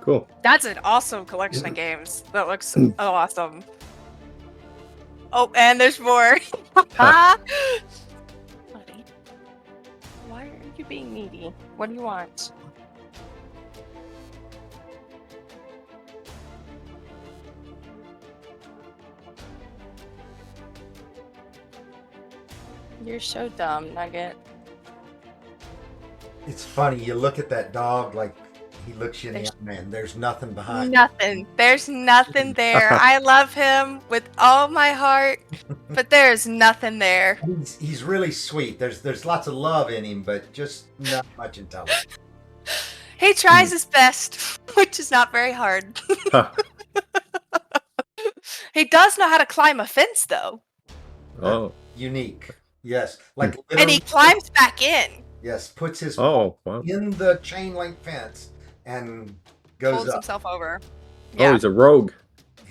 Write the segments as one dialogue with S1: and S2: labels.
S1: Cool.
S2: That's an awesome collection of games. That looks awesome. Oh, and there's more. Buddy, why are you being needy? What do you want? You're so dumb, Nugget.
S3: It's funny. You look at that dog like he looks you in the eye, man. There's nothing behind.
S2: Nothing. There's nothing there. I love him with all my heart, but there's nothing there.
S3: He's really sweet. There's lots of love in him, but just not much intelligence.
S2: He tries his best, which is not very hard. He does know how to climb a fence, though.
S1: Oh.
S3: Unique. Yes. Like
S2: and he climbs back in.
S3: Yes, puts his
S1: wow.
S3: in the chain link fence and goes
S2: Holds
S3: up.
S2: himself over.
S1: Yeah. Oh, he's a rogue.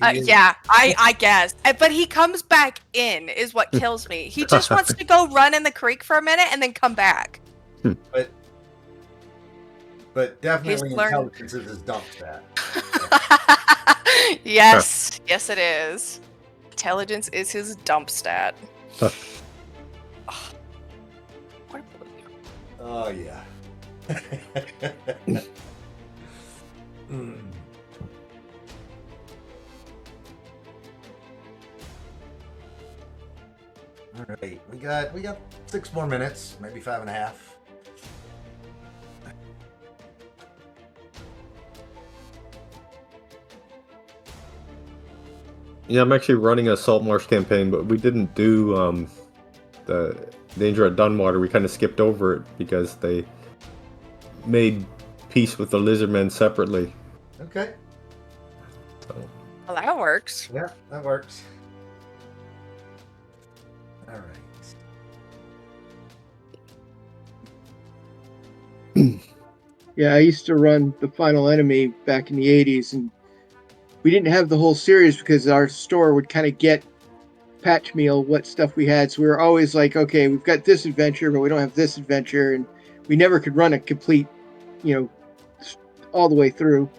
S2: Yeah, I guess. But he comes back in is what kills me. He just wants to go run in the creek for a minute and then come back.
S3: But definitely intelligence is his dump stat.
S2: Yes, yes it is. Intelligence is his dump stat.
S3: Oh yeah. All right, we got 6 more minutes, maybe 5.5.
S1: Yeah, I'm actually running a Saltmarsh campaign, but we didn't do the Danger at Dunwater. We kind of skipped over it because they made peace with the Lizardmen separately.
S3: Okay.
S1: So.
S2: Well, that works.
S3: Yeah, that works. All right.
S4: Yeah, I used to run the Final Enemy back in the 80s, and we didn't have the whole series because our store would kind of get patch meal what stuff we had. So we were always like, okay, we've got this adventure, but we don't have this adventure, and we never could run a complete, all the way through.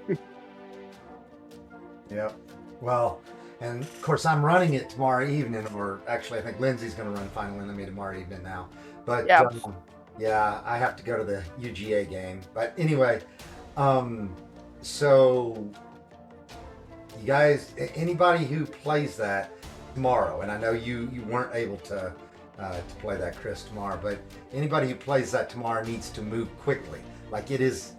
S3: Yep. Well, and of course I'm running it tomorrow evening, or actually I think Lindsay's going to run Final Enemy tomorrow evening now. But yeah, I have to go to the UGA game. But anyway, so you guys, anybody who plays that tomorrow, and I know you weren't able to play that, Chris, tomorrow, but anybody who plays that tomorrow needs to move quickly. Like it is,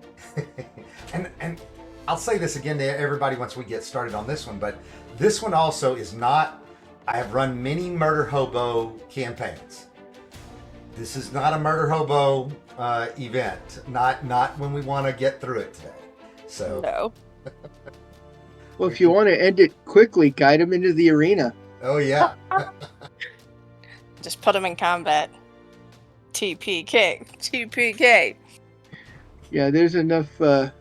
S3: and I'll say this again to everybody once we get started on this one, but this one also is not, I have run many Murder Hobo campaigns. This is not a Murder Hobo event, not when we want to get through it today. So
S2: no.
S4: Well, if you want to end it quickly, guide them into the arena.
S3: Oh yeah.
S2: Just put them in combat. TPK.
S4: Yeah, there's enough. I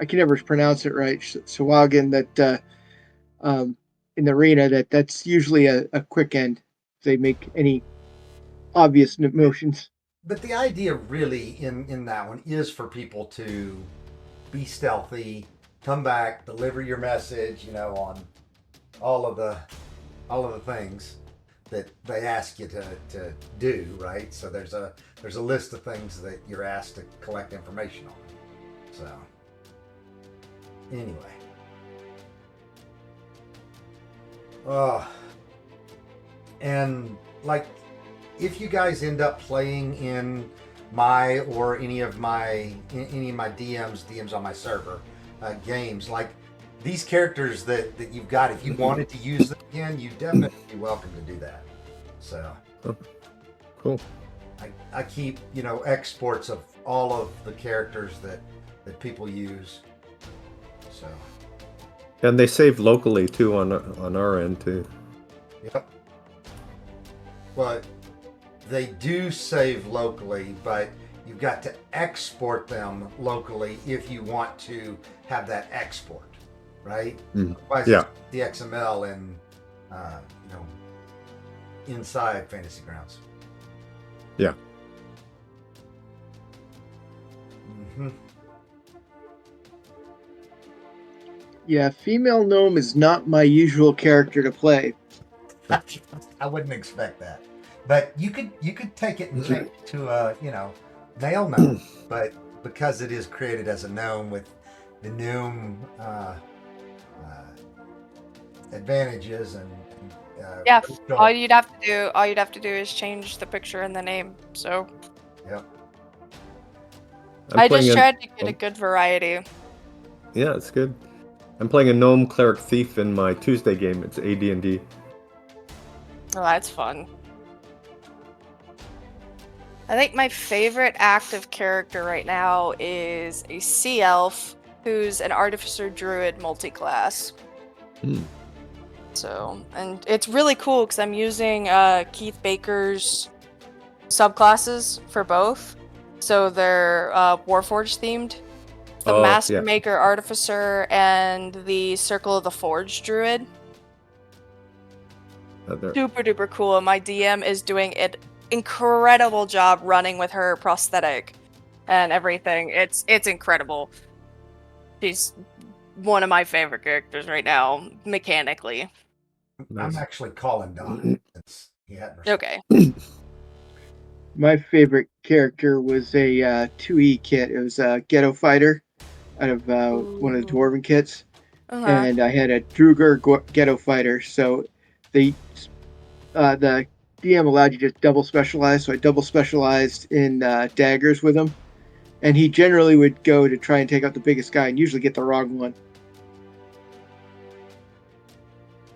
S4: can never pronounce it right. Sawagan that in the arena that's usually a quick end. If they make any obvious motions.
S3: But the idea really in that one is for people to be stealthy, come back, deliver your message, on all of the things that they ask you to do, right? So there's a list of things that you're asked to collect information on. So anyway. And like if you guys end up playing in my or any of my DMs on my server games, like these characters that you've got, if you wanted to use them again, you definitely be welcome to do that. So
S1: cool.
S3: I keep exports of all of the characters that people use. So
S1: and they save locally too on our end too.
S3: Yep. But they do save locally, but you've got to export them locally if you want to have that export, right? Otherwise,
S1: yeah.
S3: It's the XML and inside Fantasy Grounds.
S1: Yeah.
S4: Yeah, female gnome is not my usual character to play.
S3: I wouldn't expect that, but you could take it and change it to a male gnome, but because it is created as a gnome with the gnome advantages and
S2: Yeah.
S3: racial-
S2: All you'd have to do is change the picture and the name. So
S3: Yep.
S2: I just
S1: playing
S2: tried to get a good variety.
S1: Yeah, it's good. I'm playing a gnome cleric thief in my Tuesday game. It's AD&D.
S2: Oh, that's fun. I think my favorite active character right now is a sea elf who's an artificer druid multiclass.
S1: Hmm.
S2: So, and it's really cool because I'm using Keith Baker's subclasses for both. So they're Warforged themed. The
S1: Oh,
S2: Master
S1: yeah.
S2: Maker Artificer and the Circle of the Forge Druid. Super duper cool. And my DM is doing an incredible job running with her prosthetic and everything. It's incredible. She's one of my favorite characters right now, mechanically.
S3: I'm
S1: Nice.
S3: actually calling Don since he hadn't responded.
S2: Okay.
S4: My favorite character was a 2E kit. It was a Ghetto Fighter out of one of the Dwarven kits.
S2: Uh-huh.
S4: And I had a Druger Ghetto Fighter. So the DM allowed you to double specialize. So I double specialized in daggers with him. And he generally would go to try and take out the biggest guy and usually get the wrong one.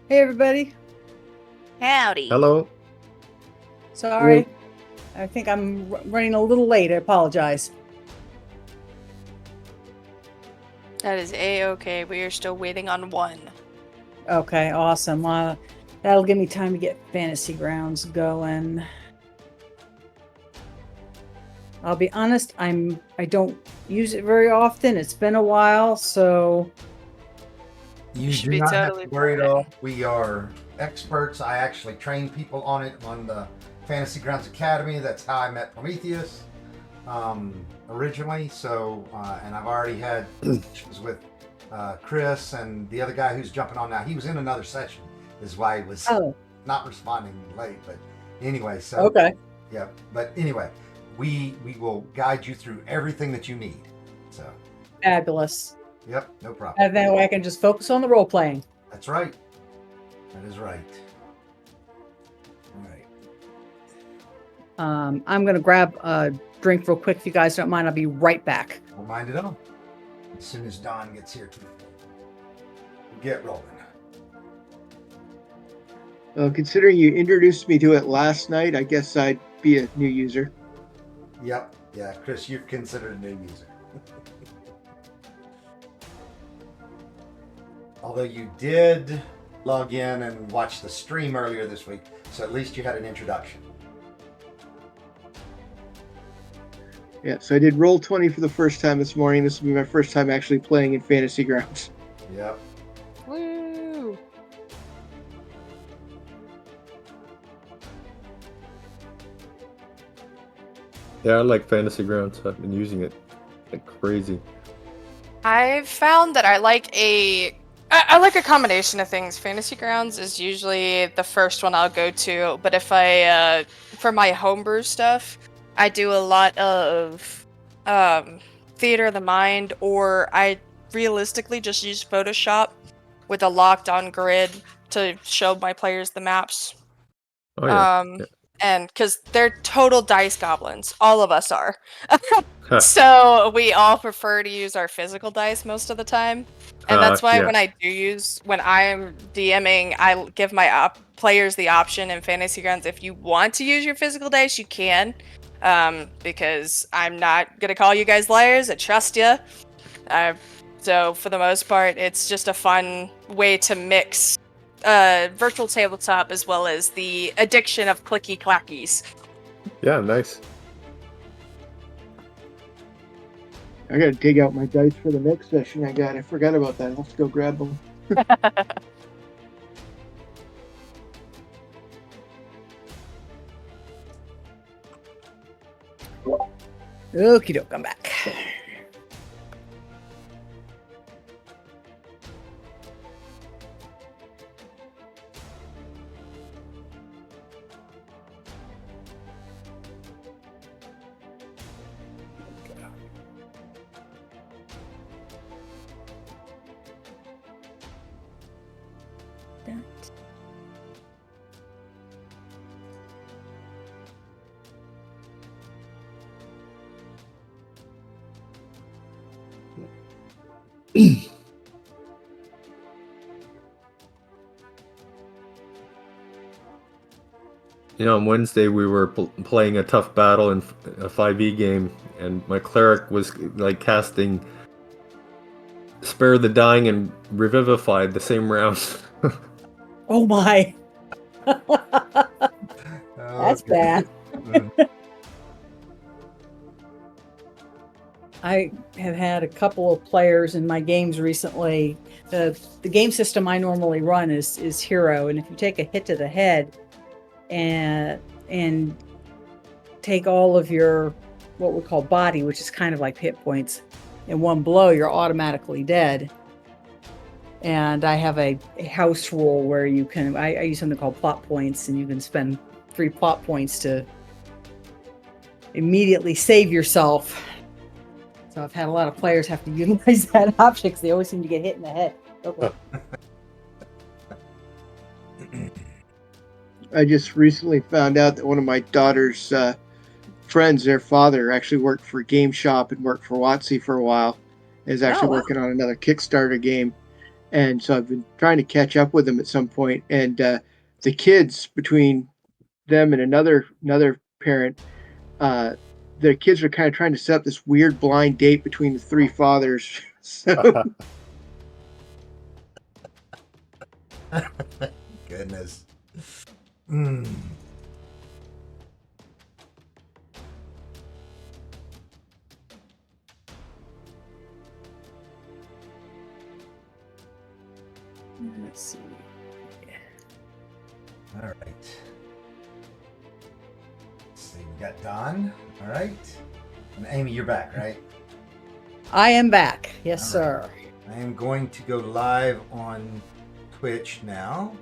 S5: Hey, everybody.
S2: Howdy.
S1: Hello.
S5: Sorry. I think I'm running a little late. I apologize.
S2: That is A-okay. We are still waiting on one.
S5: Okay, awesome. That'll give me time to get Fantasy Grounds going. I'll be honest, I don't use it very often. It's been a while, so
S3: You
S2: should
S3: do
S2: be
S3: not
S2: totally
S3: have to worry at
S2: fine.
S3: all. We are experts. I actually train people on it on the Fantasy Grounds Academy. That's how I met Prometheus originally. So, and I've already had sessions with Chris and the other guy who's jumping on now. He was in another session, is why he was not responding late. But anyway, so
S5: okay.
S3: yeah. But anyway, we will guide you through everything that you need. So,
S5: Fabulous.
S3: yep, no problem.
S5: And that way I can just focus on the role playing.
S3: That's right. That is right. All right.
S5: I'm going to grab a drink real quick if you guys don't mind. I'll be right back.
S3: We'll mind it on. As soon as Don gets here, we'll get rolling.
S4: Considering you introduced me to it last night, I guess I'd be a new user.
S3: Yep. Yeah, Chris, you're considered a new user. Although you did log in and watch the stream earlier this week, so at least you had an introduction.
S4: Yeah, so I did Roll20 for the first time this morning. This will be my first time actually playing in Fantasy Grounds.
S3: Yep.
S2: Woo!
S1: Yeah, I like Fantasy Grounds. I've been using it like crazy.
S2: I've found that I like I like a combination of things. Fantasy Grounds is usually the first one I'll go to, but if I for my homebrew stuff, I do a lot of Theater of the Mind, or I realistically just use Photoshop with a locked on grid to show my players the maps.
S1: Oh yeah.
S2: And because they're total dice goblins, all of us are. So we all prefer to use our physical dice most of the time. And that's why
S1: yeah.
S2: when I'm DMing, I give my players the option in Fantasy Grounds. If you want to use your physical dice, you can. Because I'm not going to call you guys liars. I trust you. So for the most part, it's just a fun way to mix virtual tabletop as well as the addiction of clicky clackies.
S1: Yeah, nice.
S4: I gotta dig out my dice for the next session I forgot about that. Let's go grab them.
S5: Okie doke, I'm back. that.
S1: You know, on Wednesday we were playing a tough battle in a 5e game, and my cleric was like casting Spare the Dying and Revivify the same round.
S5: Oh my. That's
S3: Okay.
S5: bad.
S3: Mm.
S5: I have had a couple of players in my games recently. The game system I normally run is Hero, and if you take a hit to the head and take all of your what we call body, which is kind of like hit points, in one blow, you're automatically dead. And I have a house rule where you can I use something called plot points, and you can spend 3 plot points to immediately save yourself. So I've had a lot of players have to utilize that option because they always seem to get hit in the head. Okay.
S4: I just recently found out that one of my daughter's friends, their father, actually worked for Game Shop and worked for WotC for a while. Is actually
S5: wow.
S4: working on another Kickstarter game, and so I've been trying to catch up with them at some point. And the kids, between them and another parent, their kids are kind of trying to set up this weird blind date between the 3 fathers. So
S3: Goodness. Mm.
S5: Let's see.
S3: All right. Let's see. We got Don. All right. And Amy, you're back, right?
S5: I am back. Yes,
S3: All right.
S5: sir.
S3: I am going to go live on Twitch now.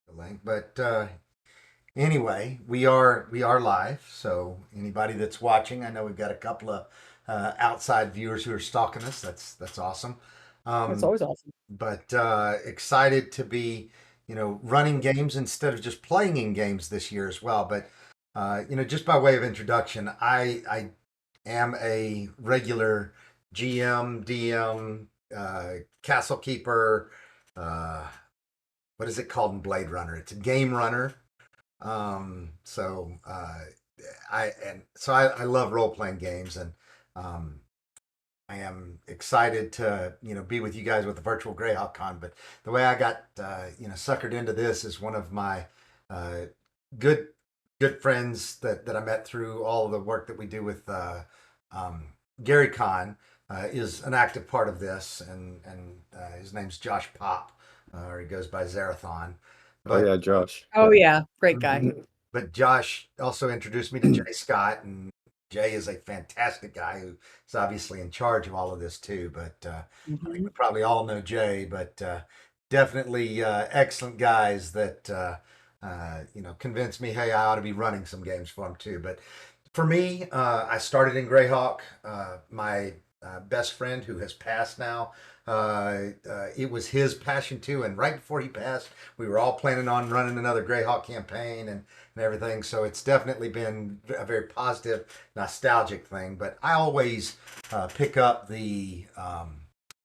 S3: The link, but anyway, we are live. So anybody that's watching, I know we've got a couple of outside viewers who are stalking us. That's awesome.
S5: That's always awesome.
S3: But excited to be, running games instead of just playing in games this year as well. But just by way of introduction, I am a regular GM, DM, castle keeper. What is it called in Blade Runner? It's a game runner. I love role playing games, and I am excited to be with you guys with the virtual Greyhawk Con. But the way I got suckered into this is one of my uh, good friends that I met through all of the work that we do with Gary Con is an active part of this, and his name's Josh Pop, or he goes by Zarathon.
S1: Oh yeah, Josh.
S5: Oh yeah, great guy.
S3: But Josh also introduced me to Jay Scott, and Jay is a fantastic guy who is obviously in charge of all of this too. But I think we probably all know Jay, but definitely excellent guys that convinced me, hey, I ought to be running some games for him too. But for me, I started in Greyhawk. My best friend who has passed now, it was his passion too. And right before he passed, we were all planning on running another Greyhawk campaign and everything. So it's definitely been a very positive, nostalgic thing. But I always pick up the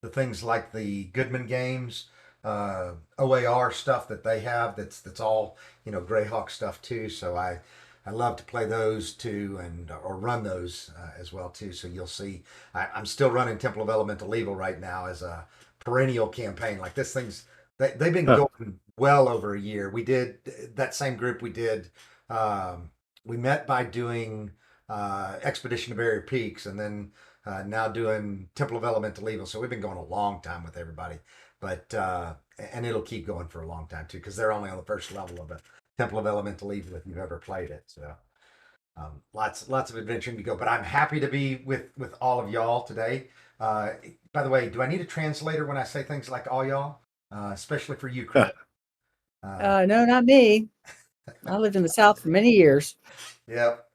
S3: things like the Goodman games, OAR stuff that they have. That's all Greyhawk stuff too. So I love to play those too, or run those as well too. So you'll see, I'm still running Temple of Elemental Evil right now as a perennial campaign. Like this thing's, they've been going well over a year. We did that same group. We met by doing Expedition to Barrier Peaks, and then now doing Temple of Elemental Evil. So we've been going a long time with everybody, but and it'll keep going for a long time too, because they're only on the first level of the Temple of Elemental Evil if you've ever played it. So Lots of adventuring to go. But I'm happy to be with all of y'all today. By the way, do I need a translator when I say things like all y'all, especially for you, Chris?
S5: No, not me. I lived in the South for many years.
S3: Yep.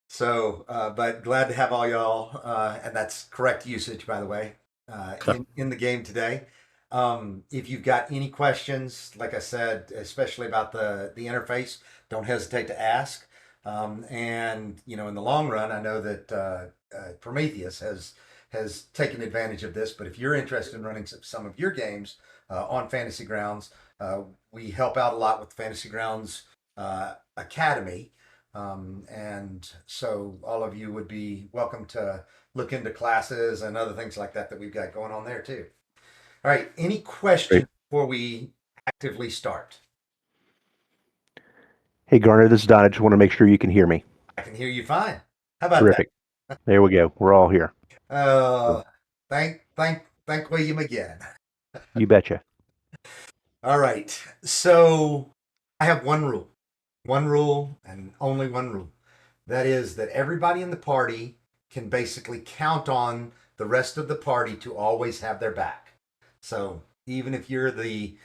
S3: So, but glad to have all y'all, and that's correct usage, by the way, in the game today. If you've got any questions, like I said, especially about the interface, don't hesitate to ask. And you know, in the long run, I know that Prometheus has taken advantage of this. But if you're interested in running some of your games on Fantasy Grounds, we help out a lot with Fantasy Grounds Academy. And so all of you would be welcome to look into classes and other things like that we've got going on there too. All right. Any questions before we actively start?
S6: Hey, Garner, this is Don. I just want to make sure you can hear me.
S3: I can hear you fine. How about
S6: Terrific. There we go. We're all here.
S3: that? Thank William again.
S6: You betcha.
S3: All right. So I have one rule and only one rule. That is that everybody in the party can basically count on the rest of the party to always have their back. So even if you're the,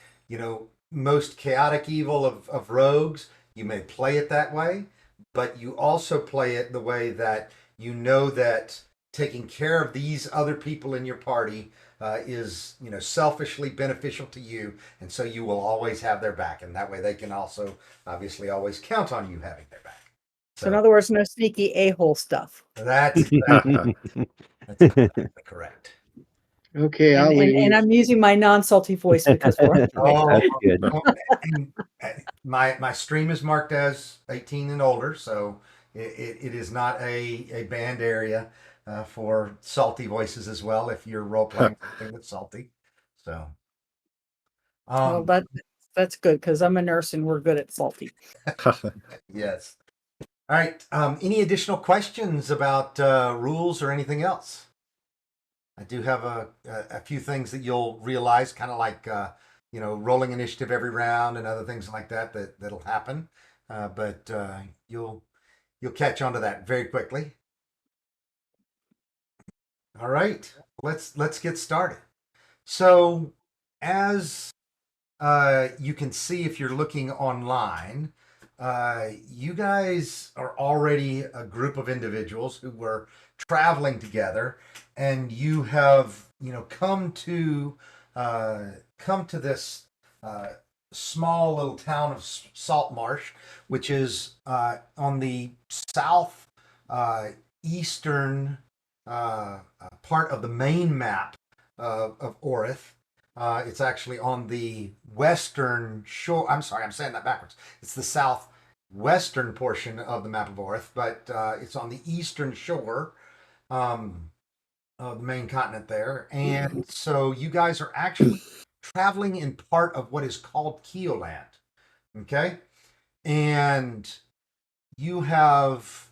S3: most chaotic evil of rogues, you may play it that way, but you also play it the way that you know that taking care of these other people in your party is, selfishly beneficial to you, and so you will always have their back, and that way they can also obviously always count on you having their back.
S5: So in other words, no sneaky a-hole stuff.
S3: That's exactly correct.
S4: Okay, I'll leave.
S5: And I'm using my non-salty voice because we're
S6: That's good.
S3: And my stream is marked as 18 and older, so it is not a banned area for salty voices as well. If you're role playing something that's salty, so
S5: well, that's good because I'm a nurse and we're good at salty.
S3: yes. All right. Any additional questions about rules or anything else? I do have a few things that you'll realize, kind of like rolling initiative every round and other things like that'll happen. But you'll catch on to that very quickly. All right, let's get started. So as you can see if you're looking online, you guys are already a group of individuals who were traveling together, and you have come to this small little town of Saltmarsh, which is on the south eastern part of the main map of Orith. It's actually on the western shore. I'm sorry, I'm saying that backwards. It's the southwestern portion of the map of Orith, but it's on the eastern shore of the main continent there. And so you guys are actually traveling in part of what is called Keoland. Okay? And you have,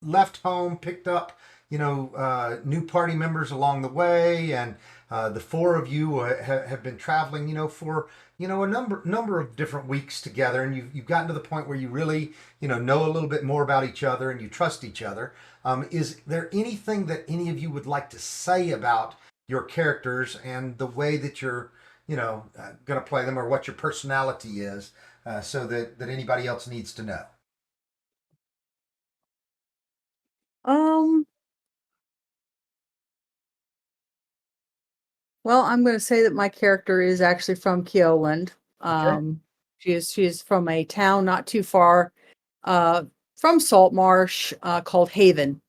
S3: left home, picked up, new party members along the way, and the four of you have been traveling, for a number of different weeks together, and you've gotten to the point where you really, know a little bit more about each other and you trust each other. Is there anything that any of you would like to say about your characters and the way that you're, going to play them, or what your personality is, so that anybody else needs to know?
S5: Well, I'm going to say that my character is actually from Keoland.
S3: Okay.
S5: She is from a town not too far from Saltmarsh called Haven.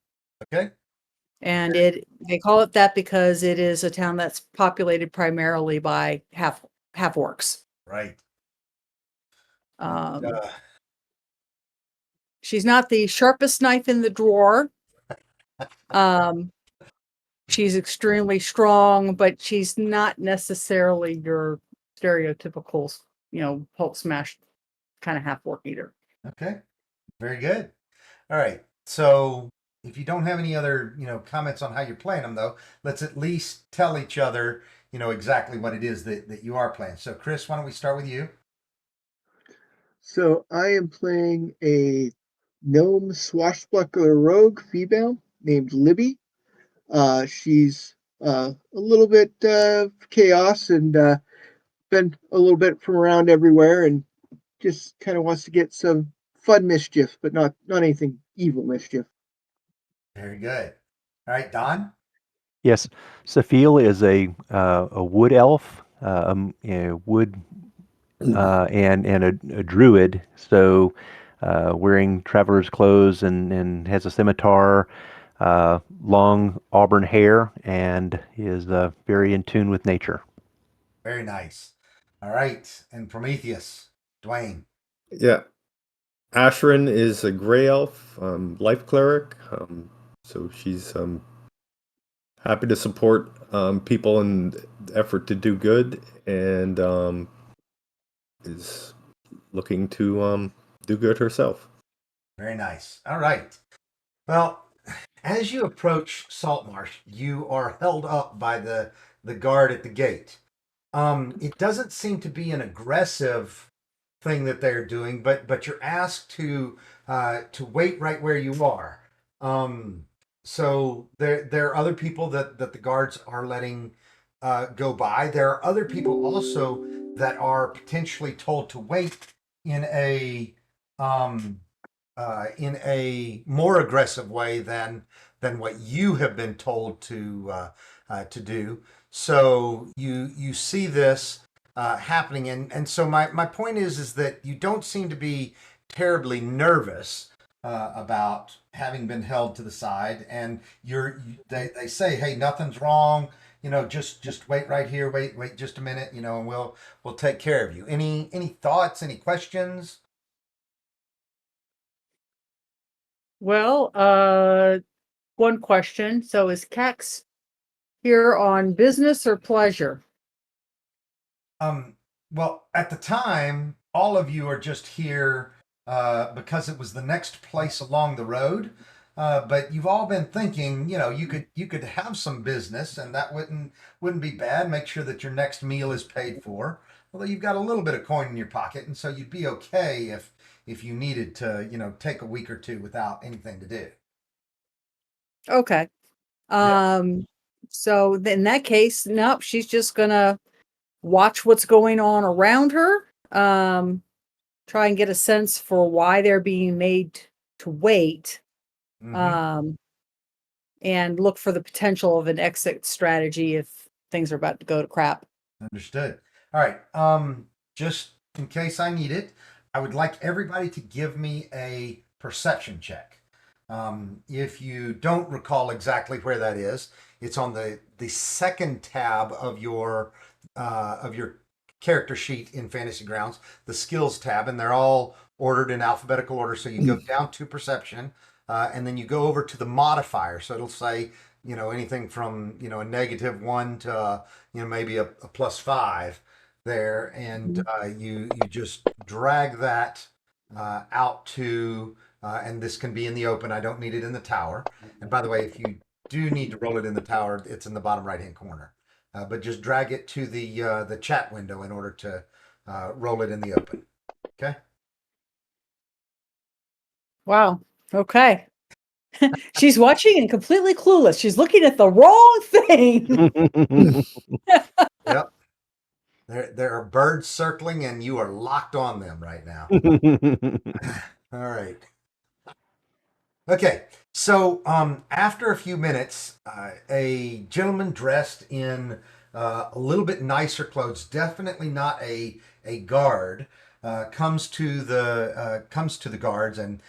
S3: Okay.
S5: And they call it that because it is a town that's populated primarily by half orcs.
S3: Right.
S5: She's not the sharpest knife in the drawer. She's extremely strong, but she's not necessarily your stereotypical, Hulk smash kind of half orc either.
S3: Okay. Very good. All right. So if you don't have any other, comments on how you're playing them, though, let's at least tell each other, exactly what it is that you are playing. So, Chris, why don't we start with you?
S4: So I am playing a gnome swashbuckler rogue female named Libby. She's a little bit chaos and been a little bit from around everywhere and just kind of wants to get some fun mischief, but not anything evil mischief.
S3: Very good. All right, Don.
S6: Yes, Safiel is a wood elf, wood and a druid. So wearing traveler's clothes and has a scimitar, long auburn hair, and is very in tune with nature.
S3: Very nice. All right, and Prometheus, Dwayne.
S1: Yeah. Ashrin is a gray elf, life cleric. So she's happy to support people in the effort to do good, and is looking to do good herself.
S3: Very nice. All right. Well, as you approach Saltmarsh, you are held up by the guard at the gate. It doesn't seem to be an aggressive thing that they're doing, but you're asked to wait right where you are. So there are other people that the guards are letting go by. There are other people also that are potentially told to wait in a um, in a more aggressive way than what you have been told to do. So you see this happening, and so my point is that you don't seem to be terribly nervous about having been held to the side, and they say, hey, nothing's wrong. Just wait right here. Wait just a minute. And we'll take care of you. Any thoughts? Any questions?
S5: Well, one question. So is Kex here on business or pleasure?
S3: Well, at the time, all of you are just here because it was the next place along the road. But you've all been thinking, you could have some business, and that wouldn't be bad. Make sure that your next meal is paid for. Although you've got a little bit of coin in your pocket, and so you'd be okay if you needed to, take a week or two without anything to do.
S5: Okay. So in that case, nope, she's just gonna watch what's going on around her. Try and get a sense for why they're being made to wait.
S3: Mhm.
S5: And look for the potential of an exit strategy if things are about to go to crap.
S3: Understood. All right. Just in case I need it, I would like everybody to give me a perception check. If you don't recall exactly where that is, it's on the second tab of your character sheet in Fantasy Grounds, the skills tab, and they're all ordered in alphabetical order. So you go down to perception, and then you go over to the modifier. So it'll say, anything from a -1 to maybe a +5 there, and you just drag that out to, and this can be in the open. I don't need it in the tower. And by the way, if you do need to roll it in the tower, it's in the bottom right hand corner. But just drag it to the chat window in order to roll it in the open. Okay.
S5: Wow. Okay. She's watching and completely clueless. She's looking at the wrong thing.
S3: Yep. There are birds circling, and you are locked on them right now. All right. Okay. So after a few minutes, a gentleman dressed in a little bit nicer clothes, definitely not a guard, comes to the guards, and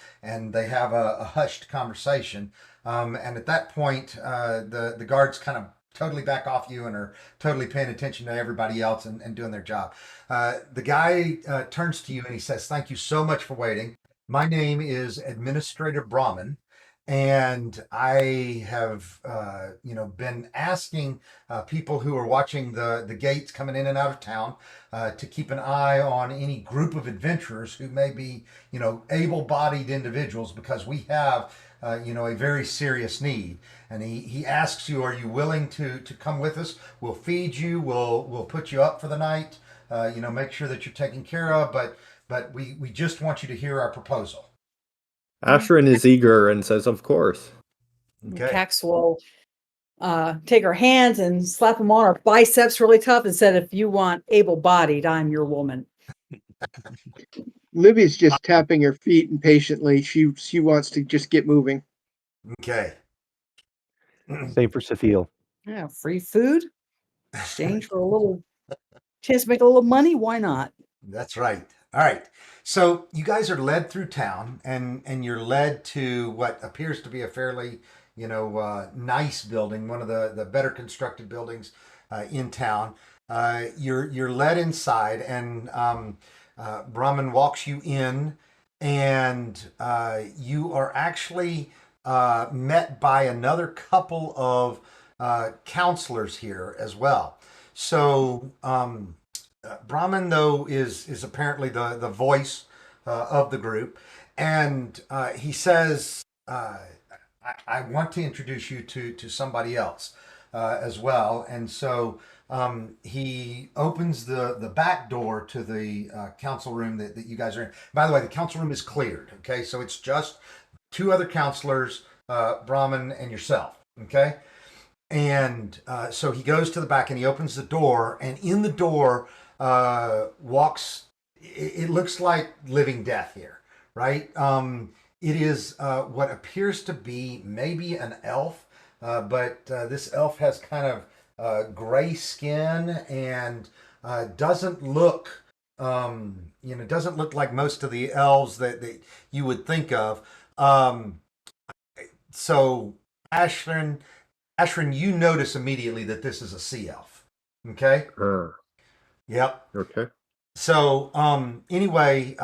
S3: they have a hushed conversation. And at that point, the guards kind of totally back off you and are totally paying attention to everybody else and doing their job. The guy turns to you and he says, "Thank you so much for waiting. My name is Administrator Brahman, and I have, been asking people who are watching the gates coming in and out of town to keep an eye on any group of adventurers who may be, able-bodied individuals, because we have, a very serious need." And he asks you, "Are you willing to come with us? We'll feed you. We'll put you up for the night. Make sure that you're taken care of. But we just want you to hear our proposal."
S1: Ashrin is eager and says, "Of course."
S3: Okay.
S5: Cax will take her hands and slap them on her biceps really tough and said, if you want able-bodied, I'm your woman.
S4: Libby's just tapping her feet impatiently. She wants to just get moving.
S3: Okay.
S6: Same for Sophia.
S5: Yeah, free food, exchange for a little chance to make a little money. Why not?
S3: That's right. All right. So you guys are led through town, and you're led to what appears to be a fairly, nice building, one of the better constructed buildings in town. You're led inside, and Brahman walks you in, and you are actually met by another couple of counselors here as well. So. Brahman, though, is apparently the voice of the group, and he says, I want to introduce you to somebody else as well." And so he opens the back door to the council room that you guys are in. By the way, the council room is cleared. Okay, so it's just two other counselors, Brahman and yourself. Okay, and so he goes to the back and he opens the door, and in the door walks, it looks like living death here, right? It is what appears to be maybe an elf, but this elf has kind of gray skin and doesn't look, doesn't look like most of the elves that you would think of. So Ashrin, you notice immediately that this is a sea elf. Okay. Yep.
S1: Okay.
S3: So, anyway,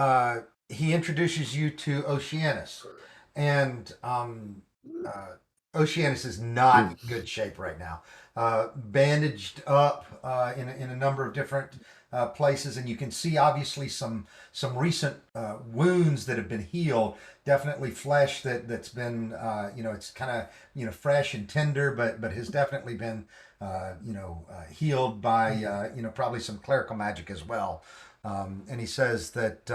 S3: he introduces you to Oceanus, and Oceanus is not in good shape right now. Bandaged up in a number of different places, and you can see obviously some recent wounds that have been healed. Definitely flesh that's been it's kind of fresh and tender, but has definitely been healed by probably some clerical magic as well. And he says that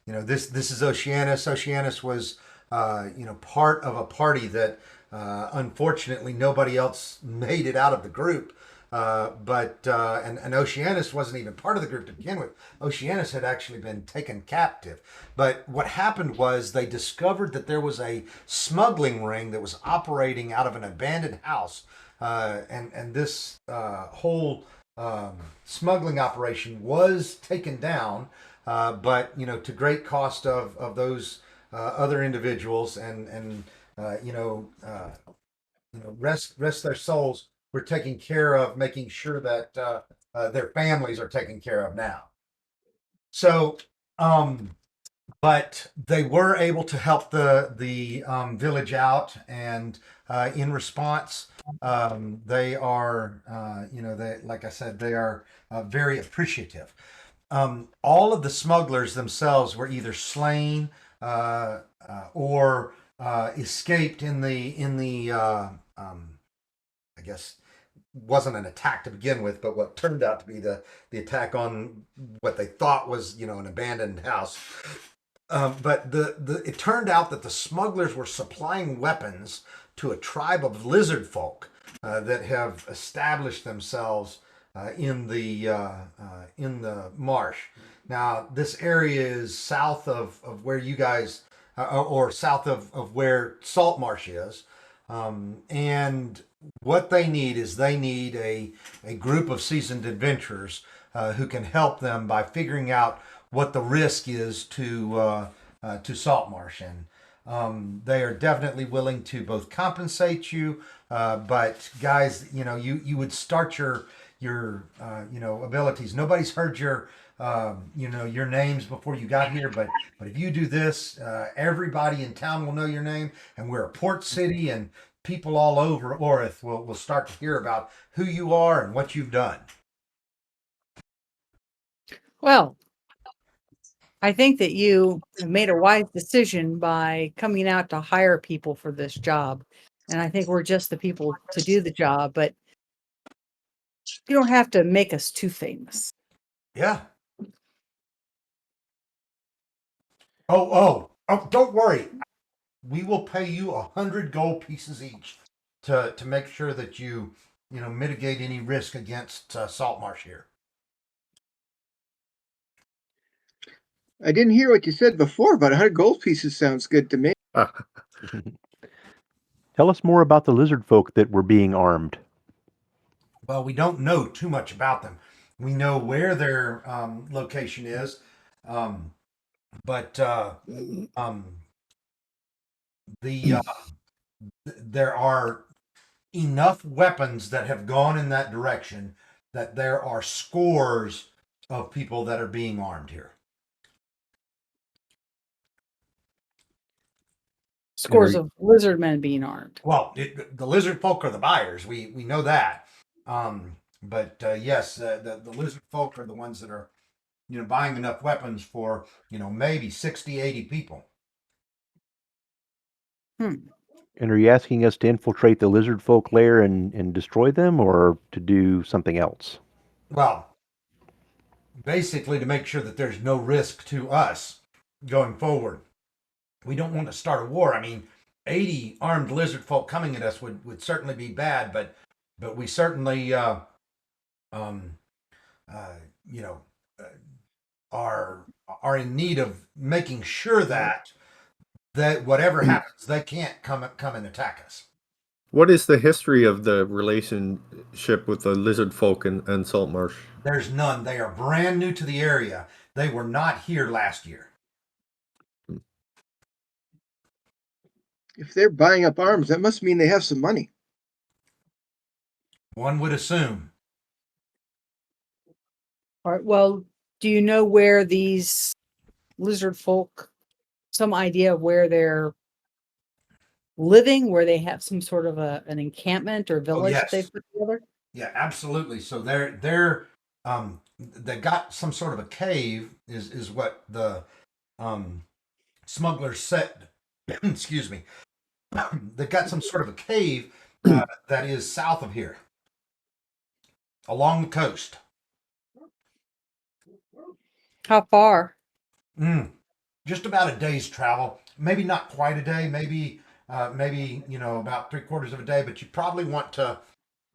S3: this is Oceanus. Oceanus was part of a party that unfortunately nobody else made it out of the group. But Oceanus wasn't even part of the group to begin with. Oceanus had actually been taken captive. But what happened was they discovered that there was a smuggling ring that was operating out of an abandoned house. And this whole smuggling operation was taken down, but to great cost of those other individuals, and rest their souls. We're taking care of making sure that their families are taken care of now. So, but they were able to help the village out, and in response, they are, they, like I said, they are very appreciative. All of the smugglers themselves were either slain or escaped in the I guess wasn't an attack to begin with, but what turned out to be the attack on what they thought was an abandoned house. But it turned out that the smugglers were supplying weapons to a tribe of lizard folk that have established themselves in the marsh. Now, this area is south of where you guys, or south of where Saltmarsh is, and what they need is a group of seasoned adventurers who can help them by figuring out what the risk is to Saltmarsh, and they are definitely willing to both compensate you, but guys, you would start your abilities. Nobody's heard your names before you got here, but if you do this, everybody in town will know your name, and we're a port city, and people all over Orith will start to hear about who you are and what you've done.
S5: Well, I think that you have made a wise decision by coming out to hire people for this job. And I think we're just the people to do the job, but you don't have to make us too famous.
S3: Yeah. Oh, don't worry. we will pay you 100 gold pieces each to make sure that you mitigate any risk against Saltmarsh here.
S4: I didn't hear what you said before, but 100 gold pieces sounds good to me.
S6: Tell us more about the lizard folk that were being armed.
S3: Well, we don't know too much about them. We know where their location is, but there are enough weapons that have gone in that direction that there are scores of people that are being armed here.
S5: Scores of lizard men being armed.
S3: Well, the lizard folk are the buyers. We know that. But yes, the lizard folk are the ones that are buying enough weapons for maybe 60, 80 people.
S5: Hmm.
S6: And are you asking us to infiltrate the lizard folk lair and destroy them, or to do something else?
S3: Well, basically to make sure that there's no risk to us going forward. We don't want to start a war. I mean, 80 armed lizard folk coming at us would certainly be bad, but we certainly you know are in need of making sure that whatever happens, they can't come and attack us.
S1: What is the history of the relationship with the lizard folk and Saltmarsh?
S3: There's none. They are brand new to the area. They were not here last year.
S4: If they're buying up arms, that must mean they have some money.
S3: One would assume.
S5: All right. Well, do you know where these lizard folk, some idea of where they're living, where they have some sort of an encampment or village that they've
S3: Yes.
S5: put together?
S3: Yeah, absolutely. So they got some sort of a cave is what the smugglers said. Excuse me. They got some sort of a cave that is south of here, along the coast.
S5: How far?
S3: Just about a day's travel. Maybe not quite a day. Maybe about 3/4 of a day. But you probably want to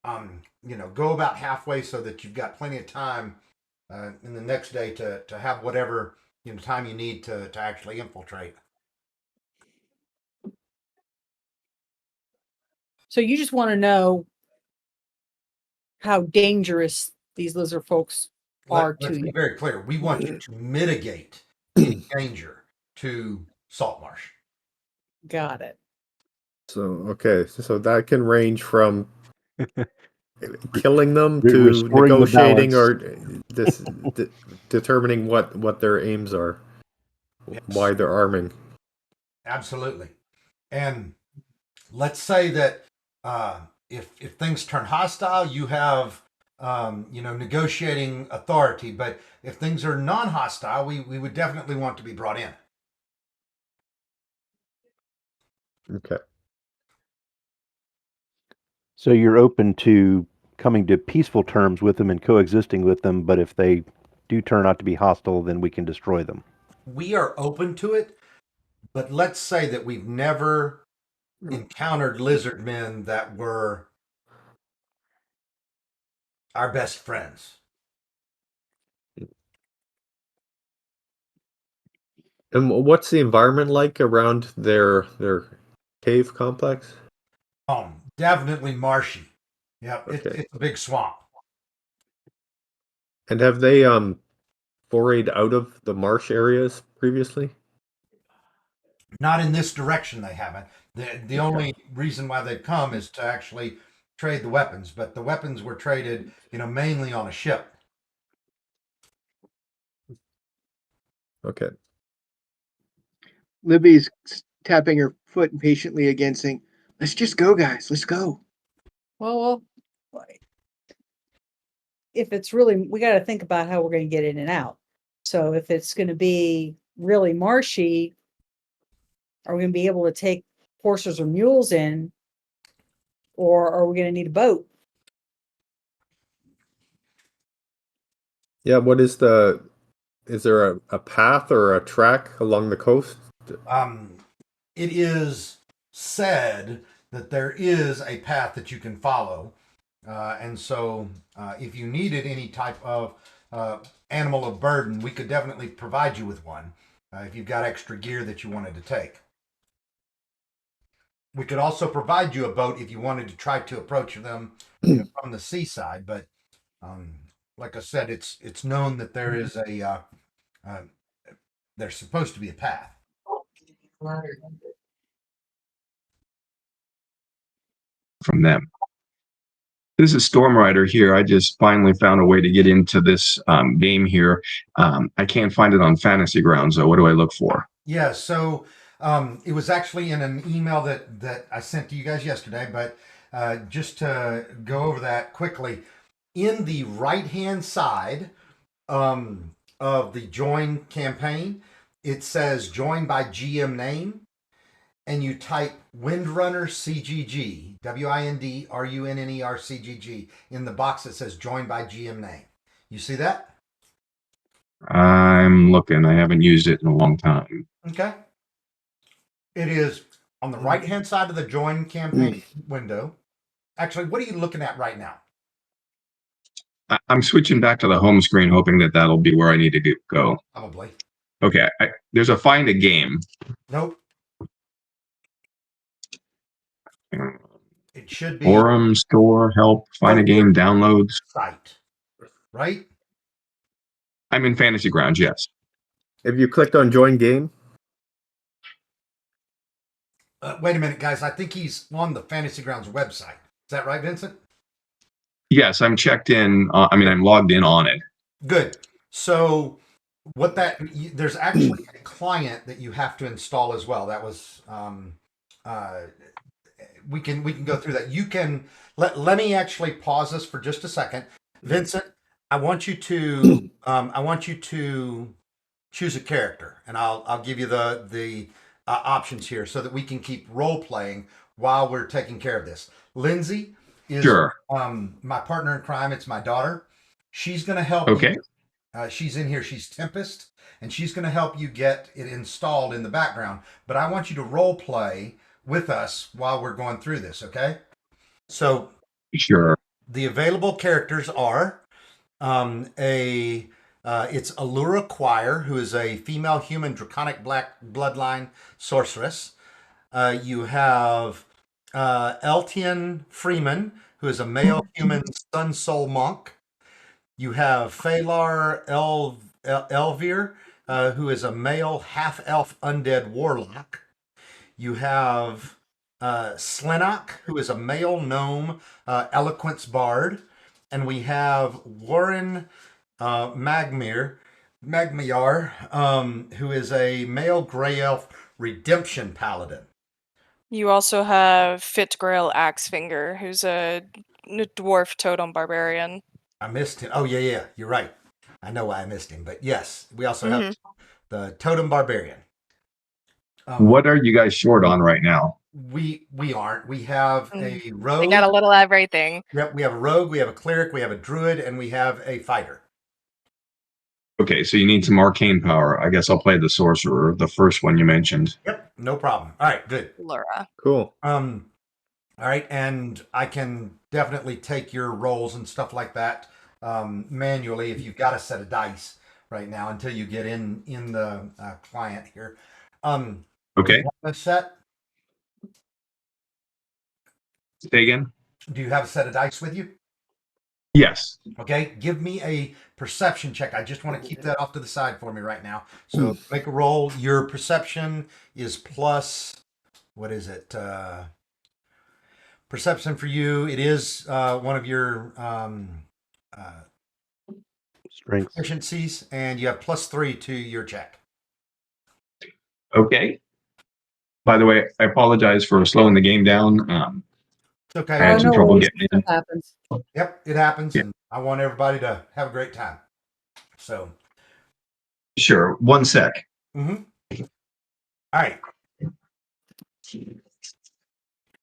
S3: go about halfway so that you've got plenty of time in the next day to have whatever time you need to actually infiltrate.
S5: So you just want to know how dangerous these lizard folks are
S3: Let's
S5: to
S3: be
S5: you.
S3: very clear. We want you to mitigate any danger to Saltmarsh.
S5: Got it.
S1: So okay, so that can range from killing them to
S6: Restoring the
S1: negotiating
S6: balance.
S1: or determining what their aims are,
S3: Yes,
S1: why they're arming.
S3: absolutely. And let's say that if things turn hostile, you have negotiating authority. But if things are non-hostile, we would definitely want to be brought in.
S1: Okay.
S6: So you're open to coming to peaceful terms with them and coexisting with them, but if they do turn out to be hostile, then we can destroy them.
S3: We are open to it, but let's say that we've never encountered lizard men that were our best friends.
S1: And what's the environment like around their cave complex?
S3: Definitely marshy. Yeah,
S1: Okay.
S3: it's a big swamp.
S1: And have they forayed out of the marsh areas previously?
S3: Not in this direction, they haven't. The only reason why they've come is to actually trade the weapons, but the weapons were traded, mainly on a ship.
S1: Okay.
S4: Libby's tapping her foot impatiently again, saying, "Let's just go, guys. Let's go."
S5: Well, if it's really, we got to think about how we're going to get in and out. So if it's going to be really marshy, are we going to be able to take horses or mules in, or are we going to need a boat?
S1: Yeah, is there a path or a track along the coast?
S3: Um, it is said that there is a path that you can follow. And so, if you needed any type of animal of burden, we could definitely provide you with one if you've got extra gear that you wanted to take. We could also provide you a boat if you wanted to try to approach them from the seaside. But like I said, it's known that there is there's supposed to be a path.
S7: From them. This is Storm Rider here. I just finally found a way to get into this game here. I can't find it on Fantasy Grounds, though. What do I look for?
S3: Yeah, so it was actually in an email that I sent to you guys yesterday, but just to go over that quickly, in the right-hand side of the join campaign, it says join by GM name, and you type Windrunner CGG, WINDRUNNER CGG, in the box that says join by GM name. You see that?
S7: I'm looking. I haven't used it in a long time.
S3: Okay. It is on the right-hand side of the join campaign window. Actually, what are you looking at right now?
S7: I'm switching back to the home screen, hoping that that'll be where I need to go.
S3: Probably.
S7: Okay. There's a find a game.
S3: Nope. It should be
S7: Forum, store, help, find a game, downloads.
S3: site, right?
S7: I'm in Fantasy Grounds, yes.
S1: If you clicked on join game,
S3: Wait a minute, guys. I think he's on the Fantasy Grounds website. Is that right, Vincent?
S7: Yes, I'm checked in. I'm logged in on it.
S3: Good. So there's actually a client that you have to install as well. That was we can go through that. You can let me actually pause this for just a second. Vincent, I want you to choose a character, and I'll give you the options here so that we can keep role playing while we're taking care of this. Lindsay is
S7: Sure.
S3: My partner in crime. It's my daughter. She's going to help
S7: Okay.
S3: you. She's in here. She's Tempest, and she's going to help you get it installed in the background. But I want you to role play with us while we're going through this, okay? So
S7: Sure.
S3: the available characters are it's Allura Choir, who is a female human draconic black bloodline sorceress. You have Eltian Freeman, who is a male human sun soul monk. You have Phalar Elvir, who is a male half elf undead warlock. You have Slenok, who is a male gnome eloquence bard. And we have Warren Magmiar, who is a male gray elf redemption paladin.
S2: You also have Fitgrail Axefinger, who's a dwarf totem barbarian.
S3: I missed him. Oh, yeah, you're right. I know why I missed him. But yes, we also have the totem barbarian.
S7: What are you guys short on right now?
S3: We aren't. We have a rogue.
S2: They got a little everything.
S3: Yep, we have a rogue, we have a cleric, we have a druid, and we have a fighter.
S7: Okay, so you need some arcane power. I guess I'll play the sorcerer, the first one you mentioned.
S3: Yep, no problem. All right, good.
S2: Laura.
S1: cool.
S3: All right, and I can definitely take your rolls and stuff like that manually if you've got a set of dice right now until you get in the client here.
S7: Okay.
S3: A set?
S7: Say again?
S3: Do you have a set of dice with you?
S7: Yes.
S3: Okay, give me a perception check. I just want to keep that off to the side for me right now. So make a roll. Your perception is plus, what is it? Perception for you, it is one of your
S6: Strengths.
S3: efficiencies, and you have +3 to your check.
S7: Okay. By the way, I apologize for slowing the game down.
S3: It's okay.
S7: I had some trouble
S5: worries.
S7: getting in.
S5: Stuff happens.
S3: Yep, it happens,
S7: Yeah.
S3: and I want everybody to have a great time. So,
S7: Sure. 1 sec.
S3: all right.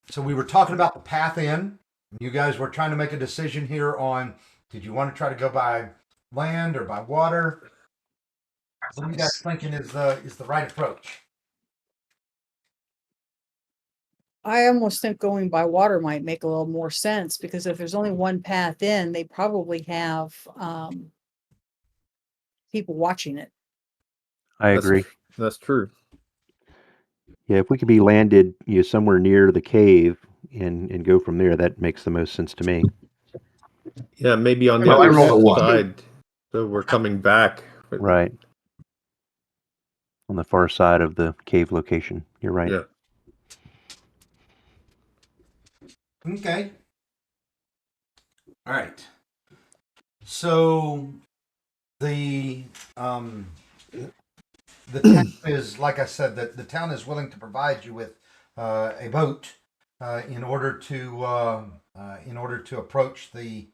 S3: So we were talking about the path in. You guys were trying to make a decision here on, did you want to try to go by land or by water? What are you guys thinking is the right approach?
S5: I almost think going by water might make a little more sense because if there's only one path in, they probably have people watching it.
S6: I
S1: That's
S6: agree.
S1: That's true.
S6: Yeah, if we could be landed, somewhere near the cave and go from there, that makes the most sense to me.
S1: Yeah, maybe on the
S7: Oh, I
S1: other
S7: rolled a 1.
S1: side. So we're coming back.
S6: Right. On the far side of the cave location. You're right.
S1: Yeah.
S3: Okay. All right. So the town is, like I said, the town is willing to provide you with a boat in order to approach the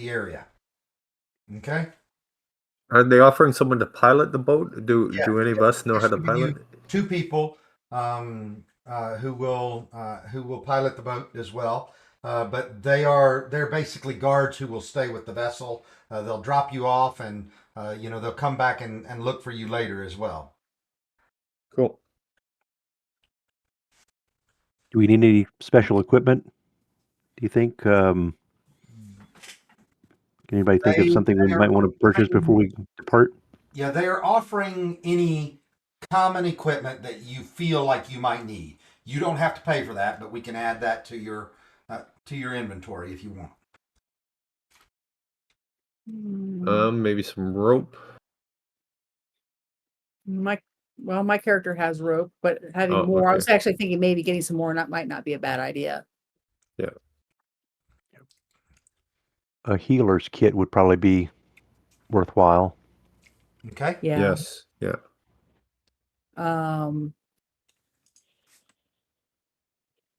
S3: area. Okay.
S1: Are they offering someone to pilot the boat? Do
S3: Yeah.
S1: Do any of us know how
S3: There's
S1: to
S3: giving you
S1: pilot?
S3: 2 people who will pilot the boat as well. But they're basically guards who will stay with the vessel. They'll drop you off, and they'll come back and look for you later as well.
S1: Cool.
S6: Do we need any special equipment? Do you think? Can anybody think of something we might want to purchase before we depart?
S3: Yeah, they are offering any common equipment that you feel like you might need. You don't have to pay for that, but we can add that to your inventory if you want.
S1: Maybe some rope.
S5: My character has rope, but having
S1: Oh,
S5: more, I
S1: okay.
S5: was actually thinking maybe getting some more, and that might not be a bad idea.
S1: Yeah.
S6: A healer's kit would probably be worthwhile.
S3: Okay.
S5: Yeah.
S1: Yes. Yeah.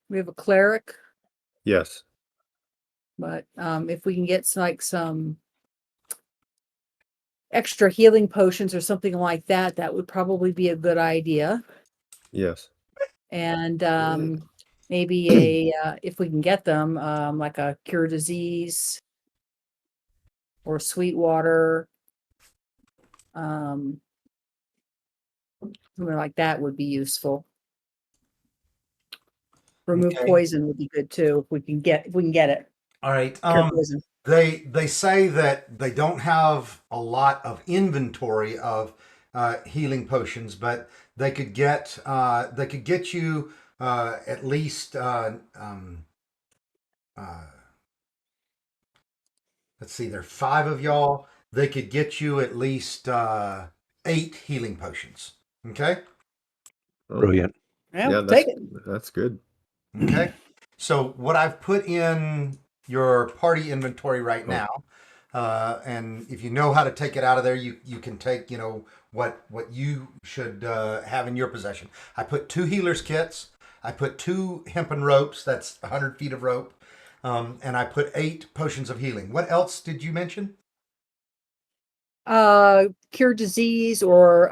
S5: We have a cleric,
S1: Yes.
S5: but if we can get some extra healing potions or something like that, that would probably be a good idea.
S1: Yes.
S5: And maybe if we can get them, like a cure disease or sweet water, something like that would be useful. Remove
S3: Okay.
S5: poison would be good too if we can get it.
S3: All right.
S5: Cure poison.
S3: They say that they don't have a lot of inventory of healing potions, but they could get you at least let's see, there are 5 of y'all. They could get you at least 8 healing potions. Okay.
S1: Oh,
S6: Brilliant.
S5: Yeah,
S1: yeah,
S5: take it.
S1: that's good.
S3: Okay. So what I've put in your party inventory right now, and if you know how to take it out of there, you can take what you should have in your possession. I put 2 healers kits. I put 2 hempen ropes. That's 100 feet of rope, and I put 8 potions of healing. What else did you mention?
S5: Cure disease or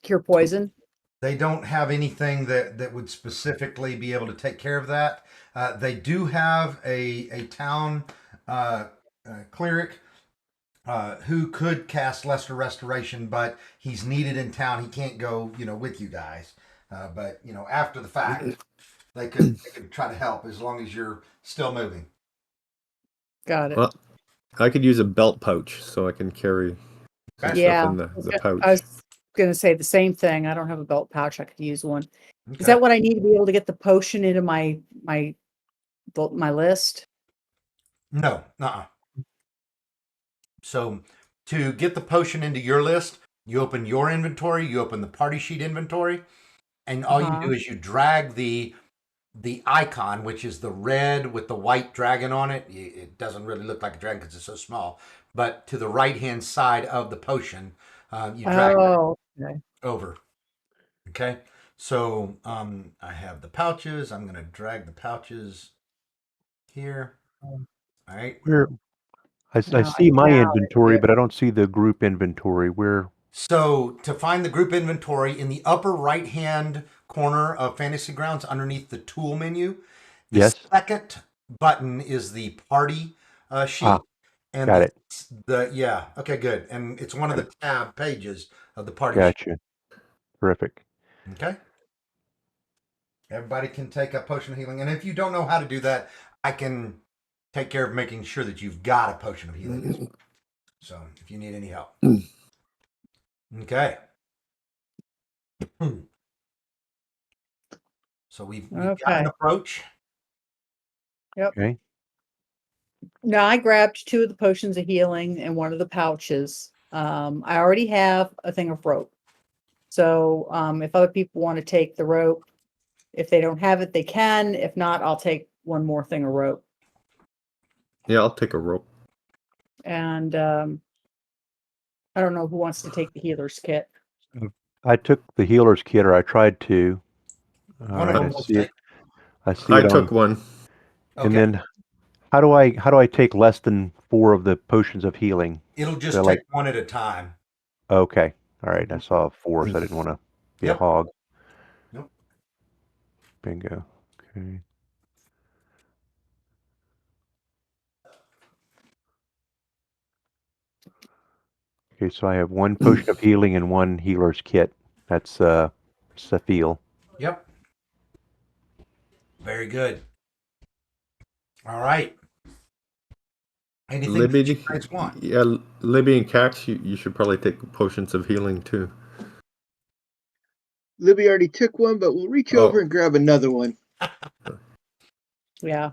S5: cure poison.
S3: They don't have anything that would specifically be able to take care of that. They do have a town cleric who could cast Lesser Restoration, but he's needed in town. He can't go, with you guys. But after the fact, they could try to help as long as you're still moving.
S5: Got it.
S1: Well, I could use a belt pouch so I can carry some
S5: Yeah.
S1: stuff in the pouch.
S5: I was going to say the same thing. I don't have a belt pouch. I could use one.
S3: Okay.
S5: Is that what I need to be able to get the potion into my list?
S3: No, So to get the potion into your list, you open your inventory, you open the party sheet inventory, and all you do is you drag the icon, which is the red with the white dragon on it. It doesn't really look like a dragon because it's so small, but to the right hand side of the potion, you drag it over. Okay. So I have the pouches. I'm going to drag the pouches here. All right.
S6: I see my inventory, but I don't see the group inventory. Where?
S3: So to find the group inventory in the upper right hand corner of Fantasy Grounds underneath the tool menu, the second button is the party sheet. And
S6: got it.
S3: Okay, good. And it's one of the tab pages of the party sheet.
S6: Gotcha. Terrific.
S3: Okay. Everybody can take a potion of healing, and if you don't know how to do that, I can take care of making sure that you've got a potion of healing as well. So if you need any help. Okay. So we've got
S5: Okay.
S3: an approach.
S6: Okay.
S5: Now I grabbed 2 of the potions of healing and one of the pouches. I already have a thing of rope. So if other people want to take the rope, if they don't have it, they can. If not, I'll take one more thing of rope.
S1: Yeah, I'll take a rope.
S5: And I don't know who wants to take the healer's kit.
S6: I took the healer's kit, or I tried to.
S3: One of
S6: I
S3: them will
S6: see it.
S3: take.
S6: I see
S1: I
S6: it
S1: took
S6: on.
S1: one.
S6: And
S3: Okay.
S6: then, how do I take less than 4 of the potions of healing?
S3: It'll just
S6: So,
S3: take
S6: like,
S3: one at a time.
S6: okay, all right. I saw 4, so I didn't want to be a
S3: Yep.
S6: hog.
S3: Nope.
S6: Bingo. Okay. Okay, so I have 1 potion of healing and 1 healer's kit. That's Safil.
S3: Yep. Very good. All right. Anything that you
S1: Libby,
S3: guys want?
S1: yeah, Libby and Cax, you should probably take potions of healing too.
S4: Libby already took one, but we'll reach over and grab another one.
S5: Yeah.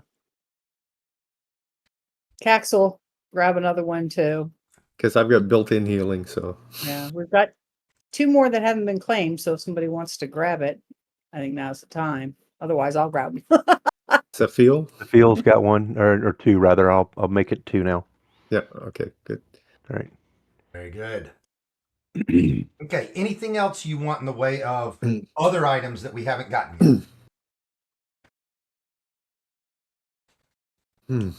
S5: Caxel, grab another one too.
S1: Because I've got built-in healing, so.
S5: Yeah, we've got 2 more that haven't been claimed. So if somebody wants to grab it, I think now's the time. Otherwise, I'll grab them.
S1: Safil?
S6: Safil's got 1 or 2 rather. I'll make it 2 now.
S1: Yeah, okay, good.
S6: All right.
S3: Very good. Okay. Anything else you want in the way of other items that we haven't gotten yet?
S1: Hmm.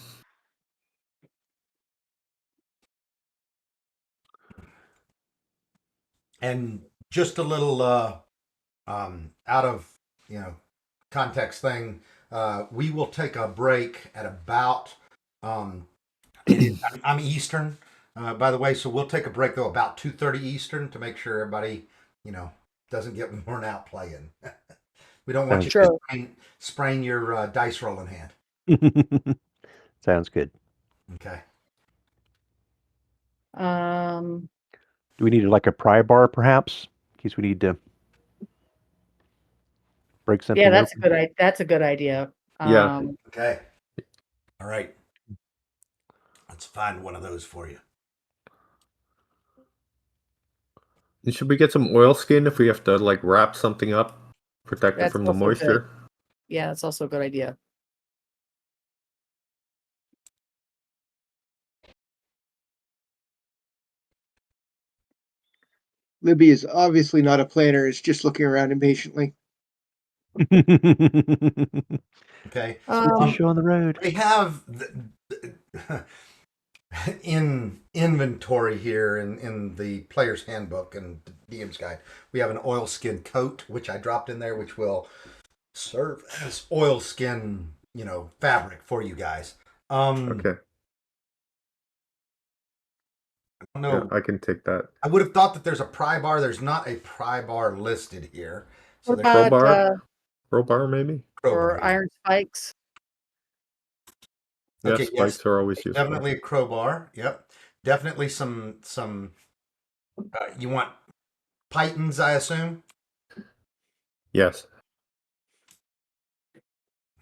S3: And just a little out of context thing. We will take a break at about I'm Eastern, by the way, so we'll take a break though about 2:30 Eastern to make sure everybody doesn't get worn out playing. We don't want you
S5: Sure.
S3: to sprain your dice rolling hand.
S6: Sounds good.
S3: Okay.
S6: Do we need like a pry bar, perhaps, in case we need to break something
S5: Yeah, that's
S6: open?
S5: that's a good idea.
S1: Yeah.
S3: Okay. All right. Let's find one of those for you.
S1: And should we get some oilskin if we have to like wrap something up, protect it
S5: That's
S1: from the
S5: also good.
S1: moisture?
S5: Yeah, that's also a good idea.
S4: Libby is obviously not a planner, is just looking around impatiently.
S3: Okay.
S6: It's a show on the road.
S3: We have in inventory here in the player's handbook and DM's guide, we have an oilskin coat, which I dropped in there, which will serve as oilskin, fabric for you guys.
S1: Okay.
S3: I don't know.
S1: Yeah, I can take that.
S3: I would have thought that there's a pry bar. There's not a pry bar listed here. So
S5: What
S3: there's
S5: about
S1: Crowbar? Crowbar, maybe?
S3: crowbar.
S5: or iron spikes?
S1: Yeah,
S3: Okay,
S1: spikes
S3: yes,
S1: are always useful.
S3: definitely a crowbar. Yep, definitely some. You want pythons, I assume.
S1: Yes.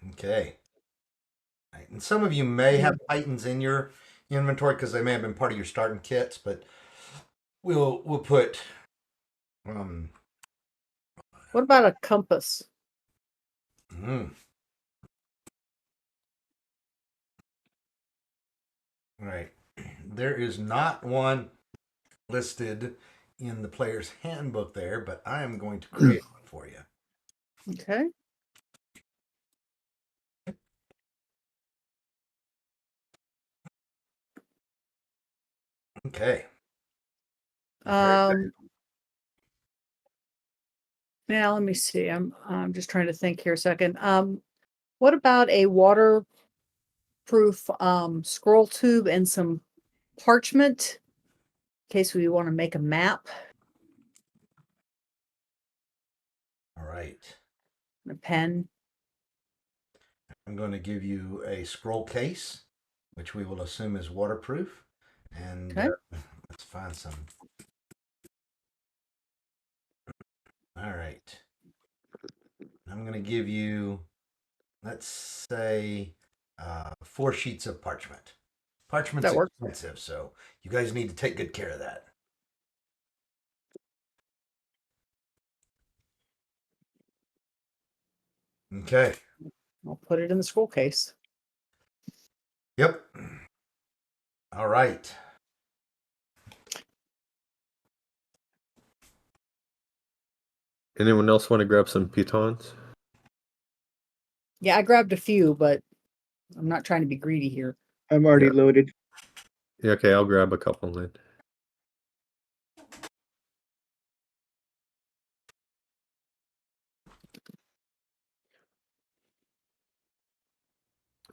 S3: Okay. Right. And some of you may have pythons in your inventory because they may have been part of your starting kits, but we'll put.
S5: What about a compass?
S3: Right. There is not one listed in the player's handbook there, but I am going to create one for you.
S5: Okay.
S3: Okay.
S5: Now let me see. I'm just trying to think here a second. What about a waterproof scroll tube and some parchment in case we want to make a map?
S3: All right.
S5: and a pen.
S3: I'm going to give you a scroll case, which we will assume is waterproof. And
S5: Okay.
S3: let's find some. All right. I'm going to give you, let's say, 4 sheets of parchment. Parchment's
S5: That works.
S3: expensive, so you guys need to take good care of that. Okay.
S5: I'll put it in the scroll case.
S3: Yep. All right.
S1: Anyone else want to grab some pitons?
S5: Yeah, I grabbed a few, but I'm not trying to be greedy here.
S4: I'm already
S1: Yeah.
S4: loaded.
S1: Yeah, okay, I'll grab a couple then.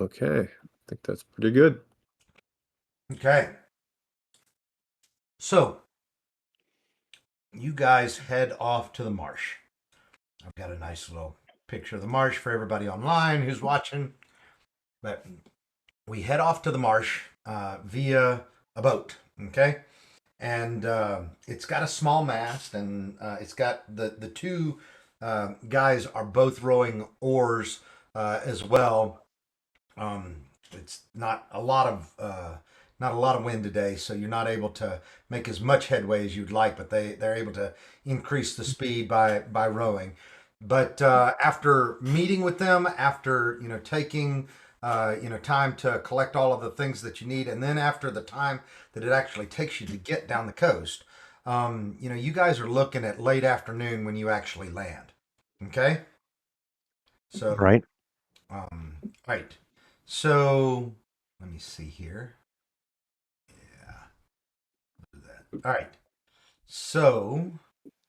S1: Okay, I think that's pretty good.
S3: Okay. So, you guys head off to the marsh. I've got a nice little picture of the marsh for everybody online who's watching. But we head off to the marsh via a boat. Okay. And it's got a small mast, and it's got the two guys are both rowing oars as well. It's not a lot of wind today, so you're not able to make as much headway as you'd like. But they're able to increase the speed by rowing. But after meeting with them, after taking time to collect all of the things that you need, and then after the time that it actually takes you to get down the coast, you guys are looking at late afternoon when you actually land. Okay. So
S6: Right.
S3: right. So let me see here. Yeah. Do that. All right. So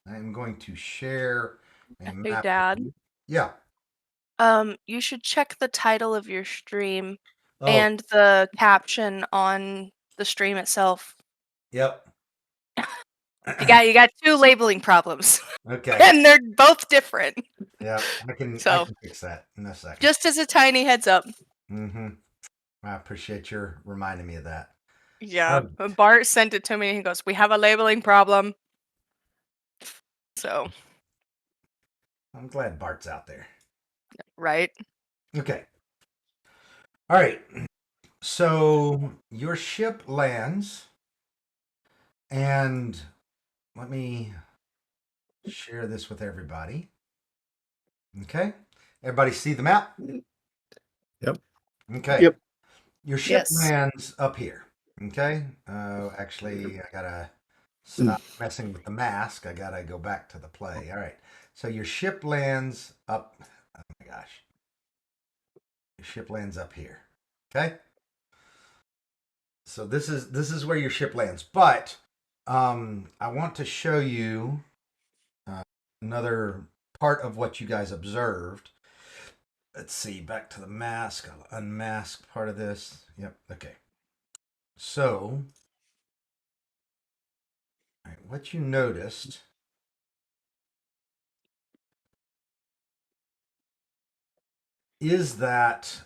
S3: I'm going to share a
S2: Hey,
S3: map.
S2: Dad.
S3: Yeah.
S2: You should check the title of your stream
S3: Oh.
S2: and the caption on the stream itself.
S3: Yep.
S2: You got 2 labeling problems,
S3: Okay.
S2: and they're both different.
S3: Yeah, I can
S2: So-
S3: fix that in a second.
S2: Just as a tiny heads up.
S3: Mm-hmm. I appreciate your reminding me of that.
S2: Yeah, Bart sent it to me and he goes, "We have a labeling problem." So,
S3: I'm glad Bart's out there.
S2: right?
S3: Okay. All right. So your ship lands, and let me share this with everybody. Okay. Everybody see the map?
S1: Yep.
S3: Okay.
S4: Yep.
S3: Your ship
S5: Yes.
S3: lands up here. Okay. Actually, I gotta stop messing with the mask. I gotta go back to the play. All right. So your ship lands up. Oh my gosh. Your ship lands up here. Okay. So this is where your ship lands. But I want to show you another part of what you guys observed. Let's see, back to the mask. I'll unmask part of this. Yep, okay. So, all right, what you noticed is that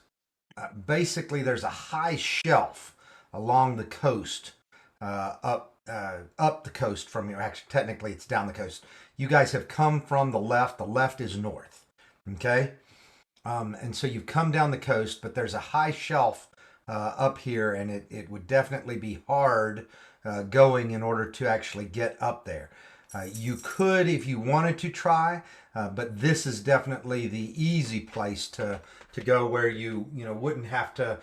S3: basically there's a high shelf along the coast, up the coast from you. Actually, technically, it's down the coast. You guys have come from the left. The left is north. Okay. And so you've come down the coast, but there's a high shelf up here, and it would definitely be hard going in order to actually get up there. You could, if you wanted to try, but this is definitely the easy place to go, where you wouldn't have to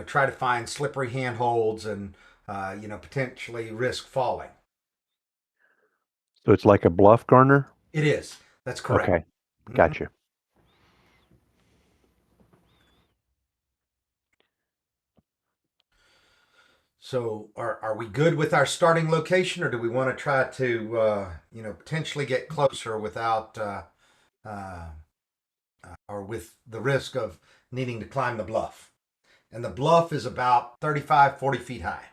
S3: try to find slippery handholds and potentially risk falling.
S6: So it's like a bluff garner?
S3: It is. That's correct.
S6: Okay. Gotcha.
S3: So are we good with our starting location, or do we want to try to potentially get closer without or with the risk of needing to climb the bluff? And the bluff is about 35, 40 feet high.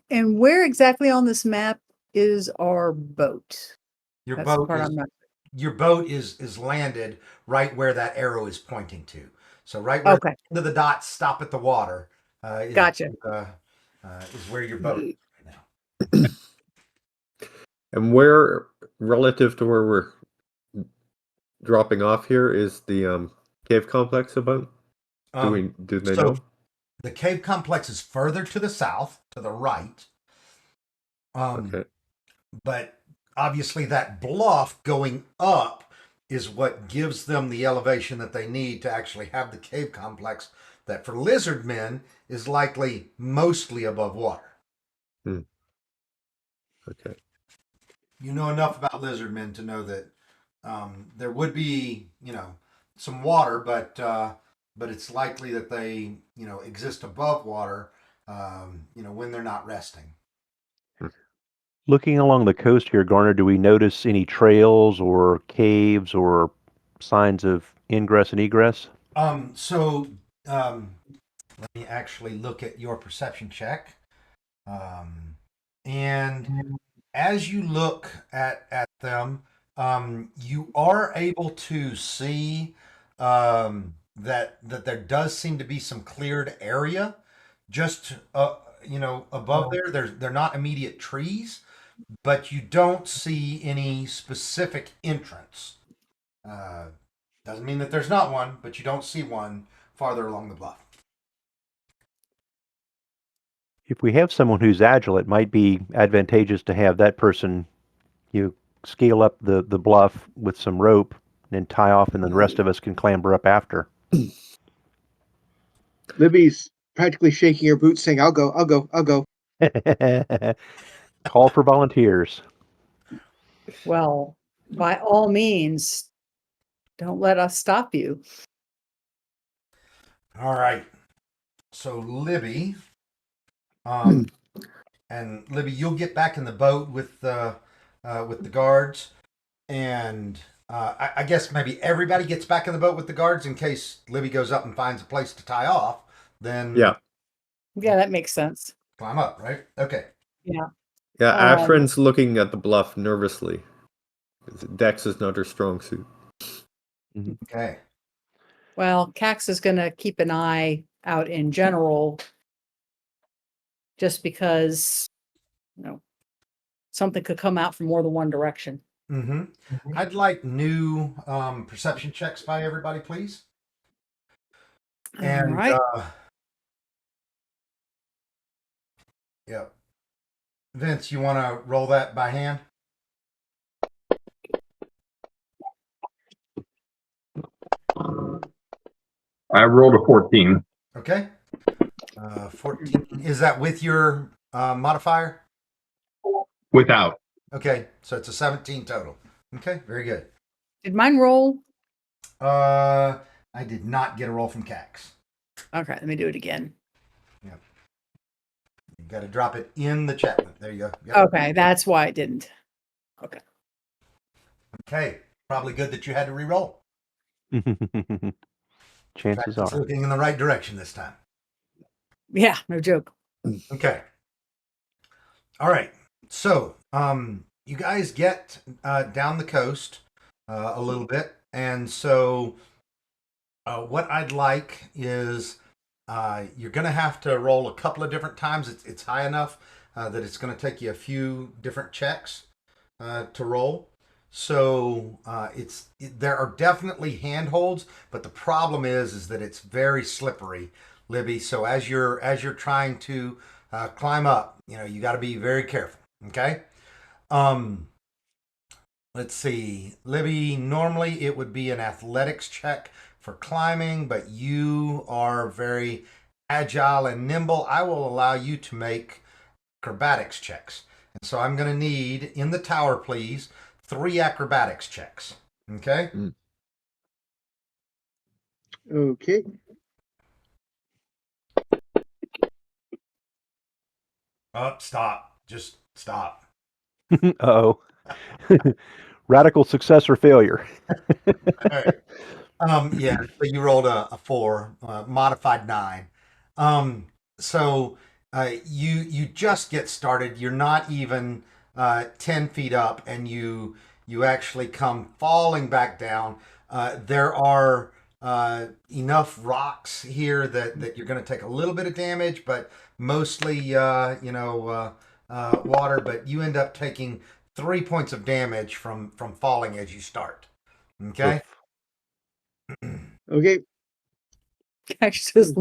S5: And where exactly on this map is our boat?
S3: Your
S5: That's the
S3: boat
S5: part
S3: is
S5: I'm not.
S3: your boat is landed right where that arrow is pointing to. So right where
S5: Okay,
S3: the dots stop at the water
S5: gotcha.
S3: is where your boat is right now.
S1: And where, relative to where we're dropping off here, is the cave complex about? Do they
S3: So
S1: know?
S3: the cave complex is further to the south, to the right.
S1: Okay.
S3: But obviously that bluff going up is what gives them the elevation that they need to actually have the cave complex that for lizard men is likely mostly above water.
S1: Okay.
S3: You know enough about lizard men to know that there would be, some water, but it's likely that they, exist above water, when they're not resting.
S6: Looking along the coast here, Garner, do we notice any trails or caves or signs of ingress and egress?
S3: So let me actually look at your perception check. And as you look at them, you are able to see that there does seem to be some cleared area just above there. They're not immediate trees, but you don't see any specific entrance. Uh, doesn't mean that there's not one, but you don't see one farther along the bluff.
S6: If we have someone who's agile, it might be advantageous to have that person, scale up the bluff with some rope and then tie off, and then the rest of us can clamber up after.
S4: Libby's practically shaking her boots, saying, "I'll go, I'll go, I'll go."
S6: Call for volunteers.
S5: Well, by all means, don't let us stop you.
S3: All right. So Libby, and Libby, you'll get back in the boat with the guards, and I guess maybe everybody gets back in the boat with the guards in case Libby goes up and finds a place to tie off. Then
S1: Yeah.
S5: Yeah, that makes sense.
S3: climb up, right? Okay.
S5: Yeah.
S1: Yeah,
S5: Um,
S1: Afrin's looking at the bluff nervously. Dex is not her strong suit.
S3: Okay.
S5: Well, Cax is going to keep an eye out in general, just because, something could come out from more than one direction.
S3: Mm-hmm. I'd like new perception checks by everybody, please. And
S5: All right.
S3: Yeah, Vince, you want to roll that by hand?
S7: I rolled a 14.
S3: Okay. 14. Is that with your modifier?
S7: Without.
S3: Okay, so it's a 17 total. Okay, very good.
S5: Did mine roll?
S3: I did not get a roll from Cax.
S5: Okay, let me do it again.
S3: Yeah. You got to drop it in the chat. There you go. Yep.
S5: Okay, that's why it didn't. Okay.
S3: Okay, probably good that you had to re-roll.
S6: Chances
S3: It's
S6: are.
S3: looking in the right direction this time.
S5: Yeah, no joke.
S3: Okay. All right. So, you guys get down the coast a little bit, and so what I'd like is you're going to have to roll a couple of different times. It's high enough that it's going to take you a few different checks to roll. So there are definitely handholds, but the problem is that it's very slippery, Libby. So as you're trying to climb up, you got to be very careful. Okay. Let's see, Libby. Normally it would be an athletics check for climbing, but you are very agile and nimble. I will allow you to make acrobatics checks. And so I'm going to need in the tower, please, 3 acrobatics checks. Okay.
S4: Okay.
S3: Oh, stop. Just stop.
S6: Uh-oh. Radical success or failure.
S3: All right. Yeah, so you rolled a 4, modified 9. So you just get started. You're not even 10 feet up, and you you actually come falling back down. There are enough rocks here that you're going to take a little bit of damage, but mostly, water. But you end up taking 3 points of damage from falling as you start. Okay.
S4: Okay.
S5: Cax just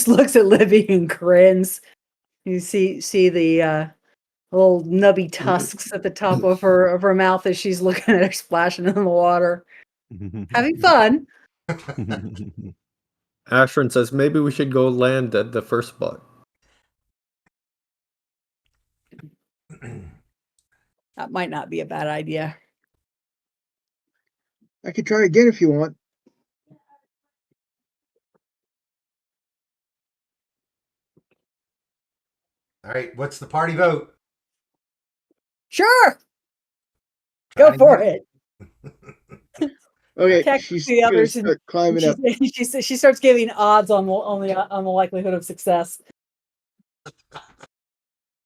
S5: looks at Libby and grins. You see the little nubby tusks at the top of her mouth as she's looking at her splashing in the water, having fun.
S1: Ashrin says maybe we should go land at the first spot.
S5: That might not be a bad idea.
S4: I could try again if you want.
S3: All right. What's the party vote?
S5: Sure, go for it.
S4: Okay,
S5: Cax
S4: she's
S5: the
S4: gonna
S5: others,
S4: start climbing up.
S5: she starts giving odds on the likelihood of success.
S3: All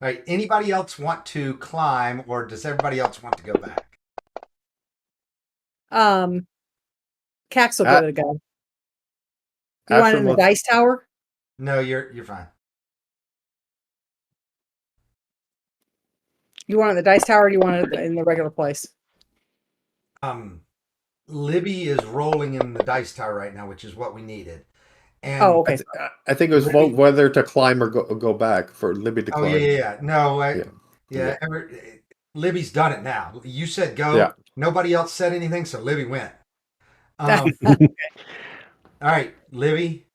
S3: right. Anybody else want to climb, or does everybody else want to go back?
S5: Cax will give it a go. You want it in the
S1: wants-
S5: dice tower?
S3: No, you're fine.
S5: You want it in the dice tower, or do you want it in the regular place?
S3: Libby is rolling in the dice tower right now, which is what we needed. And
S5: Oh, okay.
S1: I think it was
S3: Libby-
S1: whether to climb or go back for Libby to
S3: Oh
S1: climb.
S3: yeah. No,
S1: Yeah.
S3: Libby's done it now. You said go.
S1: Yeah.
S3: Nobody else said anything, so Libby went. All right, Libby.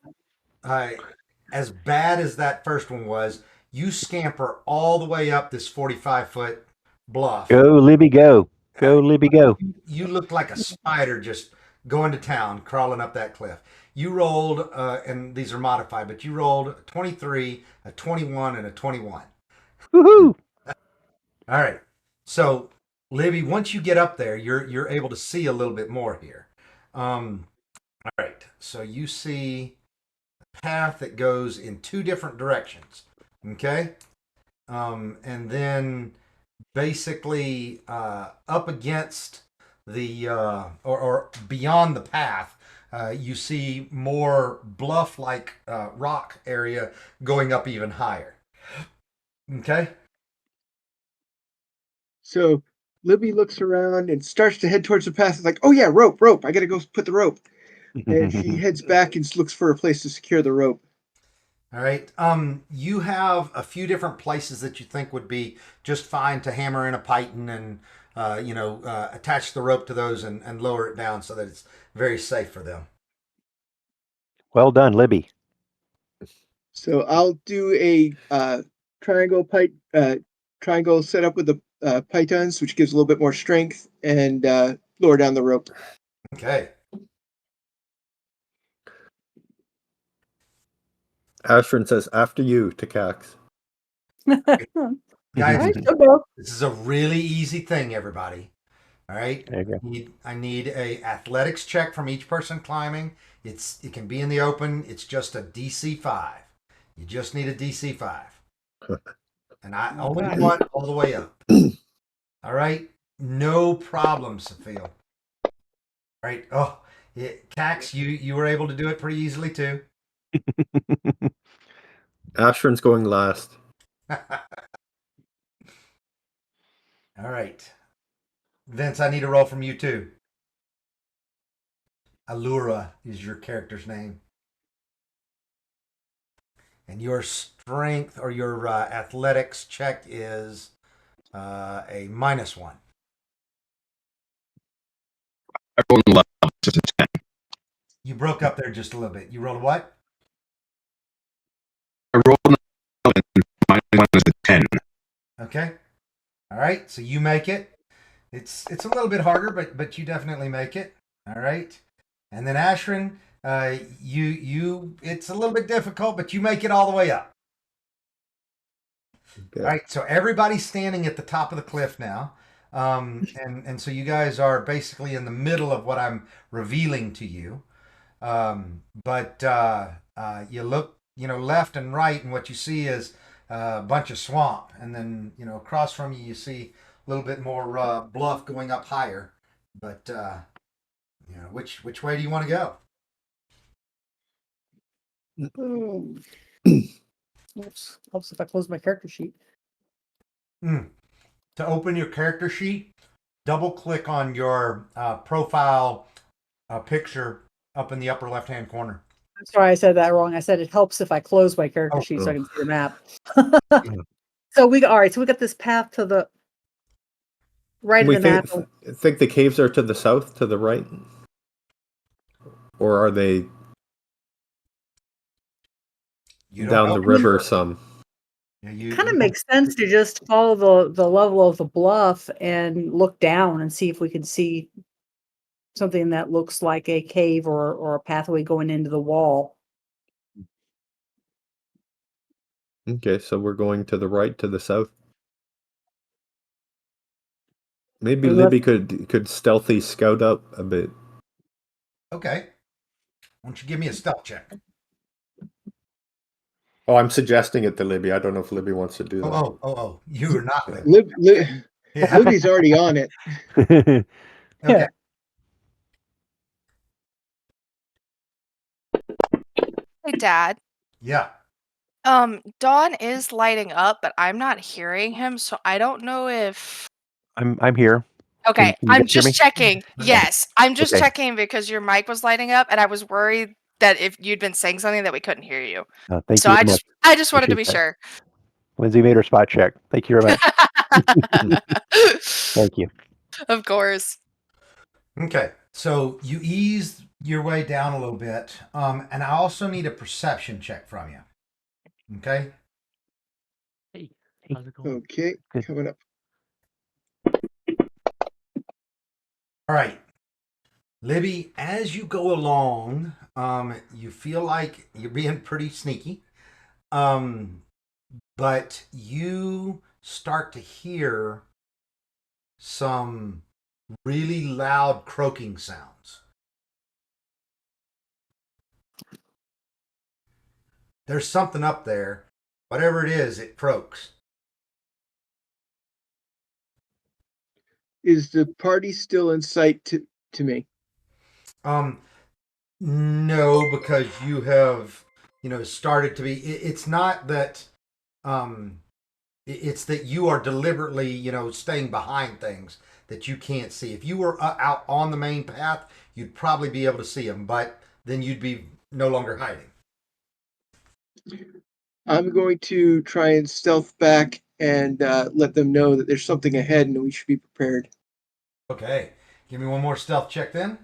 S3: As bad as that first one was, you scamper all the way up this 45-foot bluff.
S6: Go, Libby, go. Go, Libby, go.
S3: You looked like a spider just going to town, crawling up that cliff. You rolled, and these are modified, but you rolled a 23, a 21, and a 21.
S6: Woohoo!
S3: All right. So, Libby, once you get up there, you're able to see a little bit more here. All right. So you see a path that goes in two different directions. Okay. And then basically up against the or beyond the path, you see more bluff-like rock area going up even higher. Okay.
S4: So Libby looks around and starts to head towards the path. Like, oh yeah, rope. I gotta go put the rope. And she heads back and looks for a place to secure the rope.
S3: All right. You have a few different places that you think would be just fine to hammer in a python and attach the rope to those and lower it down so that it's very safe for them.
S6: Well done, Libby.
S4: So I'll do a triangle set up with the pythons, which gives a little bit more strength, and lower down the rope.
S3: Okay.
S1: Ashrin says after you to Cax.
S3: Guys,
S5: All right, she'll go.
S3: this is a really easy thing, everybody. All right.
S6: There you go.
S3: I need a athletics check from each person climbing. It can be in the open. It's just a DC 5. You just need a DC 5. And I only
S5: right.
S3: want all the way up. All right. No problem, Sophia. All right. Oh, Cax, you were able to do it pretty easily too.
S1: Ashrin's going last.
S3: All right. Vince, I need a roll from you too. Allura is your character's name. And your strength or your athletics check is a -1.
S7: I rolled a level, just a 10.
S3: You broke up there just a little bit. You rolled a what?
S7: I rolled an 11, -1 is a 10.
S3: Okay. All right. So you make it. It's a little bit harder, but you definitely make it. All right. And then Ashrin, you it's a little bit difficult, but you make it all the way up.
S1: Okay.
S3: All right. So everybody's standing at the top of the cliff now. And so you guys are basically in the middle of what I'm revealing to you. But you look, left and right, and what you see is a bunch of swamp. And then, across from you, you see little bit more bluff going up higher. But you know, which way do you want to go?
S5: Helps if I close my character sheet.
S3: To open your character sheet, double click on your profile picture up in the upper left hand corner.
S5: I'm sorry, I said that wrong. I said it helps if I close my character sheet so I can see the map. So we got this path to the right of the map.
S1: Think the caves are to the south, to the right, or are they down the river some?
S5: Kind of makes sense to just follow the level of the bluff and look down and see if we can see something that looks like a cave or a pathway going into the wall.
S1: Okay, so we're going to the right, to the south. Maybe Libby could stealthy scout up a bit.
S3: Okay. Why don't you give me a stealth check?
S1: Oh, I'm suggesting it to Libby. I don't know if Libby wants to do that.
S3: Oh. You are not Libby.
S4: Yeah. Libby's already on it.
S3: Okay.
S2: Hey, Dad.
S3: Yeah.
S2: Dawn is lighting up, but I'm not hearing him, so I don't know if.
S6: I'm here.
S2: Okay,
S6: Can you
S2: I'm
S6: guys hear me?
S2: just checking. Yes, I'm just
S6: Okay.
S2: checking because your mic was lighting up, and I was worried that if you'd been saying something that we couldn't hear you.
S6: Thank
S2: So
S6: you very much.
S2: I just wanted to be
S6: Appreciate
S2: sure.
S6: Lindsay made her spot check. Thank you very much. Thank you.
S2: Of course.
S3: Okay. So you ease your way down a little bit, and I also need a perception check from you. Okay.
S8: Hey, how's it going?
S4: Okay,
S6: Good.
S4: coming up.
S3: All right. Libby, as you go along, you feel like you're being pretty sneaky. But you start to hear some really loud croaking sounds. There's something up there. Whatever it is, it croaks.
S4: Is the party still in sight to me?
S3: No, because you have, started to be. It's not that. It's that you are deliberately, staying behind things that you can't see. If you were out on the main path, you'd probably be able to see them, but then you'd be no longer hiding.
S4: I'm going to try and stealth back and let them know that there's something ahead and we should be prepared.
S3: Okay. Give me one more stealth check then.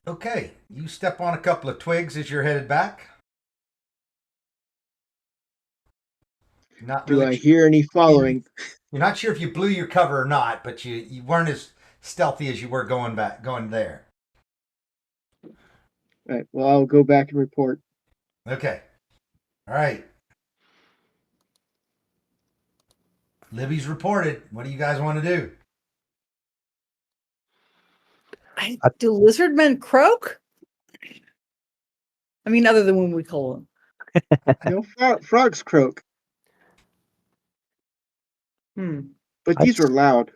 S3: Okay. You step on a couple of twigs as you're headed back. Not
S4: Do
S3: really
S4: I hear any following?
S3: You're not sure if you blew your cover or not, but you weren't as stealthy as you were going there.
S4: All right, well, I'll go back and report.
S3: Okay. All right. Libby's reported. What do you guys want to do?
S5: Do lizard men croak? I mean, other than when we call them.
S4: No, frogs croak. But these were loud.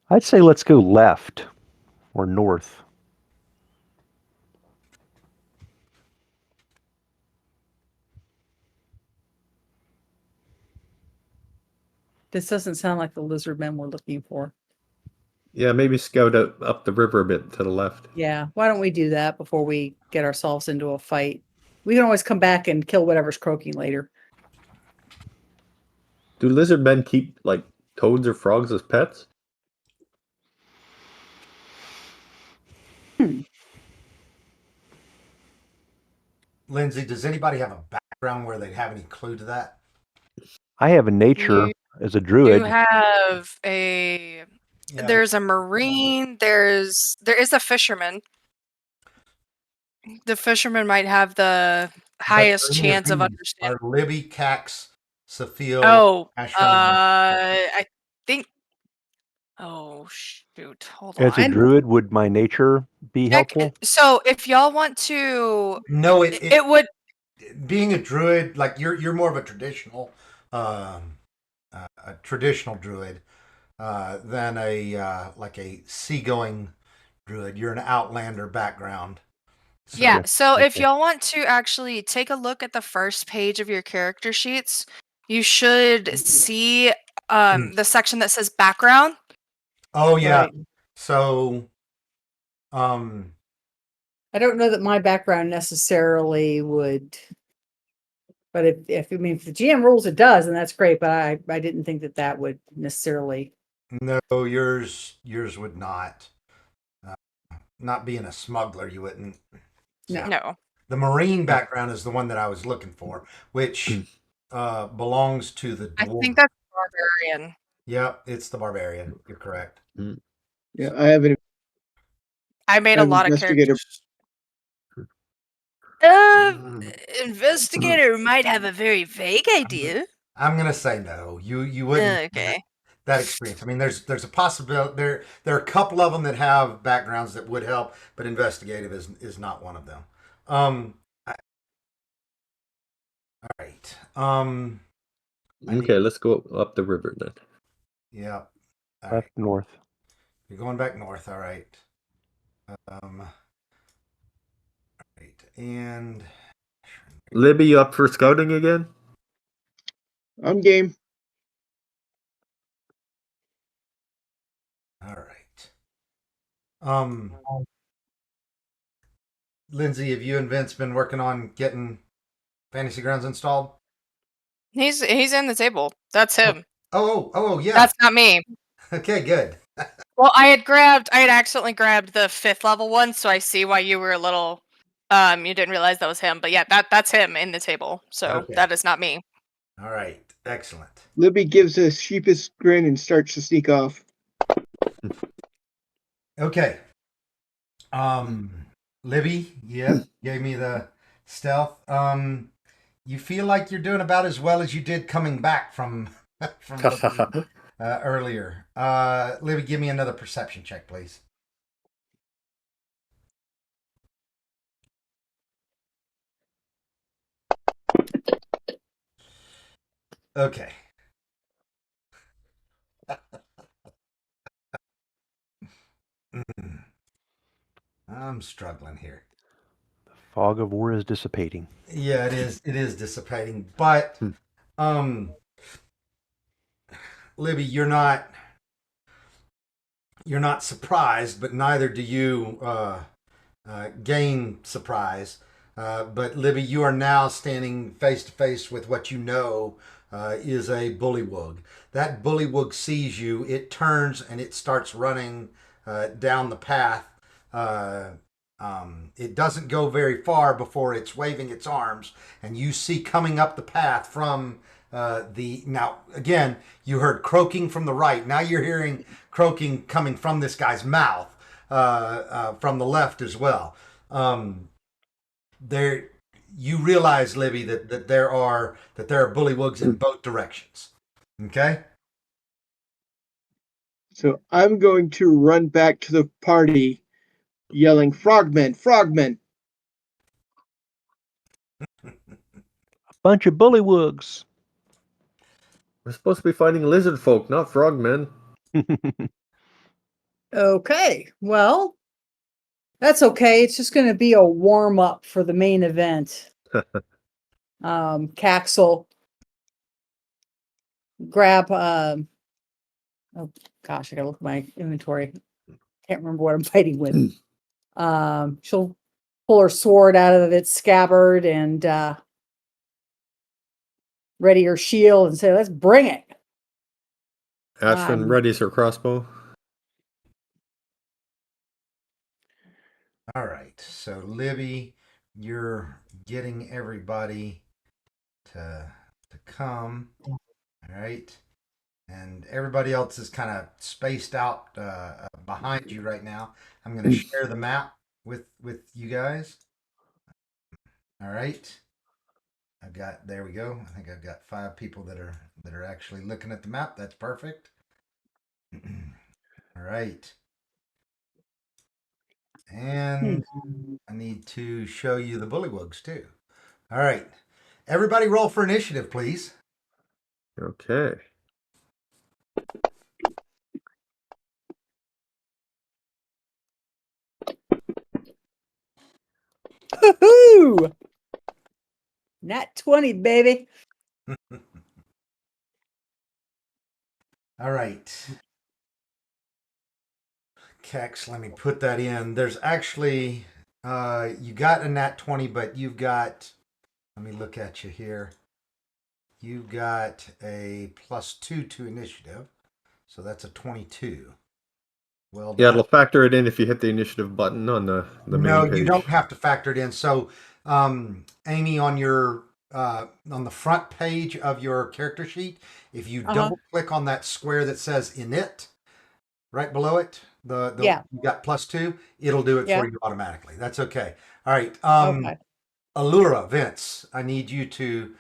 S6: I'd say let's go left or north.
S5: This doesn't sound like the lizard men we're looking for.
S1: Yeah, maybe scout up the river a bit to the left.
S5: Yeah, why don't we do that before we get ourselves into a fight? We can always come back and kill whatever's croaking later.
S1: Do lizard men keep like toads or frogs as pets?
S3: Lindsay, does anybody have a background where they have any clue to that?
S6: I have a nature as a druid.
S2: You have a. Yeah. There's a marine. There is a fisherman. The fisherman might have the highest chance of understanding.
S3: Are Libby, Cax, Sophia?
S2: I think. Oh shoot! Hold on.
S6: As a druid, would my nature be helpful?
S2: So if y'all want to,
S3: no,
S2: it would.
S3: being a druid, like you're more of a traditional druid than a like a seagoing druid. You're an outlander background. So
S2: Yeah, so if
S6: Okay.
S2: y'all want to actually take a look at the first page of your character sheets, you should see the section that says background.
S3: oh yeah.
S5: Right.
S3: So um
S5: I don't know that my background necessarily would, but if I mean if the GM rules it does, and that's great. But I didn't think that that would necessarily.
S3: no, yours would not. Uh, Not being a smuggler, you wouldn't.
S5: No.
S3: So
S2: No.
S3: the marine background is the one that I was looking for, which belongs to the
S2: I
S3: dwarf.
S2: think that's barbarian.
S3: Yep, it's the barbarian. You're correct.
S4: Yeah, I have an
S2: I made
S4: I
S2: a
S4: have
S2: lot of
S4: investigator.
S2: characters. Uh, investigator might have a very vague idea.
S3: I'm gonna say no. You wouldn't have
S2: Okay.
S3: that experience. I mean, there's a possibility. There are a couple of them that have backgrounds that would help, but investigative is not one of them. All right. I need.
S1: Okay, let's go up the river then.
S3: Yeah. All right.
S6: Left, north.
S3: You're going back north. All right. Right. And
S1: Libby, you up for scouting again?
S4: I'm game.
S3: all right. Lindsay, have you and Vince been working on getting Fantasy Grounds installed?
S2: He's in the table. That's him.
S3: Oh, yeah.
S2: That's not me.
S3: Okay, good.
S2: Well, I had accidentally grabbed the 5th level one, so I see why you were a little you didn't realize that was him. But yeah, that's him in the table. So
S3: Okay.
S2: that is not me.
S3: All right. Excellent.
S4: Libby gives a sheepish grin and starts to sneak off.
S3: Okay. Libby, yep, gave me the stealth. You feel like you're doing about as well as you did coming back from from looking, earlier. Libby, give me another perception check, please. Okay. I'm struggling here.
S6: Fog of war is dissipating.
S3: Yeah, it is. It is dissipating, but um, Libby, you're not surprised, but neither do you gain surprise. But Libby, you are now standing face to face with what you know is a bullywug. That bullywug sees you, it turns and it starts running down the path. Uh, it doesn't go very far before it's waving its arms, and you see coming up the path from the. Now, again, you heard croaking from the right. Now you're hearing croaking coming from this guy's mouth from the left as well. There, you realize, Libby, that there are bullywugs in both directions. Okay.
S4: So I'm going to run back to the party, yelling, "Frogmen! Frogmen!"
S6: Bunch of bullywugs.
S1: We're supposed to be fighting lizard folk, not frogmen.
S5: Okay. Well, that's okay. It's just going to be a warm up for the main event. Caxel, grab. Oh gosh, I gotta look at my inventory. Can't remember what I'm fighting with. She'll pull her sword out of its scabbard and ready her shield and say, "Let's bring it."
S1: Ashwin readies her crossbow.
S3: All right. So, Libby, you're getting everybody to come. All right. And everybody else is kind of spaced out behind you right now. I'm going to share the map with you guys. All right. There we go. I think I've got 5 people that are actually looking at the map. That's perfect. All right. And I need to show you the bullywugs too. All right. Everybody roll for initiative, please.
S1: Okay.
S5: Woohoo! Nat 20, baby.
S3: All right. Kex, let me put that in. There's actually, you got a nat 20, but you've got, let me look at you here. You've got a +2 to initiative. So that's a 22. Well
S1: Yeah,
S3: done.
S1: it'll factor it in if you hit the initiative button on the
S3: No,
S1: main page.
S3: you don't have to factor it in. So, Amy, on your on the front page of your character sheet, if you double click on that square that says init, right below it, the
S5: Yeah.
S3: you got +2, it'll do it
S5: Yeah.
S3: for you automatically. That's okay. All right.
S5: Okay.
S3: Allura, Vince, I need you to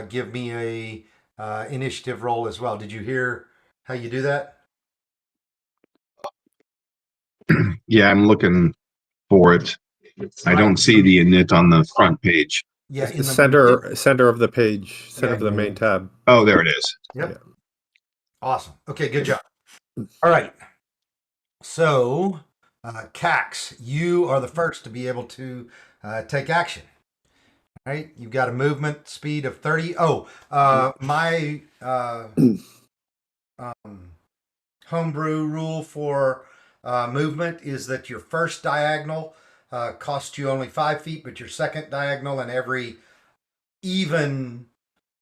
S3: give me a initiative roll as well. Did you hear how you do that?
S7: Yeah, I'm looking for it. I don't see the init on the front page.
S3: Yeah,
S1: It's
S3: in
S1: the
S3: the
S1: center of the page, center
S3: Yeah,
S1: of the main tab.
S7: Oh, there it is.
S3: Yep.
S1: Yeah.
S3: Awesome. Okay, good job. All right. So, Cax, you are the first to be able to take action. All right. You've got a movement speed of 30. Oh, my homebrew rule for movement is that your first diagonal costs you only 5 feet, but your second diagonal and every even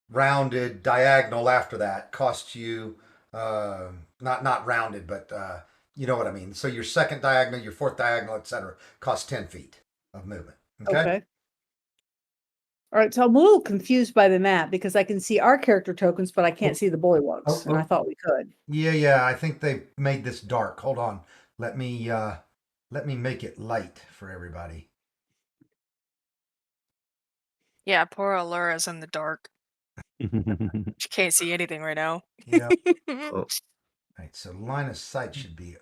S3: rounded diagonal after that costs you not rounded, but you know what I mean. So your second diagonal, your fourth diagonal, etc., costs 10 feet of movement. Okay.
S5: All right, so I'm a little confused by the map because I can see our character tokens, but I can't see the bullywugs, and I thought we could.
S3: Yeah. I think they made this dark. Hold on. Let me make it light for everybody.
S2: Yeah, poor Allura's in the dark. She can't see anything right now.
S3: Yeah.
S1: Oh,
S3: All right. So line of sight should be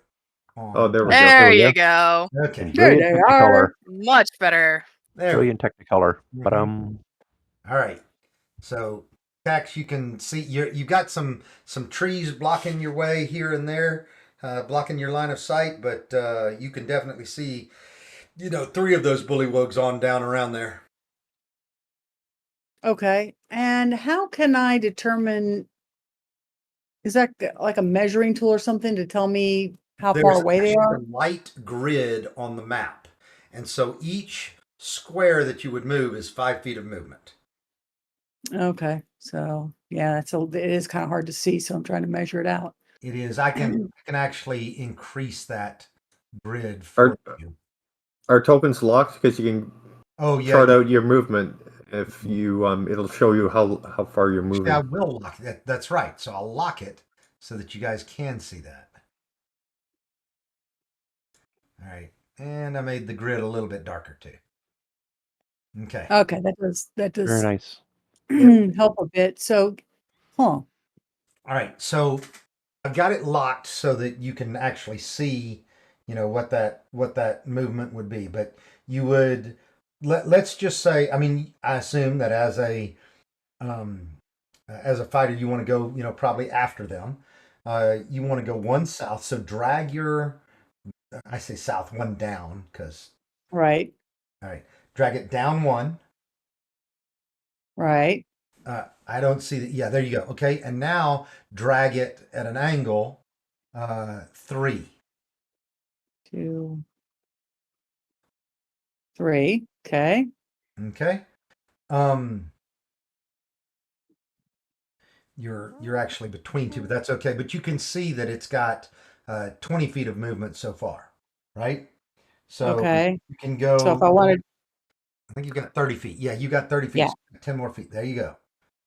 S3: on.
S1: oh, there we go.
S2: There
S6: we
S2: you
S6: go.
S2: go.
S3: Okay.
S6: And
S5: There
S6: brilliant
S5: they are.
S6: Technicolor.
S2: Much better.
S3: There.
S6: Brilliant Technicolor. But
S3: All right. So, Cax, you can see you've got some trees blocking your way here and there, blocking your line of sight, but you can definitely see, 3 of those bullywugs on down around there.
S5: Okay, and how can I determine? Is that like a measuring tool or something to tell me how far
S3: There's
S5: away they
S3: actually
S5: are?
S3: a light grid on the map, and so each square that you would move is 5 feet of movement.
S5: Okay, so yeah, it is kind of hard to see, so I'm trying to measure it out.
S3: It is. I can actually increase that grid for you.
S1: Are tokens locked? Because you can
S3: Oh yeah.
S1: chart out your movement. If you it'll show you how far you're moving.
S3: I will lock it. That's right. So I'll lock it so that you guys can see that. All right. And I made the grid a little bit darker too. Okay.
S5: Okay, that
S6: Very
S5: does
S6: nice.
S5: help a bit. So,
S3: All right. So I've got it locked so that you can actually see, what that movement would be. But you would let's just say, I mean, I assume that as a fighter, you want to go, probably after them. You want to go one south. So drag your, I say south, one down, because.
S5: right,
S3: All right. Drag it down one.
S5: right.
S3: I don't see that. Yeah, there you go. Okay. And now drag it at an angle 3.
S5: 2, 3. Okay.
S3: Okay. You're actually between 2, but that's okay. But you can see that it's got 20 feet of movement so far, right? So
S5: Okay.
S3: you can go.
S5: So if I wanted,
S3: I think you've got 30 feet. Yeah, you got 30 feet.
S5: Yeah.
S3: So 10 more feet. There you go.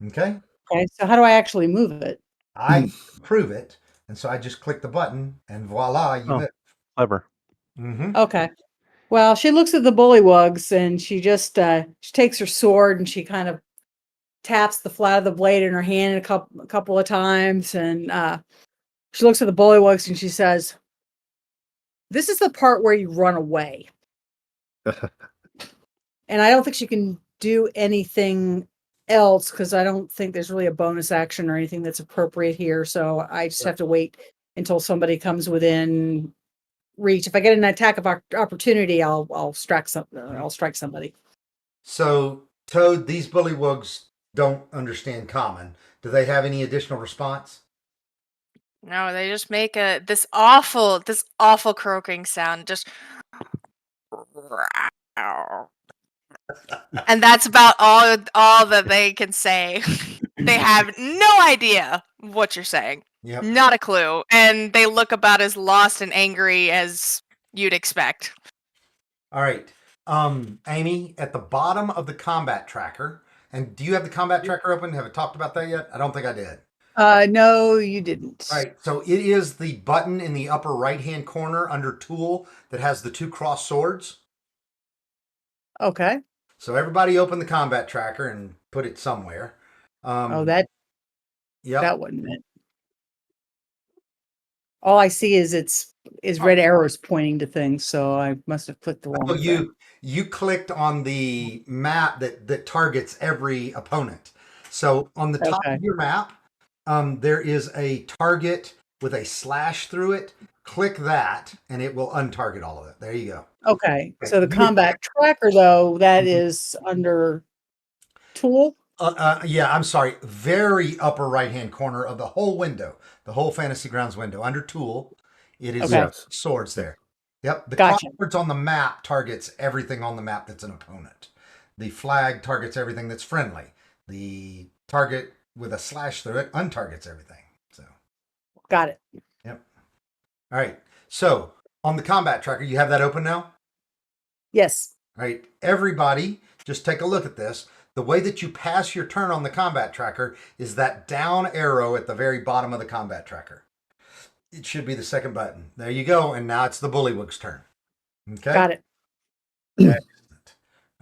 S3: Okay.
S5: okay, so how do I actually move it?
S3: I prove it. And so I just click the button and voila, you
S6: Oh.
S3: move.
S6: Clever.
S3: Mm-hmm.
S5: Okay. Well, she looks at the bullywugs and she just she takes her sword and she kind of taps the flat of the blade in her hand a couple of times, and she looks at the bullywugs and she says, "This is the part where you run away." And I don't think she can do anything else because I don't think there's really a bonus action or anything that's appropriate here. So I just have to wait until somebody comes within reach. If I get an attack of opportunity, I'll strike somebody.
S3: So, Toad, these bullywugs don't understand common. Do they have any additional response?
S2: No, they just make this awful croaking sound. Just and that's about all that they can say. They have no idea what you're saying.
S3: Yep.
S2: Not a clue. And they look about as lost and angry as you'd expect.
S3: All right. Amy, at the bottom of the combat tracker, and do you have the combat tracker open? Have I talked about that yet? I don't think I did.
S5: No, you didn't.
S3: All right. So it is the button in the upper right-hand corner under Tool that has the 2 crossed swords.
S5: Okay.
S3: So everybody open the combat tracker and put it somewhere.
S5: That
S3: Yep.
S5: wasn't it. All I see is red arrows pointing to things, so I must have clicked the wrong thing.
S3: You clicked on the map that targets every opponent. So on the top of your map, there is a target with a slash through it. Click that, and it will untarget all of it. There you go.
S5: Okay. So the combat tracker, though, that is under Tool.
S3: Yeah, I'm sorry. Very upper right-hand corner of the whole window, the whole Fantasy Grounds window under Tool. It is swords there. Yep. The crosswords on the map targets everything on the map that's an opponent. The flag targets everything that's friendly. The target with a slash through it untargets everything. So.
S5: Got it.
S3: Yep. All right. So on the combat tracker, you have that open now?
S5: Yes.
S3: All right. Everybody, just take a look at this. The way that you pass your turn on the combat tracker is that down arrow at the very bottom of the combat tracker. It should be the second button. There you go. And now it's the Bullywug's turn. Okay.
S5: Got it.
S3: Excellent.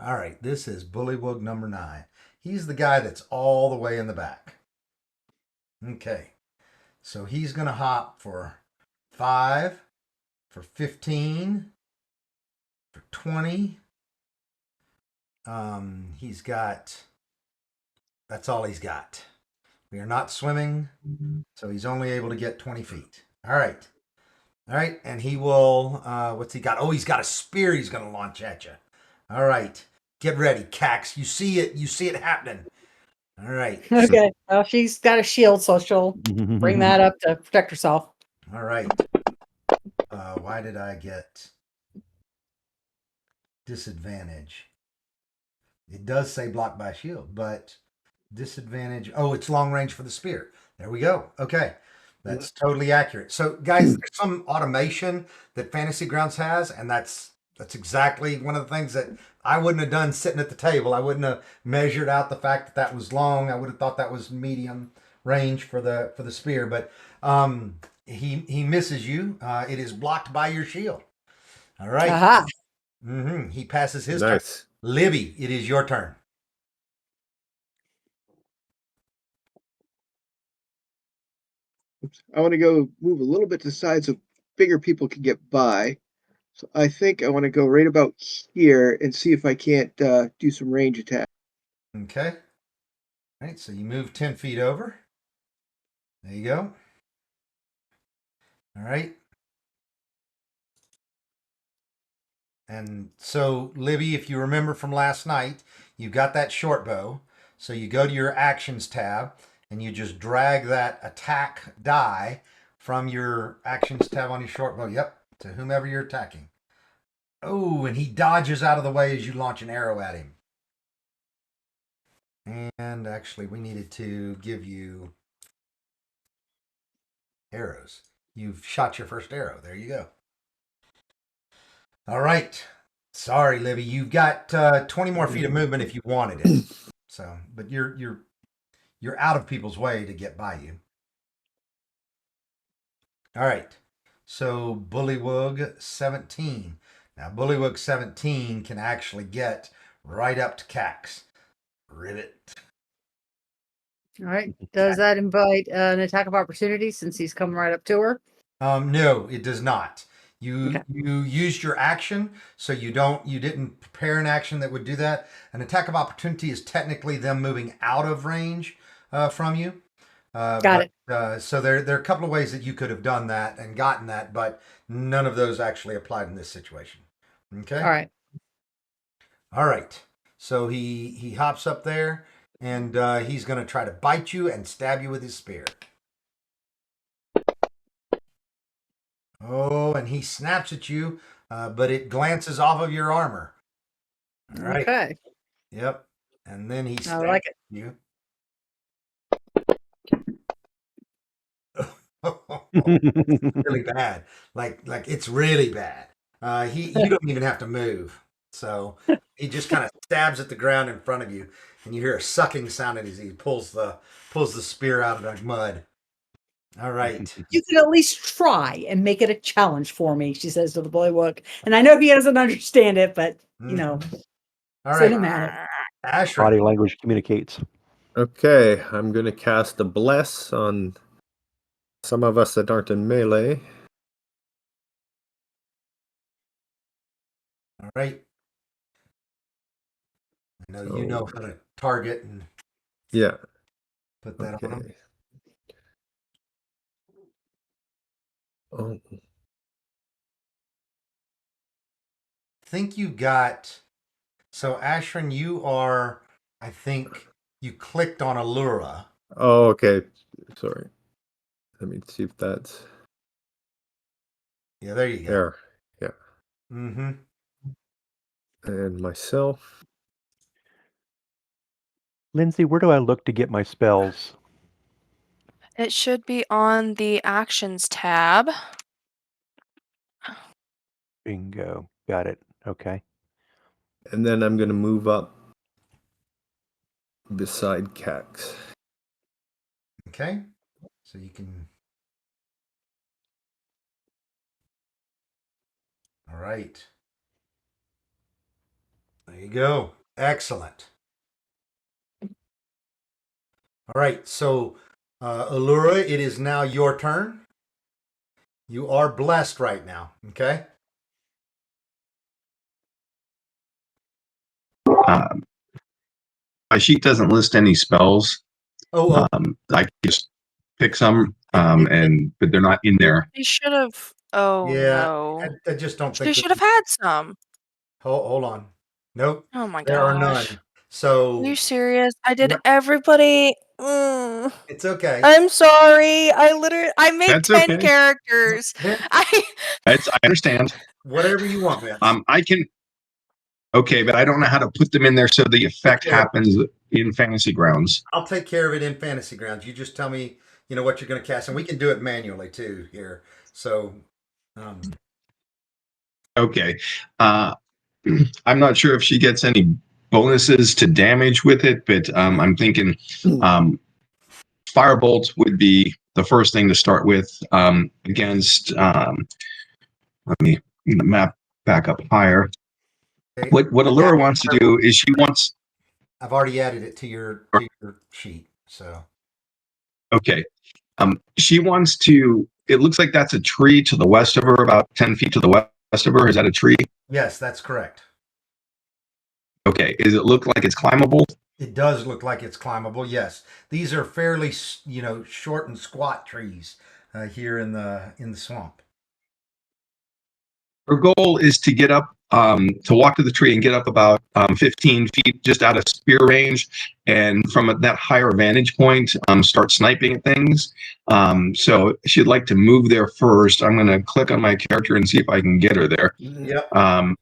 S3: All right. This is Bullywug number 9. He's the guy that's all the way in the back. Okay. So he's going to hop for 5, for 15, for 20. He's got, that's all he's got. We are not swimming, so he's only able to get 20 feet. All right. All right. And he will, what's he got? Oh, he's got a spear he's going to launch at you. All right. Get ready, Cax. You see it happening. All right.
S5: Okay. Well, she's got a shield, so she'll bring that up to protect herself.
S3: All right. Why did I get disadvantage? It does say blocked by shield, but disadvantage. Oh, it's long range for the spear. There we go. Okay. That's totally accurate. So, guys, there's some automation that Fantasy Grounds has, and that's exactly one of the things that I wouldn't have done sitting at the table. I wouldn't have measured out the fact that was long. I would have thought that was medium range for the spear, but he misses you. It is blocked by your shield. All right.
S5: Aha.
S3: He passes his turn. Libby, it is your turn.
S4: I want to go move a little bit to the side so bigger people can get by. So I think I want to go right about here and see if I can't do some range attack.
S3: Okay. All right, so you move 10 feet over. There you go. All right. And so, Libby, if you remember from last night, you've got that short bow. So you go to your actions tab and you just drag that attack die from your actions tab on your short bow. Yep, to whomever you're attacking. Oh, and he dodges out of the way as you launch an arrow at him. And actually, we needed to give you arrows. You've shot your first arrow. There you go. All right. Sorry, Libby. You've got 20 more feet of movement if you wanted it. So, but you're out of people's way to get by you. All right. So Bullywug 17. Now Bullywug 17 can actually get right up to Cax. Ribbit.
S5: All right. Does that invite an attack of opportunity since he's coming right up to her?
S3: No, it does not. You
S5: Okay.
S3: you used your action, so you didn't prepare an action that would do that. An attack of opportunity is technically them moving out of range from you.
S5: Got it.
S3: So there are a couple of ways that you could have done that and gotten that, but none of those actually applied in this situation. Okay.
S5: All right.
S3: All right. So he hops up there and he's going to try to bite you and stab you with his spear. Oh, and he snaps at you, but it glances off of your armor. All right.
S5: Okay.
S3: Yep. And then he
S5: I
S3: stabs
S5: like it.
S3: you. Really bad. Like it's really bad. You don't even have to move. So he just kind of stabs at the ground in front of you, and you hear a sucking sound as he pulls the spear out of the mud. All right.
S5: You could at least try and make it a challenge for me, she says to the boywook. And I know he doesn't understand it, but you know,
S3: All
S5: cinematic.
S3: right. Ashra.
S6: Body language communicates.
S1: Okay, I'm gonna cast a bless on some of us that aren't in melee.
S3: All right. I know you know how to target and
S1: Yeah.
S3: put that on them.
S1: Okay. Oh,
S3: Think you got so Ashran, you are I think you clicked on Allura.
S1: oh, okay. Sorry. Let me see if that's
S3: Yeah, there you go.
S1: there. Yeah.
S3: Mm-hmm.
S1: And myself.
S6: Lindsay, where do I look to get my spells?
S2: It should be on the actions tab.
S6: Bingo. Got it. Okay.
S1: And then I'm gonna move up beside Cax.
S3: Okay. So you can all right. There you go. Excellent. All right. So Allura, it is now your turn. You are blessed right now. Okay.
S7: My sheet doesn't list any spells.
S3: Oh,
S7: I can just pick some,
S3: It-
S7: but they're not in there.
S2: She should have. Oh
S3: yeah.
S2: no.
S3: I just don't
S2: She
S3: think
S2: should have had some.
S3: hold on. Nope.
S2: Oh my
S3: There are
S2: gosh.
S3: none.
S2: Are
S3: So
S2: you serious? I did
S3: no,
S2: everybody.
S3: it's okay.
S2: I'm sorry. I made
S7: That's
S2: 10
S7: okay.
S2: characters.
S3: Vince,
S2: I
S7: I understand.
S3: whatever you want, Vince.
S7: I can. Okay, but I don't know how to put them in there so the effect
S3: Okay.
S7: happens in Fantasy Grounds.
S3: I'll take care of it in Fantasy Grounds. You just tell me, what you're going to cast, and we can do it manually too here. So,
S7: Okay. I'm not sure if she gets any bonuses to damage with it, but I'm thinking Firebolt would be the first thing to start with against. Let me map back up higher.
S3: okay.
S7: What Allura wants to do is she wants.
S3: I've already added it to your sheet. So,
S7: Okay. She wants to. It looks like that's a tree to the west of her, about 10 feet to the west of her. Is that a tree?
S3: yes, that's correct.
S7: Okay. Does it look like it's climbable?
S3: It does look like it's climbable. Yes, these are fairly, short and squat trees here in the swamp.
S7: Her goal is to get up, to walk to the tree and get up about 15 feet just out of spear range. And from that higher vantage point, start sniping at things. So she'd like to move there first. I'm going to click on my character and see if I can get her there.
S3: Yep.
S7: Um,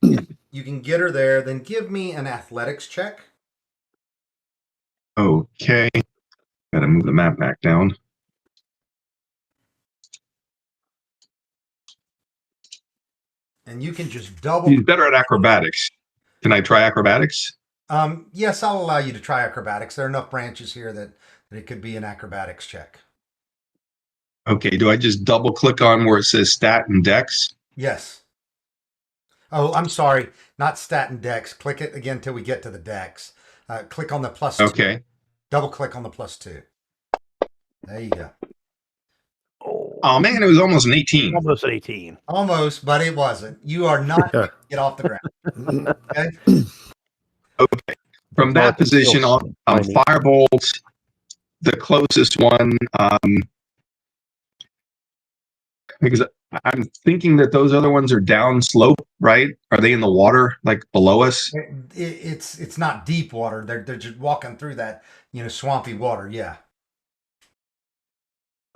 S3: You can get her there. Then give me an athletics check.
S7: okay. Got to move the map back down.
S3: And you can just double.
S7: He's better at acrobatics. Can I try acrobatics?
S3: Yes, I'll allow you to try acrobatics. There are enough branches here that it could be an acrobatics check.
S7: Okay. Do I just double click on where it says stat and dex?
S3: Yes. Oh, I'm sorry. Not stat and dex. Click it again till we get to the dex. Click on the plus 2.
S7: Okay.
S3: Double click on the plus 2. There you go.
S7: Oh man, it was almost an 18.
S6: Almost 18.
S3: Almost, but it wasn't. You are not going to get off the ground. Okay.
S7: Okay. From that position, firebolt, the closest one, because I'm thinking that those other ones are down slope, right? Are they in the water, like below us?
S3: It's not deep water. They're just walking through that, swampy water. Yeah.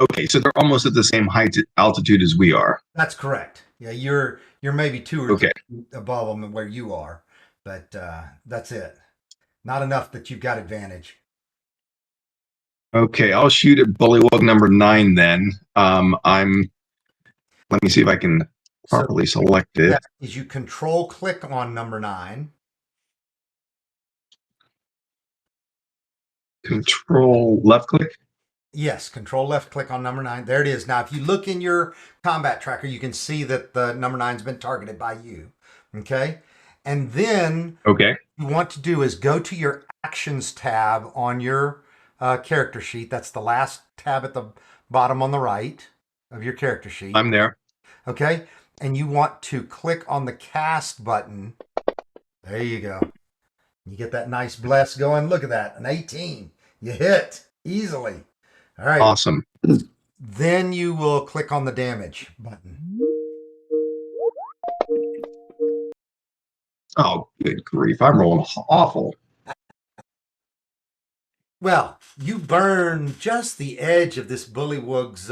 S7: Okay, so they're almost at the same height altitude as we are.
S3: That's correct. Yeah, you're maybe 2 or 3 feet above them where you are, but that's it. Not enough that you've got advantage.
S7: Okay, I'll shoot at bullywug number 9 then. Let me see if I can properly select it.
S3: Is you control click on number 9.
S7: Control left click?
S3: Yes, control left click on number 9. There it is. Now, if you look in your combat tracker, you can see that the number 9's been targeted by you. Okay. And then what you want to do is go to your actions tab on your character sheet. That's the last tab at the bottom on the right of your character sheet.
S7: I'm there.
S3: Okay. And you want to click on the cast button. There you go. You get that nice bless going. Look at that. An 18. You hit easily. All right.
S7: Awesome.
S3: Then you will click on the damage button.
S7: Oh, good grief. I'm rolling awful.
S3: Well, you burn just the edge of this bullywug's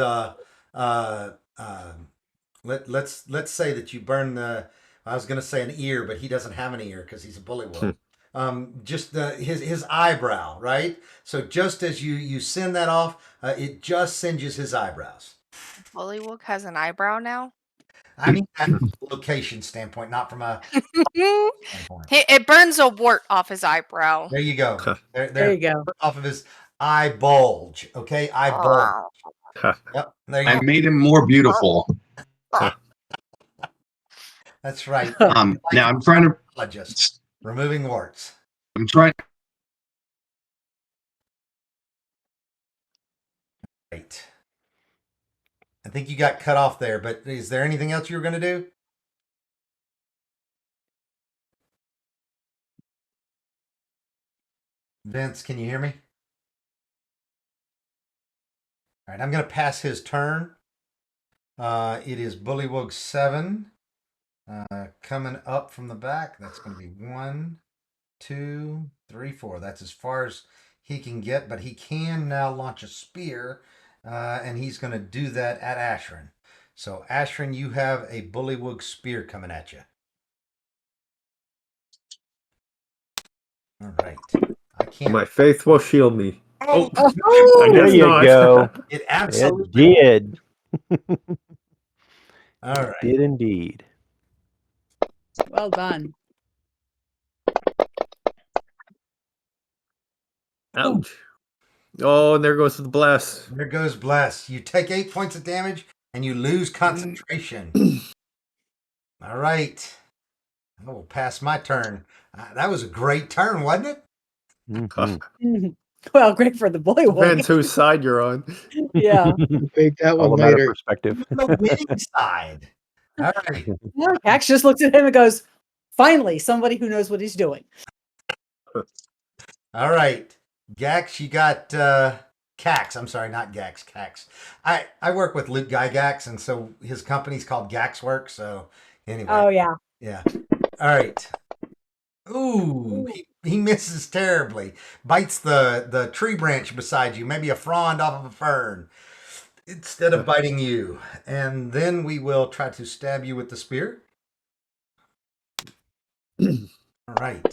S3: let's say that you burn I was going to say an ear, but he doesn't have an ear because he's a bullywug. Just his eyebrow, right? So just as you send that off, it just singes his eyebrows.
S2: Bullywug has an eyebrow now?
S3: I mean, from a location standpoint, not from a standpoint.
S2: It burns a wart off his eyebrow.
S3: There you go.
S5: There you go.
S3: Off of his eye bulge. Okay, eye bulge. Yep. There you
S7: I
S3: go.
S7: made him more beautiful.
S3: That's right.
S7: Now I'm trying to
S3: just removing warts.
S7: I'm trying.
S3: Right. I think you got cut off there, but is there anything else you were going to do? Vince, can you hear me? All right, I'm going to pass his turn. It is Bullywug 7 coming up from the back. That's going to be 1, 2, 3, 4. That's as far as he can get, but he can now launch a spear, and he's going to do that at Ashrin. So, Ashrin, you have a Bullywug spear coming at you. All right. I can't.
S1: My faith will shield me.
S3: Oh,
S1: I
S6: There
S1: guess
S6: you
S1: not.
S6: go.
S3: it
S6: It
S3: absolutely
S6: did.
S3: All right.
S6: It did indeed.
S5: Well done.
S1: Ouch. Oh, and there goes the bless.
S3: There goes Bless. You take 8 points of damage and you lose concentration. All right. I will pass my turn. That was a great turn, wasn't it?
S6: Mhm.
S5: Well, great for the bullywug.
S1: Depends whose side you're on.
S5: Yeah.
S4: Debate that
S6: All
S4: one
S6: a matter of
S4: later.
S6: perspective.
S3: The winning side. All right.
S5: Yeah, Cax just looks at him and goes, finally, somebody who knows what he's doing.
S3: All right. Gax, you got Cax. I'm sorry, not Gax, Cax. I work with Luke Gygax, and so his company's called Gaxworks. So anyway.
S5: Oh, yeah.
S3: Yeah. All right. Ooh, he misses terribly. Bites the tree branch beside you, maybe a frond off of a fern, instead of biting you. And then we will try to stab you with the spear. All right.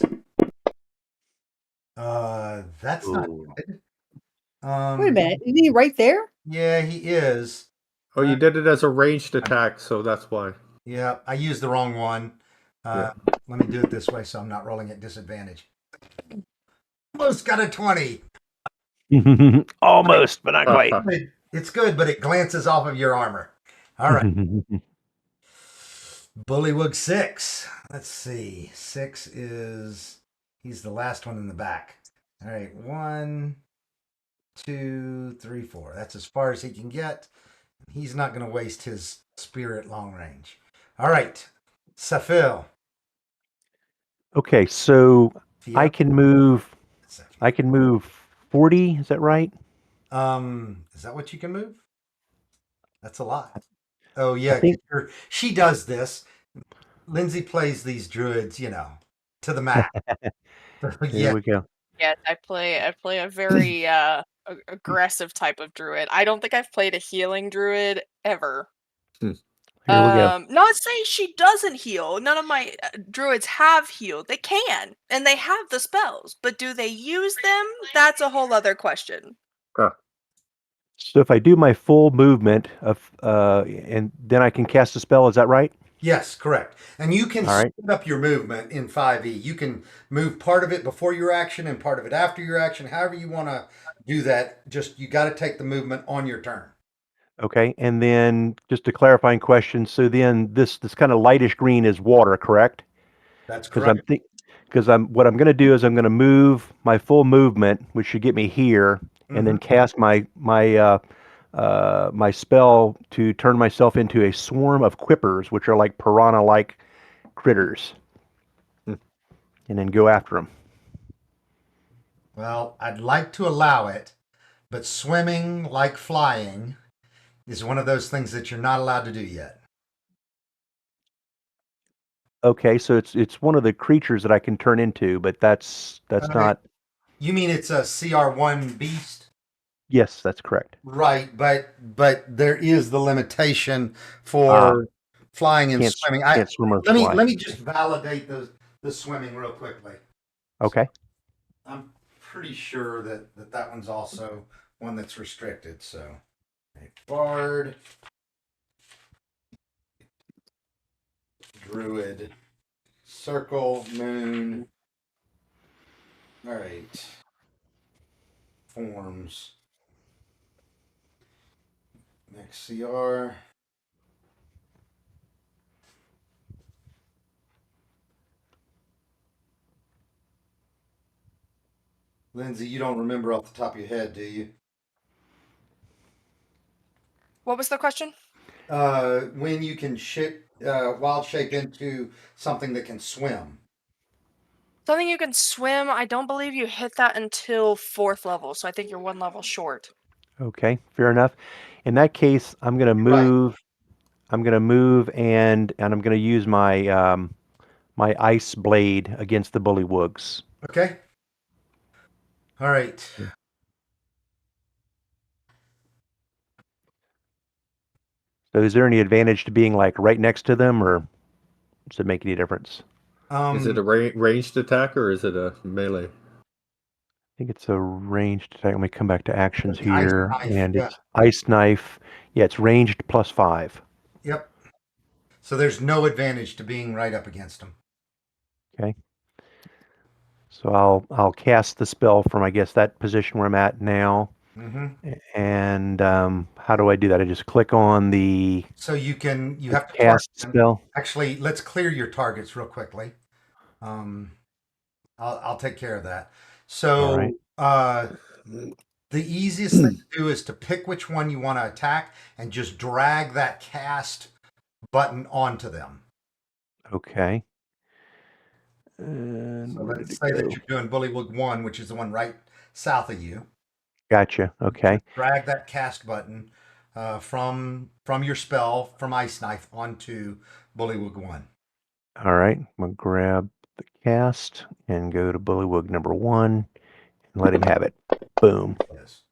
S3: That's not good.
S5: Wait a minute. Isn't he right there?
S3: Yeah, he is.
S1: Oh, you did it as a ranged attack, so that's why.
S3: Yeah, I used the wrong one. Let me do it this way so I'm not rolling at disadvantage. Almost got a 20.
S6: Almost, but not quite.
S3: It's good, but it glances off of your armor. All right. Bullywug 6. Let's see. 6 is... He's the last one in the back. All right. 1, 2, 3, 4. That's as far as he can get. He's not going to waste his spear at long range. All right, Safil.
S6: Okay, so I
S3: Fia?
S6: can move.
S3: Safia.
S6: I can move 40. Is that right?
S3: Is that what you can move? That's a lot. Oh
S6: I
S3: yeah, 'cause
S6: think.
S3: she does this. Lindsay plays these druids, to the max.
S6: There
S3: Yeah.
S6: we go.
S2: Yes, I play a very aggressive type of druid. I don't think I've played a healing druid ever.
S6: Here we go.
S2: Not saying she doesn't heal. None of my druids have healed. They can, and they have the spells, but do they use them? That's a whole other question.
S6: So if I do my full movement and then I can cast a spell, is that right?
S3: Yes, correct. And you can
S6: All right.
S3: split up your movement in 5e. You can move part of it before your action and part of it after your action. However you want to do that. Just you got to take the movement on your turn.
S6: Okay. And then just a clarifying question. So then this kind of lightish green is water, correct?
S3: That's
S6: Because
S3: correct.
S6: what I'm going to do is I'm going to move my full movement, which should get me here, and then cast my spell to turn myself into a swarm of quippers, which are like piranha-like critters,
S1: Hmm.
S6: and then go after them.
S3: Well, I'd like to allow it, but swimming like flying is one of those things that you're not allowed to do yet.
S6: Okay, so it's one of the creatures that I can turn into, but that's
S3: Okay.
S6: not.
S3: You mean it's a CR1 beast?
S6: Yes, that's correct.
S3: Right, but there is the limitation
S6: Ah,
S3: for flying and
S6: can't
S3: swimming.
S6: can't swim or
S3: Let me
S6: fly.
S3: let me just validate the swimming real quickly.
S6: Okay.
S3: I'm pretty sure that one's also one that's restricted. So, a bard, druid, circle, moon. All right, forms. Next CR. Lindsay, you don't remember off the top of your head, do you?
S2: What was the question?
S3: When you can wild shape into something that can swim.
S2: Something you can swim. I don't believe you hit that until 4th level, so I think you're 1 level short.
S6: Okay, fair enough. In that case, I'm gonna
S3: Right.
S6: move. I'm gonna move and I'm gonna use my ice blade against the bullywugs.
S3: Okay. All right.
S6: So is there any advantage to being like right next to them, or does it make any difference?
S1: Is it a ranged attack or is it a melee?
S6: I think it's a ranged attack. Let me come back to actions
S3: The ice
S6: here,
S3: knife.
S6: and
S3: Yeah.
S6: it's ice knife. Yeah, it's ranged +5.
S3: Yep. So there's no advantage to being right up against them.
S6: Okay. So I'll cast the spell from I guess that position where I'm at now.
S3: Mm-hmm.
S6: And how do I do that? I just click on the
S3: So you have to target
S6: cast
S3: them.
S6: spell.
S3: Actually, let's clear your targets real quickly. I'll take care of that.
S6: All right.
S3: So the easiest thing to do is to pick which one you want to attack and just drag that cast button onto them.
S6: Okay. And
S3: So
S6: where did
S3: let's
S6: it
S3: say that
S6: go?
S3: you're doing Bullywug 1, which is the one right south of you.
S6: Gotcha. Okay.
S3: Drag that cast button from your spell from Ice Knife onto Bullywug 1.
S6: All right. I'm gonna grab the cast and go to Bullywug number 1 and let him have it. Boom.
S3: Yes.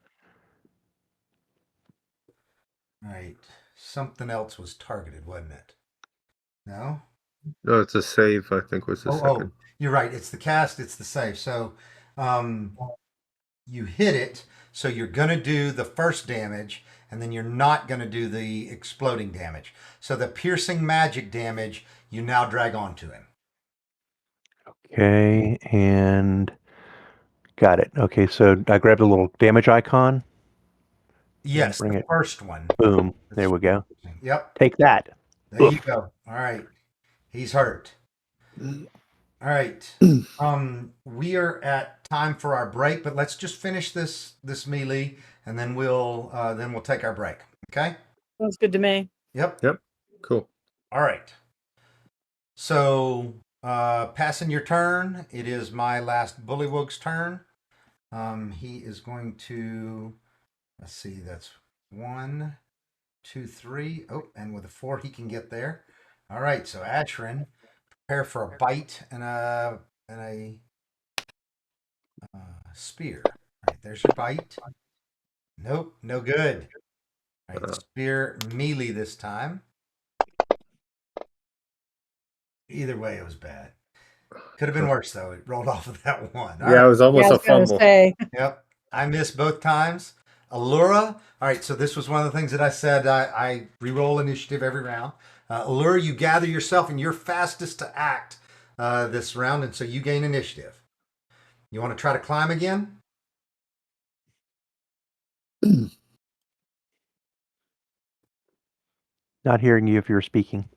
S3: All right. Something else was targeted, wasn't it? No?
S1: No, it's a save, I think was the
S3: Oh,
S1: second.
S3: you're right. It's the cast, it's the save. So you hit it, so you're going to do the first damage, and then you're not going to do the exploding damage. So the piercing magic damage, you now drag onto him.
S6: Okay, and got it. Okay, so I grabbed a little damage icon.
S3: Yes,
S6: Bring
S3: the
S6: it.
S3: first one.
S6: Boom. There we go.
S3: Yep.
S6: Take that.
S3: There you
S6: Oof.
S3: go. All right. He's hurt. All right. We are at time for our break, but let's just finish this melee, and then we'll take our break. Okay.
S5: Sounds good to me.
S3: Yep.
S1: Yep. Cool.
S3: All right. So, passing your turn, it is my last Bullywug's turn. He is going to, let's see, that's 1, 2, 3. Oh, and with a 4, he can get there. All right. So, Ashrin, prepare for a bite and a spear. All right. There's your bite. Nope. No good. All right. Spear melee this time. Either way, it was bad. Could have been worse though. It rolled off of that one. All
S1: Yeah,
S3: right.
S1: it was almost
S5: Yeah, I
S1: a
S5: was gonna
S1: fumble.
S5: say.
S3: Yep. I missed both times. Allura. All right. So this was one of the things that I said. I re-roll initiative every round. Allura, you gather yourself and you're fastest to act this round, and so you gain initiative. You want to try to climb again?
S6: Not hearing you if you're speaking.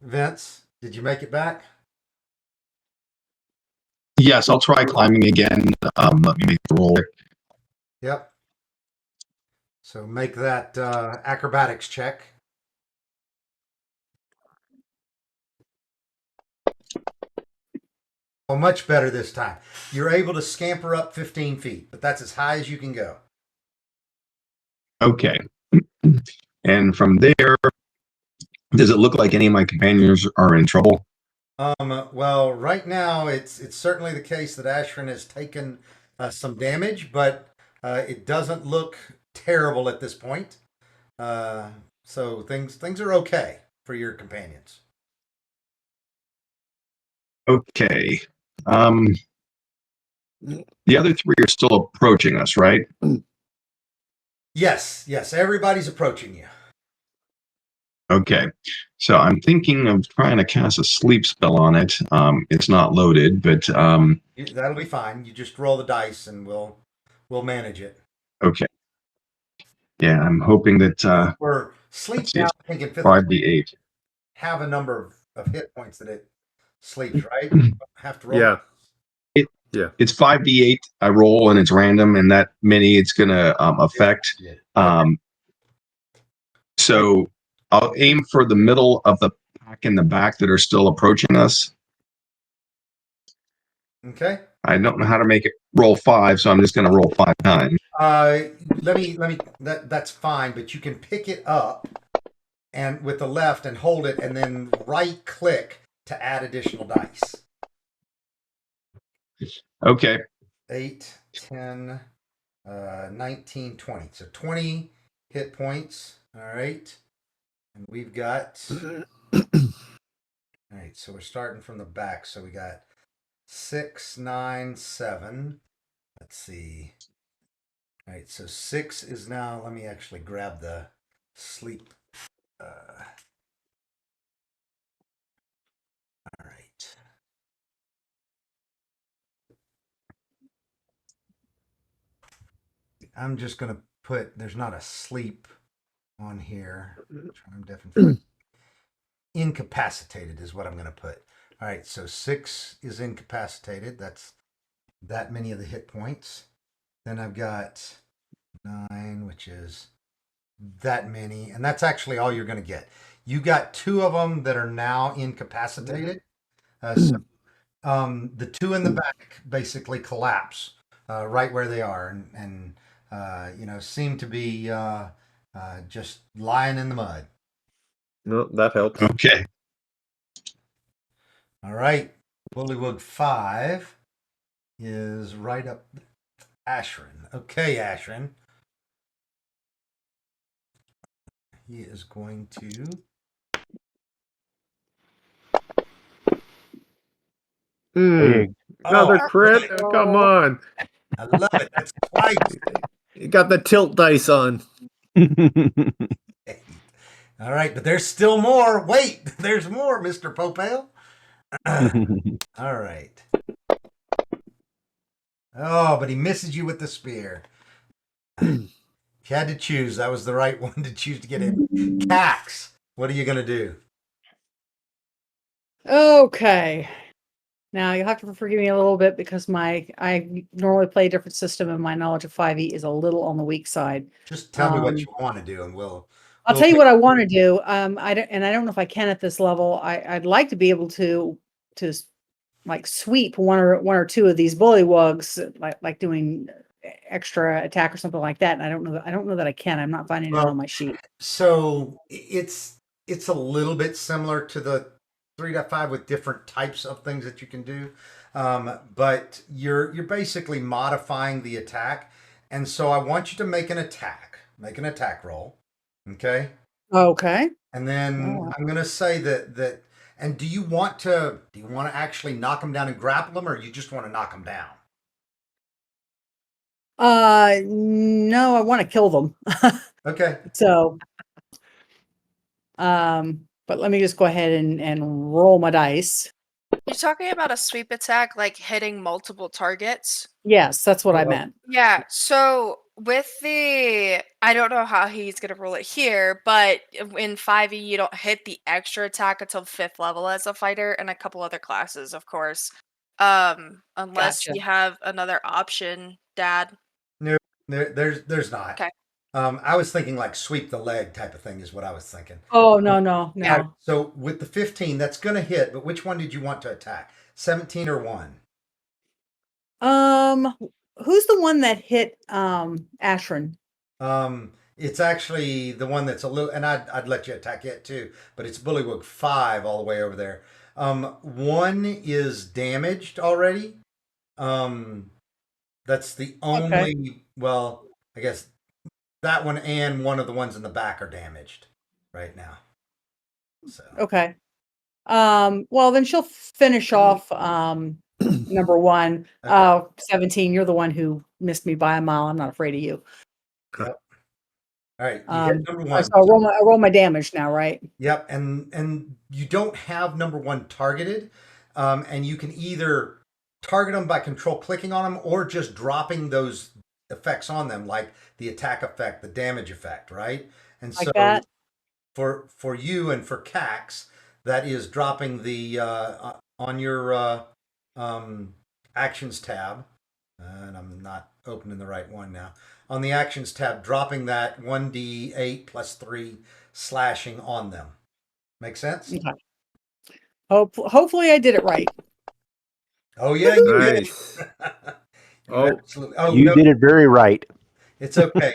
S3: Vince, did you make it back?
S7: Yes, I'll try climbing again. Let me make the roll.
S3: Yep. So make that acrobatics check. Oh, much better this time. You're able to scamper up 15 feet, but that's as high as you can go.
S7: Okay. And from there, does it look like any of my companions are in trouble?
S3: Well, right now it's certainly the case that Ashrin has taken some damage, but it doesn't look terrible at this point. So things are okay for your companions.
S7: Okay. The other 3 are still approaching us, right?
S3: Yes, everybody's approaching you.
S7: Okay. So I'm thinking of trying to cast a sleep spell on it. It's not loaded, but
S3: That'll be fine. You just roll the dice and we'll manage it.
S7: okay. Yeah, I'm hoping that
S3: Or sleep
S7: let's see,
S3: now,
S7: it's
S3: I think in 5th
S7: 5d8.
S3: have a number of hit points that it sleeps, right? You don't have to roll.
S1: Yeah.
S7: It's 5d8. I roll and it's random, and that many it's gonna affect.
S3: Yeah.
S7: So I'll aim for the middle of the pack in the back that are still approaching us.
S3: Okay.
S7: I don't know how to make it roll 5, so I'm just gonna roll 5 times.
S3: Let me that's fine, but you can pick it up and with the left and hold it and then right click to add additional dice.
S7: Okay.
S3: 8, 10, 19, 20. So 20 hit points. All right. And we've got all right, so we're starting from the back. So we got 6, 9, 7. Let's see. All right, so 6 is now, let me actually grab the sleep. All right. I'm just going to put, there's not a sleep on here. I'm definitely incapacitated is what I'm going to put. All right, so 6 is incapacitated. That's that many of the hit points. Then I've got 9, which is that many. And that's actually all you're going to get. You got 2 of them that are now incapacitated. So the 2 in the back basically collapse right where they are and seem to be just lying in the mud.
S1: No, that helps.
S7: Okay.
S3: All right. Bullywug 5 is right up Ashrin. Okay, Ashrin. He is going to.
S1: Another
S3: Oh,
S1: crit?
S3: really?
S1: Come on.
S3: I love it. That's twice.
S1: You got the tilt dice on.
S3: All right, but there's still more. Wait, there's more, Mr. Popale. All right. Oh, but he misses you with the spear. If you had to choose, that was the right one to choose to get him. Cax, what are you going to do?
S5: Okay. Now you'll have to forgive me a little bit because I normally play a different system and my knowledge of 5e is a little on the weak side.
S3: Just tell me what you want to do, and
S5: I'll tell you what I want to do. I don't know if I can at this level. I'd like to be able to like sweep one or two of these bullywugs, like doing extra attack or something like that. And I don't know that I can. I'm not finding it on my sheet.
S3: So it's a little bit similar to the 3.5 with different types of things that you can do, but you're basically modifying the attack. And so I want you to make an attack roll, okay?
S5: Okay.
S3: And then I'm gonna say that. And do you want to actually knock them down and grapple them, or you just want to knock them down?
S5: No, I want to kill them.
S3: Okay.
S5: So, but let me just go ahead and roll my dice.
S2: You're talking about a sweep attack, like hitting multiple targets?
S5: Yes, that's what I meant.
S2: Yeah, so with the I don't know how he's gonna roll it here, but in 5e you don't hit the extra attack until 5th level as a fighter, and a couple other classes, of course. Unless
S5: Gotcha.
S2: you have another option, Dad.
S3: No, there's not.
S2: Okay.
S3: I was thinking like sweep the leg type of thing is what I was thinking.
S5: Oh, no.
S2: Yeah.
S3: So with the 15, that's going to hit, but which one did you want to attack? 17 or 1?
S5: Who's the one that hit Ashran?
S3: It's actually the one that's a little, and I'd let you attack it too, but it's Bullywug 5 all the way over there. 1 is damaged already. That's the only, well, I guess that one and one of the ones in the back are damaged right now. So
S5: Okay. Well then she'll finish off number 1. 17, you're the one who missed me by a mile. I'm not afraid of you.
S3: Yep. All right, you hit number 1.
S5: So I roll my damage now, right?
S3: Yep, and you don't have number 1 targeted, and you can either target them by control clicking on them or just dropping those effects on them, like the attack effect, the damage effect, right? And
S5: Like
S3: so
S5: that?
S3: for you and for Cax, that is dropping the on your actions tab, and I'm not opening the right one now. On the actions tab, dropping that 1d8 plus 3 slashing on them. Make sense?
S5: Okay. Hopefully I did it right.
S3: Oh yeah, you
S1: Nice.
S3: did.
S1: Oh,
S3: Absolutely. Oh,
S6: You
S3: no,
S6: did it very right.
S3: it's okay.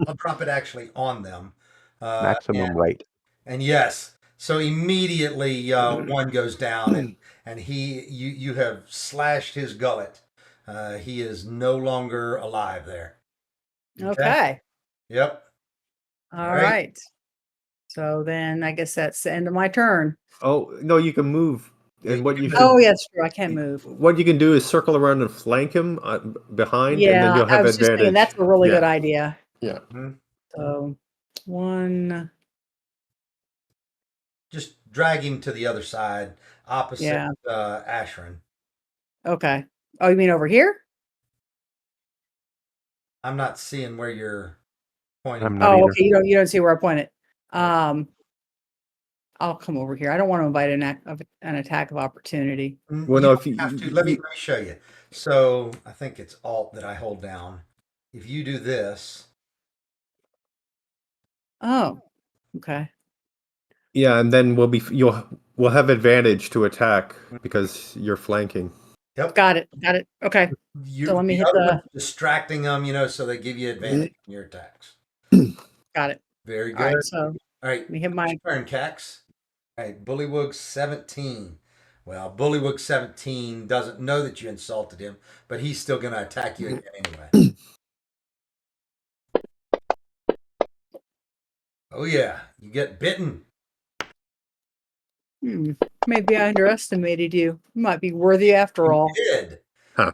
S3: I'll drop it actually on them.
S6: Maximum
S3: And,
S6: right.
S3: and yes, so immediately one goes down, and you have slashed his gullet. He is no longer alive there.
S5: Okay.
S3: Yep.
S5: All right. So then I guess that's the end of my turn.
S1: oh no, you can move. And what you should,
S5: Oh, yeah, that's true. I can move.
S1: what you can do is circle around and flank him behind, and then
S5: Yeah,
S1: you'll
S5: I
S1: have
S5: was just thinking
S1: advantage.
S5: that's a really
S1: Yeah.
S5: good idea.
S1: Yeah.
S3: Mhm.
S5: So 1.
S3: Just drag him to the other side, opposite
S5: Yeah.
S3: Ashran.
S5: Okay. Oh, you mean over here?
S3: I'm not seeing where you're pointing.
S6: I'm not
S5: Oh,
S6: either.
S5: okay. You don't see where I pointed. I'll come over here. I don't want to invite an attack of opportunity.
S1: Well,
S3: You
S1: no,
S3: don't
S1: if you,
S3: have to. Let me show you. So I think it's Alt that I hold down. If you do this,
S5: Oh, okay.
S1: yeah, and then we'll have advantage to attack because you're flanking.
S3: yep.
S5: Got it. Okay. So let me hit
S3: other
S5: the-
S3: one's distracting them, so they give you advantage in your attacks.
S5: Got it.
S3: Very
S5: All
S3: good.
S5: right. So
S3: All right,
S5: let me hit my.
S3: turn, Cax. All right, Bullywug 17. Well, Bullywug 17 doesn't know that you insulted him, but he's still going to attack you again anyway. Oh yeah, you get bitten.
S5: Maybe I underestimated you. You might be worthy after all.
S3: You did.
S1: Huh.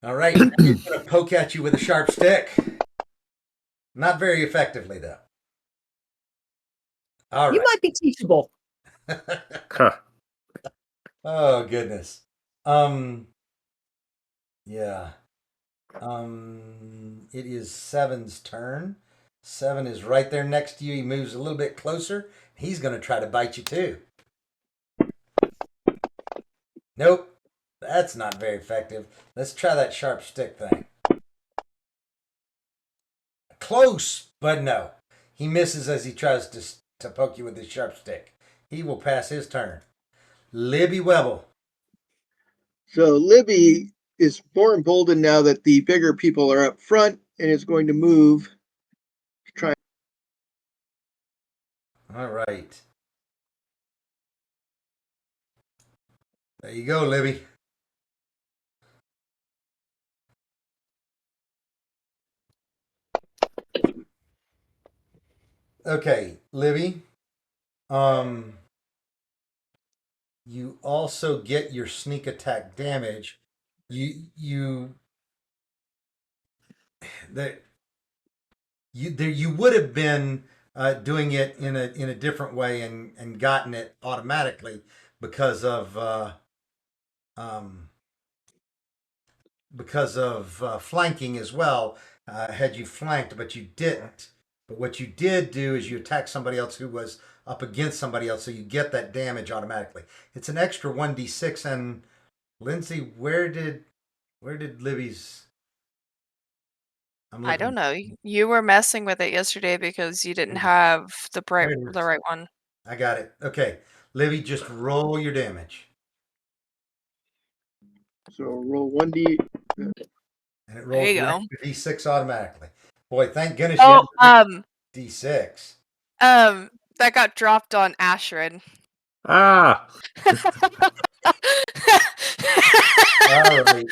S3: All right, now he's going to poke at you with a sharp stick. Not very effectively, though. All right.
S5: You might be teachable.
S1: Huh.
S3: Oh goodness. Yeah. It is 7's turn. 7 is right there next to you. He moves a little bit closer. He's going to try to bite you too. Nope. That's not very effective. Let's try that sharp stick thing. Close, but no. He misses as he tries to poke you with his sharp stick. He will pass his turn. Libby Webble.
S4: So Libby is more emboldened now that the bigger people are up front and is going to move to try.
S3: All right. There you go, Libby. Okay, Libby. You also get your sneak attack damage. You that you would have been doing it in a different way and gotten it automatically because of um, flanking as well. Had you flanked, but you didn't. But what you did do is you attacked somebody else who was up against somebody else, so you get that damage automatically. It's an extra 1d6. And Lindsay, where did Libby's?
S2: I don't know. You were messing with it yesterday because you didn't have the right one.
S3: I got it. Okay, Libby, just roll your damage.
S4: So roll 1d.
S3: And it rolls
S2: There you go.
S3: d6 automatically. Boy, thank goodness
S2: Oh,
S3: you have d6.
S2: that got dropped on Ashrin.
S1: Ah!
S3: All right.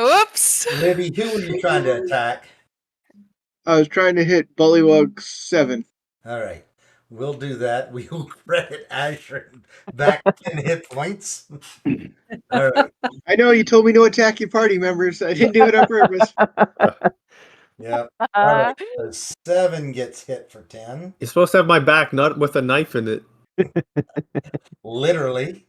S2: Oops.
S3: Libby, who were you trying to attack?
S4: I was trying to hit Bullywug 7.
S3: All right. We'll do that. We will credit Asher back 10 hit points. All right.
S4: I know you told me to attack your party members. I didn't do it on purpose.
S3: Yep. All right. So 7 gets hit for 10.
S1: You're supposed to have my back, not with a knife in it.
S3: Literally.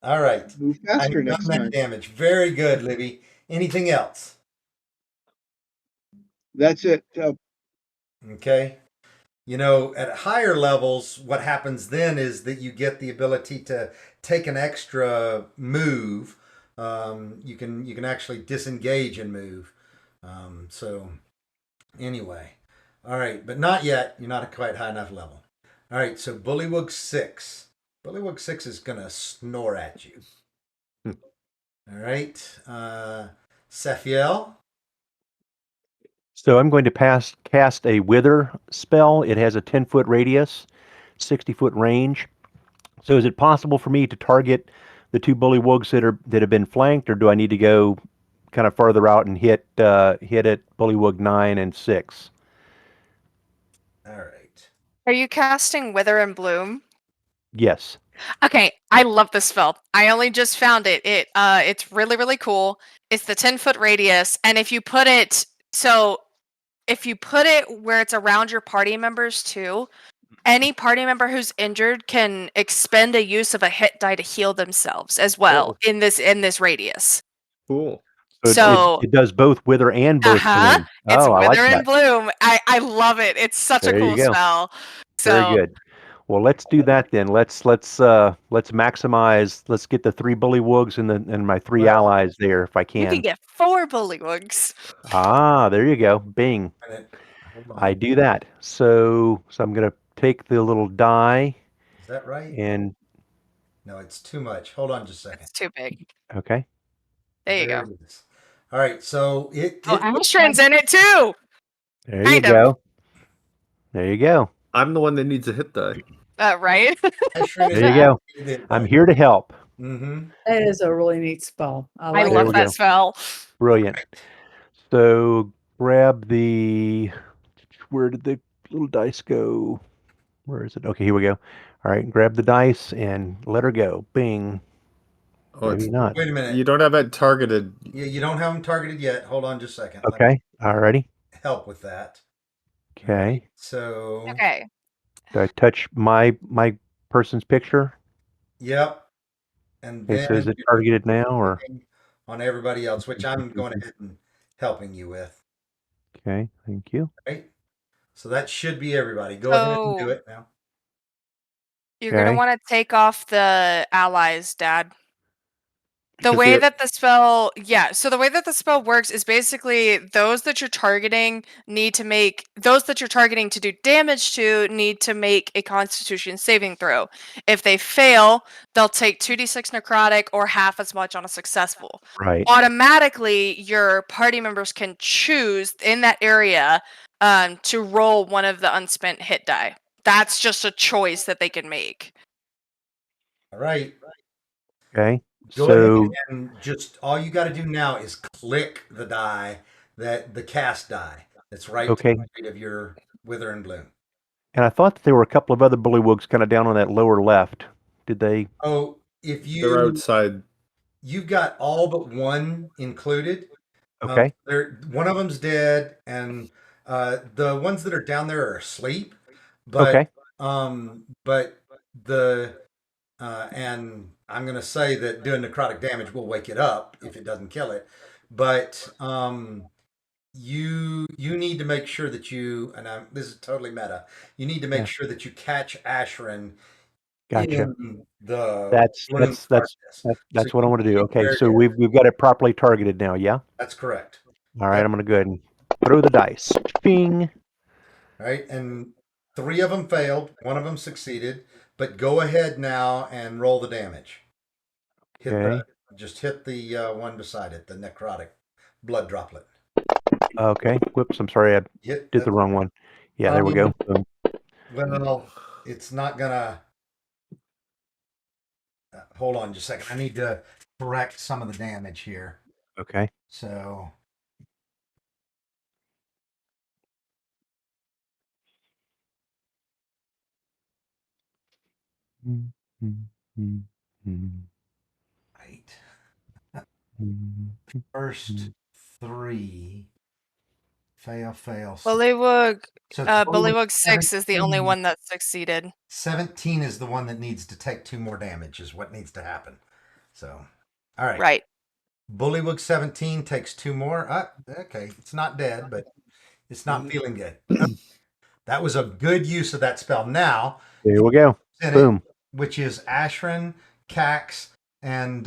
S3: All right.
S4: Move faster next time.
S3: Damage. Very good, Libby. Anything else?
S4: That's it.
S3: Okay. You know, at higher levels, what happens then is that you get the ability to take an extra move. You can actually disengage and move. So anyway, all right, but not yet. You're not at quite high enough level. All right, so Bullywug 6. Bullywug 6 is gonna snore at you. All right, Sephiel.
S6: So I'm going to cast a Wither spell. It has a 10-foot radius, 60-foot range. So is it possible for me to target the two bullywugs that have been flanked, or do I need to go kind of farther out and hit at bullywug 9 and 6?
S3: All right.
S2: Are you casting Wither and Bloom?
S6: Yes.
S2: Okay, I love this spell. I only just found it. It's really, really cool. It's the 10-foot radius, and if you put it where it's around your party members too, any party member who's injured can expend a use of a hit die to heal themselves as well in this radius.
S1: Cool.
S2: So
S6: it does both Wither and both Bloom.
S2: It's
S6: I like
S2: Wither and
S6: that.
S2: Bloom. I love it. It's such a cool spell.
S6: Very good. Well, let's do that then. Let's maximize. Let's get the 3 bullywugs and my 3 allies there if I can.
S2: You can get 4 bullywugs.
S6: Ah, there you go. Bing. I do that. So I'm gonna take the little die.
S3: Is that right?
S6: And
S3: no, it's too much. Hold on just a second.
S2: It's too big.
S6: Okay.
S2: There you go.
S3: All right, so
S2: Ashran's in it too.
S6: There you go. There you go.
S1: I'm the one that needs a hit die.
S2: Right?
S6: There you go. I'm here to help.
S3: Mm-hmm.
S5: That is a really neat spell.
S2: I love that spell.
S6: Brilliant. So grab the. Where did the little dice go? Where is it? Okay, here we go. All right, grab the dice and let her go. Bing.
S1: Oh,
S6: Maybe not.
S3: Wait a minute.
S1: You don't have it targeted.
S3: Yeah, you don't have them targeted yet. Hold on just a second.
S6: Okay. Alrighty.
S3: Help with that.
S6: Okay.
S3: Right, so.
S2: Okay.
S6: Do I touch my person's picture?
S3: Yep. And then
S6: so is it targeted now or
S3: on everybody else, which I'm going ahead and helping you with.
S6: Okay, thank you.
S3: Right. So that should be everybody. Go ahead and do it now.
S2: You're gonna want to take off the allies, Dad. The
S1: 'Cause
S2: way
S1: the-
S2: that the spell, yeah, so the way that the spell works is basically those that you're targeting those that you're targeting to do damage to need to make a Constitution saving throw. If they fail, they'll take 2d6 necrotic or half as much on a successful.
S6: Right.
S2: Automatically, your party members can choose in that area to roll one of the unspent hit die. That's just a choice that they can make.
S3: All right.
S6: Okay.
S3: Go ahead
S6: So
S3: and just all you got to do now is click the die the cast die that's right
S6: okay.
S3: to the right of your Wither and Bloom.
S6: And I thought that there were a couple of other bullywugs kind of down on that lower left. Did they?
S3: Oh, if
S1: they're outside.
S3: you've got all but one included.
S6: Okay.
S3: One of them's dead, and the ones that are down there are asleep. But
S6: Okay.
S3: but the and I'm gonna say that doing necrotic damage will wake it up if it doesn't kill it. But you need to make sure that this is totally meta. You need to make
S6: Yeah.
S3: sure that you catch Ashrin
S6: Gotcha.
S3: in the
S6: That's
S3: bloom
S6: that's
S3: part of
S6: that's
S3: this.
S6: that's,
S3: So
S6: that's what I
S3: you
S6: want to do.
S3: need
S6: Okay.
S3: where
S6: So
S3: you're-
S6: we've got it properly targeted now. Yeah.
S3: That's correct.
S6: All right.
S3: Yep.
S6: I'm going to go ahead and throw the dice. Bing.
S3: Right, and 3 of them failed, 1 of them succeeded. But go ahead now and roll the damage.
S6: Okay.
S3: Just hit the one beside it, the necrotic blood droplet.
S6: Okay. Whoops. I'm sorry. I
S3: Hit
S6: did the wrong one. Yeah. There we go. Boom.
S3: Well, it's not gonna. Hold on just a second. I need to correct some of the damage here.
S6: Okay.
S3: So.
S6: Mm, mm, mm, mm,
S3: Right.
S6: mm,
S3: First 3 fail.
S2: Bullywug,
S3: So total
S2: Bullywug 6 is the only
S3: 17.
S2: one that succeeded.
S3: 17 is the one that needs to take 2 more damage, is what needs to happen. So, all right.
S2: Right.
S3: Bullywug 17 takes 2 more. Okay. It's not dead, but it's not feeling good. That was a good use of that spell. Now,
S6: There we go.
S3: in
S6: Boom.
S3: it, which is Ashrin, Cax, and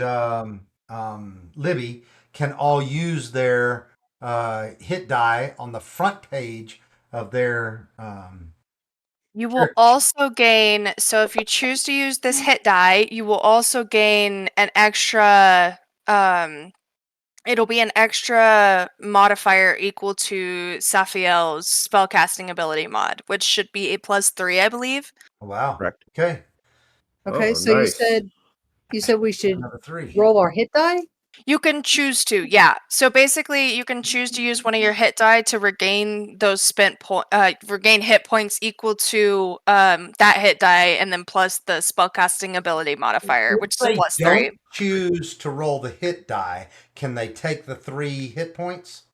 S3: Libby, can all use their hit die on the front page of their.
S2: You will also gain, so if you choose to use this hit die, you will also gain an extra, it'll be an extra modifier equal to Safiel's spellcasting ability mod, which should be a +3, I believe.
S3: Wow.
S6: Correct.
S3: Okay.
S5: Okay,
S1: Oh,
S5: so
S1: nice.
S5: you said we should
S3: Another 3.
S5: roll our hit die?
S2: You can choose to, yeah. So basically, you can choose to use one of your hit die to regain those regain hit points equal to that hit die, and then plus the spellcasting ability modifier, which is a
S3: If they
S2: +3.
S3: don't choose to roll the hit die, can they take the 3 hit points?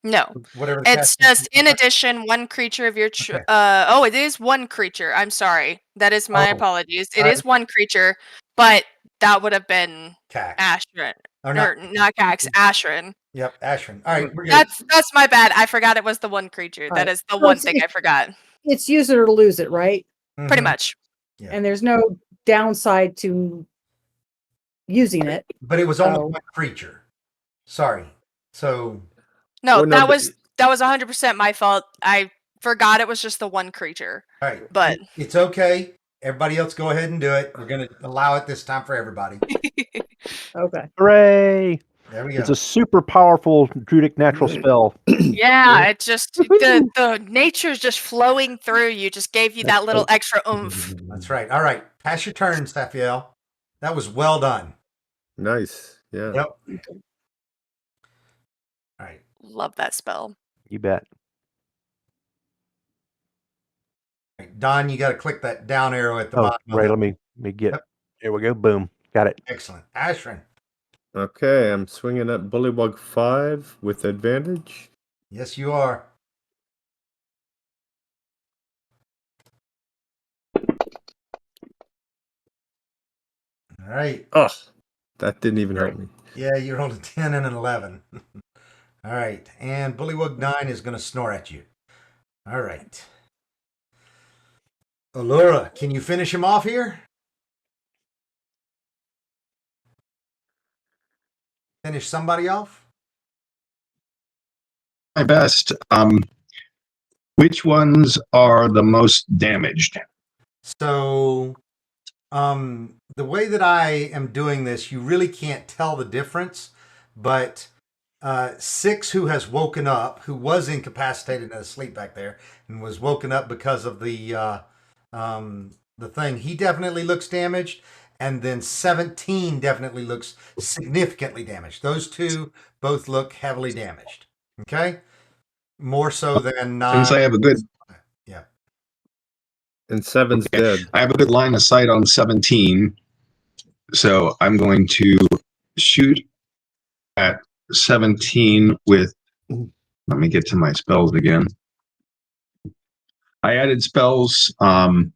S2: No,
S3: Whatever. The
S2: it's
S3: casting-
S2: just in addition, one creature of your
S3: Okay.
S2: oh, it is one creature. I'm sorry, that is my
S3: Oh,
S2: apologies. It
S3: alright.
S2: is one creature, but that would have been
S3: Cax.
S2: Ashrin,
S3: Or
S2: or
S3: not.
S2: not Cax, Ashrin.
S3: Yep, Ashrin. All right, we're good.
S2: That's my bad. I forgot it was the one creature. That
S5: Alright.
S2: is the
S5: So
S2: one
S5: it's-
S2: thing I forgot.
S5: It's use it or lose it, right?
S2: Pretty
S3: Mhm.
S2: much.
S3: Yeah.
S5: And there's no downside to using it.
S3: But it was only
S5: So-
S3: one creature. Sorry. So
S2: No,
S1: Well, no,
S2: that
S1: but-
S2: was 100% my fault. I forgot it was just the one creature.
S3: all right,
S2: But
S3: it's okay. Everybody else, go ahead and do it. We're gonna allow it this time for everybody.
S5: Okay.
S6: Hooray!
S3: There we go.
S6: It's a super powerful druidic natural spell.
S2: yeah, it just the nature's just flowing through you. Just gave you that little extra oomph.
S3: That's right. All right, pass your turn, Staphiel. That was well done.
S1: Nice. Yeah.
S3: Yep. All right.
S2: Love that spell.
S6: You bet.
S3: All right. Don, you got to click that down arrow at the
S6: Oh,
S3: bottom. of
S6: right.
S3: the-
S6: Let me get.
S3: Yep.
S6: There we go. Boom. Got it.
S3: Excellent. Ashrin.
S1: Okay, I'm swinging at Bullywug 5 with advantage.
S3: Yes, you are. All right.
S1: Oh, that didn't even help me.
S3: Yeah, you rolled a 10 and an 11. All right. And Bullywug 9 is going to snore at you. All right. Allura, can you finish him off here? finish somebody off?
S7: My best. Which ones are the most damaged?
S3: So, the way that I am doing this, you really can't tell the difference, but 6, who has woken up, who was incapacitated and asleep back there, and was woken up because of the thing, he definitely looks damaged, and then 17 definitely looks significantly damaged. Those two both look heavily damaged. Okay, more so than 9.
S7: Since I have a good
S3: Yeah.
S1: And 7's
S7: Okay.
S1: dead.
S7: I have a good line of sight on 17, so I'm going to shoot at 17 with. Let me get to my spells again. I added spells, and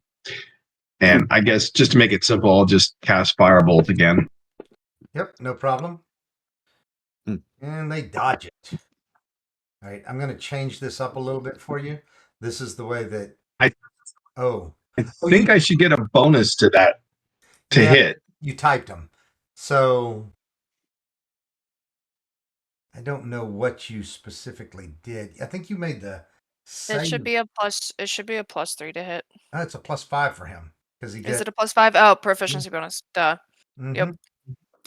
S7: I guess just to make it simple, I'll just cast Firebolt again.
S3: Yep, no problem.
S1: Hmm.
S3: And they dodge it. All right, I'm going to change this up a little bit for you. This is the way that
S7: I think I should get a bonus to that to hit.
S3: You typed them. So I don't know what you specifically did. I think you made the save.
S2: It should be a plus. It should be a +3 to hit.
S3: Oh, it's a +5 for him because he
S2: Is
S3: gets.
S2: it a +5? Oh, proficiency bonus. Duh.
S3: Mhm.
S2: Yep.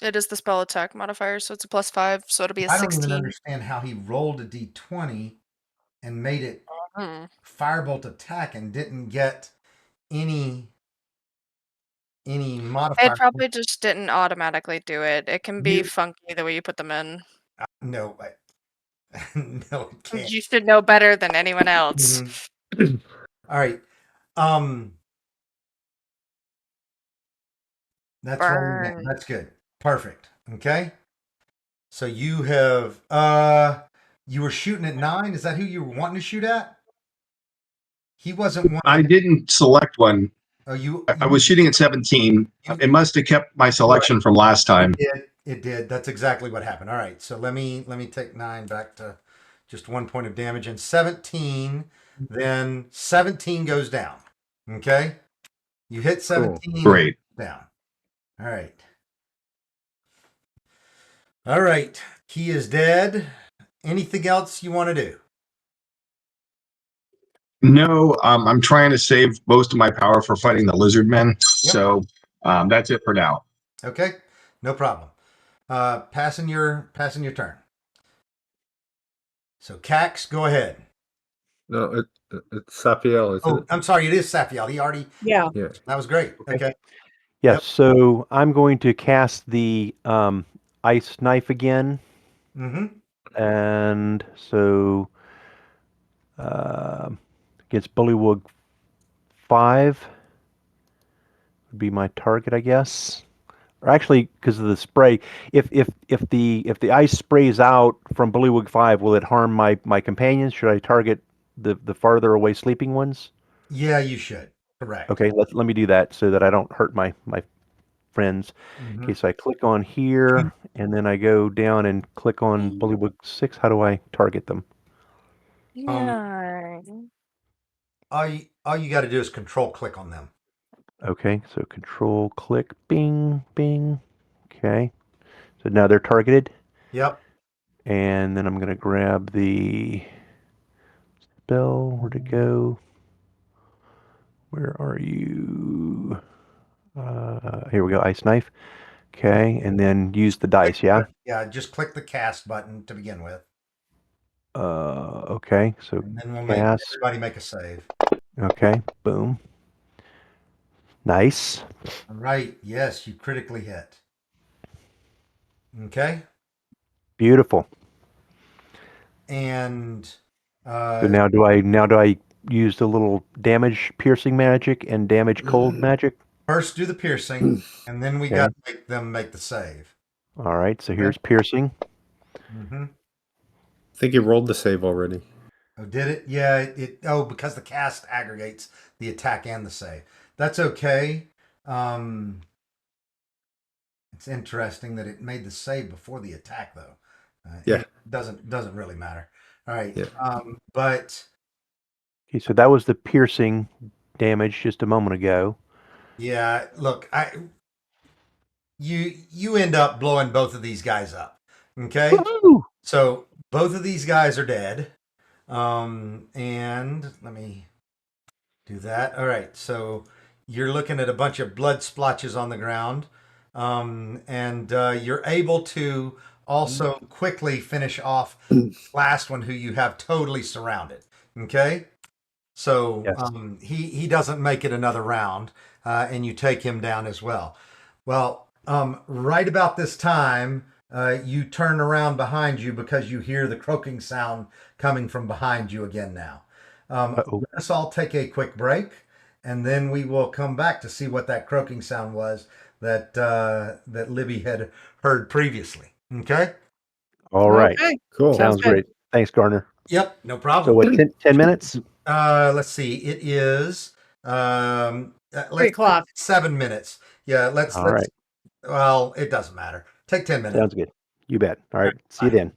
S2: It is the spell attack modifier, so it's a +5. So it'll be a
S3: I don't even
S2: 16.
S3: understand how he rolled a d20 and made it
S2: Hmm.
S3: firebolt attack and didn't get any modifier.
S2: It probably just didn't automatically do it. It can be
S3: You-
S2: funky the way you put them in.
S3: No, no, it can't.
S2: You should know better than anyone else.
S3: All right. That's rolling down.
S2: Burn.
S3: That's good. Perfect. Okay. So you have you were shooting at 9. Is that who you were wanting to shoot at? He wasn't one.
S7: I didn't select one.
S3: Oh,
S7: I was shooting at 17. It must have kept my selection from last time.
S3: It did. That's exactly what happened. All right. So let me take 9 back to just 1 point of damage and 17. Then 17 goes down. Okay. You hit 17.
S7: Great.
S3: Down. All right. All right. He is dead. Anything else you want to do?
S7: No, I'm trying to save most of my power for fighting the lizard men.
S3: Yep.
S7: So that's it for now.
S3: Okay. No problem. Passing your turn. So Cax, go ahead.
S1: No, it's Sapiel, is it?
S3: I'm sorry. It is Safiel. He already.
S5: Yeah.
S1: Yeah.
S3: That was great. Okay.
S6: Yes,
S3: Yep.
S6: so I'm going to cast the ice knife again.
S3: Mm-hmm.
S6: And so against Bullywug 5 would be my target, I guess. Or actually, because of the spray, if the ice sprays out from Bullywug 5, will it harm my companions? Should I target the farther away sleeping ones?
S3: Yeah, you should. Correct.
S6: Okay, let me do that so that I don't hurt my friends.
S3: Mhm.
S6: Okay, so I click on here, and then I go down and click on Bullywug 6. How do I target them?
S2: Yeah.
S3: All you got to do is control click on them.
S6: Okay, so control click, bing, bing. Okay, so now they're targeted.
S3: Yep.
S6: And then I'm going to grab the spell. Where'd it go? Where are you? Here we go, ice knife. Okay, and then use the dice, yeah?
S3: Yeah, just click the cast button to begin with.
S6: Okay, so
S3: And then we'll
S6: cast.
S3: everybody make a save.
S6: Okay, boom. Nice.
S3: All right. Yes, you critically hit. Okay.
S6: Beautiful.
S3: And
S6: So now do I use the little damage piercing magic and damage cold magic?
S3: first do the piercing, and then we
S6: Okay.
S3: got to make them make the save.
S6: All right, so here's piercing.
S3: Mm-hmm.
S1: I think you rolled the save already.
S3: Oh, did it? Yeah. Because the cast aggregates the attack and the save. That's okay. It's interesting that it made the save before the attack, though.
S1: Yeah.
S3: It doesn't really matter. All right.
S1: Yeah.
S3: But
S6: Okay, so that was the piercing damage just a moment ago.
S3: yeah, look, you end up blowing both of these guys up. Okay.
S6: Woohoo!
S3: So both of these guys are dead. And let me do that. All right. So you're looking at a bunch of blood splotches on the ground. And you're able to also quickly finish off this last one who you have totally surrounded. Okay. So
S6: Yes.
S3: he doesn't make it another round, and you take him down as well. Well, right about this time, you turn around behind you because you hear the croaking sound coming from behind you again now.
S6: Uh-oh.
S3: Let us all take a quick break, and then we will come back to see what that croaking sound was that that Libby had heard previously. Okay?
S6: All right.
S5: Okay.
S1: Cool.
S5: Sounds
S6: Sounds
S5: good.
S6: great. Thanks, Garner.
S3: Yep, no
S6: So
S3: problem.
S6: what, 10 minutes?
S3: Let's see. It is
S5: 3 o'clock.
S3: 7 minutes. Yeah, let's
S6: All right.
S3: well, it doesn't matter. Take 10 minutes.
S6: Sounds good. You bet. All right. See you
S3: Bye.
S6: then.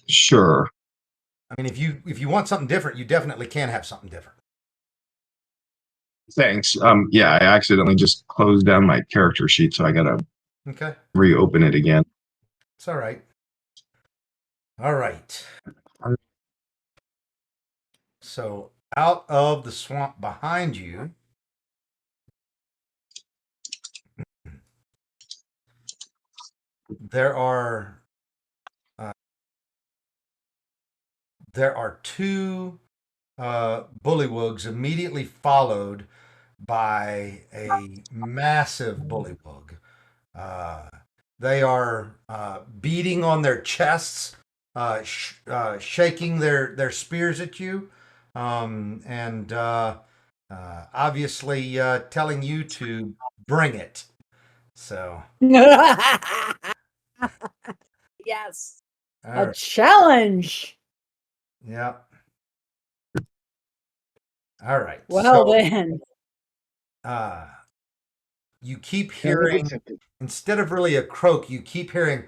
S7: Sure.
S3: I mean, if you want something different, you definitely can have something different.
S7: Thanks. Yeah, I accidentally just closed down my character sheet, so I gotta
S3: Okay,
S7: reopen it again.
S3: it's all right. All right. So out of the swamp behind you, there are two bullywugs immediately followed by a massive bullywug. They are beating on their chests, shaking their spears at you, and obviously telling you to bring it. So,
S5: Yes.
S3: all
S5: A
S3: right.
S5: challenge.
S3: Yep. All right.
S5: Well
S3: So,
S5: then.
S3: you keep
S4: Tell me
S3: hearing,
S4: something.
S3: instead of really a croak, you keep hearing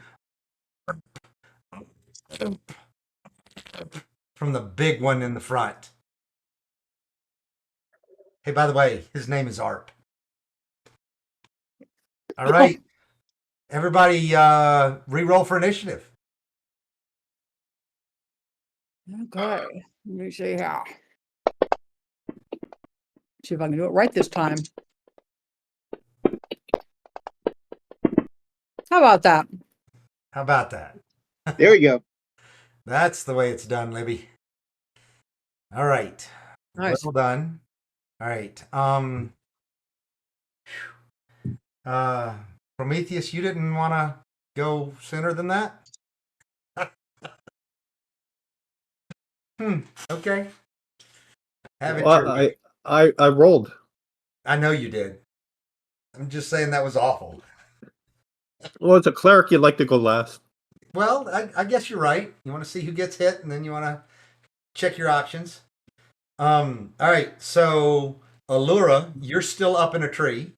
S3: from the big one in the front. Hey, by the way, his name is Arp. All right. Everybody re-roll for initiative.
S5: Okay. Let me see how. See if I can do it right this time. How about that?
S3: How about that?
S4: There we go.
S3: That's the way it's done, Libby. All right.
S5: Nice.
S3: Well done. All right. Prometheus, you didn't want to go sooner than that? Okay. Have it your
S1: Well,
S3: way.
S1: I rolled.
S3: I know you did. I'm just saying that was awful.
S1: Well, as a cleric, you like to go last.
S3: Well, I guess you're right. You want to see who gets hit, and then you want to check your options. All right. So, Allura, you're still up in a tree.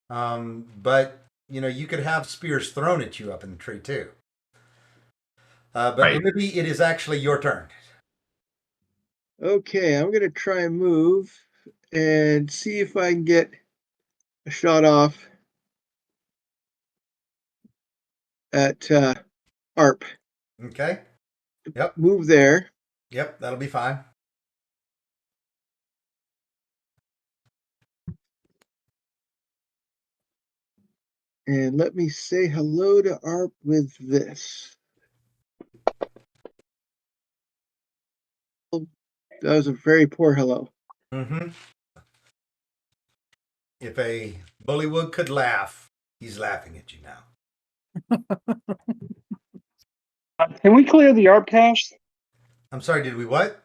S3: But you could have spears thrown at you up in the tree too. But
S7: Right.
S3: Libby, it is actually your turn.
S4: Okay, I'm gonna try and move and see if I can get a shot off at ARP.
S3: Okay. Yep.
S4: Move there.
S3: Yep. That'll be fine.
S4: And let me say hello to ARP with this. That was a very poor hello.
S3: Mm-hmm. If a bullywug could laugh, he's laughing at you now.
S9: Can we clear the ARP cache?
S3: I'm sorry. Did we what?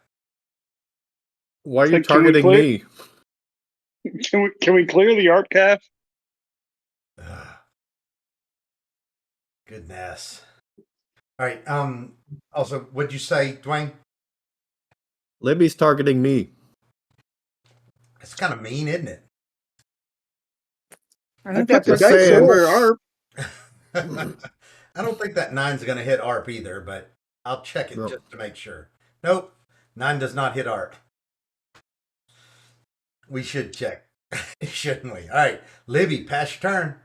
S1: Why are you
S9: So can we
S1: targeting
S9: clear-
S1: me?
S9: Can we clear the ARP cache?
S3: Goodness. All right. Also, what'd you say, Dwayne?
S1: Libby's targeting me.
S3: It's kind of mean, isn't it?
S5: I
S4: I
S5: think
S4: put
S5: that's
S4: the
S1: Just
S4: dice
S1: saying.
S4: over ARP.
S3: I don't think that 9's going to hit ARP either, but I'll check it
S1: No.
S3: just to make sure. Nope. 9 does not hit ARP. We should check, shouldn't we? All right. Libby, pass your turn.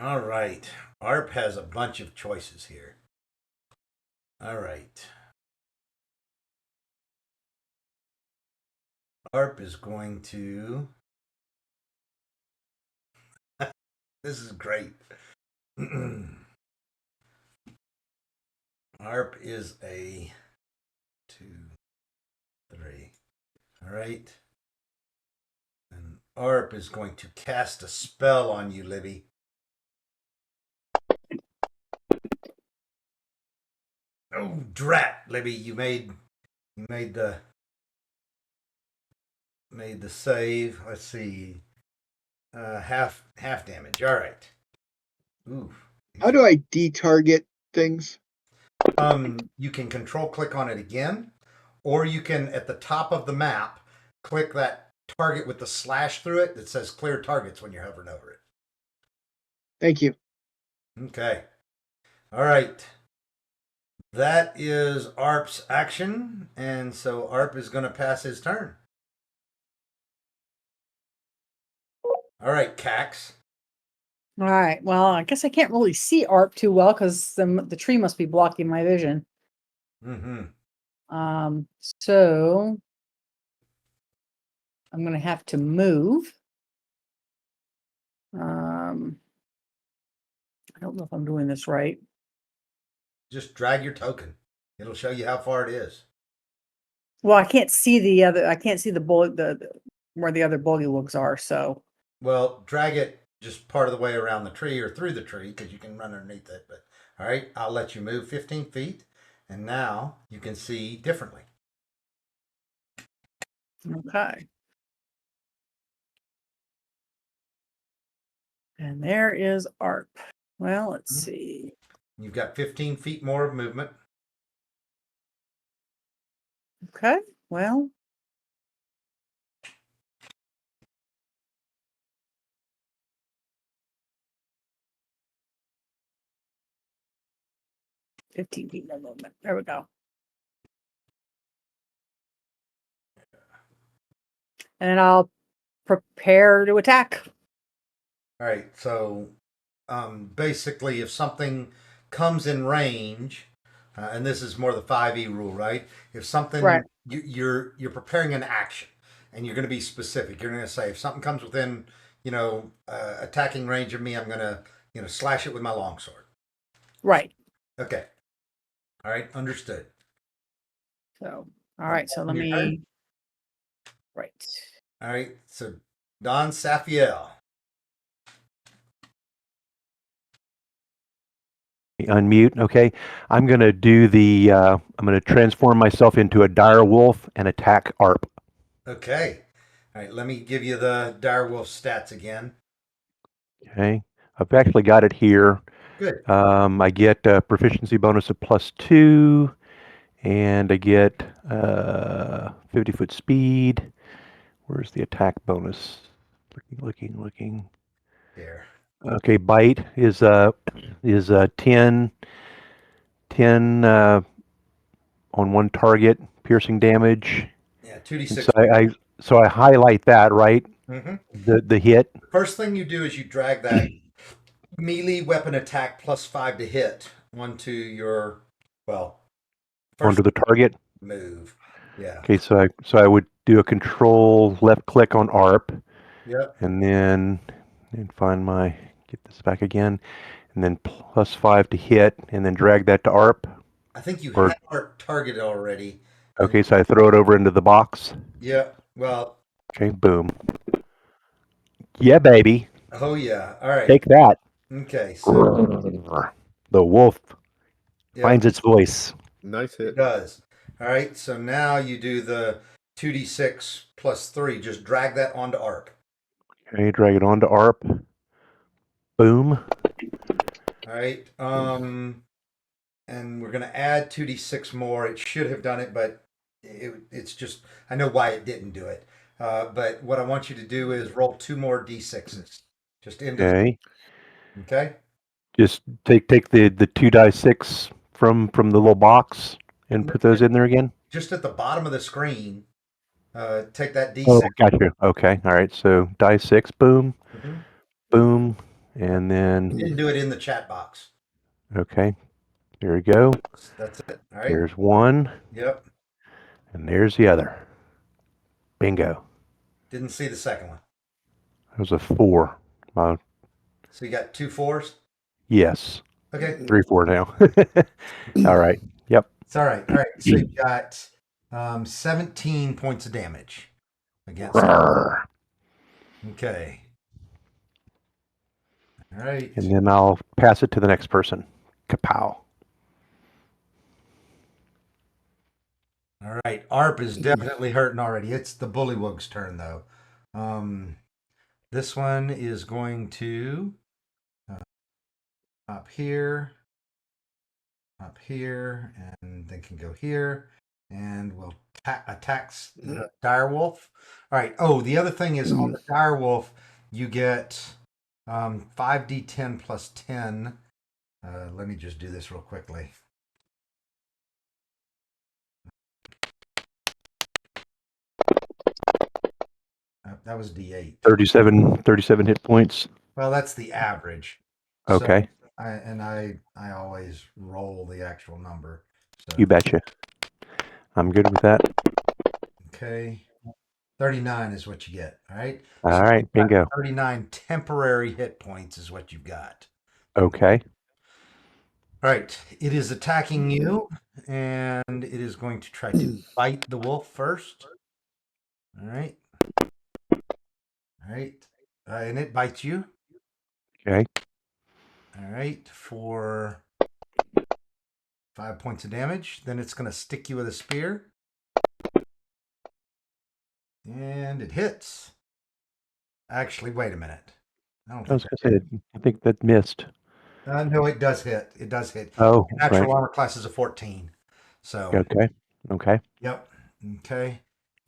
S3: All right. ARP has a bunch of choices here. All right. ARP is going to. This is great. ARP is a 2, 3. All right. And ARP is going to cast a spell on you, Libby. Oh, drat, Libby! You made the save. Let's see. Half damage. All right. Ooh.
S4: How do I detarget things?
S3: You can control click on it again, or you can at the top of the map click that target with the slash through it that says clear targets when you're hovering over it.
S4: Thank you.
S3: Okay. All right. That is ARP's action, and so ARP is going to pass his turn. All right, Cax.
S5: All right. Well, I guess I can't really see ARP too well because the tree must be blocking my vision.
S3: Mm-hmm.
S5: So I'm gonna have to move. I don't know if I'm doing this right.
S3: Just drag your token. It'll show you how far it is.
S5: Well, I can't see the other. I can't see the bullet where the other bullywugs are. So
S3: Well, drag it just part of the way around the tree or through the tree because you can run underneath it. But all right, I'll let you move 15 feet, and now you can see differently.
S5: okay. And there is ARP. Well, let's see.
S3: You've got 15 feet more of movement.
S5: Okay. Well. $15 feet more movement. There we go. And I'll prepare to attack.
S3: All right, so basically, if something comes in range, and this is more the 5e rule, right? If something
S5: Right.
S3: you're preparing an action, and you're going to be specific. You're going to say if something comes within attacking range of me, I'm going to slash it with my longsword.
S5: Right.
S3: Okay. All right, understood.
S5: So, all right. So let
S3: Your
S5: me.
S3: turn?
S5: Right.
S3: All right, so Don Safiel.
S6: Unmute. Okay. I'm going to do the, I'm going to transform myself into a dire wolf and attack ARP.
S3: Okay. All right, let me give you the direwolf stats again.
S6: Okay. I've actually got it here.
S3: Good.
S6: I get a proficiency bonus of +2, and I get 50-foot speed. Where's the attack bonus? Looking.
S3: Here.
S6: Okay, bite is 10 on one target, piercing damage.
S3: Yeah,
S6: And
S3: 2d6.
S6: so I highlight that, right?
S3: Mm-hmm.
S6: The hit.
S3: First thing you do is you drag that melee weapon attack +5 to hit onto your first
S6: Onto the target.
S3: move. Yeah.
S6: Okay, so I would do a control left click on ARP,
S3: Yep.
S6: and then get this back again, and then +5 to hit, and then drag that to ARP.
S3: I think you
S6: Or
S3: had our target already.
S6: okay, so I throw it over into the box.
S3: Yeah. Well.
S6: Okay, boom. Yeah, baby.
S3: Oh yeah. All right.
S6: Take that.
S3: Okay. So
S6: The wolf
S3: yep,
S6: finds its voice.
S1: Nice
S3: it
S1: hit.
S3: does. All right. So now you do the 2d6 +3. Just drag that onto ARP.
S6: Okay, drag it onto ARP. Boom.
S3: All right. And we're gonna add 2d6 more. It should have done it, but it's just I know why it didn't do it. But what I want you to do is roll 2 more d6s. Just into
S6: Okay.
S3: okay.
S6: Just take the 2 die 6 from the little box and put those in there again.
S3: Just at the bottom of the screen, take that d6.
S6: Oh, gotcha. Okay. All right. So die 6, boom,
S3: Mhm.
S6: boom, and
S3: You
S6: then
S3: didn't do it in the chat box.
S6: okay. There we go.
S3: That's it. All right.
S6: There's one,
S3: Yep.
S6: and there's the other. Bingo.
S3: Didn't see the second one.
S6: That was a 4.
S3: So you got 2 4s.
S6: Yes.
S3: Okay.
S6: 3, 4 now. All right. Yep.
S3: It's all right. All right. So you got 17 points of damage against.
S6: Rawr.
S3: Okay. All right.
S6: And then I'll pass it to the next person. Kapow.
S3: All right. ARP is definitely hurting already. It's the Bullywug's turn, though. This one is going to up here, and then can go here, and we'll attacks the direwolf. All right. Oh, the other thing is on the direwolf, you get 5d10 +10 Let me just do this real quickly. That was D8.
S6: 37 hit points.
S3: Well, that's the average.
S6: Okay.
S3: So I always roll the actual number. So,
S6: You betcha. I'm good with that.
S3: okay. 39 is what you get. All right.
S6: All right,
S3: you've got
S6: bingo.
S3: 39 temporary hit points is what you've got.
S6: Okay.
S3: All right. It is attacking you, and it is going to try to bite the wolf first. All right. All right. And it bites you.
S6: Okay.
S3: All right. For 5 points of damage. Then it's going to stick you with a spear. And it hits. Actually, wait a minute. I don't
S6: I was
S3: think
S6: going to say, I think that missed.
S3: no, it does hit. It does hit.
S6: Oh,
S3: Natural
S6: right.
S3: armor class is a 14. So,
S6: Okay. Okay.
S3: yep. Okay.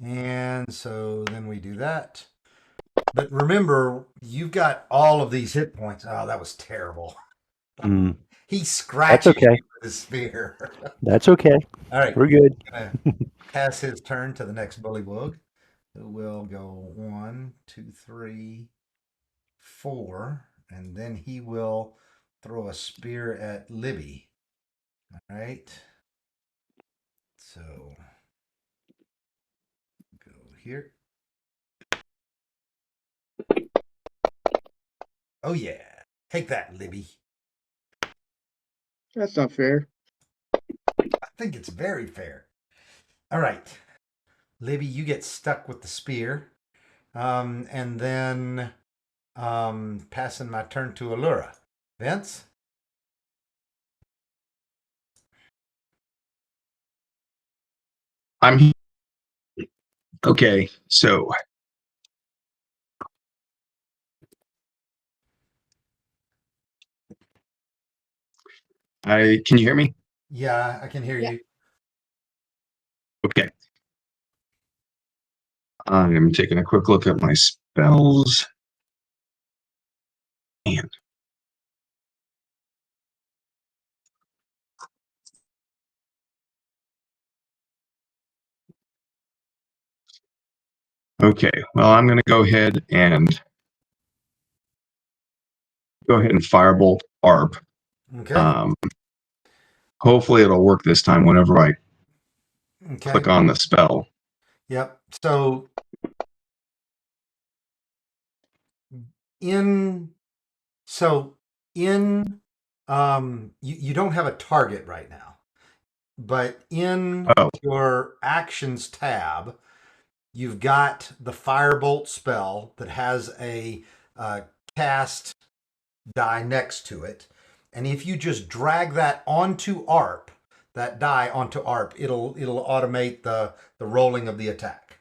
S3: And so then we do that. But remember, you've got all of these hit points. Oh, that was terrible.
S6: Mm,
S3: He scratches
S6: okay.
S3: you with his spear.
S6: That's okay.
S3: All right.
S6: We're good.
S3: Gonna pass his turn to the next bullywug, who will go 1, 2, 3, 4, and then he will throw a spear at Libby. All right. So go here. Oh yeah. Take that, Libby.
S4: That's not fair.
S3: I think it's very fair. All right. Libby, you get stuck with the spear. And then passing my turn to Allura. Vince?
S7: I'm okay. So can you hear me?
S3: Yeah, I can hear you.
S7: Okay. I'm taking a quick look at my spells. And okay, well, I'm going to go ahead and firebolt ARP.
S3: Okay.
S7: Hopefully it'll work this time whenever I
S3: Okay.
S7: click on the spell.
S3: Yep. So in you don't have a target right now, but in your actions tab, you've got the firebolt spell that has a cast die next to it, and if you just drag that onto ARP, that die onto ARP, it'll automate the rolling of the attack.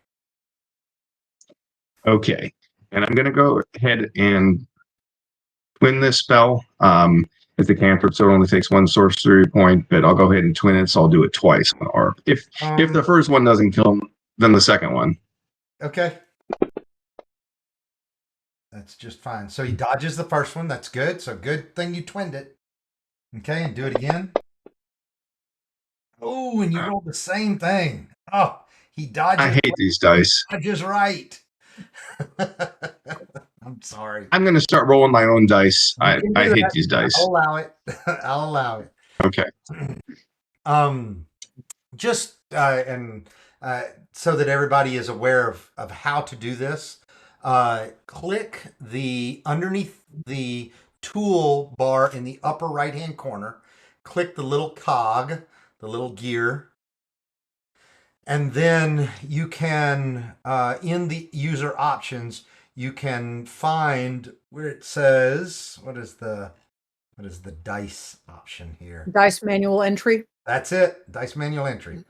S7: Okay, and I'm going to go ahead and twin this spell. It's a cantrip, so it only takes 1 sorcery point, but I'll go ahead and twin it, so I'll do it twice on ARP. If the first one doesn't kill him, then the second one.
S3: Okay. That's just fine. So he dodges the first one. That's good. So good thing you twinned it. Okay, and do it again. Oh, and you rolled the same thing. Oh, he dodges.
S7: I hate these dice.
S3: Dodges right. I'm sorry.
S7: I'm going to start rolling my own dice. I hate these dice.
S3: I'll allow it. I'll allow it.
S7: Okay.
S3: Just so that everybody is aware of how to do this, click the underneath the tool bar in the upper right hand corner, click the little cog, the little gear, and then you can in the user options you can find where it says what is the dice option here.
S5: Dice manual entry.
S3: That's it. Dice manual entry.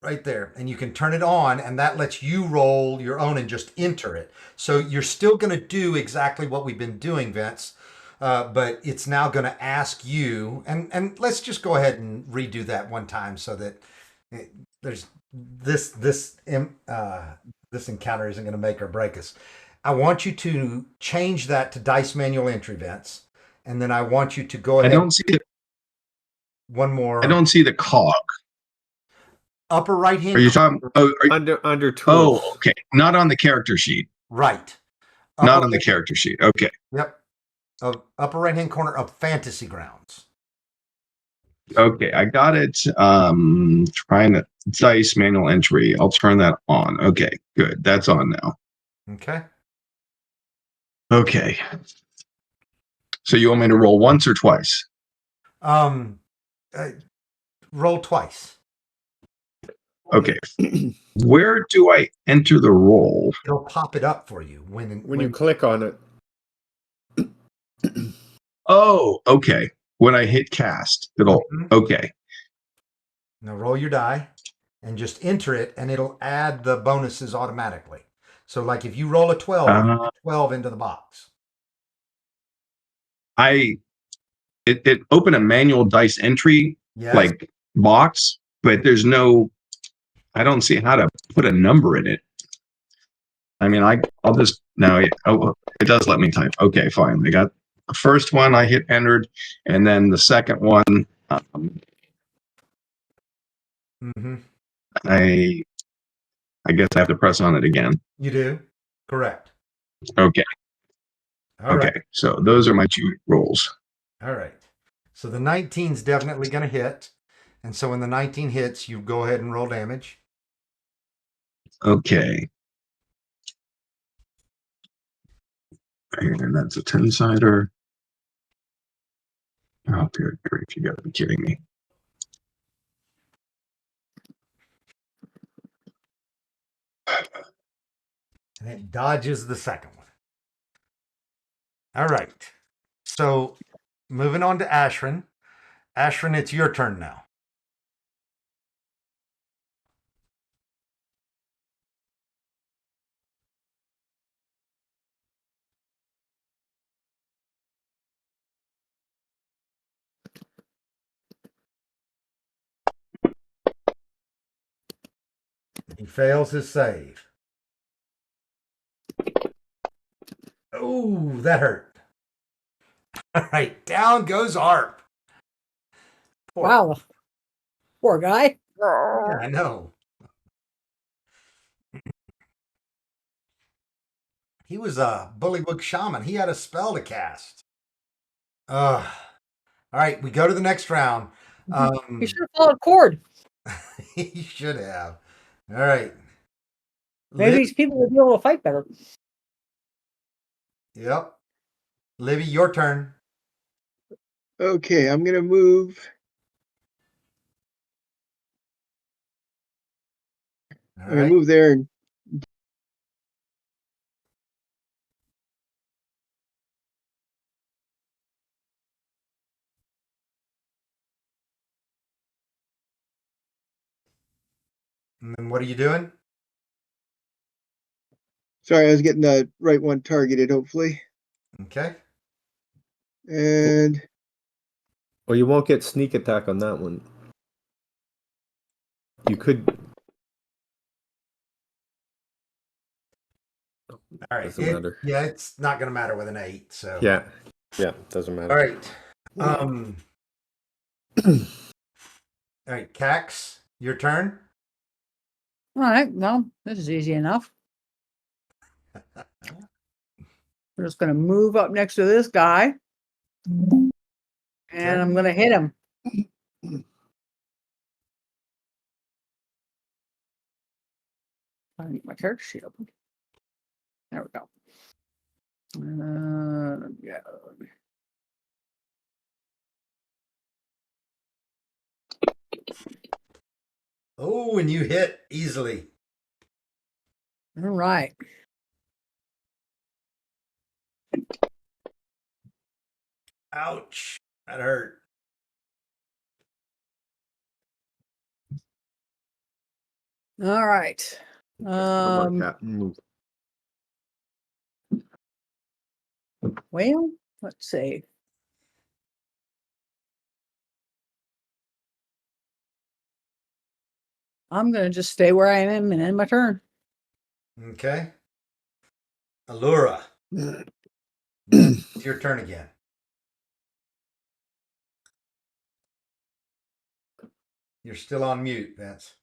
S3: Right there. And you can turn it on, and that lets you roll your own and just enter it. So you're still going to do exactly what we've been doing, Vince, but it's now going to ask you, and let's just go ahead and redo that one time so that there's this encounter isn't going to make or break us. I want you to change that to dice manual entry, Vince. and then I want you to go
S7: I
S3: ahead.
S7: don't see the,
S3: One more.
S7: I don't see the cog.
S3: Upper right hand.
S7: Are you talking? Oh,
S1: Under tools.
S7: oh, okay. Not on the character sheet.
S3: Right.
S7: Not on the character sheet. Okay.
S3: Yep. Upper right hand corner of Fantasy Grounds.
S7: Okay, I got it. Trying to dice manual entry. I'll turn that on. Okay, good. That's on now.
S3: Okay.
S7: Okay. So you want me to roll once or twice?
S3: Roll twice.
S7: Okay. Where do I enter the roll?
S3: It'll pop it up for you when
S1: you click on it.
S7: Oh, okay. When I hit cast, it'll okay.
S3: Now roll your die and just enter it, and it'll add the bonuses automatically. So, like if you roll a 12, you put 12 into the box.
S7: It opened a manual dice entry like box, but there's no. I don't see how to put a number in it. I mean, I'll just now. Oh, it does let me type. Okay, fine. I got the first one. I hit entered, and then the second one. I guess I have to press on it again.
S3: You do, correct.
S7: Okay.
S3: All right.
S7: Okay. So those are my two rolls.
S3: All right. So the 19 is definitely going to hit, and so when the 19 hits, you go ahead and roll damage.
S7: Okay. And that's a 10-sider. Oh, dear grief, you gotta be kidding me.
S3: And it dodges the second one. All right. So moving on to Ashrin. Ashrin, it's your turn now. He fails his save. Oh, that hurt. All right, down goes Arp.
S5: Wow. Poor guy.
S3: Yeah, I know. He was a Bullywug shaman. He had a spell to cast. All right, we go to the next round.
S5: He should have followed Cord.
S3: He should have. All right.
S5: Maybe these people would be able to fight better.
S3: Yep. Livy, your turn.
S4: Okay, I'm gonna move.
S3: All
S4: I'm gonna
S3: right.
S4: move there and
S3: And then what are you doing?
S4: sorry, I was getting the right one targeted, hopefully.
S3: Okay.
S4: And
S1: Well, you won't get sneak attack on that one. You could.
S3: All right.
S1: Doesn't matter.
S3: Yeah, it's not going to matter with an 8. So
S1: Yeah, doesn't matter.
S3: All right. All right, Cax, your turn.
S5: All right. Well, this is easy enough. We're just going to move up next to this guy. And I'm going to hit him. I need my character sheet open. There we go. Yeah.
S3: Oh, and you hit easily.
S5: All right.
S3: Ouch. That hurt.
S5: All right. Well, let's see. I'm going to just stay where I am and end my turn.
S3: Okay. Allura. It's your turn again. You're still on mute, Vince.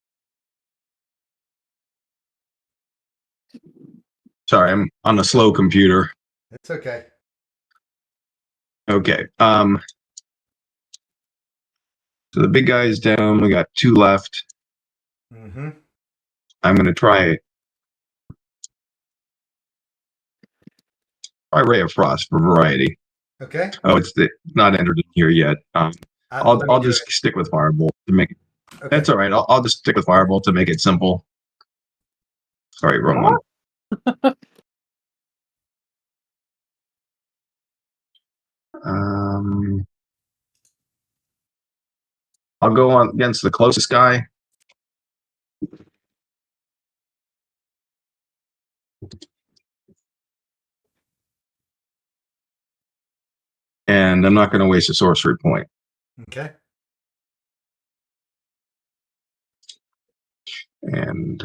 S7: Sorry, I'm on a slow computer.
S3: It's okay.
S7: Okay. So the big guy's down. We got 2 left.
S3: Mm-hmm.
S7: I'm gonna try Ray of Frost for variety.
S3: Okay.
S7: Oh, it's not entered in here yet.
S3: Let me
S7: I'll
S3: do
S7: just stick with Firebolt to make it.
S3: Okay.
S7: That's all right. I'll just stick with Firebolt to make it simple. Sorry, wrong one. I'll go on against the closest guy. And I'm not going to waste a sorcery point.
S3: Okay.
S7: And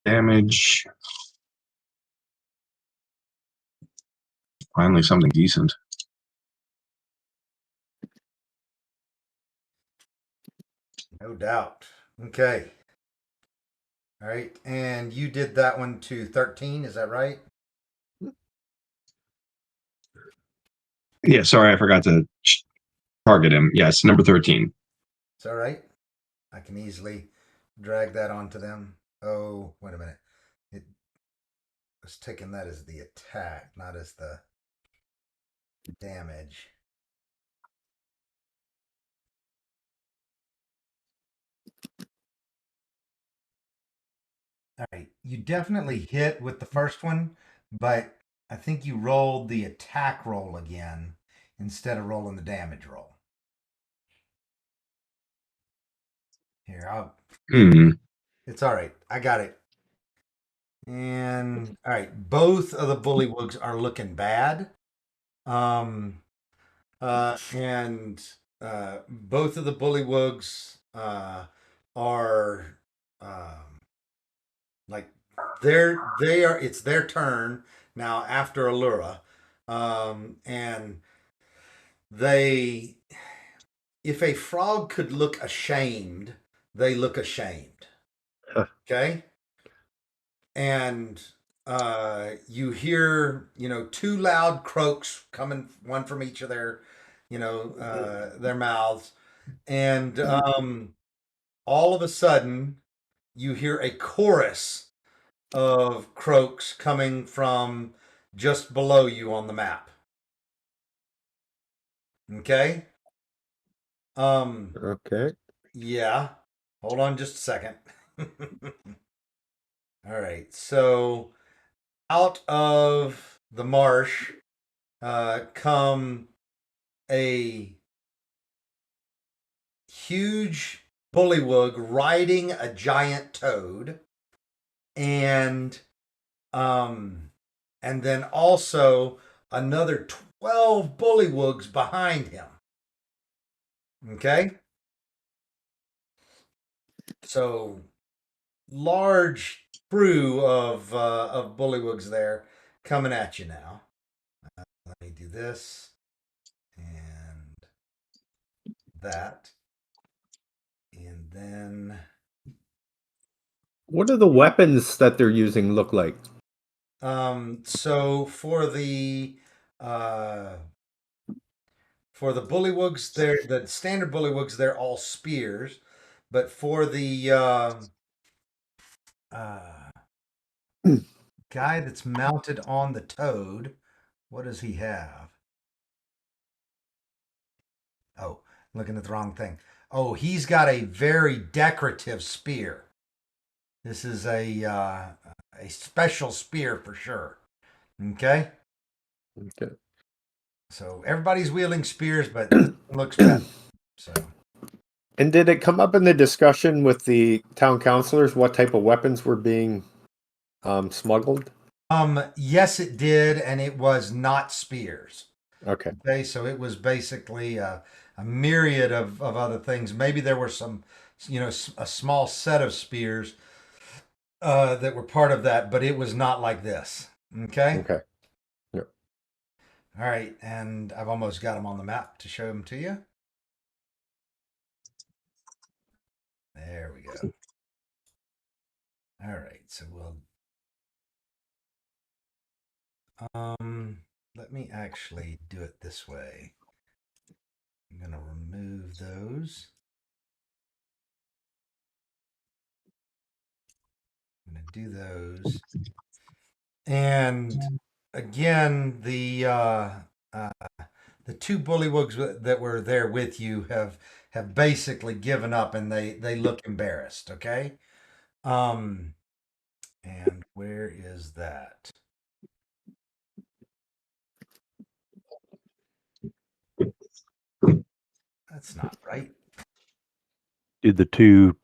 S7: damage. Finally, something decent.
S3: No doubt. Okay. All right. And you did that one to 13, is that right?
S7: Yeah, sorry, I forgot to target him. Yes, number 13.
S3: It's all right. I can easily drag that onto them. Oh, wait a minute. It was taking that as the attack, not as the damage. All right. You definitely hit with the first one, but I think you rolled the attack roll again instead of rolling the damage roll. Here, it's all right. I got it. And all right, both of the bullywugs are looking bad. And both of the bullywugs are like they are it's their turn now after Allura. And they if a frog could look ashamed, they look ashamed. Okay? And you hear, 2 loud croaks coming, one from each of their, their mouths, and all of a sudden, you hear a chorus of croaks coming from just below you on the map. Okay.
S1: Okay.
S3: Yeah. Hold on just a second. All right. So out of the marsh come a huge bullywug riding a giant toad, and then also another 12 bullywugs behind him. Okay, so large crew of bullywugs there coming at you now. Let me do this and that. And then
S1: What do the weapons that they're using look like?
S3: so for the bullywugs, they're the standard bullywugs, they're all spears. But for the guy that's mounted on the toad, what does he have? Oh, looking at the wrong thing. Oh, he's got a very decorative spear. This is a special spear for sure. Okay.
S1: Okay.
S3: So everybody's wielding spears, but this one looks better. So.
S1: And did it come up in the discussion with the town councilors what type of weapons were being smuggled?
S3: Yes, it did, and it was not spears.
S1: Okay.
S3: Okay, so it was basically a myriad of other things. Maybe there were some, a small set of spears that were part of that, but it was not like this. Okay.
S1: Okay. Yep.
S3: All right, and I've almost got them on the map to show them to you. There we go. All right, so let me actually do it this way. I'm gonna remove those. I'm gonna do those. And again, the two bullywugs that were there with you have basically given up, and they look embarrassed. Okay. And where is that? That's not right.
S6: Did the two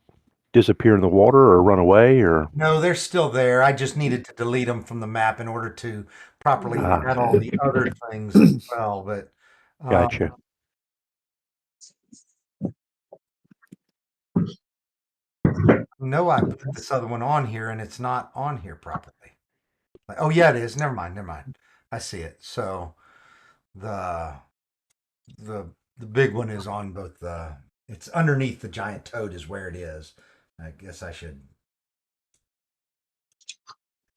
S6: disappear in the water or run away or?
S3: No, they're still there. I just needed to delete them from the map in order to properly add all the other things as well. But
S6: Gotcha.
S3: no, I put this other one on here and it's not on here properly. Like, oh yeah, it is. Never mind. I see it. So the big one is on both the. It's underneath the giant toad is where it is. I guess I should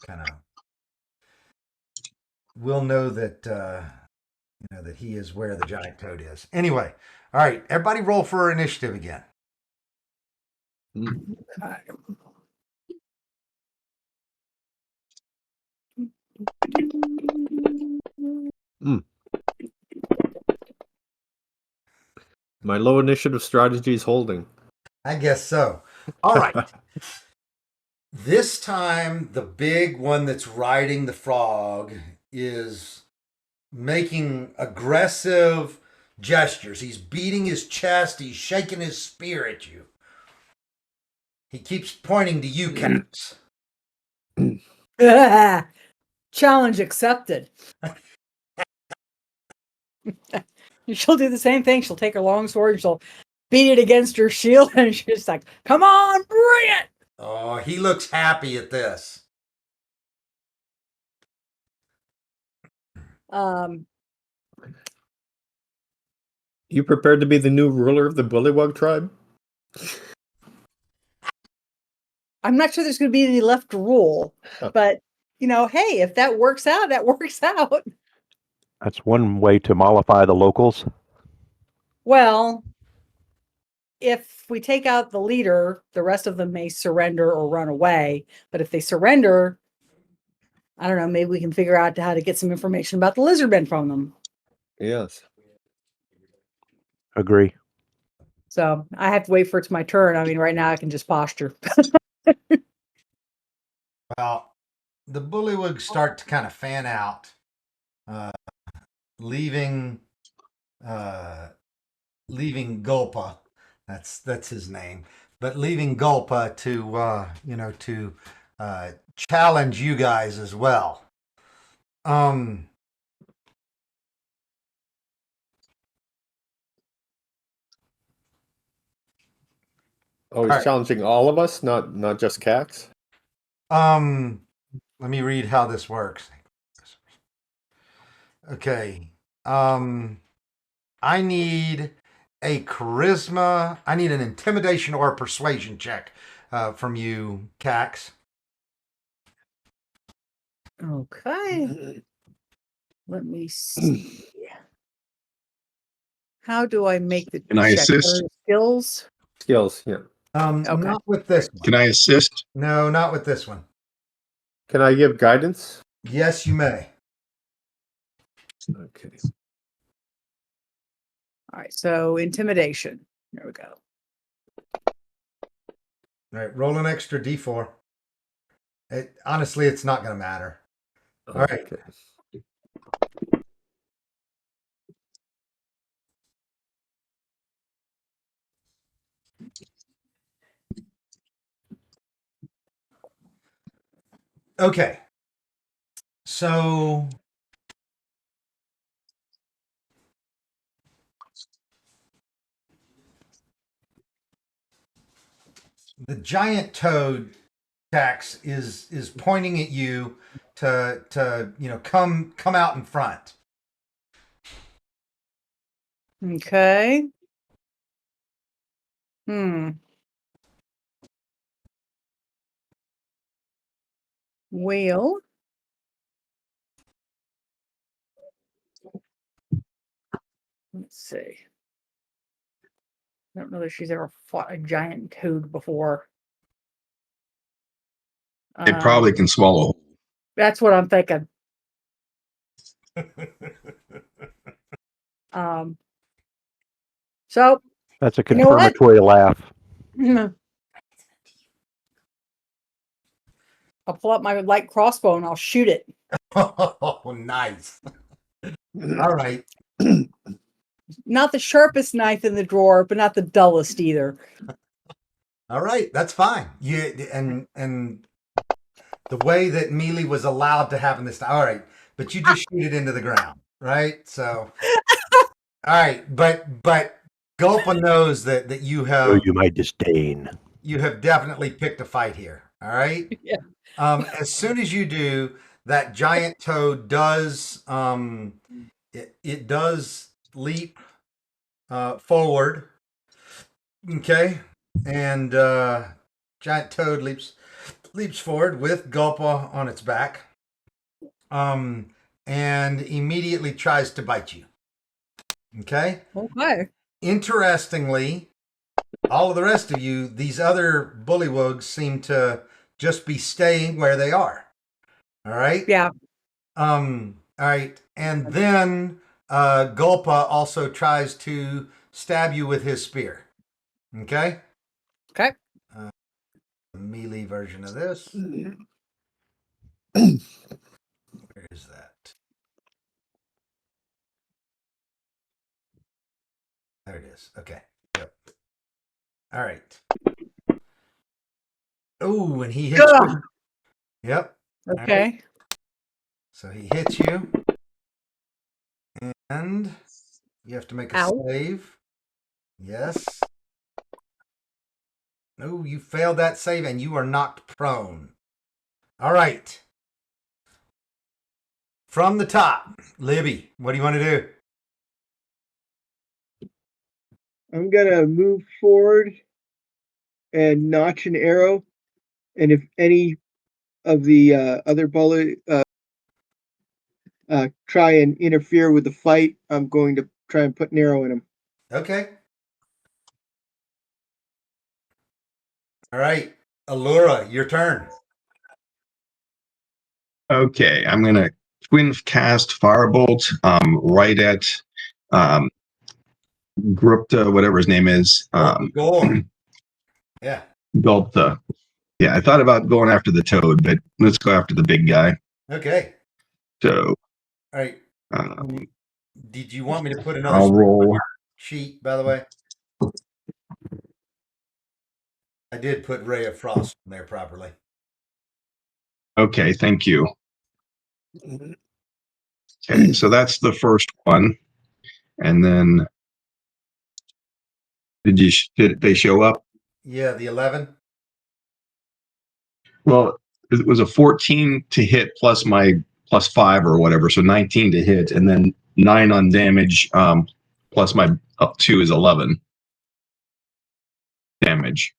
S3: kind of. We'll know that that he is where the giant toad is. Anyway, all right, everybody, roll for initiative again.
S1: My low initiative strategy is holding.
S3: I guess so. All right. This time, the big one that's riding the frog is making aggressive gestures. He's beating his chest. He's shaking his spear at you. He keeps pointing to you, Caps.
S5: Challenge accepted. She'll do the same thing. She'll take her long sword and she'll beat it against her shield, and she's like, "Come on, bring it!"
S3: Oh, he looks happy at this.
S1: You prepared to be the new ruler of the Bullywug tribe?
S5: I'm not sure there's going to be any left to rule, but hey, if that works out, that works out.
S6: That's one way to mollify the locals.
S5: Well, if we take out the leader, the rest of them may surrender or run away. But if they surrender, I don't know, maybe we can figure out how to get some information about the lizardmen from them.
S1: Yes.
S6: Agree.
S5: So I have to wait for it's my turn. I mean, right now I can just posture.
S3: Well, the bullywugs start to kind of fan out, leaving Gulpa. That's his name, but leaving Gulpa to challenge you guys as well.
S1: Oh, he's challenging all of us, not just Cax?
S3: Let me read how this works. Okay. I need a charisma. I need an intimidation or a persuasion check from you, Cax.
S5: Okay. Let me see. How do I make the
S7: Can I
S5: check?
S7: assist?
S5: Skills?
S1: Skills, yeah.
S5: Okay.
S3: Not with this one.
S7: Can I assist?
S3: No, not with this one.
S1: Can I give guidance?
S3: Yes, you may.
S1: Okay.
S5: All right. So intimidation. There we go.
S3: All right, roll an extra d4. Honestly, it's not going to matter. All right.
S1: Okay.
S3: Okay. So the giant toad, Cax, is pointing at you to come out in front.
S5: Okay. Well, let's see. I don't know that she's ever fought a giant toad before.
S7: It probably can swallow.
S5: That's what I'm thinking. So
S6: That's a
S5: You know what?
S6: confirmatory laugh.
S5: I'll pull out my light crossbow and I'll shoot it.
S3: Oh, nice. All right.
S5: Not the sharpest knife in the drawer, but not the dullest either.
S3: All right, that's fine. And the way that melee was allowed to happen this time. All right, but you just shoot it into the ground, right? So, all right, but Gulpa knows that you
S6: Show
S3: have
S6: you my disdain.
S3: definitely picked a fight here. All right.
S5: Yeah.
S3: As soon as you do, that giant toad does it does leap forward. Okay, and giant toad leaps forward with Gulpa on its back, and immediately tries to bite you. Okay.
S5: Okay.
S3: Interestingly, all of the rest of you, these other bullywugs seem to just be staying where they are. All right.
S5: Yeah.
S3: All right, and then Gulpa also tries to stab you with his spear. Okay.
S5: Okay.
S3: Melee version of this. Where is that? There it is. Okay. Yep. All right. Oh, and he hits you. Yep.
S5: Okay.
S3: Right. So he hits you. And you have to make a save. Yes. No, you failed that save and you are knocked prone. All right. From the top, Libby, what do you want to do?
S4: I'm gonna move forward and notch an arrow, and if any of the other bullet try and interfere with the fight, I'm going to try and put an arrow in them.
S3: Okay. All right. Allura, your turn.
S7: Okay, I'm gonna twin cast firebolt right at Grupta, whatever his name is.
S3: Gore. Yeah.
S7: Gulpta. Yeah, I thought about going after the toad, but let's go after the big guy.
S3: Okay.
S7: So,
S3: all right. Did you want me to put another
S7: I'll roll
S3: sheet, by the way? I did put Ray of Frost in there properly.
S7: Okay, thank you. Okay, so that's the first one. And then did they show up?
S3: Yeah, the 11.
S7: Well, it was a 14 to hit plus my plus 5 or whatever, so 19 to hit, and then 9 on damage plus my up 2 is 11 damage.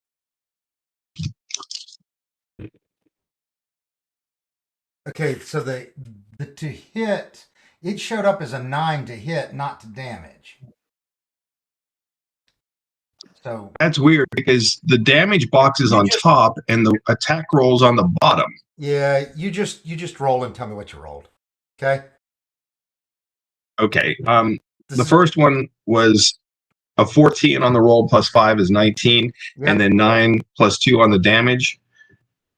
S3: Okay, so the to hit, it showed up as a 9 to hit, not to damage. So
S7: that's weird because the damage box is on top and the attack rolls on the bottom.
S3: Yeah, you just roll and tell me what you rolled. Okay.
S7: Okay. The first one was a 14 on the roll plus 5 is 19, and then 9 plus 2 on the damage.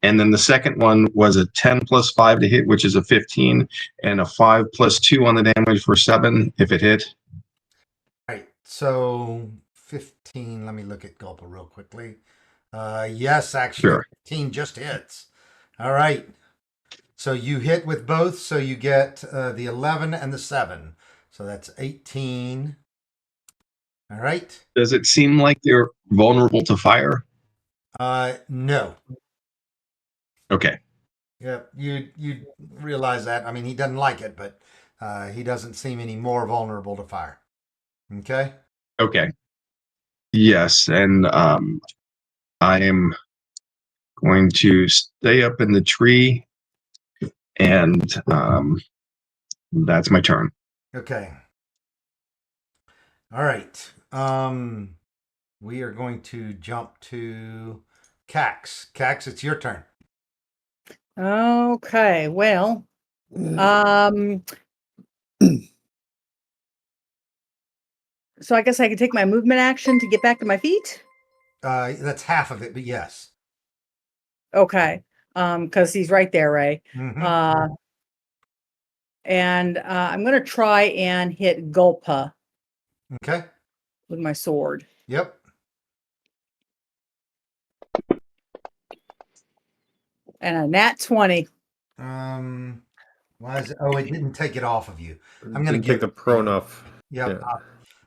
S7: And then the second one was a 10 plus 5 to hit, which is a 15, and a 5 plus 2 on the damage for 7 if it hit.
S3: All right. So 15. Let me look at Gulpa real quickly. Yes, actually,
S7: sure.
S3: 15 just hits. All right. So you hit with both, so you get the 11 and the 7. So that's 18. All right.
S7: Does it seem like they're vulnerable to fire?
S3: No.
S7: Okay.
S3: Yeah, you realize that. I mean, he doesn't like it, but he doesn't seem any more vulnerable to fire. Okay.
S7: Okay. Yes, and I am going to stay up in the tree And that's my turn.
S3: Okay. All right. We are going to jump to Cax. Cax, it's your turn.
S5: Okay, well, so I guess I can take my movement action to get back to my feet.
S3: That's half of it, but yes.
S5: Okay, because he's right there, Ray.
S3: Mhm.
S5: And I'm gonna try and hit Gulpa
S3: Okay.
S5: with my sword.
S3: Yep.
S5: And a nat 20.
S3: Why is it? Oh, it didn't take it off of you. I'm going to
S1: Didn't
S3: give
S1: take the
S3: it to
S1: prone
S3: you.
S1: off.
S3: Yep.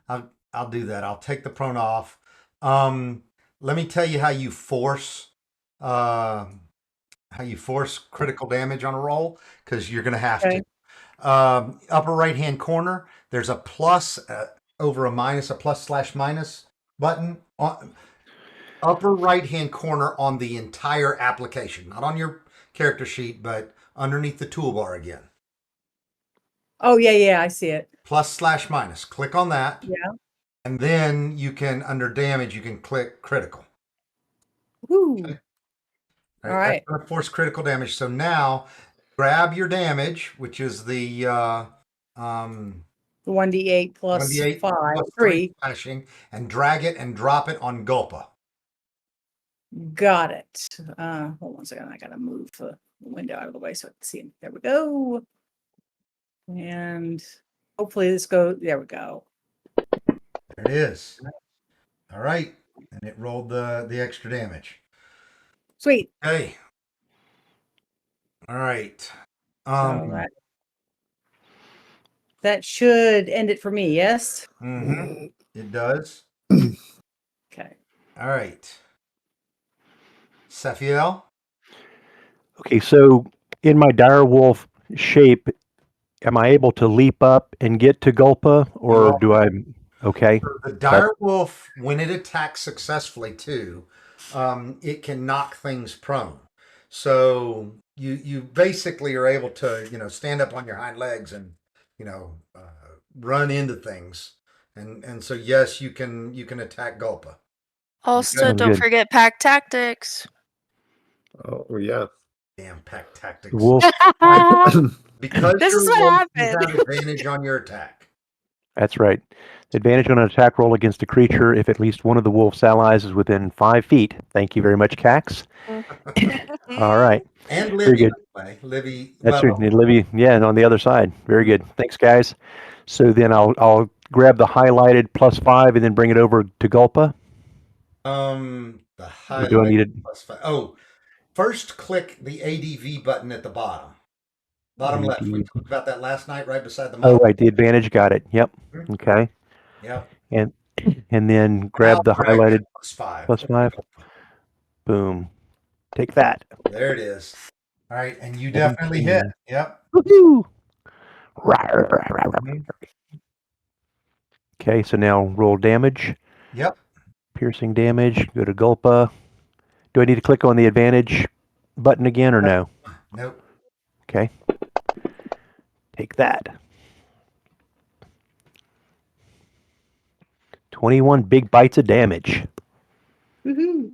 S1: Yeah.
S3: I'll do that. I'll take the prone off. Let me tell you how you force critical damage on a roll, because you're going to have
S5: Okay.
S3: to. Upper right hand corner, there's a plus over a minus, a plus/minus button on upper right hand corner on the entire application, not on your character sheet, but underneath the toolbar again.
S5: Oh, yeah, I see it.
S3: Plus/minus. Click on that.
S5: Yeah.
S3: And then you can, under damage, you can click critical.
S5: Woo.
S3: All
S5: All
S3: right.
S5: right.
S3: That's going to force critical damage. So now grab your damage, which is the
S5: 1d8 plus
S3: 1d8
S5: 5,
S3: plus
S5: 3.
S3: slashing, and drag it and drop it on Gulpa.
S5: Got it. Hold on a second. I gotta move the window out of the way so I can see him. There we go. And hopefully this goes. There we go.
S3: There it is. All right. And it rolled the extra damage.
S5: Sweet.
S3: Okay. All right.
S5: So that should end it for me. Yes.
S3: It does.
S5: Okay.
S3: All right. Safiel?
S6: Okay, so in my direwolf shape, am I able to leap up and get to Gulpa, or
S3: are.
S6: do I? Okay,
S3: The direwolf, when it attacks successfully too, it can knock things prone. So you basically are able to stand up on your hind legs and run into things. And so yes, you can attack Gulpa.
S2: Also,
S6: Sounds
S2: don't
S6: good.
S2: forget pack tactics.
S1: Oh yeah.
S3: Damn pack tactics.
S6: Wolf.
S3: Because
S2: This
S3: you're
S2: is
S3: a
S2: what
S3: wolf, you
S2: happened.
S3: have advantage on your attack.
S6: That's right. Advantage on an attack roll against a creature if at least one of the wolf's allies is within 5 feet. Thank you very much, Cax. All right.
S3: And
S6: Very
S3: Livy,
S6: good.
S3: by the way. Livy,
S6: That's
S3: well,
S6: right. And Livy, yeah, and on the other side. Very good. Thanks, guys. So then I'll grab the highlighted +5 and then bring it over to Gulpa.
S3: the
S6: Or
S3: highlight
S6: do I need it?
S3: +5. Oh, first click the ADV button at the bottom. Bottom left. We talked about that last night, right beside the
S6: Oh,
S3: mouse.
S6: right. The advantage. Got it. Yep. Okay.
S3: Yep.
S6: And then
S3: Now
S6: grab the
S3: drag
S6: highlighted
S3: that +5.
S6: +5. Boom. Take that.
S3: There it is. All right, and you definitely hit. Yep.
S6: Woohoo!
S3: Mhm.
S6: Okay, so now roll damage.
S3: Yep.
S6: Piercing damage. Go to Gulpa. Do I need to click on the advantage button again or no?
S3: Nope.
S6: Okay. Take that. 21 big bites of damage.
S5: Woohoo.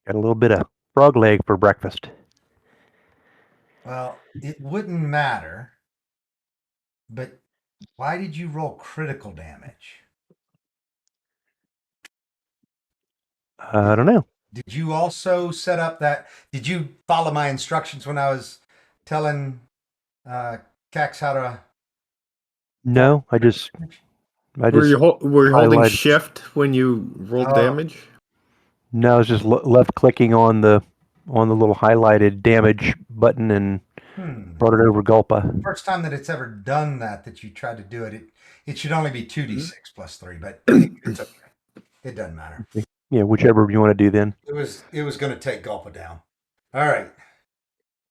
S6: Got a little bit of frog leg for breakfast.
S3: Well, it wouldn't matter, but why did you roll critical damage?
S6: I don't know.
S3: Did you also set up that? Did you follow my instructions when I was telling Cax how to?
S6: No, I just
S1: Were you holding
S6: highlighted.
S1: shift when you rolled
S3: Oh.
S1: damage?
S6: No, I was just left clicking on the little highlighted damage button and brought it over Gulpa.
S3: First time that it's ever done that you tried to do it. It should only be 2d6 plus 3, but it's okay. It doesn't matter.
S6: Yeah, whichever you want to do then.
S3: It was going to take Gulpa down. All right.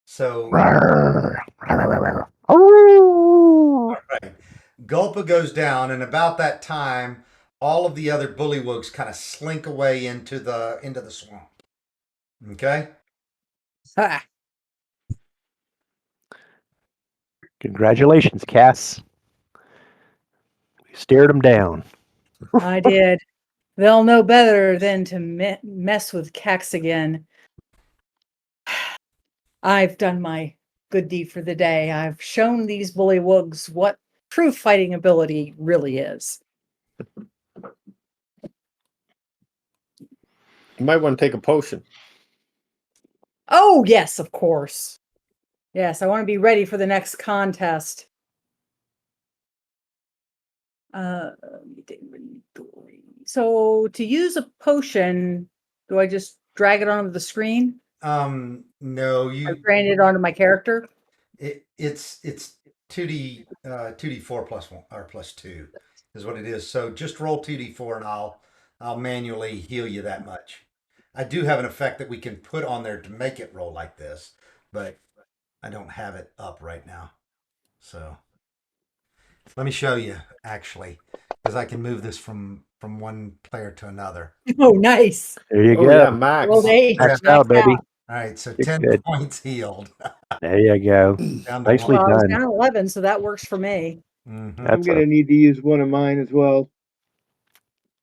S3: So all right. Gulpa goes down, and about that time, all of the other bullywugs kind of slink away into the swamp. Okay.
S5: Ha.
S6: Congratulations, Cass. We stared them down.
S5: I did. They'll know better than to mess with Cax again. I've done my good deed for the day. I've shown these bullywugs what true fighting ability really is.
S1: You might want to take a potion.
S5: Oh, yes, of course. Yes, I want to be ready for the next contest. So to use a potion, do I just drag it onto the screen?
S3: No,
S5: Or
S3: you.
S5: grant it onto my character?
S3: It's 2d4 plus 1 or plus 2 is what it is. So just roll 2d4 and I'll manually heal you that much. I do have an effect that we can put on there to make it roll like this, but I don't have it up right now. So let me show you actually, because I can move this from one player to another.
S5: Oh, nice.
S6: There you
S1: Oh
S6: go.
S1: yeah, Max.
S5: Rolled 8.
S6: Max
S5: Max
S6: out, baby.
S3: All right, so
S6: You're
S3: 10
S6: good.
S3: points healed.
S6: There you go.
S3: Down to
S6: Nicely
S5: Well, I was
S6: done.
S5: down 11, so that works for me.
S3: Mhm.
S4: I'm
S6: That's
S4: gonna need to use one of mine as well.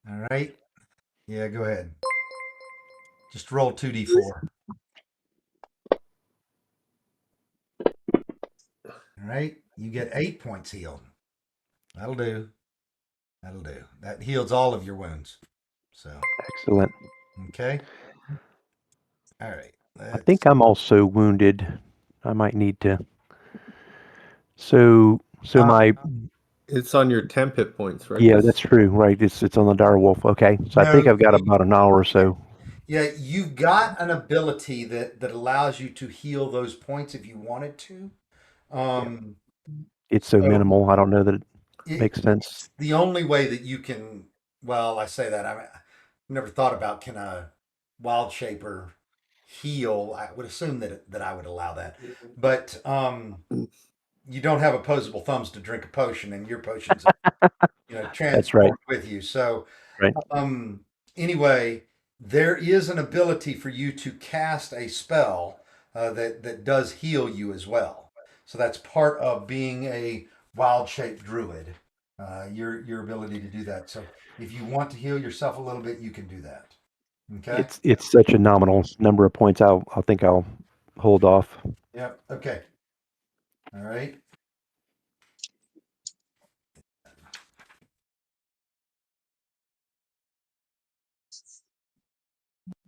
S3: All right. Yeah, go ahead. Just roll 2d4. All right. You get 8 points healed. That'll do. That'll do. That heals all of your wounds. So,
S6: excellent.
S3: okay. All right.
S6: I think I'm also wounded. I might need to. So my
S1: It's on your temp hit points, right?
S6: yeah, that's true. Right, it's on the dire wolf. Okay, so I think
S3: No,
S6: I've got about an hour or so.
S3: yeah, you've got an ability that allows you to heal those points if you wanted to.
S6: It's so
S3: So
S6: minimal. I don't know that it makes sense.
S3: it's the only way that you can. Well, I say that I've never thought about can a wild shaper heal. I would assume that I would allow that, but you don't have opposable thumbs to drink a potion, and your potions,
S6: That's right.
S3: transport with you. So,
S6: Right.
S3: anyway, there is an ability for you to cast a spell that does heal you as well. So that's part of being a wild shaped druid. Your ability to do that. So if you want to heal yourself a little bit, you can do that. Okay.
S6: It's such a nominal number of points. I think I'll hold off.
S3: Yep. Okay. All right.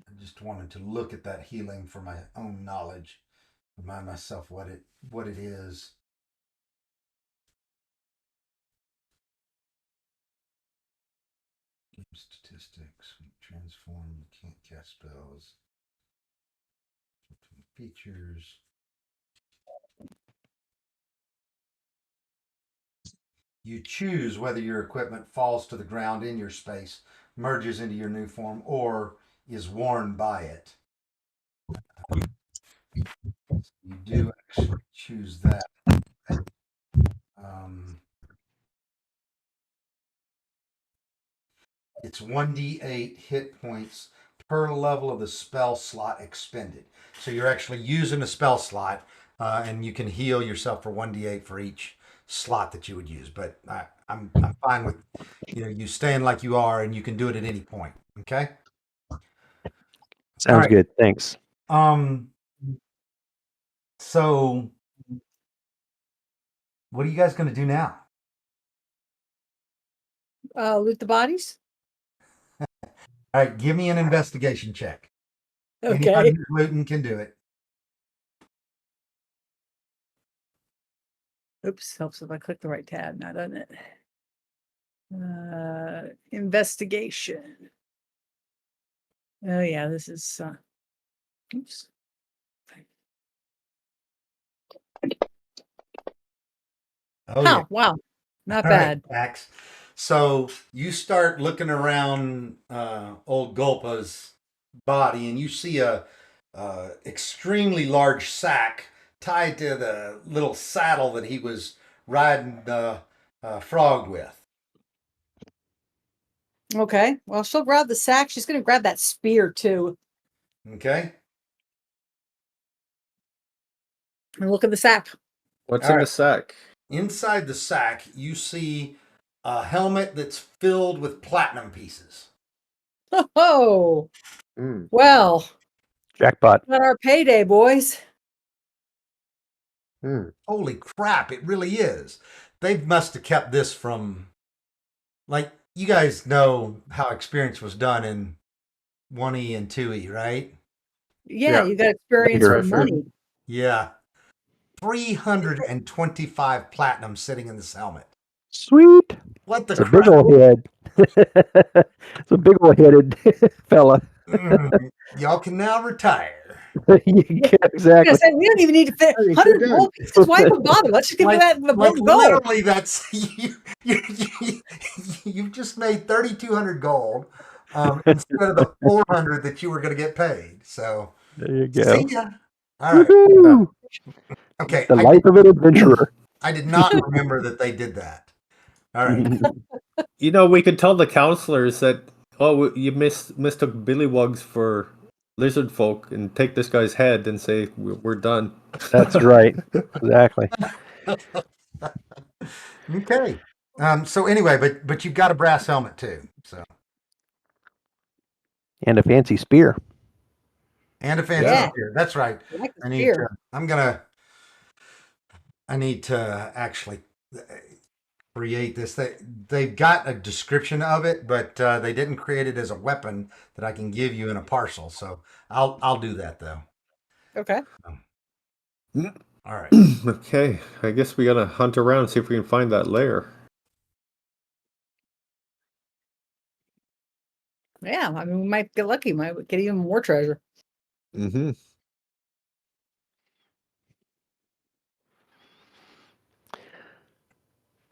S3: I just wanted to look at that healing for my own knowledge, remind myself what it is. Game statistics, transform, you can't cast spells. Features. You choose whether your equipment falls to the ground in your space, merges into your new form, or is worn by it. You do actually choose that. It's 1d8 hit points per level of the spell slot expended. So you're actually using a spell slot, and you can heal yourself for 1d8 for each slot that you would use. But I'm fine with you staying like you are, and you can do it at any point. Okay.
S6: Sounds good. Thanks.
S3: So what are you guys going to do now?
S5: Loot the bodies?
S3: All right, give me an investigation check.
S5: Okay.
S3: Anybody who's looting can do it.
S5: Oops, helps if I click the right tab now, doesn't it? Investigation. Oh yeah, this is oops.
S3: Oh, yeah.
S5: Wow. Not
S3: All right,
S5: bad.
S3: Max. So you start looking around old Gulpa's body, and you see a extremely large sack tied to the little saddle that he was riding the frog with.
S5: Okay. Well, she'll grab the sack. She's going to grab that spear too.
S3: Okay.
S5: And look at the sack.
S1: What's
S3: All
S1: in
S3: right.
S1: the sack?
S3: Inside the sack, you see a helmet that's filled with platinum pieces.
S5: Oh,
S1: Mm.
S5: well,
S6: Jackpot.
S5: got our payday, boys.
S1: Mm.
S3: Holy crap, it really is. They must have kept this from, like, you guys know how experience was done in 1E and 2E, right?
S5: Yeah,
S1: Yeah.
S5: you got experience
S6: Later.
S5: for money.
S3: Yeah. 325 platinum sitting in this helmet.
S6: Sweet.
S3: What the
S6: It's a big
S3: crap?
S6: old head. It's a big old headed fella.
S3: Y'all can now retire.
S6: Yeah,
S5: I
S6: exactly.
S5: said we don't even need to fit
S4: I think we're
S5: 100
S4: done.
S5: gold pieces. Why even bother? Let's just give that the
S3: Like
S5: gold.
S3: literally, that's you've just made 3,200 gold instead of the 400 that you were going to get paid. So
S6: There you go.
S3: see ya. All right.
S6: Woohoo!
S3: Okay.
S6: The life of an adventurer.
S3: I did not remember that they did that. All right.
S1: You know, we could tell the counselors that, oh, you mistook Billywugs for lizard folk, and take this guy's head and say we're done.
S6: That's right. Exactly.
S3: Okay. So anyway, but you've got a brass helmet too. So
S6: And a fancy spear.
S3: and a fancy
S5: Yeah.
S3: spear. That's right.
S5: I like the
S3: I need
S5: spear.
S3: to. I need to actually create this. They've got a description of it, but they didn't create it as a weapon that I can give you in a parcel. So I'll do that though.
S5: Okay.
S3: All right.
S1: Okay, I guess we gotta hunt around, see if we can find that lair.
S5: Yeah, I mean, we might get lucky. Might get even more treasure.
S1: Mm-hmm.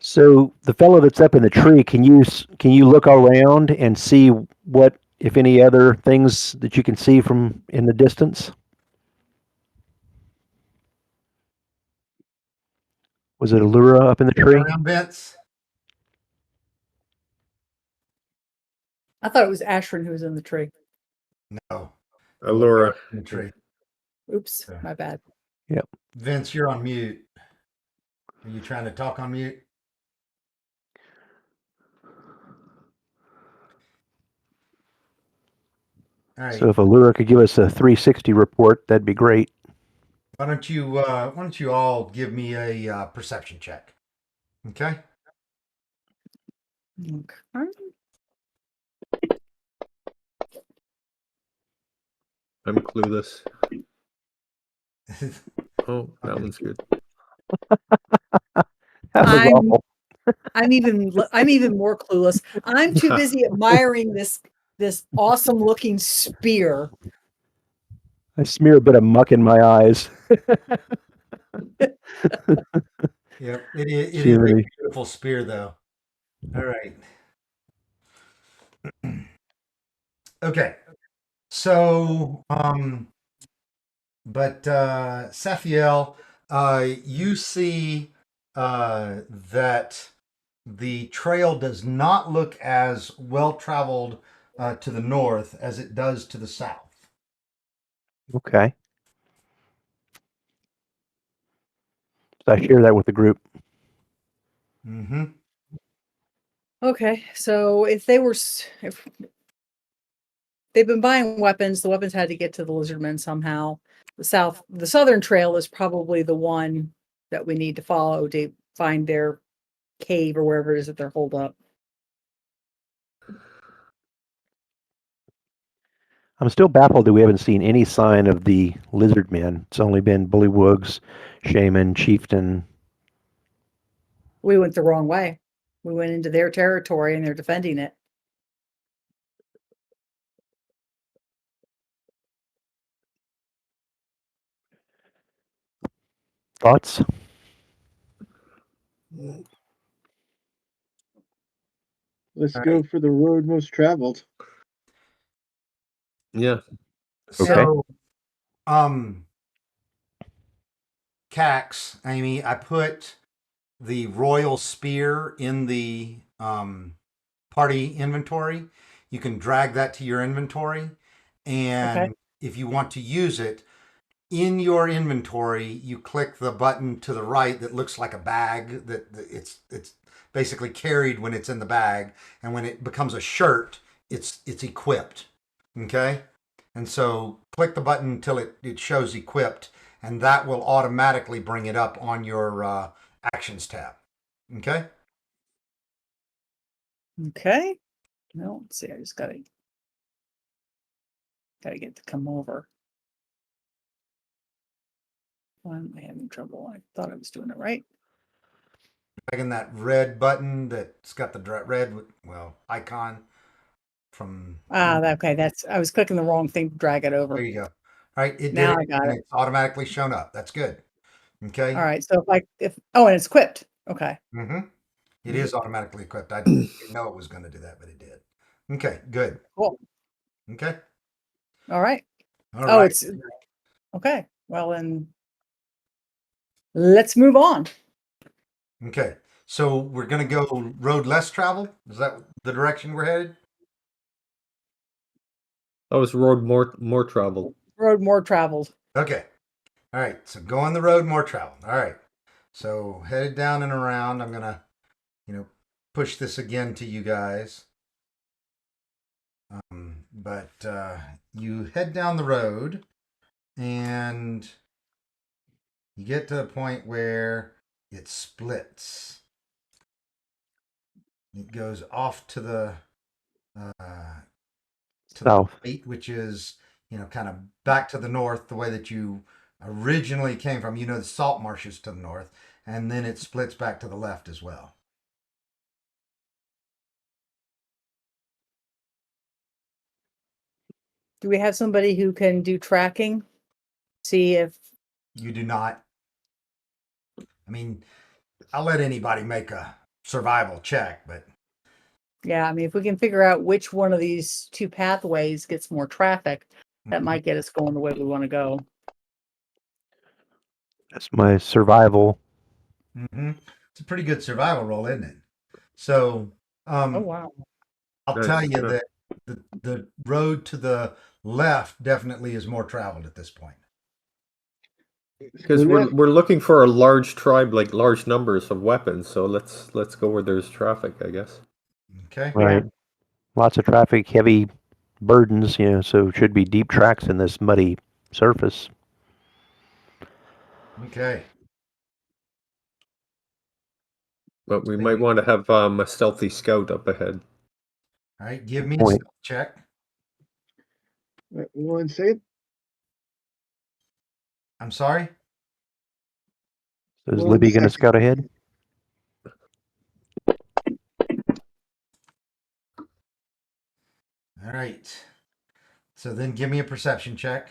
S6: So the fellow that's up in the tree, can you look around and see what, if any, other things that you can see from in the distance? Was it Allura up in the tree?
S3: Around Vince.
S5: I thought it was Ashrin who was in the tree.
S3: No.
S1: Allura.
S3: In the tree.
S5: Oops,
S3: Yeah.
S5: my bad.
S3: Vince, you're on mute. Are you trying to talk on mute? All right.
S6: So if Allura could give us a 360 report, that'd be great.
S3: Why don't you all give me a perception check? Okay.
S5: Okay.
S1: I'm clueless. Oh, that
S3: Okay.
S1: one's good.
S6: That was
S5: I'm
S6: awful.
S5: I'm even more clueless. I'm too busy admiring this awesome looking spear.
S6: I smear a bit of muck in my eyes.
S3: Yep. It is a
S6: Jiminy.
S3: beautiful spear though. All right. Okay. So but Safiel, you see that the trail does not look as well traveled to the north as it does to the south.
S6: Okay. So I share that with the group.
S3: Mm-hmm.
S5: Okay, so if they've been buying weapons, the weapons had to get to the lizardmen somehow. The southern trail is probably the one that we need to follow to find their cave or wherever it is that they're holed up.
S6: I'm still baffled that we haven't seen any sign of the lizard men. It's only been bullywugs, shaman, chieftain.
S5: We went the wrong way. We went into their territory and they're defending it.
S6: Thoughts?
S4: Let's
S3: All
S4: go for the road most traveled.
S1: Yeah.
S6: Okay.
S3: So, Cax, Amy, I put the royal spear in the party inventory. You can drag that to your inventory, and
S5: Okay.
S3: if you want to use it, in your inventory, you click the button to the right that looks like a bag. It's basically carried when it's in the bag, and when it becomes a shirt, it's equipped. Okay, and so click the button until it shows equipped, and that will automatically bring it up on your actions tab. Okay.
S5: Okay. No, let's see. I just gotta get to come over. Why am I having trouble? I thought I was doing it right.
S3: Dragging that red button that's got the red icon from.
S5: Okay. I was clicking the wrong thing to drag it over.
S3: There you go. All right, it
S5: Now
S3: did
S5: I
S3: it,
S5: got
S3: and
S5: it.
S3: it's automatically shown up. That's good. Okay.
S5: All right. So and it's equipped. Okay.
S3: Mm-hmm. It is automatically equipped. I didn't know it was going to do that, but it did. Okay, good.
S5: Cool.
S3: Okay.
S5: All right.
S3: All
S5: Oh,
S3: right.
S5: it's okay. Well, then let's move on.
S3: Okay. So we're going to go road less traveled. Is that the direction we're headed?
S1: That was road more traveled.
S5: Road more traveled.
S3: Okay. All right. So go on the road more traveled. All right. So headed down and around. I'm going to, push this again to you guys. But you head down the road and you get to a point where it splits. It goes off to the
S6: South.
S3: right, which is kind of back to the north, the way that you originally came from. The salt marshes to the north, and then it splits back to the left as well.
S5: Do we have somebody who can do tracking? See if
S3: You do not. I mean, I'll let anybody make a survival check, but
S5: if we can figure out which one of these two pathways gets more traffic, that might get us going the way we want to go.
S6: That's my survival.
S3: it's a pretty good survival roll, isn't it? So,
S5: Oh wow.
S3: I'll tell you that the road to the left definitely is more traveled at this point.
S1: Because we're looking for a large tribe, like large numbers of weapons. So let's go where there's traffic, I guess.
S3: Okay.
S6: Right. Lots of traffic, heavy burdens, so it should be deep tracks in this muddy surface.
S3: Okay.
S1: But we might want to have a stealthy scout up ahead.
S3: All right. Give me a
S6: Point.
S3: stealth check.
S4: One second.
S3: I'm sorry.
S6: So is
S4: 1
S6: Libby going to
S4: second.
S6: scout ahead?
S3: All right. So then give me a perception check.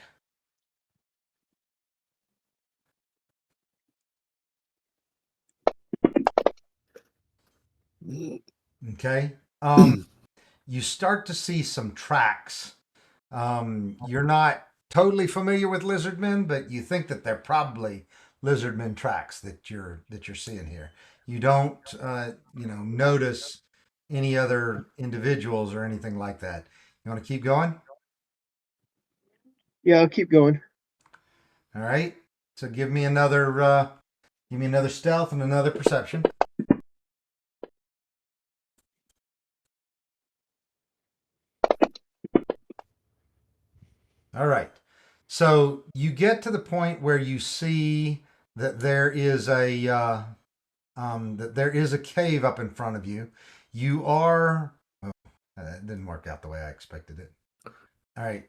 S3: Okay. You start to see some tracks. You're not totally familiar with lizardmen, but you think that they're probably lizardmen tracks that you're seeing here. You don't notice any other individuals or anything like that. You want to keep going?
S4: Yeah, I'll keep going.
S3: All right. So give me another stealth and another perception. All right. So you get to the point where you see that there is a cave up in front of you. You are. Oh, it didn't work out the way I expected it. All right.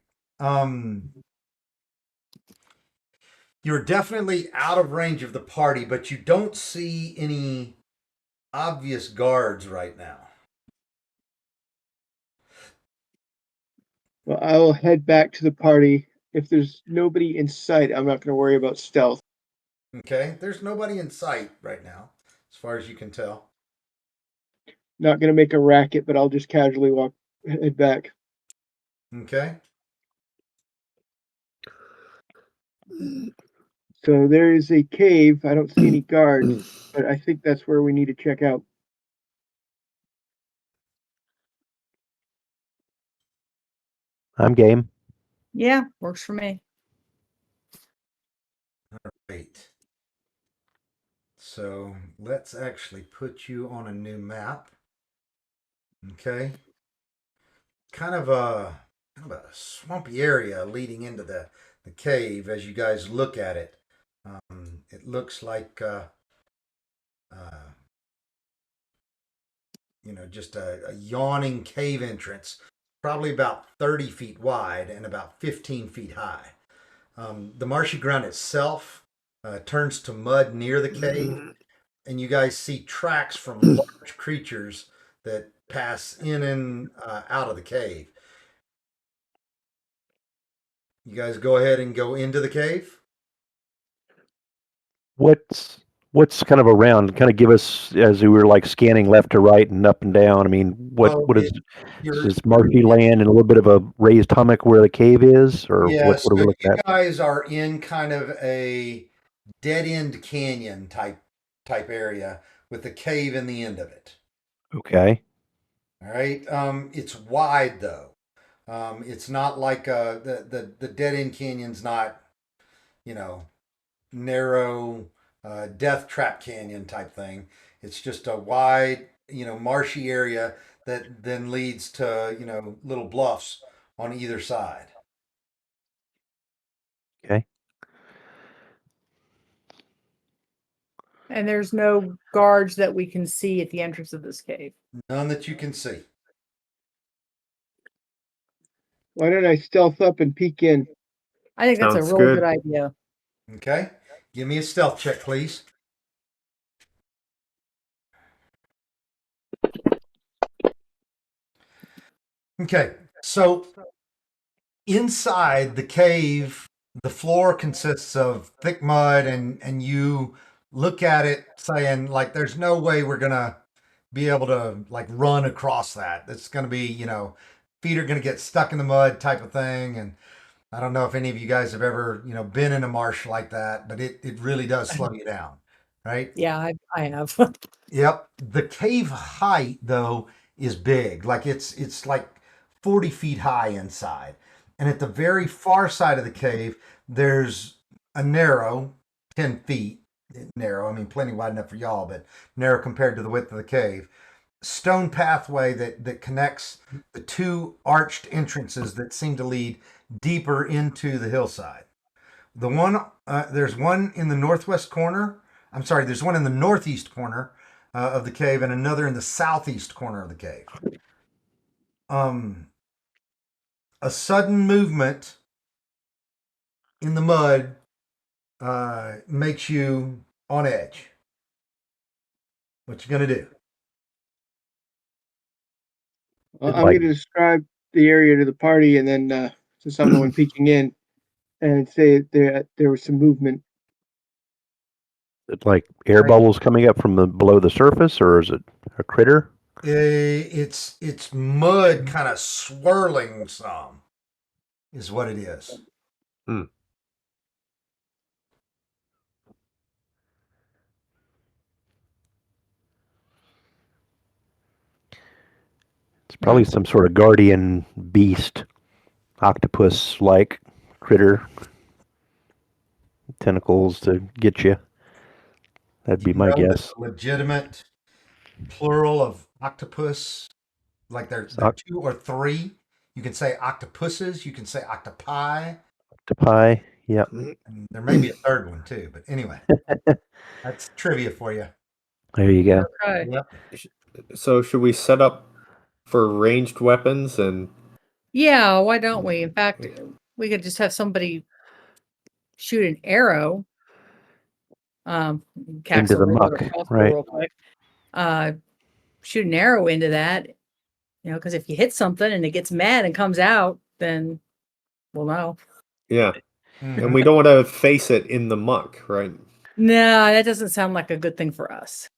S3: You're definitely out of range of the party, but you don't see any obvious guards right now.
S4: Well, I will head back to the party. If there's nobody in sight, I'm not going to worry about stealth.
S3: Okay. There's nobody in sight right now, as far as you can tell.
S4: Not going to make a racket, but I'll just casually head back.
S3: Okay.
S4: So there is a cave. I don't see any guards, but I think that's where we need to check out.
S6: I'm game.
S5: Yeah, works for me.
S3: Great. So let's actually put you on a new map. Okay. Kind of a swampy area leading into the cave as you guys look at it. It looks like uh, just a yawning cave entrance, probably about 30 feet wide and about 15 feet high. The marshy ground itself turns to mud near the cave, and you guys see tracks from large creatures that pass in and out of the cave. You guys go ahead and go into the cave.
S6: What's kind of around? Kind of give us as we were like scanning left to right and up and down. I mean,
S3: Well,
S6: what is
S3: you're
S6: this marshy land and a little bit of a raised hummock where the cave is, or
S3: yeah.
S6: what are we
S3: So
S6: looking
S3: you
S6: at?
S3: guys are in kind of a dead end canyon type area with a cave in the end of it.
S6: Okay.
S3: All right. It's wide though. It's not like the dead end canyon's not you know narrow death trap canyon type thing. It's just a wide marshy area that then leads to little bluffs on either side.
S6: Okay.
S5: And there's no guards that we can see at the entrance of this cave.
S3: None that you can see.
S4: Why don't I stealth up and peek in?
S5: I think that's a
S1: Sounds
S5: really
S1: good.
S5: good idea.
S3: Okay. Give me a stealth check, please. Okay. So inside the cave, the floor consists of thick mud, and you look at it saying, like, there's no way we're gonna be able to like run across that. It's gonna be, feet are gonna get stuck in the mud type of thing. And I don't know if any of you guys have ever, been in a marsh like that, but it really does slow you down, right?
S5: Yeah, I have.
S3: Yep. The cave height though is big. Like it's like 40 feet high inside. And at the very far side of the cave, there's a narrow 10 feet narrow. I mean, plenty wide enough for y'all, but narrow compared to the width of the cave. Stone pathway that connects the two arched entrances that seem to lead deeper into the hillside. There's one in the northwest corner. I'm sorry, there's one in the northeast corner of the cave and another in the southeast corner of the cave. A sudden movement in the mud makes you on edge. What you gonna do?
S4: I'm
S6: Like
S4: going to describe the area to the party, and then since I'm the one peeking in, and say there was some movement.
S6: like air
S3: Right.
S6: bubbles coming up from the below the surface, or is it a critter?
S3: It's mud kind of swirling some, is what it is.
S1: Hmm.
S6: It's probably some sort of guardian beast, octopus-like critter, tentacles to get you. That'd
S3: Do
S6: be
S3: you
S6: my
S3: know the
S6: guess.
S3: legitimate plural of octopus? Like
S6: It's
S3: they're two or three. You can say octopuses. You can say octopi.
S6: octopi. Yeah.
S3: And there may be a third one too. But anyway, that's trivia for you.
S6: There you go.
S5: Okay.
S3: Yep.
S1: So should we set up for ranged weapons and
S5: Yeah, why don't we? In fact, we could just have somebody shoot an arrow. Cast
S6: Into
S5: a
S6: the
S5: little bit
S6: muck,
S5: of crossbow
S6: right?
S5: real quick. Uh, shoot an arrow into that, because if you hit something and it gets mad and comes out, then we'll know.
S1: yeah?
S3: Mhm.
S1: And we don't want to face it in the muck, right?
S5: No, that doesn't sound like a good thing for us.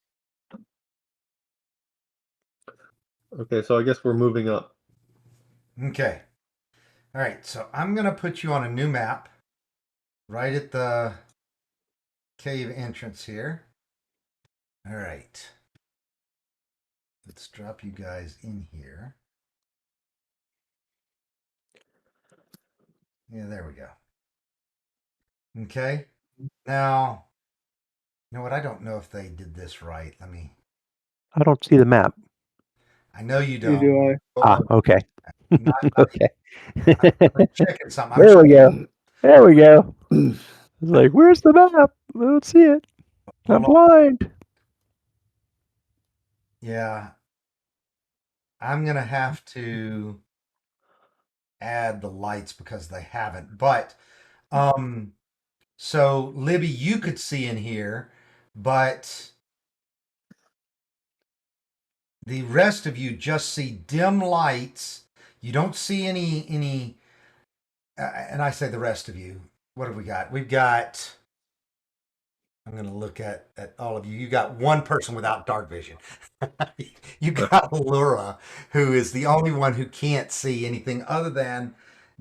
S1: Okay, so I guess we're moving up.
S3: Okay. All right. So I'm gonna put you on a new map, right at the cave entrance here. All right. Let's drop you guys in here. Yeah, there we go. Okay. Now, you know what? I don't know if they did this right. Let me.
S6: I don't see the map.
S3: I know you
S4: Neither
S3: don't.
S4: do I.
S3: But
S6: Ah, okay.
S3: not,
S6: Okay.
S3: I'm checking something. I'm
S6: There we
S3: sure.
S6: go. There we go. It's like, where's the map? I don't see it. I'm
S3: Hold on.
S6: blind.
S3: Yeah, I'm gonna have to add the lights because they haven't. But so Libby, you could see in here, but the rest of you just see dim lights. You don't see any. And I say the rest of you. What have we got? We've got. I'm going to look at all of you. You got one person without dark vision. You got Laura, who is the only one who can't see anything other than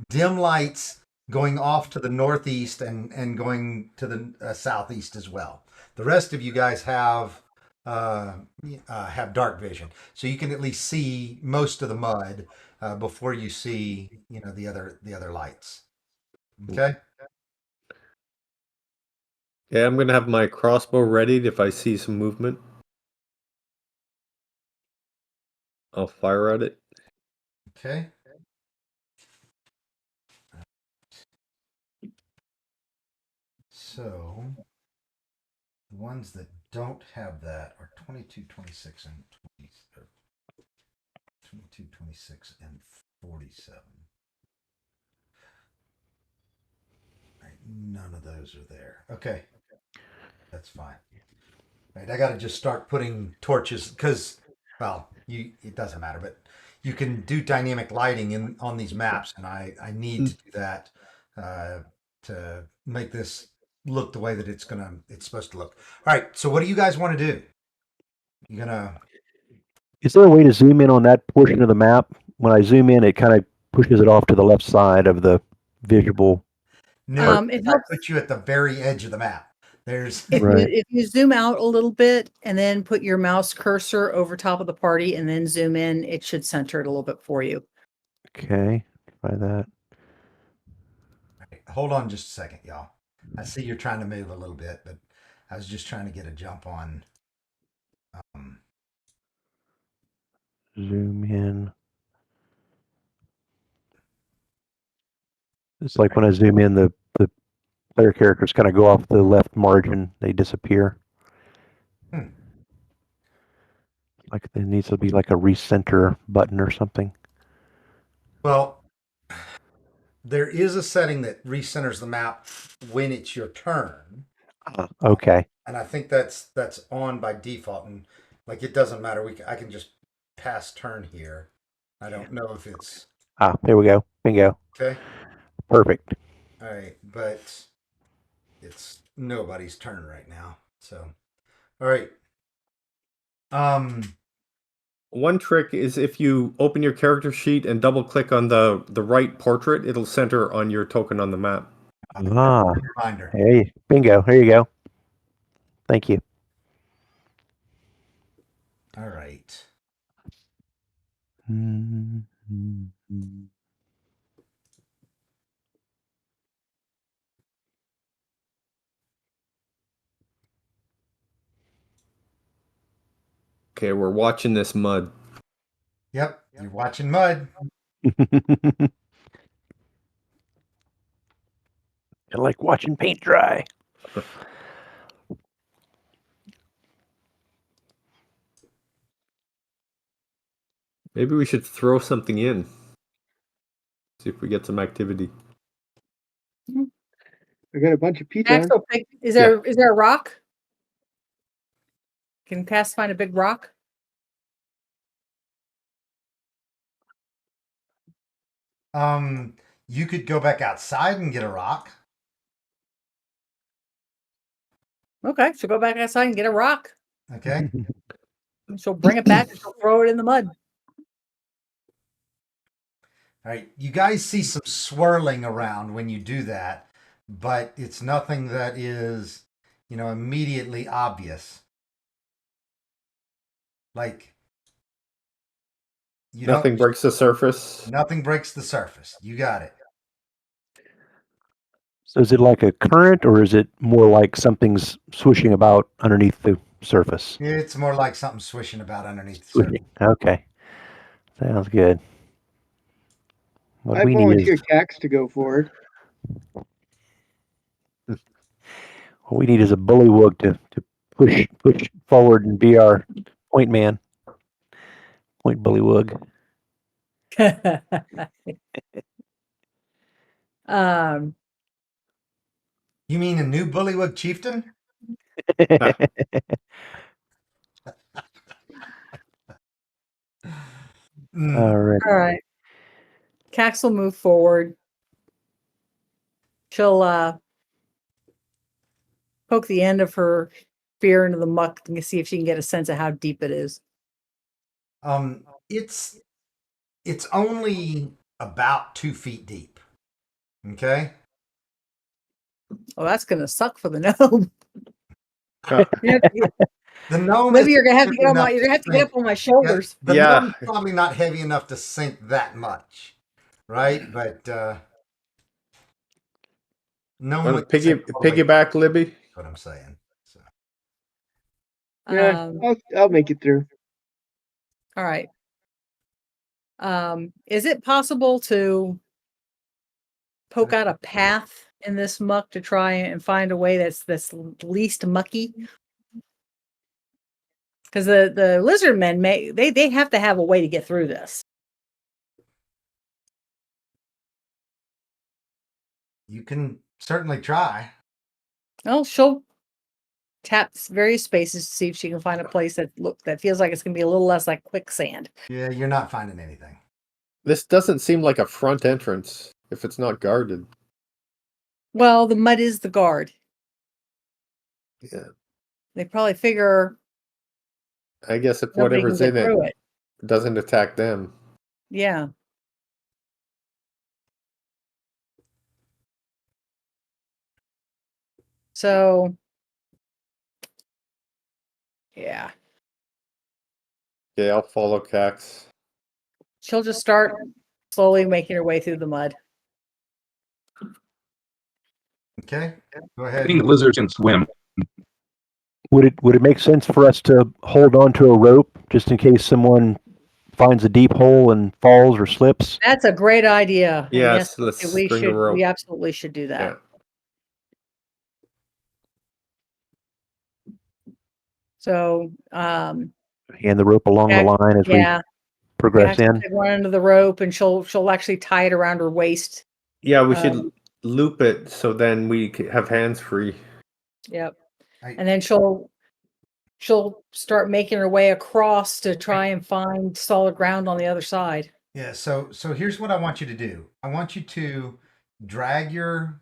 S3: dim lights going off to the northeast and going to the southeast as well. The rest of you guys have dark vision, so you can at least see most of the mud before you see the other lights. Okay.
S1: Yeah, I'm gonna have my crossbow ready if I see some movement. I'll fire at it.
S3: Okay. So the ones that don't have that are 22, 26, and 20, or 22, 26, and 47. Right, none of those are there. Okay, that's fine. Right, I got to just start putting torches because, well, it doesn't matter, but you can do dynamic lighting on these maps, and I need to do that to make this look the way that it's supposed to look. All right, so what do you guys want to do? You gonna
S6: Is there a way to zoom in on that portion of the map? When I zoom in, it kind of pushes it off to the left side of the visual.
S3: No,
S5: It
S3: I
S5: helps
S3: put you at the very edge of the map. There's
S5: if
S6: Right.
S5: you zoom out a little bit and then put your mouse cursor over top of the party and then zoom in, it should center it a little bit for you.
S6: Okay, try that.
S3: hold on just a second, y'all. I see you're trying to move a little bit, but I was just trying to get a jump on.
S6: Zoom in. It's like when I zoom in, the player characters kind of go off the left margin. They disappear. Like there needs to be like a recenter button or something.
S3: Well, there is a setting that recenters the map when it's your turn,
S6: Okay.
S3: and I think that's on by default. And like it doesn't matter. I can just pass turn here. I don't know if it's
S6: Ah, there we go. Bingo.
S3: okay.
S6: Perfect.
S3: All right, but it's nobody's turn right now. So, all right.
S1: One trick is if you open your character sheet and double click on the right portrait, it'll center on your token on the map.
S6: Ah,
S3: Reminder.
S6: hey, bingo. There you go. Thank you.
S3: All right.
S1: Okay, we're watching this mud.
S3: Yep, you're watching mud.
S6: I like watching paint dry.
S1: Maybe we should throw something in. See if we get some activity.
S4: I got a bunch of pitons.
S5: Axel, is there a rock? Can Cass find a big rock?
S3: You could go back outside and get a rock.
S5: Okay, she'll go back outside and get a rock.
S3: Okay.
S5: And she'll bring it back and she'll throw it in the mud.
S3: All right. You guys see some swirling around when you do that, but it's nothing that is, immediately obvious. Like
S1: Nothing breaks the surface.
S3: Nothing breaks the surface. You got it.
S6: So is it like a current, or is it more like something's swishing about underneath the surface?
S3: It's more like something swishing about underneath the surface.
S6: Swishing. Okay. Sounds good. What
S4: I
S6: we need is
S4: volunteer Cax to go forward.
S6: a bullywug to push forward and be our point man. Point bullywug.
S5: um,
S3: You mean a new Bullywug chieftain?
S6: All right.
S5: all right. Cax will move forward. She'll poke the end of her spear into the muck and see if she can get a sense of how deep it is.
S3: It's only about 2 feet deep. Okay.
S5: Oh, that's gonna suck for the gnome.
S1: Uh,
S3: The gnome
S5: Maybe
S3: is
S5: you're gonna have to get on
S3: enough
S5: my. You're gonna have to get
S3: sink.
S5: up on my shoulders.
S3: The
S1: Yeah.
S3: gnome's probably not heavy enough to sink that much, right? But gnome
S1: On
S3: would
S1: the
S3: sink all the way
S1: piggyback, Libby.
S3: That's what I'm saying. So,
S4: Yeah, I'll make it through.
S5: All right. Is it possible to poke out a path in this muck to try and find a way that's least mucky? Because the lizard men they have to have a way to get through this.
S3: you can certainly try.
S5: Well, she'll tap various spaces to see if she can find a place that feels like it's gonna be a little less like quicksand.
S3: Yeah, you're not finding anything.
S1: This doesn't seem like a front entrance if it's not guarded.
S5: Well, the mud is the guard.
S1: Yeah.
S5: They probably figure
S1: I guess if
S5: nobody can
S1: whatever's
S5: get
S1: in it
S5: through it.
S1: doesn't attack them.
S5: Yeah. So, yeah,
S1: Okay, I'll follow Cax.
S5: she'll just start slowly making her way through the mud.
S3: Okay, go
S7: I
S3: ahead.
S7: think the lizards can swim.
S6: Would it make sense for us to hold on to a rope just in case someone finds a deep hole and falls or slips?
S5: That's a great idea. And
S1: Yes, let's
S5: we
S1: string a
S5: should.
S1: rope.
S5: We absolutely should do that.
S1: Yeah.
S5: So,
S6: Hand the rope along the
S5: Cax-
S6: line as
S5: yeah,
S6: we progress
S5: Cax will
S6: in.
S5: take one end of the rope, and she'll actually tie it around her waist.
S1: Yeah, we should
S5: Um,
S1: loop it so then we have hands free.
S5: Yep.
S3: I-
S5: And then she'll start making her way across to try and find solid ground on the other side.
S3: Yeah, so here's what I want you to do. I want you to drag your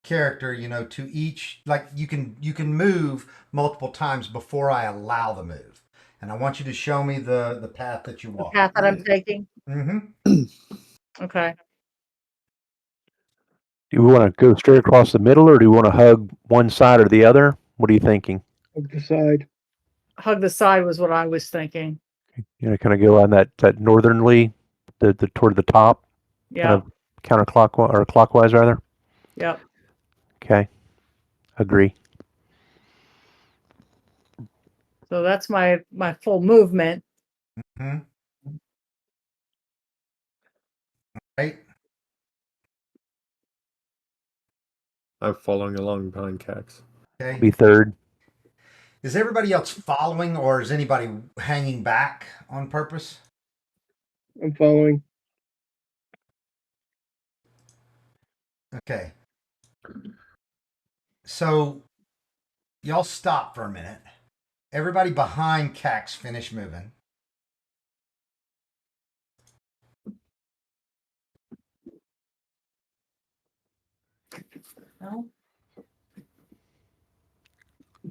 S3: character, to each, like you can move multiple times before I allow the move. And I want you to show me the path that you
S5: The
S3: walk.
S5: path that I'm taking.
S3: Mm-hmm.
S5: Okay.
S6: Do we want to go straight across the middle, or do we want to hug one side or the other? What are you thinking?
S4: Of the side.
S5: Hug the side was what I was thinking.
S6: Kind of go on that northernly, the toward the top,
S5: Yeah.
S6: kind of counterclockwise or clockwise rather.
S5: Yep.
S6: Okay, agree.
S5: So that's my full movement.
S3: Mm-hmm. Right.
S1: I'm following along behind Cax.
S3: Okay.
S6: Be third.
S3: Is everybody else following, or is anybody hanging back on purpose?
S4: I'm following.
S3: Okay. So y'all stop for a minute. Everybody behind Cax finish moving.
S5: No?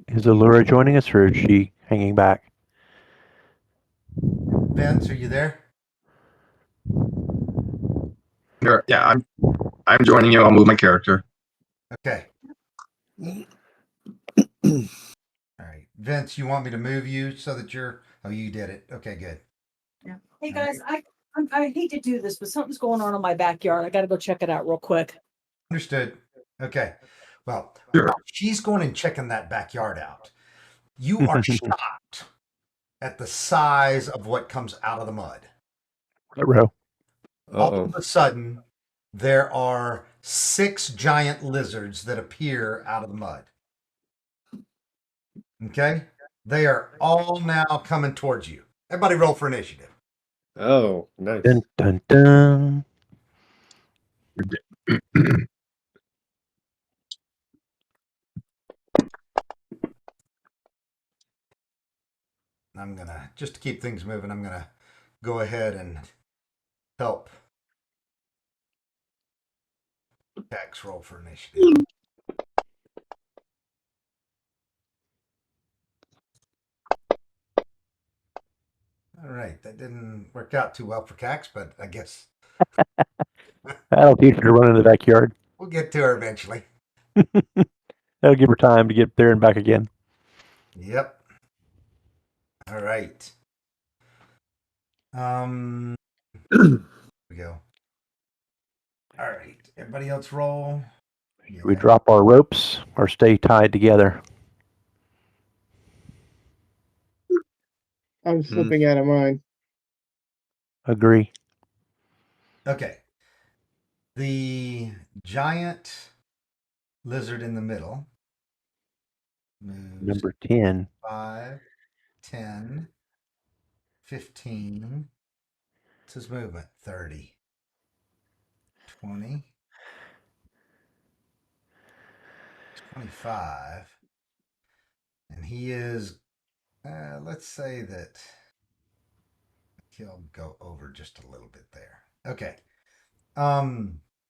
S6: Is Allura joining us, or is she hanging back?
S3: Vince, are you there?
S7: Sure, yeah, I'm joining you. I'll move my character.
S3: Okay. All right. Vince, you want me to move you so that you're. Oh, you did it. Okay, good.
S5: Yeah. Hey guys, I hate to do this, but something's going on in my backyard. I got to go check it out real quick.
S3: Understood. Okay. Well,
S7: Sure.
S3: while she's going and checking that backyard out, you are shocked at the size of what comes out of the mud.
S6: Row.
S3: All
S1: Uh-oh.
S3: of a sudden, there are 6 giant lizards that appear out of the mud. Okay? They are all now coming towards you. Everybody roll for initiative.
S1: Oh, nice.
S6: Dun dun dun.
S3: I'm going to, just to keep things moving, I'm going to go ahead and help Jax roll for initiative. All right, that didn't work out too well for Cax, but I guess
S6: That'll teach her to run in the backyard.
S3: we'll get to her eventually.
S6: That'll give her time to get there and back again.
S3: Yep. All right. Here we go. All right, everybody else roll.
S6: Should we drop our ropes or stay tied together?
S4: I'm slipping out of mine.
S6: Agree.
S3: Okay. The giant lizard in the middle moves
S6: Number 10.
S3: 5, 10, 15. What's his movement? 30, 20, 25. And he is, let's say that he'll go over just a little bit there. Okay.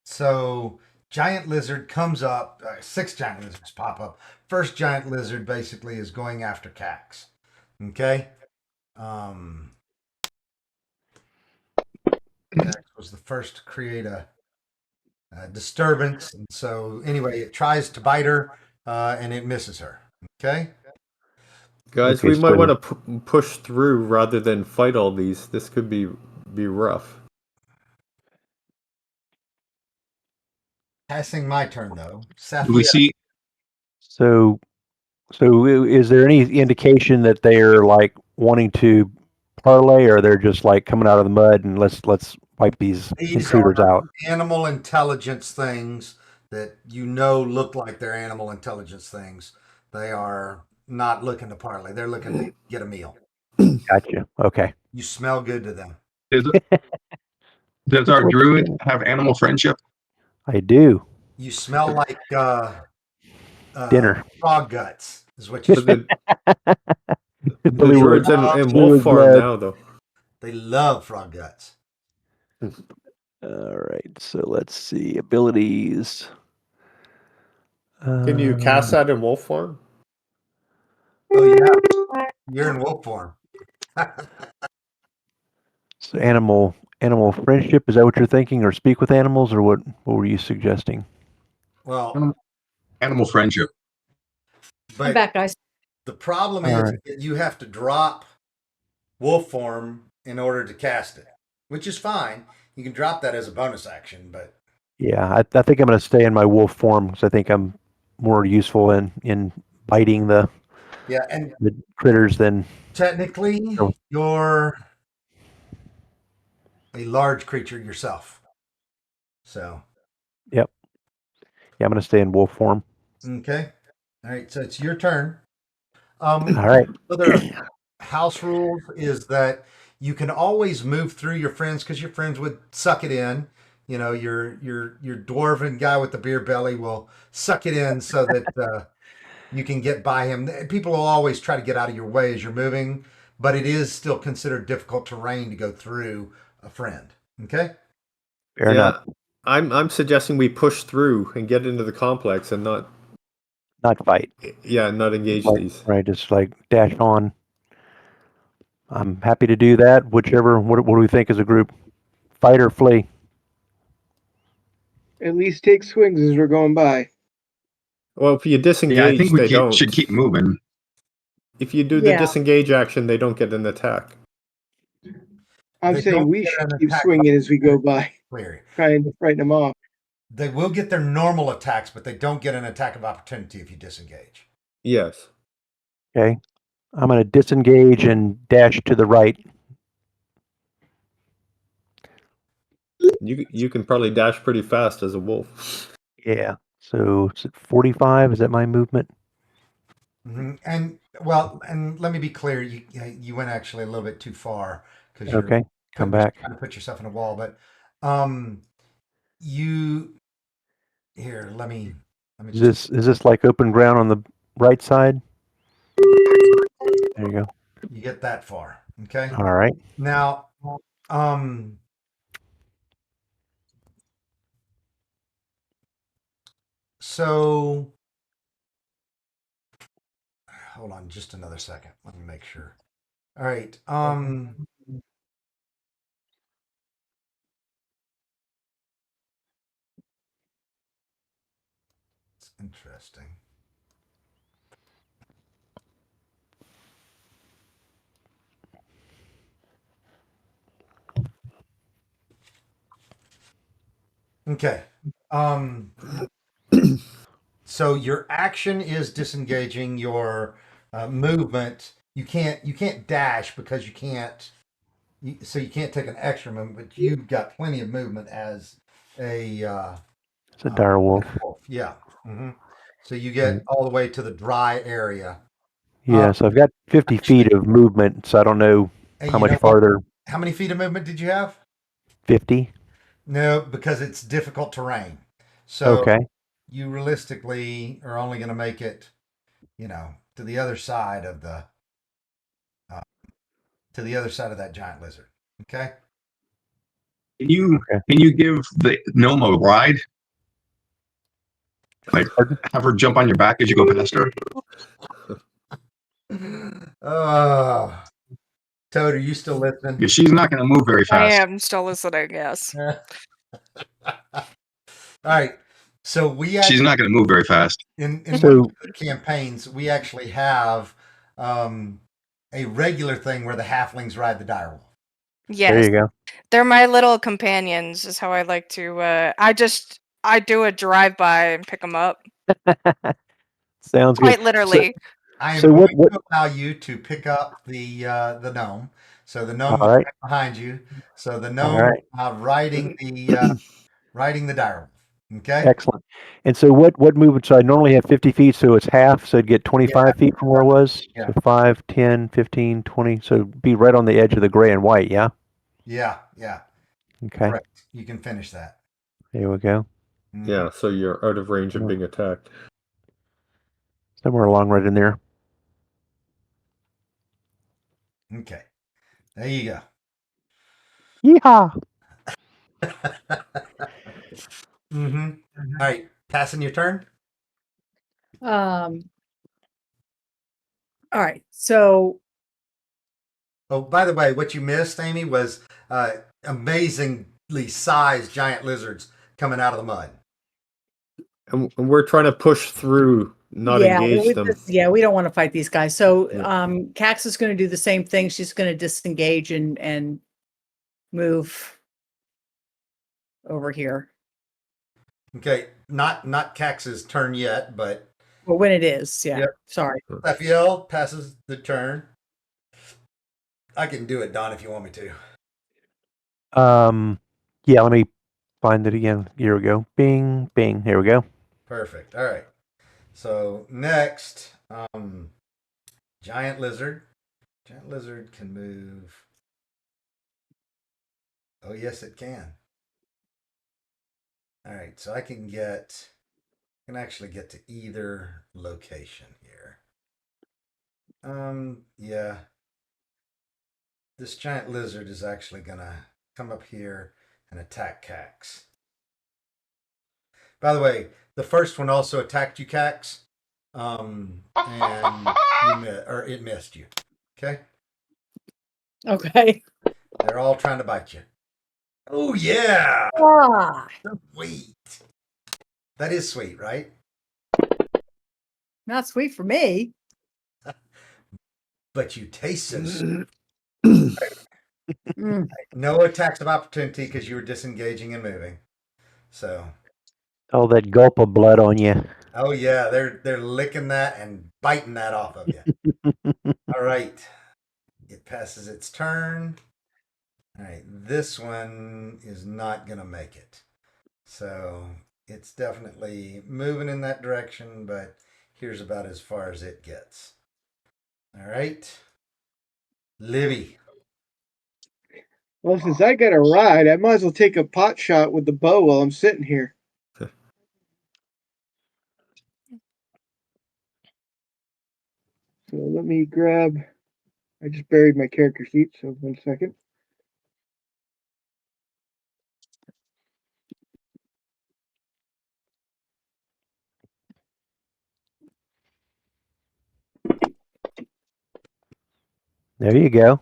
S3: So giant lizard comes up, 6 giant lizards pop up. First giant lizard basically is going after Cax. Okay. Cax was the first to create a disturbance. And so anyway, it tries to bite her, and it misses her. Okay.
S1: Guys,
S6: Okay,
S1: we might
S6: so-
S1: want to push through rather than fight all these. This could be rough.
S3: Passing my turn though.
S7: Do we see?
S6: So is there any indication that they're like wanting to parlay, or they're just like coming out of the mud and let's wipe these
S3: These
S6: intruders
S3: are
S6: out?
S3: animal intelligence things that look like they're animal intelligence things. They are not looking to parlay. They're looking to get a meal.
S6: Gotcha. Okay.
S3: You smell good to them.
S7: Does our druid have animal friendship?
S6: I do.
S3: You smell like
S6: Dinner.
S3: frog guts is what you
S1: But
S3: smell.
S1: the druids in wolf form now, though.
S3: They love frog guts.
S6: All right. So let's see abilities.
S1: Can you cast that in wolf form?
S3: Oh yeah, you're in wolf form.
S6: So animal friendship, is that what you're thinking, or speak with animals, or what were you suggesting?
S3: Well,
S7: Animal friendship.
S5: I'm
S3: but
S5: back, guys.
S3: the problem
S6: All
S3: is
S6: right.
S3: that you have to drop wolf form in order to cast it, which is fine. You can drop that as a bonus action, but
S6: Yeah, I think I'm going to stay in my wolf form because I think I'm more useful in biting the
S3: yeah, and
S6: critters than.
S3: technically
S6: Oh.
S3: you're a large creature yourself. So,
S6: Yep. Yeah, I'm going to stay in wolf form.
S3: okay. All right, so it's your turn.
S6: All right.
S3: Other house rules is that you can always move through your friends because your friends would suck it in. You know, your dwarven guy with the beer belly will suck it in so that you can get by him. People will always try to get out of your way as you're moving, but it is still considered difficult terrain to go through a friend. Okay.
S6: Fair enough.
S1: I'm suggesting we push through and get into the complex and not
S6: Fight.
S1: not engage
S6: Like,
S1: these.
S6: right, just like dash on. I'm happy to do that. Whichever. What do we think as a group? Fight or flee?
S4: At least take swings as we're going by.
S1: Well, if you disengage,
S7: Yeah, I think we
S1: they don't.
S7: should keep moving.
S1: If you do the
S5: Yeah.
S1: disengage action, they don't get an attack.
S4: I'm
S3: They
S4: saying
S3: don't
S4: we
S3: get
S4: should
S3: an
S4: keep
S3: attack
S4: swinging as we go by,
S3: Clear.
S4: trying to frighten them off.
S3: They will get their normal attacks, but they don't get an attack of opportunity if you disengage.
S1: Yes.
S6: Okay. I'm going to disengage and dash to the right.
S1: You can probably dash pretty fast as a wolf.
S6: Yeah. So is it 45? Is that my movement?
S3: And let me be clear. You went actually a little bit too far because you're
S6: Okay. Come back.
S3: trying to put yourself in a wall. But you here. Let me just.
S6: Is this like open ground on the right side? There you go.
S3: You get that far. Okay.
S6: All right.
S3: Now, so hold on just another second. Let me make sure. All right. It's interesting. Okay. So your action is disengaging. Your movement, you can't dash because you can't. So you can't take an extra movement, but you've got plenty of movement as a
S6: It's a dire wolf.
S3: wolf. Yeah. So you get all the way to the dry area.
S6: Yeah. So I've got 50 feet of movement. So I don't know
S3: Hey,
S6: how
S3: you
S6: much
S3: know what?
S6: farther.
S3: How many feet of movement did you have?
S6: 50.
S3: No, because it's difficult terrain. So
S6: Okay.
S3: you realistically are only going to make it, to the other side of that giant lizard. Okay.
S7: Can you
S6: Okay.
S7: can you give the gnome a ride? Like have her jump on your back as you go past her?
S3: Toad, are you still listening?
S7: Because she's not going to move very
S2: I
S7: fast.
S2: am still listening, yes.
S3: All right. So we
S7: She's
S3: actually,
S7: not going to move very fast.
S3: in
S6: So-
S3: one of the campaigns, we actually have a regular thing where the halflings ride the direwolf.
S2: Yes.
S6: There you go.
S2: They're my little companions, is how I like to. I do a drive by and pick them up.
S6: Sounds
S2: Quite
S6: good.
S2: literally.
S3: I am
S6: So
S3: going
S6: what?
S3: to allow you to pick up the gnome. So the gnome
S6: All
S3: is
S6: right.
S3: right behind you. So the
S6: All
S3: gnome
S6: right.
S3: riding the direwolf. Okay.
S6: Excellent. And so what movement? So I normally have 50 feet, so it's half. So I'd get 25 feet from where I was.
S3: Yeah.
S6: So 5, 10, 15, 20. So be right on the edge of the gray and white. Yeah.
S3: Yeah.
S6: Okay.
S3: Correct. You can finish that.
S6: There we go.
S1: Yeah, so you're out of range of being attacked.
S6: Somewhere along right in there.
S3: Okay. There you go.
S6: Yeehaw.
S3: All right. Passing your turn.
S5: All right. So
S3: Oh, by the way, what you missed, Amy, was amazingly sized giant lizards coming out of the mud.
S1: And we're trying to push through, not engage them.
S5: we don't want to fight these guys. So
S1: Yeah.
S5: Cax is going to do the same thing. She's going to disengage and move over here.
S3: Okay, not Cax's turn yet, but
S5: Well, when it is, yeah.
S3: Yep.
S5: Sorry.
S3: Raphael passes the turn. I can do it, Don, if you want me to.
S6: Yeah, let me find it again. Here we go. Bing, bing. Here we go.
S3: Perfect. All right. So next, giant lizard. Giant lizard can move. Oh yes, it can. All right. So I can actually get to either location here. Yeah. This giant lizard is actually gonna come up here and attack Cax. By the way, the first one also attacked you, Cax, and it missed you. Okay,
S5: Okay.
S3: they're all trying to bite you. Oh yeah, sweet. That is sweet, right?
S5: Not sweet for me.
S3: But you taste so sweet.
S5: Mm.
S3: No attacks of opportunity because you were disengaging and moving. So
S6: Oh, that gulp of blood on you.
S3: Oh yeah, they're licking that and biting that off of you. All right. It passes its turn. All right, this one is not gonna make it. So it's definitely moving in that direction, but here's about as far as it gets. All right. Libby.
S4: Well, since I got a ride, I might as well take a pot shot with the bow while I'm sitting here. So let me grab. I just buried my character sheet, so 1 second.
S6: There you go.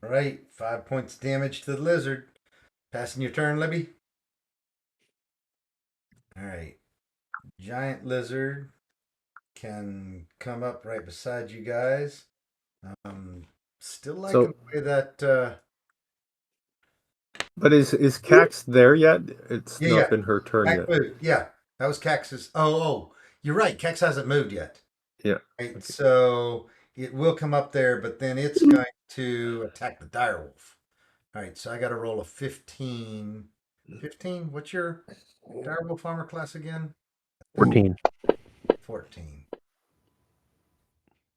S3: All right, 5 points damage to the lizard. Passing your turn, Libby. All right. Giant lizard can come up right beside you guys. Still liking the way that.
S1: But is Cax there yet? It's
S3: Yeah,
S1: not
S3: yeah.
S1: been her turn
S3: Cax
S1: yet.
S3: moved. Yeah, that was Cax's. Oh, you're right. Cax hasn't moved yet.
S1: Yeah.
S3: Right, so it will come up there, but then it's going to attack the direwolf. All right, so I got to roll a 15. 15? What's your direwolf armor class again?
S6: 14.
S3: 14.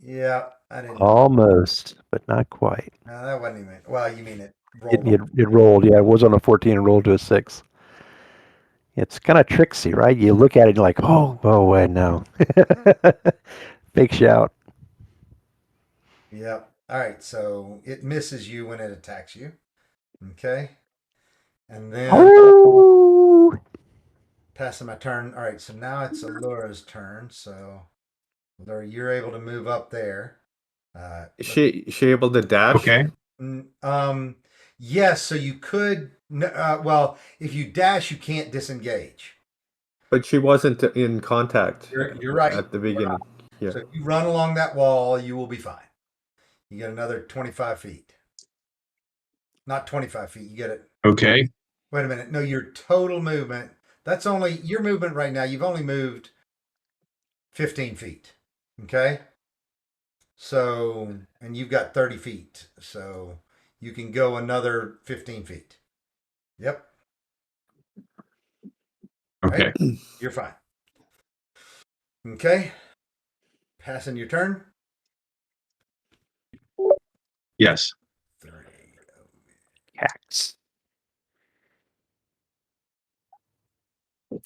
S3: Yeah, I didn't.
S6: Almost, but not quite.
S3: No, that wasn't even. Well, you mean it
S6: It,
S3: rolled.
S6: it, it rolled, yeah. It was on a 14 and rolled to a 6. It's kind of tricksy, right? You look at it and you're like, oh, wait, no. Big shout.
S3: Yeah. All right, so it misses you when it attacks you. Okay. And then
S6: Oh!
S3: passing my turn. All right, so now it's Allura's turn. So, Allura, you're able to move up there.
S1: Is she able to dash?
S7: Okay.
S3: Yes, so you could. Well, if you dash, you can't disengage.
S1: But she wasn't in contact
S3: You're right.
S1: at the beginning. Yeah.
S3: So if you run along that wall, you will be fine. You get another 25 feet. Not 25 feet. You get it.
S7: Okay.
S3: Wait a minute. No, your total movement. That's only your movement right now. You've only moved 15 feet. Okay. So, and you've got 30 feet. So you can go another 15 feet. Yep.
S7: Okay.
S3: Right? You're fine. Okay. Passing your turn.
S7: Yes.
S3: 3.
S6: Cax.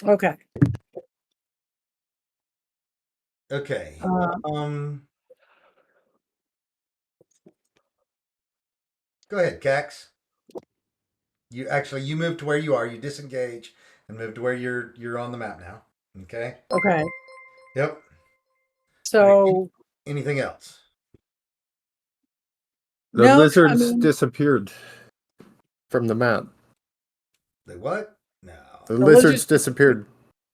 S5: Okay.
S3: Okay. Go ahead, Cax. You move to where you are. You disengage and move to where you're on the map now. Okay.
S5: Okay.
S3: Yep.
S5: So
S3: Anything else?
S1: The
S5: no,
S1: lizards disappeared from the map.
S3: The what? No.
S1: The
S5: The
S1: lizards
S5: lizards-
S1: disappeared.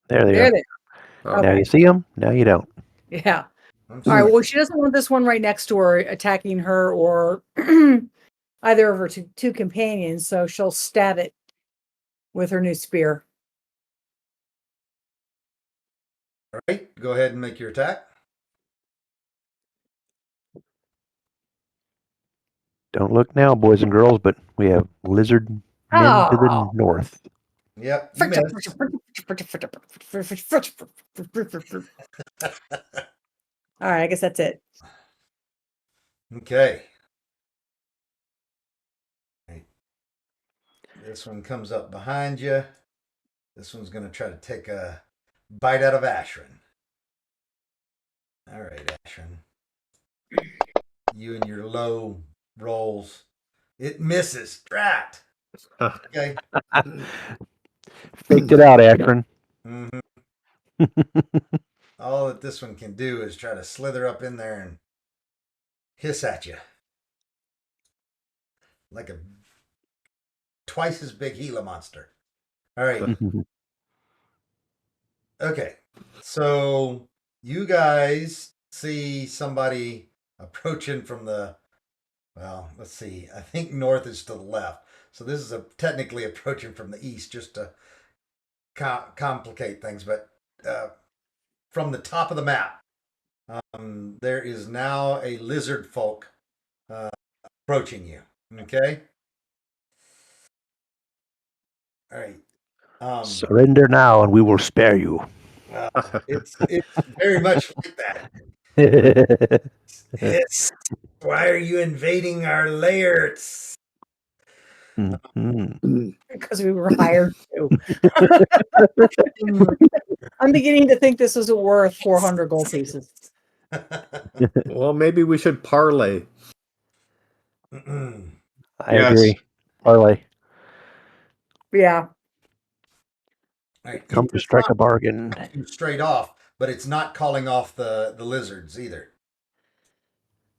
S6: There they
S5: there
S6: are.
S5: they
S1: Oh.
S5: are.
S6: Now
S5: Okay.
S6: you see them, now you don't.
S5: Yeah.
S3: I'm
S5: All right.
S3: sorry.
S5: Well, she doesn't want this one right next to her attacking her or either of her two companions, so she'll stab it with her new spear.
S3: All right. Go ahead and make your attack.
S6: Don't look now, boys and girls, but we have lizard men to the
S5: Oh.
S6: north.
S3: Yep. You missed.
S5: All right, I guess that's it.
S3: Okay. Right. This one comes up behind you. This one's going to try to take a bite out of Ashrin. All right, Ashrin. You and your low rolls. It misses. Drat. Okay.
S6: Faked it out, Akron.
S3: Mm-hmm. All that this one can do is try to slither up in there and hiss at you. Like a twice as big Gila monster. All right. Okay, so you guys see somebody approaching from the, well, let's see. I think north is to the left. So this is technically approaching from the east, just to complicate things. But from the top of the map, there is now a lizard folk approaching you. Okay. All right.
S6: Surrender now, and we will spare you.
S3: It's very much like that. It's, why are you invading our lairs?
S6: Mhm.
S5: Because we were hired to. I'm beginning to think this isn't worth 400 gold pieces.
S1: Well, maybe we should parlay.
S6: I
S7: Yes.
S6: agree. Parlay.
S5: Yeah.
S3: All right.
S6: Come to
S3: It's
S6: strike
S3: not
S6: a bargain.
S3: straight off, but it's not calling off the lizards either.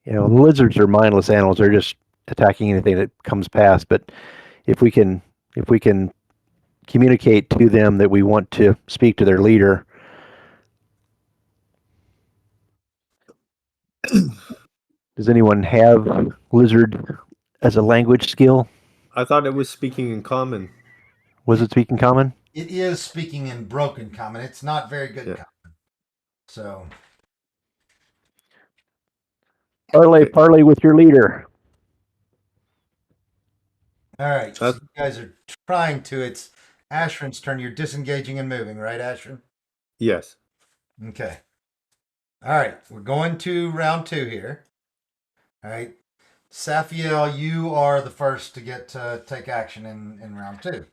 S6: You know, the lizards are mindless animals. They're just attacking anything that comes past. But if we can communicate to them that we want to speak to their leader. Does anyone have lizard as a language skill?
S1: I thought it was speaking in common.
S6: Was it speaking common?
S3: It is speaking in broken common. It's not very good
S1: Yeah.
S3: common. So,
S6: Parlay with your leader.
S3: all right. So you guys are trying to. It's Ashrin's turn. You're disengaging and moving, right, Ashrin?
S1: Yes.
S3: Okay. All right. We're going to round 2 here. All right. Safiel, you are the first to get to take action in round 2.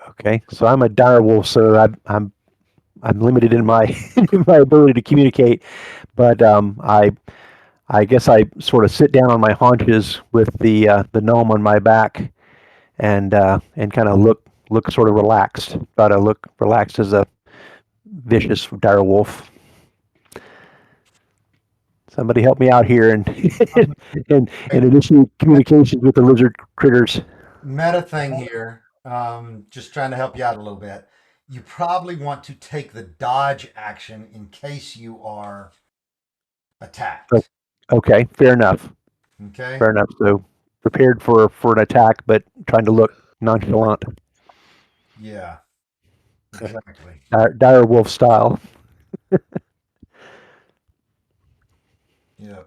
S6: Okay, so I'm a dire wolf, so I'm limited in my in my ability to communicate, but I guess I sort of sit down on my haunches with the gnome on my back, and kind of look sort of relaxed. Try to look relaxed as a vicious dire wolf. Somebody help me out here and and initiate communications with the lizard critters.
S3: Meta thing here. Just trying to help you out a little bit. You probably want to take the dodge action in case you are attacked.
S6: Okay, fair enough.
S3: Okay.
S6: Fair enough. So prepared for an attack, but trying to look nonchalant.
S3: Yeah. Exactly.
S6: Dire wolf style.
S3: Yeah.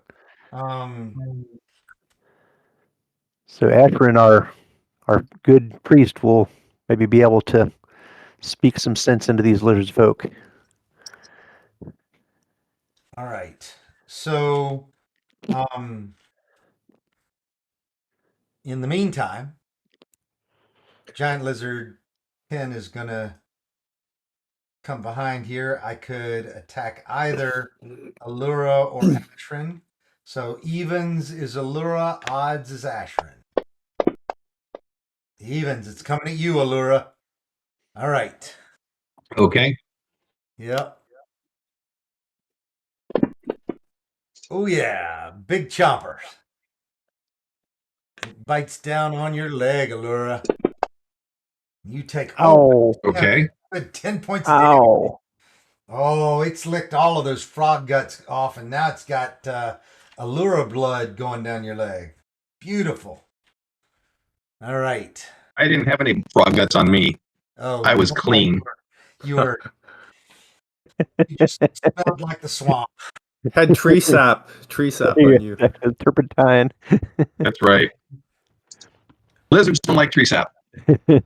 S6: So Ashrin, our good priest, will maybe be able to speak some sense into these lizard folk.
S3: All right. So, in the meantime, giant lizard Ken is gonna come behind here. I could attack either Allura or Ashrin. So evens is Allura, odds is Ashrin. Evens, it's coming at you, Allura. All right.
S7: Okay.
S3: Yep. Oh yeah, big chompers. It bites down on your leg, Allura. You take
S7: Okay.
S3: 10 points of damage.
S6: Ow.
S3: Oh, it's licked all of those frog guts off, and now it's got Allura blood going down your leg. Beautiful. All right.
S7: I didn't have any frog guts on me.
S3: Oh,
S7: I was clean.
S3: You just smelled like the swamp.
S1: Had tree sap on you.
S6: Turpentine.
S7: That's right. Lizards don't like tree sap.
S3: So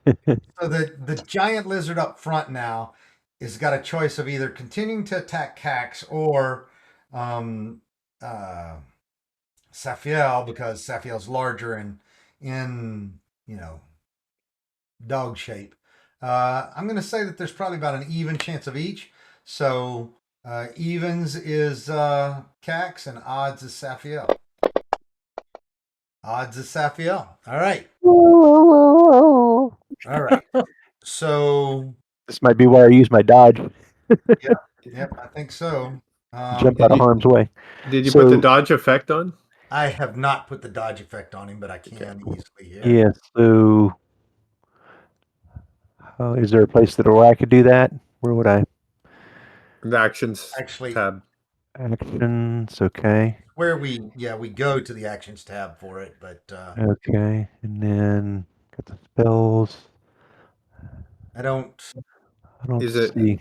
S3: the giant lizard up front now has got a choice of either continuing to attack Cax or Safiel, because Safiel's larger and in dog shape. I'm going to say that there's probably about an even chance of each. So evens is Cax and odds is Safiel. Odds is Safiel. All right. All right. So
S6: This might be why I use my dodge.
S3: Yep, I think so.
S6: Jump out of harm's way.
S1: Did you put the dodge effect on?
S3: I have not put the dodge effect on him, but I can easily here.
S6: Yeah. So, is there a place where I could do that? Where would I?
S1: The actions
S3: Actually,
S1: tab.
S6: Actions, okay.
S3: where we go to the actions tab for it, but
S6: Okay. And then got the spells.
S3: I don't.
S6: I don't
S1: Is it
S6: see.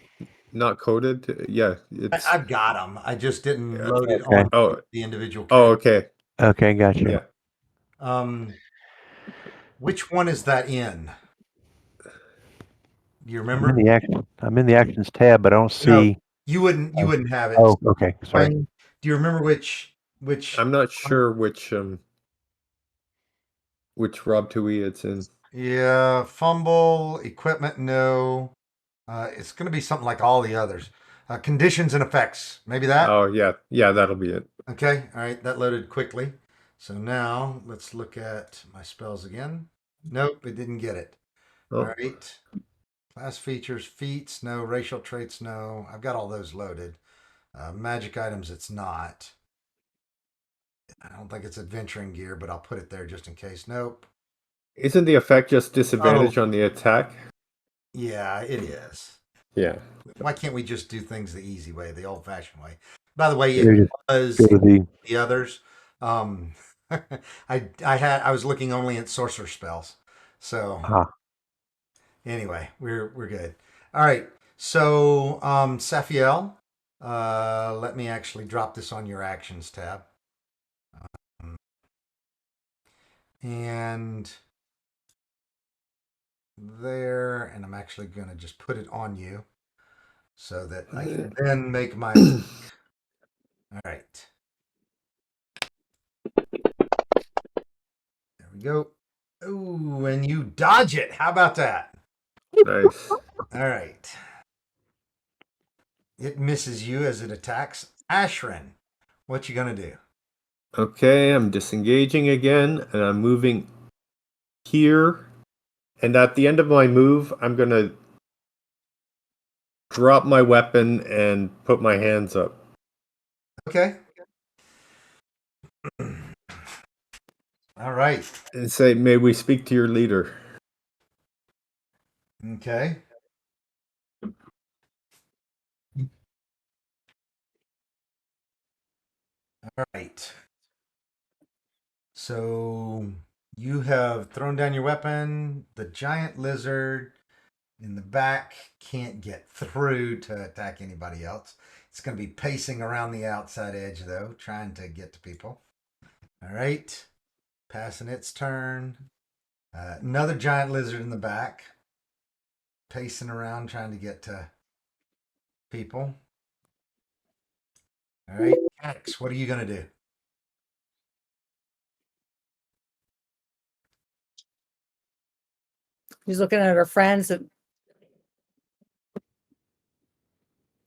S1: not coded? Yeah, it's.
S3: I've got them. I just didn't
S1: Yeah.
S3: load it
S6: Okay.
S3: on
S1: Oh,
S3: the individual.
S1: oh,
S3: Character.
S1: okay.
S6: Okay, gotcha.
S1: Yeah.
S3: Which one is that in? Do you
S6: I'm
S3: remember?
S6: in the action. I'm in the actions tab, but I don't
S3: No,
S6: see.
S3: you wouldn't. You wouldn't have it.
S6: Oh, okay. Sorry.
S3: When, do you remember which?
S1: I'm not sure which Rob Tui it's in.
S3: Yeah, fumble, equipment, no. It's going to be something like all the others. Conditions and effects, maybe that?
S1: Oh yeah, yeah, that'll be it.
S3: Okay, all right, that loaded quickly. So now let's look at my spells again. Nope, it didn't get it.
S1: Oh.
S3: All right. Class features, feats, no. Racial traits, no. I've got all those loaded. Magic items, it's not. I don't think it's adventuring gear, but I'll put it there just in case. Nope.
S1: Isn't the effect just disadvantage on the attack?
S3: Yeah, it is.
S1: Yeah.
S3: Why can't we just do things the easy way, the old-fashioned way? By the way,
S6: There
S3: it
S6: you
S3: was
S6: go to
S3: the others. I was looking only at sorcerer spells. So anyway, we're good. All right. So Safiel, let me actually drop this on your actions tab. And there, and I'm actually going to just put it on you so that I can then make my. All right. There we go. Ooh, and you dodge it. How about that?
S1: Nice.
S3: All right. It misses you as it attacks Ashrin. What you gonna do?
S1: Okay, I'm disengaging again, and I'm moving here. And at the end of my move, I'm gonna drop my weapon and put my hands up.
S3: Okay. All right.
S1: And say, may we speak to your leader.
S3: Okay. All right. So you have thrown down your weapon. The giant lizard in the back can't get through to attack anybody else. It's going to be pacing around the outside edge, though, trying to get to people. All right. Passing its turn. Another giant lizard in the back, pacing around trying to get to people. All right. X, what are you going to do?
S5: She's looking at her friends.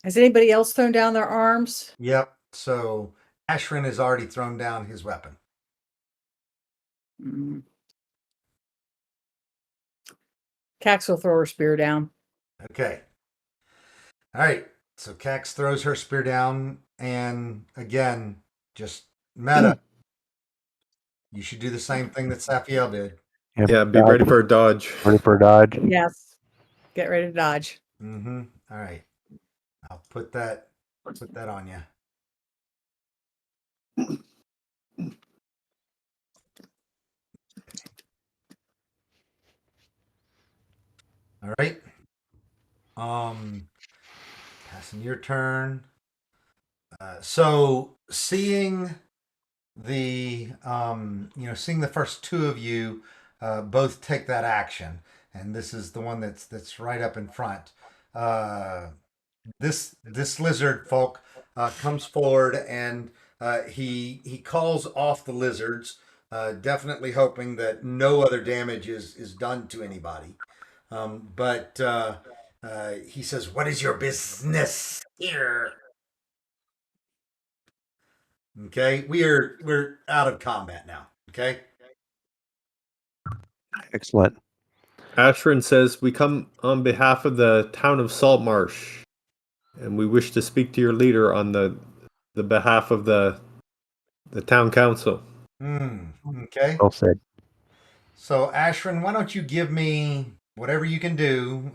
S5: Has anybody else thrown down their arms?
S3: Yep. So Ashrin has already thrown down his weapon.
S5: Cax will throw her spear down.
S3: Okay. All right. So Cax throws her spear down, and again, just meta. You should do the same thing that Safiel did.
S6: Yep,
S1: Yeah, be ready for a dodge.
S6: Ready for a dodge.
S5: Yes. Get ready to dodge.
S3: Mm-hmm. All right. I'll put that on you. All right. Passing your turn. So seeing the seeing the first two of you both take that action, and this is the one that's right up in front. This lizard folk comes forward, and he calls off the lizards, definitely hoping that no other damage is done to anybody. But he says, "What is your business here?" Okay, we're out of combat now. Okay.
S6: Excellent.
S1: Ashrin says, we come on behalf of the town of Saltmarsh, and we wish to speak to your leader on the behalf of the town council.
S3: Okay.
S6: Well said.
S3: So Ashrin, why don't you give me whatever you can do,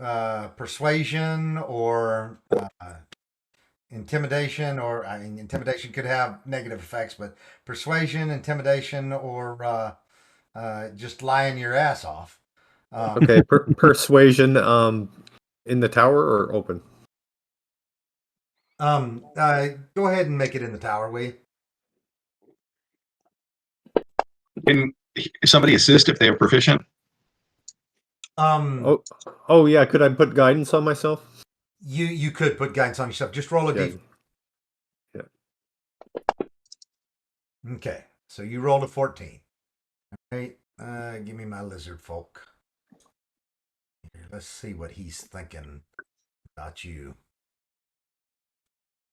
S3: persuasion or intimidation, or I mean, intimidation could have negative effects, but persuasion, intimidation, or just lying your ass off.
S1: Okay, persuasion. In the tower or open?
S3: Go ahead and make it in the tower, will you?
S7: Can somebody assist if they are proficient?
S1: Oh yeah. Could I put guidance on myself?
S3: You could put guidance on yourself. Just roll a
S1: Yeah.
S3: d.
S1: Yeah.
S3: Okay, so you rolled a 14. All right, give me my lizard folk. Here, let's see what he's thinking about you.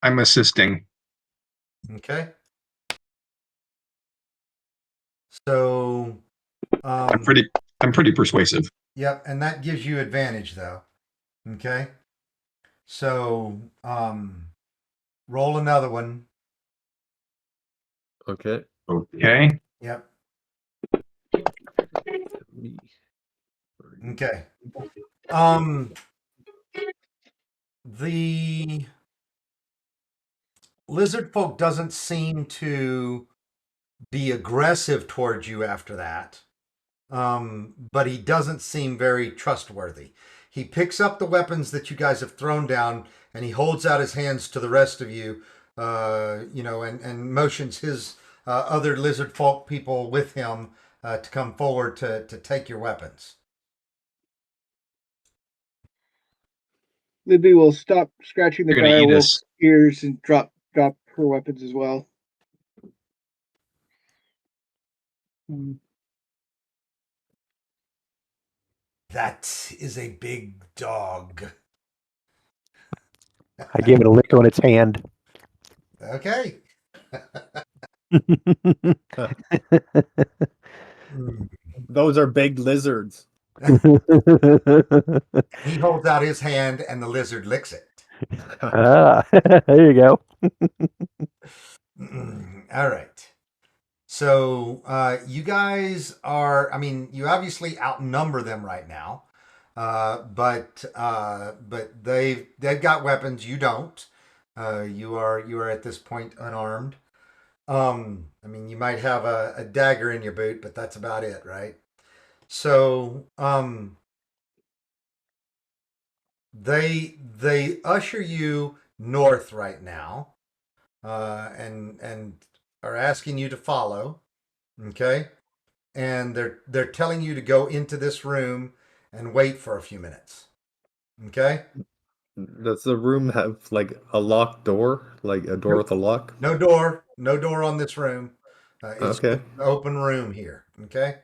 S7: I'm assisting.
S3: Okay. So,
S7: I'm pretty persuasive.
S3: yep, and that gives you advantage though. Okay. So, roll another one.
S1: Okay.
S7: Okay.
S3: Yep. Okay. The lizard folk doesn't seem to be aggressive towards you after that. But he doesn't seem very trustworthy. He picks up the weapons that you guys have thrown down and he holds out his hands to the rest of you, and motions his other lizard folk people with him to come forward to take your weapons.
S4: Libby will stop scratching the
S7: You're gonna eat
S4: direwolf's
S7: us.
S4: ears and drop her weapons as well.
S3: That is a big dog.
S6: I gave it a lick on its hand.
S3: Okay.
S1: Those are big lizards.
S3: He holds out his hand and the lizard licks it.
S6: There you go.
S3: All right. So you guys are, I mean, you obviously outnumber them right now. But they've got weapons, you don't. You are at this point unarmed. I mean, you might have a dagger in your boot, but that's about it, right? So they usher you north right now, and are asking you to follow. Okay, and they're telling you to go into this room and wait for a few minutes. Okay.
S1: Does the room have like a locked door, like a door with a lock?
S3: No door on this room. It's
S1: Okay.
S3: an open room here. Okay.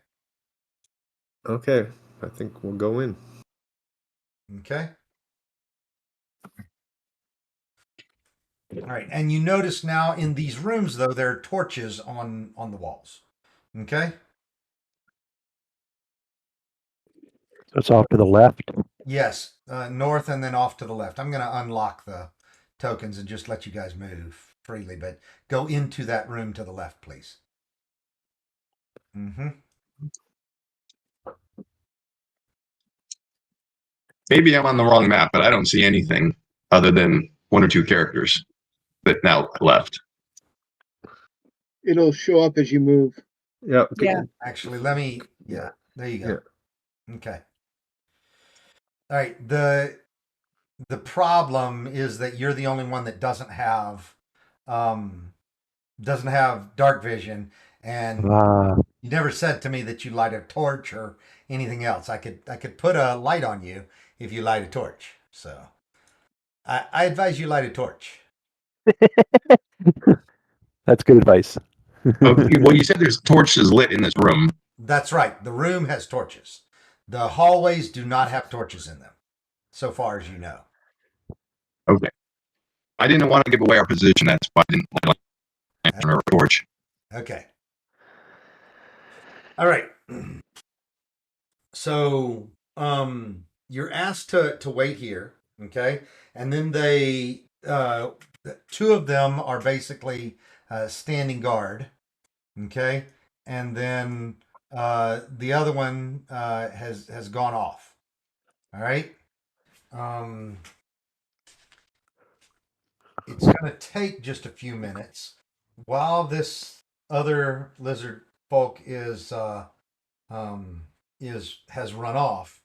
S1: Okay. I think we'll go in.
S3: Okay. All right, and you notice now in these rooms though there are torches on the walls. Okay.
S6: So it's off to the left.
S3: Yes, north and then off to the left. I'm going to unlock the tokens and just let you guys move freely, but go into that room to the left, please. Mm-hmm.
S7: Maybe I'm on the wrong map, but I don't see anything other than one or two characters that now left.
S4: It'll show up as you move.
S1: Yeah.
S5: Yeah.
S3: Actually, yeah, there you go. Yeah. Okay. All right. The problem is that you're the only one that doesn't have dark vision, and you never said to me that you light a torch or anything else. I could put a light on you if you light a torch. So I advise you light a torch.
S6: That's good advice.
S7: Okay, well, you said there's torches lit in this room.
S3: That's right. The room has torches. The hallways do not have torches in them, so far as you know.
S7: Okay. I didn't want to give away our position. That's why I didn't light a lantern or a torch.
S3: Okay. All right. So you're asked to wait here, okay? And then they two of them are basically standing guard, okay? And then the other one has gone off. All right. it's going to take just a few minutes while this other lizard folk has run off.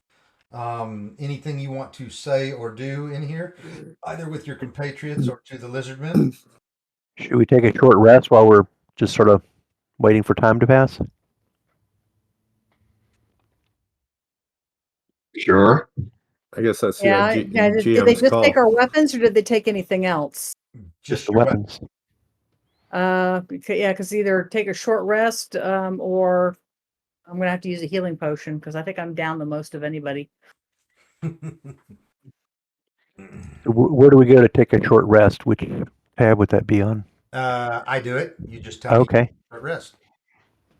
S3: Anything you want to say or do in here, either with your compatriots or to the lizardmen?
S6: Should we take a short rest while we're just sort of waiting for time to pass?
S7: Sure.
S1: I guess that's
S5: Yeah, yeah. Did they
S1: GM's
S5: just
S1: call.
S5: take our weapons, or did they take anything else?
S6: Just the
S3: your
S6: weapons.
S5: Yeah, because either take a short rest, or I'm gonna have to use a healing potion because I think I'm down the most of anybody.
S6: Where do we go to take a short rest? Which tab would that be on?
S3: I do it. You just tell me
S6: Okay,
S3: at rest.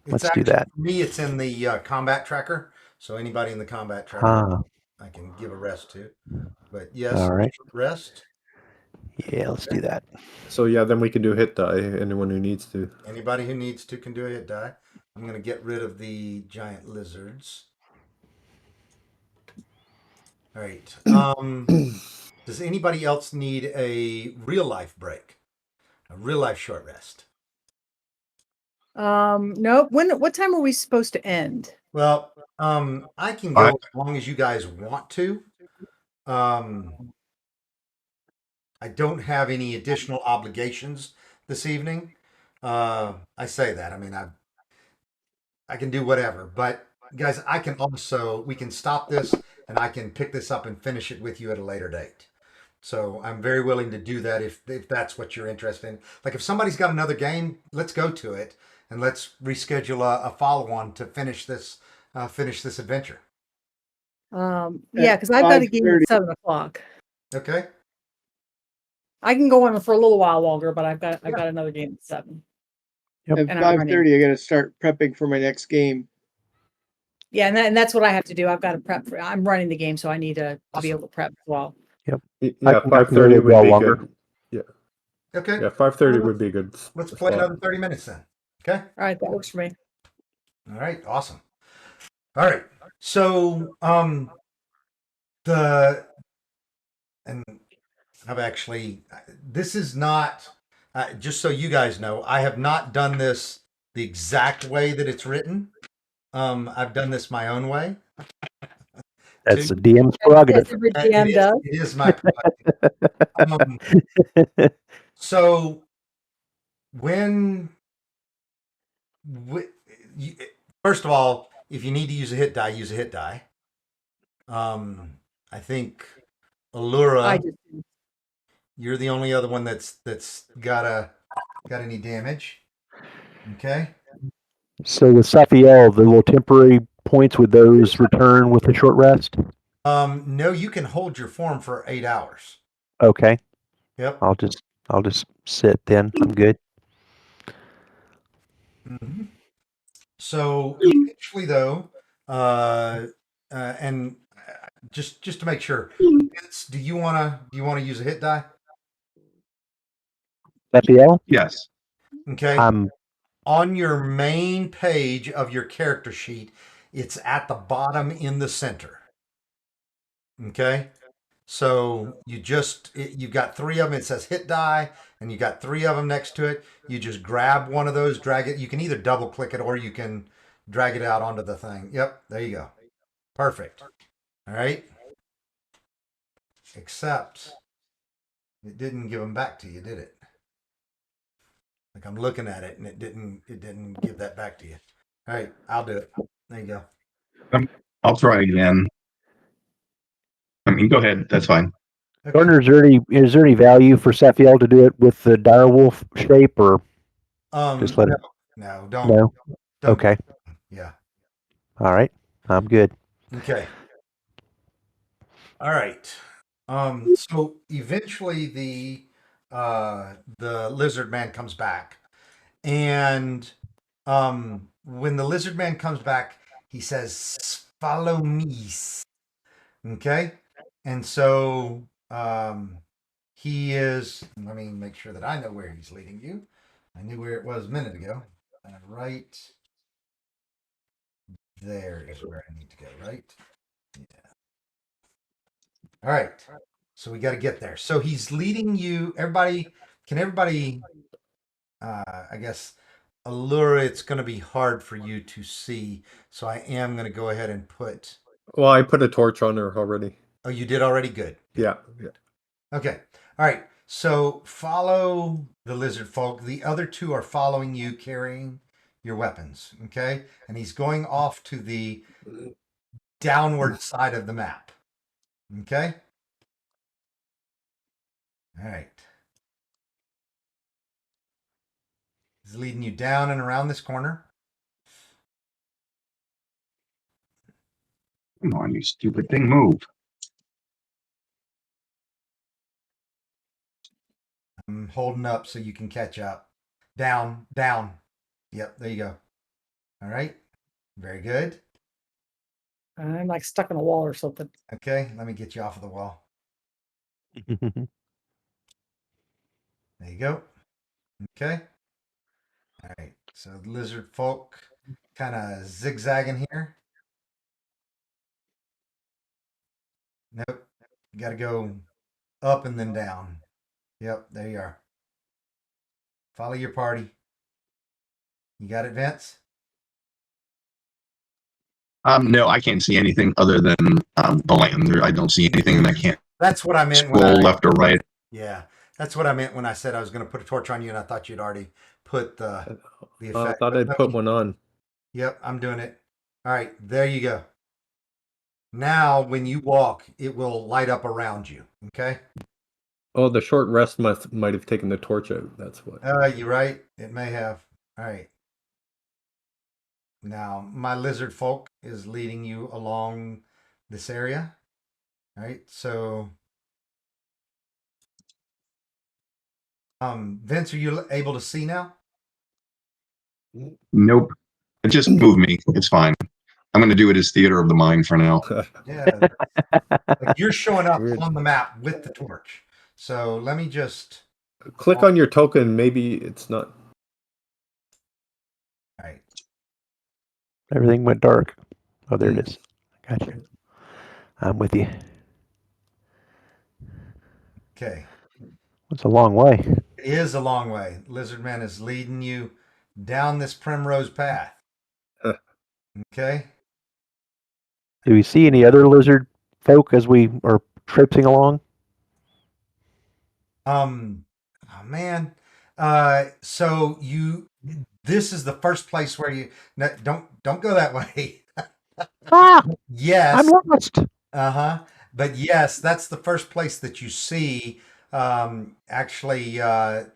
S3: It's
S6: let's do
S3: actually
S6: that.
S3: for me. It's in the combat tracker. So anybody in the combat tracker,
S6: Ah,
S3: I can give a rest to. But yes,
S6: all right.
S3: rest.
S6: Yeah, let's do that.
S1: So yeah, then we can do hit die. Anyone who needs to.
S3: Anybody who needs to can do a hit die. I'm going to get rid of the giant lizards. All right. Does anybody else need a real life break? A real life short rest?
S5: Nope. What time are we supposed to end?
S3: Well, I can go as long as you guys want to. I don't have any additional obligations this evening. I say that. I mean, I can do whatever, but guys, we can stop this and I can pick this up and finish it with you at a later date. So I'm very willing to do that if that's what you're interested in. Like if somebody's got another game, let's go to it and let's reschedule a follow-on to finish this adventure.
S5: Yeah, because I've got a game at 7:00.
S3: Okay.
S5: I can go on for a little while longer, but I've got another game at 7.
S6: Yep.
S4: At
S5: And I'm
S4: 5:30, I got to start prepping for my next game.
S5: Yeah, and that's what I have to do. I've got to prep for. I'm running the game, so I need to be
S3: Awesome.
S5: able to prep as well.
S6: Yep.
S1: Yeah,
S6: I can
S1: 5:30
S6: go a
S1: would
S6: while
S1: be
S6: longer.
S1: good. Yeah,
S3: Okay.
S1: yeah, 5:30 would be good.
S3: Let's play
S1: spot.
S3: another 30 minutes then. Okay.
S5: All right, that works for me.
S3: All right. Awesome. All right. So, this is not, just so you guys know, I have not done this the exact way that it's written. I've done this my own way.
S6: That's the DM's prerogative.
S5: Every DM does.
S3: It is my prerogative. So first of all, if you need to use a hit die, use a hit die. I think Allura, you're the only other one that's got any damage. Okay.
S6: So with Safiel, the little temporary points, would those return with a short rest?
S3: No, you can hold your form for 8 hours.
S6: Okay.
S3: Yep.
S6: I'll just sit then. I'm good.
S3: Mm-hmm. So eventually, though, and just to make sure, do you wanna use a hit die?
S6: Safiel?
S7: Yes.
S3: Okay. On your main page of your character sheet, it's at the bottom in the center. Okay. So you've got 3 of them. It says hit die, and you got 3 of them next to it. You just grab one of those, drag it. You can either double click it or you can drag it out onto the thing. Yep, there you go. Perfect. All right. Except it didn't give them back to you, did it? Like I'm looking at it and it didn't give that back to you. All right, I'll do it. There you go.
S7: I'll try again. I mean, go ahead. That's fine.
S3: Okay.
S6: Gardner, is there any value for Safiel to do it with the direwolf shape, or just let it?
S3: No, don't.
S6: No.
S3: Don't
S6: Okay.
S3: Yeah.
S6: All right. I'm good.
S3: Okay. All right. So eventually the lizard man comes back, and when the lizard man comes back, he says, "Follow me." Okay, and so he is. Let me make sure that I know where he's leading you. I knew where it was a minute ago. Right there is where I need to go. Right. Yeah. All right. So we got to get there. So he's leading you. Everybody, can everybody, I guess, allure? It's going to be hard for you to see. So I am going to go ahead and put.
S1: Well, I put a torch on her already.
S3: Oh, you did already? Good.
S1: Yeah. Yeah.
S3: Okay. All right. So follow the lizard folk. The other two are following you carrying your weapons. Okay. And he's going off to the downward side of the map. Okay. All right. He's leading you down and around this corner.
S7: Come on, you stupid thing, move.
S3: I'm holding up so you can catch up. Down, down. Yep, there you go. All right. Very good.
S5: I'm like stuck in a wall or something.
S3: Okay, let me get you off of the wall. There you go. Okay. All right. So lizard folk kind of zigzagging here. Nope. You got to go up and then down. Yep, there you are. Follow your party. You got it, Vince?
S7: No, I can't see anything other than the land. I don't see anything, and I can't
S3: That's what I meant when
S7: scroll left or right.
S3: Yeah, that's what I meant when I said I was going to put a torch on you, and I thought you'd already put the
S1: I
S3: effect.
S1: thought
S3: But
S1: I'd
S3: let
S1: put
S3: me-
S1: one on.
S3: Yep, I'm doing it. All right, there you go. Now, when you walk, it will light up around you. Okay.
S1: Oh, the short rest might have taken the torch out. That's what.
S3: You're right. It may have. All right. Now, my lizard folk is leading you along this area. All right. So, Vince, are you able to see now?
S7: Nope. It just moved me. It's fine. I'm going to do it as theater of the mind for now.
S3: Yeah. Like you're showing up
S1: Weird.
S3: on the map with the torch. So let me just.
S1: Click on your token. Maybe it's not.
S3: All right.
S6: Everything went dark. Oh, there it is. Gotcha. I'm with you.
S3: Okay.
S6: It's a long way.
S3: It is a long way. Lizardman is leading you down this primrose path. Okay.
S6: Do we see any other lizard folk as we are traipsing along?
S3: Oh man. So this is the first place where you no, don't go that way.
S6: Ah,
S3: Yes.
S6: I'm lost.
S3: Uh-huh. But yes, that's the first place that you see actually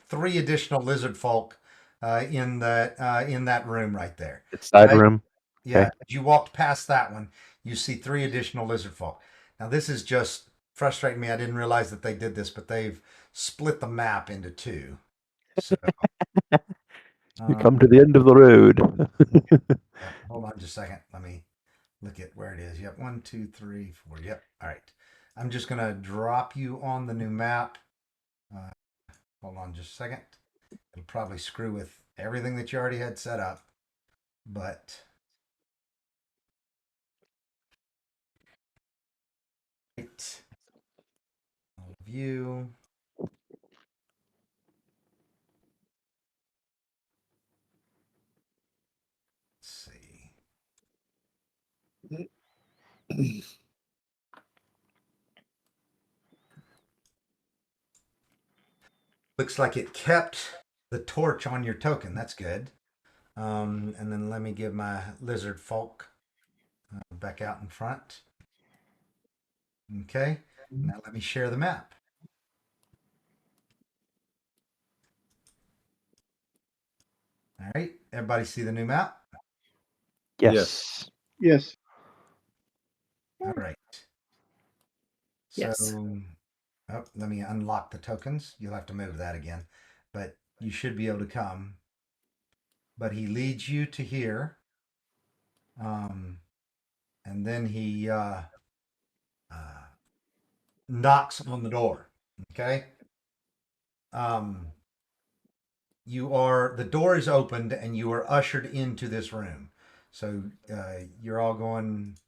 S3: three additional lizard folk in that room right there.
S6: It's side
S3: Right?
S6: room.
S3: Yeah,
S6: Okay.
S3: as you walked past that one, you see three additional lizard folk. Now this is just frustrating me. I didn't realize that they did this, but they've split the map into two. So
S6: You come to the end of the road.
S3: yeah, hold on just a second. Let me look at where it is. Yep, 1, 2, 3, 4. Yep. All right. I'm just gonna drop you on the new map. Hold on just a second. It'll probably screw with everything that you already had set up, but right. View. Let's see. Looks like it kept the torch on your token. That's good. And then let me give my lizard folk back out in front. Okay. Now let me share the map. All right. Everybody see the new map?
S6: Yes.
S4: Yes.
S3: All right.
S5: Yes.
S3: So, let me unlock the tokens. You'll have to move that again, but you should be able to come. But he leads you to here, and then he knocks on the door. Okay. The door is opened and you are ushered into this room. So you're all going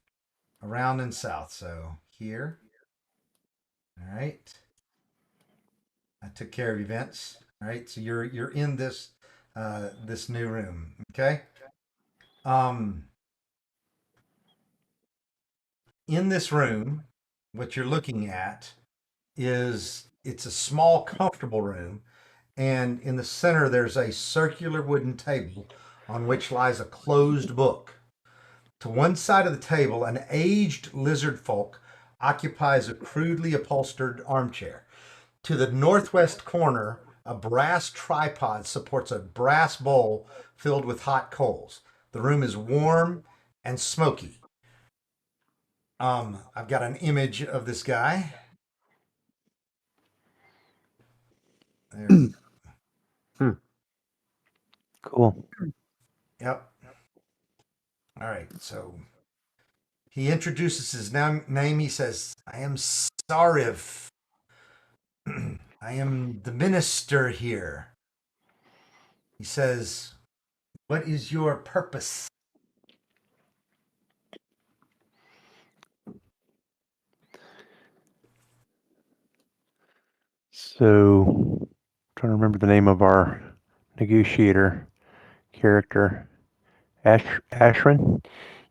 S3: around and south. So here, All right. I took care of events. All right. So you're in this this new room. Okay. Um, in this room, what you're looking at is it's a small, comfortable room, and in the center there's a circular wooden table on which lies a closed book. To one side of the table, an aged lizard folk occupies a crudely upholstered armchair. To the northwest corner, a brass tripod supports a brass bowl filled with hot coals. The room is warm and smoky. I've got an image of this guy. There.
S6: Cool.
S3: Yep. All right. So he introduces his name. He says, "I am Sariv. I am the minister here." He says, "What is your purpose?"
S6: So, trying to remember the name of our negotiator character, Ashrin.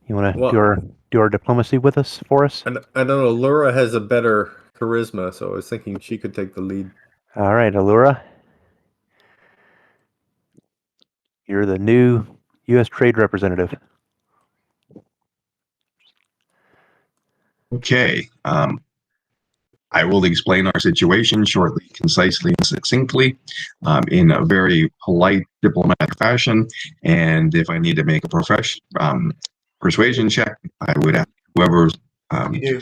S6: You want to
S1: Well,
S6: do our diplomacy with us for us?
S1: and I don't know. Laura has a better charisma, so I was thinking she could take the lead.
S6: All right, Allura. You're the new U.S. trade representative.
S7: Okay. I will explain our situation shortly, concisely, and succinctly, in a very polite, diplomatic fashion. And if I need to make a persuasion check, I would ask whoever's
S3: You do.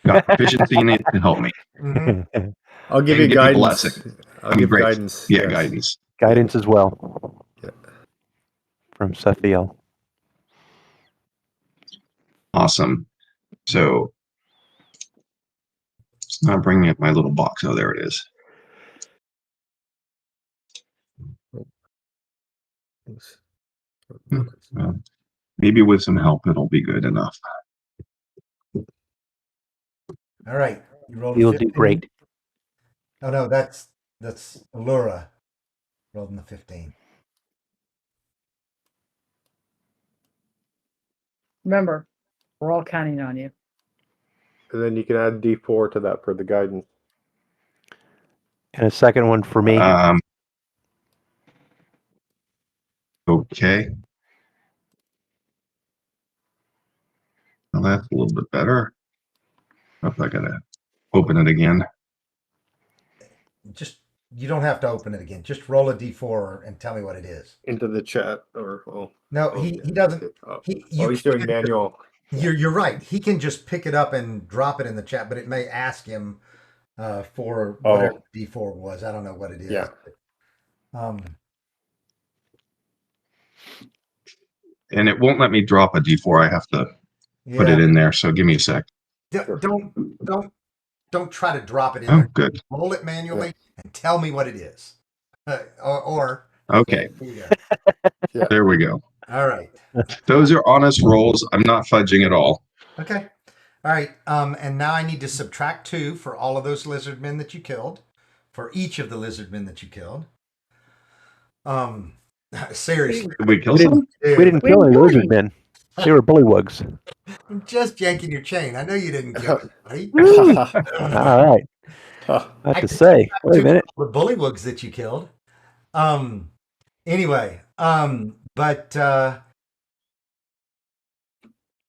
S7: got proficiency in it to help me.
S3: Mhm.
S1: I'll give
S7: And
S1: you
S7: give me
S1: guidance.
S7: blessing.
S1: I'll give
S7: Great.
S1: guidance.
S7: Yeah,
S1: yes.
S7: guidance.
S6: Guidance as well
S1: Yeah.
S6: from Safiel.
S7: Awesome. So it's not bringing up my little box. Oh, there it is. Well, maybe with some help, it'll be good enough.
S3: All right. You rolled a
S6: You'll
S3: 15.
S6: do great.
S3: Oh no, that's Allura. Rolled in the 15.
S5: Remember, we're all counting on you.
S1: And then you can add D4 to that for the guidance.
S6: And a second one for me.
S7: Okay. Well, that's a little bit better. If I gotta open it again.
S3: Just you don't have to open it again. Just roll a d4 and tell me what it is.
S1: Into the chat, or
S3: No, he doesn't.
S1: he's doing manual.
S3: You're right. He can just pick it up and drop it in the chat, but it may ask him for whatever d4 was. I don't know what it is.
S1: Yeah.
S7: And it won't let me drop a D4. I have to put it in there. So give me a sec.
S3: Don't try to drop it in
S7: Oh,
S3: there.
S7: good.
S3: Roll it manually and tell me what it is.
S7: Okay.
S3: There you go.
S7: There we go.
S3: All right.
S7: Those are honest rolls. I'm not fudging at all.
S3: Okay. All right. And now I need to subtract 2 for all of those lizard men that you killed, for each of the lizard men that you killed. Seriously.
S7: Did we kill some?
S6: We didn't kill any lizard men. They were bullywugs.
S3: I'm just yanking your chain. I know you didn't kill anybody.
S6: All right. What to say? Wait a minute.
S3: The bullywugs that you killed. Anyway, but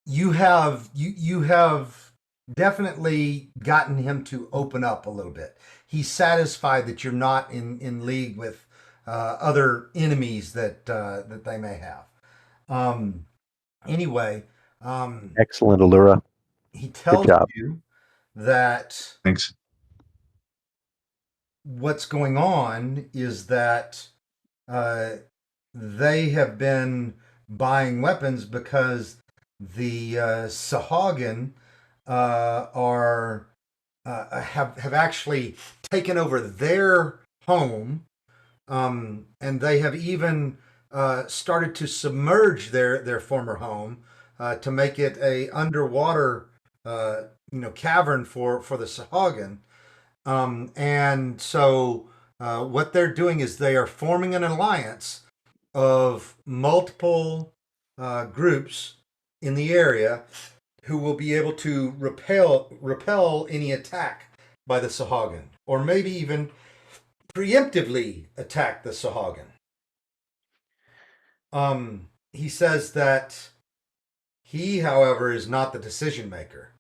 S3: you have definitely gotten him to open up a little bit. He's satisfied that you're not in league with other enemies that they may have. Anyway,
S6: Excellent, Allura.
S3: he tells
S6: Good job.
S3: you that
S7: Thanks.
S3: what's going on is that they have been buying weapons because the Sahagin are have actually taken over their home, and they have even started to submerge their former home to make it a underwater cavern for the Sahagin. And so what they're doing is they are forming an alliance of multiple groups in the area who will be able to repel any attack by the Sahagin, or maybe even preemptively attack the Sahagin. He says that he, however, is not the decision maker.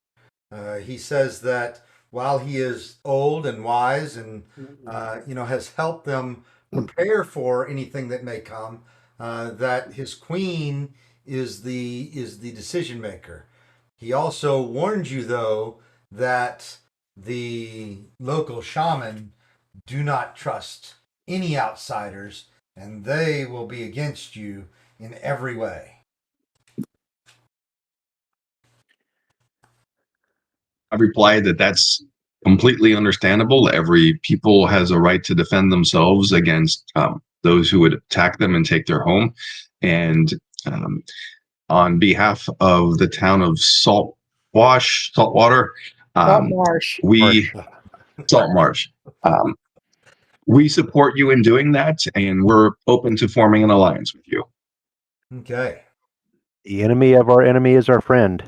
S3: He says that while he is old and wise and has helped them prepare for anything that may come, that his queen is the decision maker. He also warned you, though, that the local shaman do not trust any outsiders, and they will be against you in every way.
S7: I replied that that's completely understandable. Every people has a right to defend themselves against those who would attack them and take their home. And on behalf of the town of Saltwater,
S5: Saltmarsh.
S7: we Saltmarsh. We support you in doing that, and we're open to forming an alliance with you.
S3: Okay,
S6: The enemy of our enemy is our friend.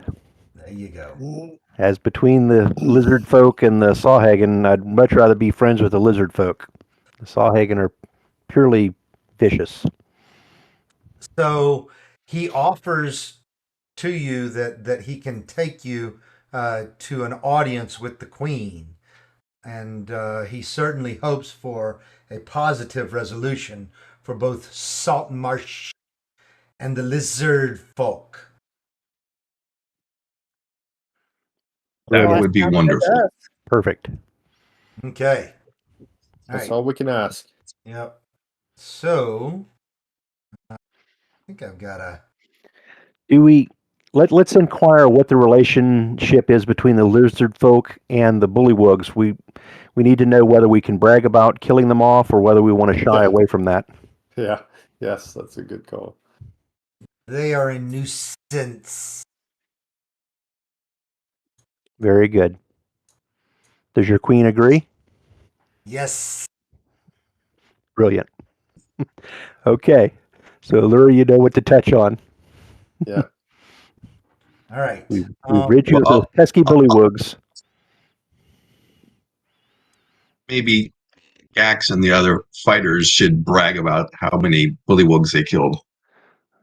S3: there you go.
S6: As between the lizard folk and the Sawhagen, I'd much rather be friends with the lizard folk. The Sawhagen are purely vicious.
S3: So he offers to you that he can take you to an audience with the queen, and he certainly hopes for a positive resolution for both Saltmarsh and the lizard folk.
S7: That
S6: Brilliant.
S7: would be
S5: Sounds good to
S7: wonderful.
S5: us.
S6: Perfect.
S3: Okay. All
S1: That's
S3: right.
S1: all we can ask.
S3: Yep. So I think I've got a.
S6: Do we let's inquire what the relationship is between the lizard folk and the bullywugs. We need to know whether we can brag about killing them off or whether we want to shy away from that.
S1: Yeah. Yes, that's a good call.
S3: They are a nuisance.
S6: Very good. Does your queen agree?
S3: Yes.
S6: Brilliant. Okay. So Allura, you know what to touch on.
S1: Yeah.
S3: All right.
S6: We've rid you of those pesky bullywugs.
S7: Maybe Gax and the other fighters should brag about how many bullywugs they killed.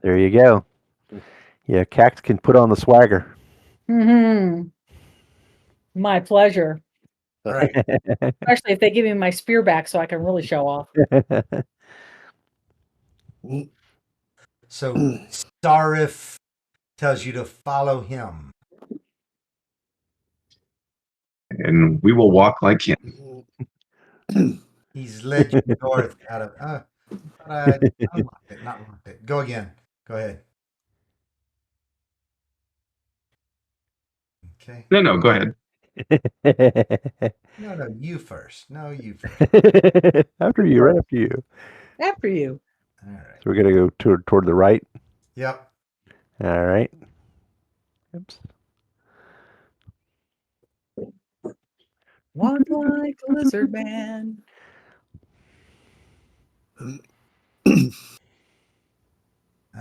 S6: There you go. Yeah, Cax can put on the swagger.
S5: Mm-hmm. My pleasure.
S3: All right.
S5: Especially if they give me my spear back so I can really show off.
S3: So Starif tells you to follow him.
S7: And we will walk like him.
S3: He's led you north out of. I unlocked it, not locked it. Go again. Go ahead. Okay.
S7: No, go ahead.
S3: No, you first. No, you first.
S6: After you, right after you.
S5: After you.
S3: All right.
S6: So we're gonna go toward the right.
S3: Yep.
S6: All right. Oops.
S5: Walk like a lizard man.
S3: All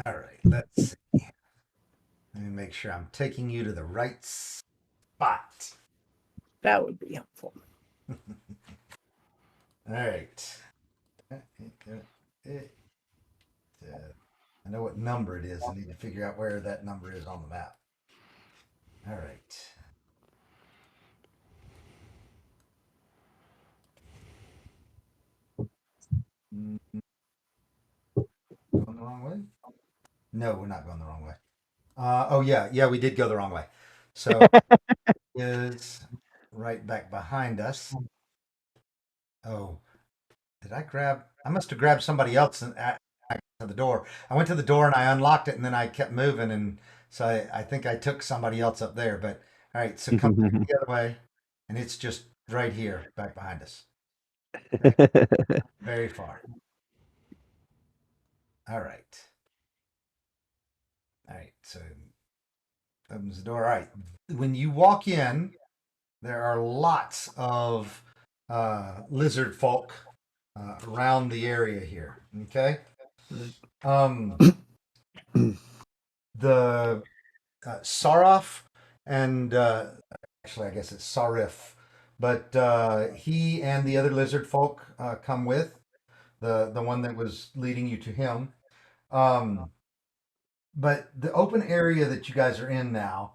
S3: right. Let's see. Let me make sure I'm taking you to the right spot.
S5: That would be helpful.
S3: All right. I know what number it is. I need to figure out where that number is on the map. All right. Going the wrong way? No, we're not going the wrong way. Oh yeah, we did go the wrong way. So is right back behind us. Oh, did I grab? I must have grabbed somebody else at the door. I went to the door and I unlocked it, and then I kept moving, and so I think I took somebody else up there. But all right, so come back the other way, and it's just right here, back behind us. Okay. Very far. All right. All right. So Opens the door. All right. When you walk in, there are lots of lizard folk around the area here. Okay. Um, the Saraf and actually, I guess it's Sarif, but he and the other lizard folk come with the one that was leading you to him. But the open area that you guys are in now,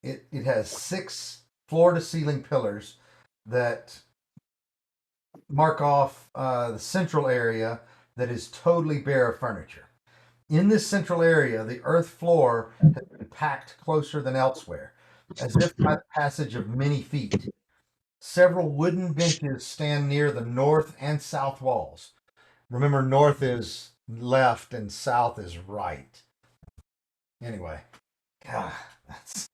S3: it has 6 floor to ceiling pillars that mark off the central area that is totally bare of furniture. In this central area, the earth floor has been packed closer than elsewhere, as if by the passage of many feet. Several wooden benches stand near the north and south walls. Remember, north is left and south is right. Anyway, God, that's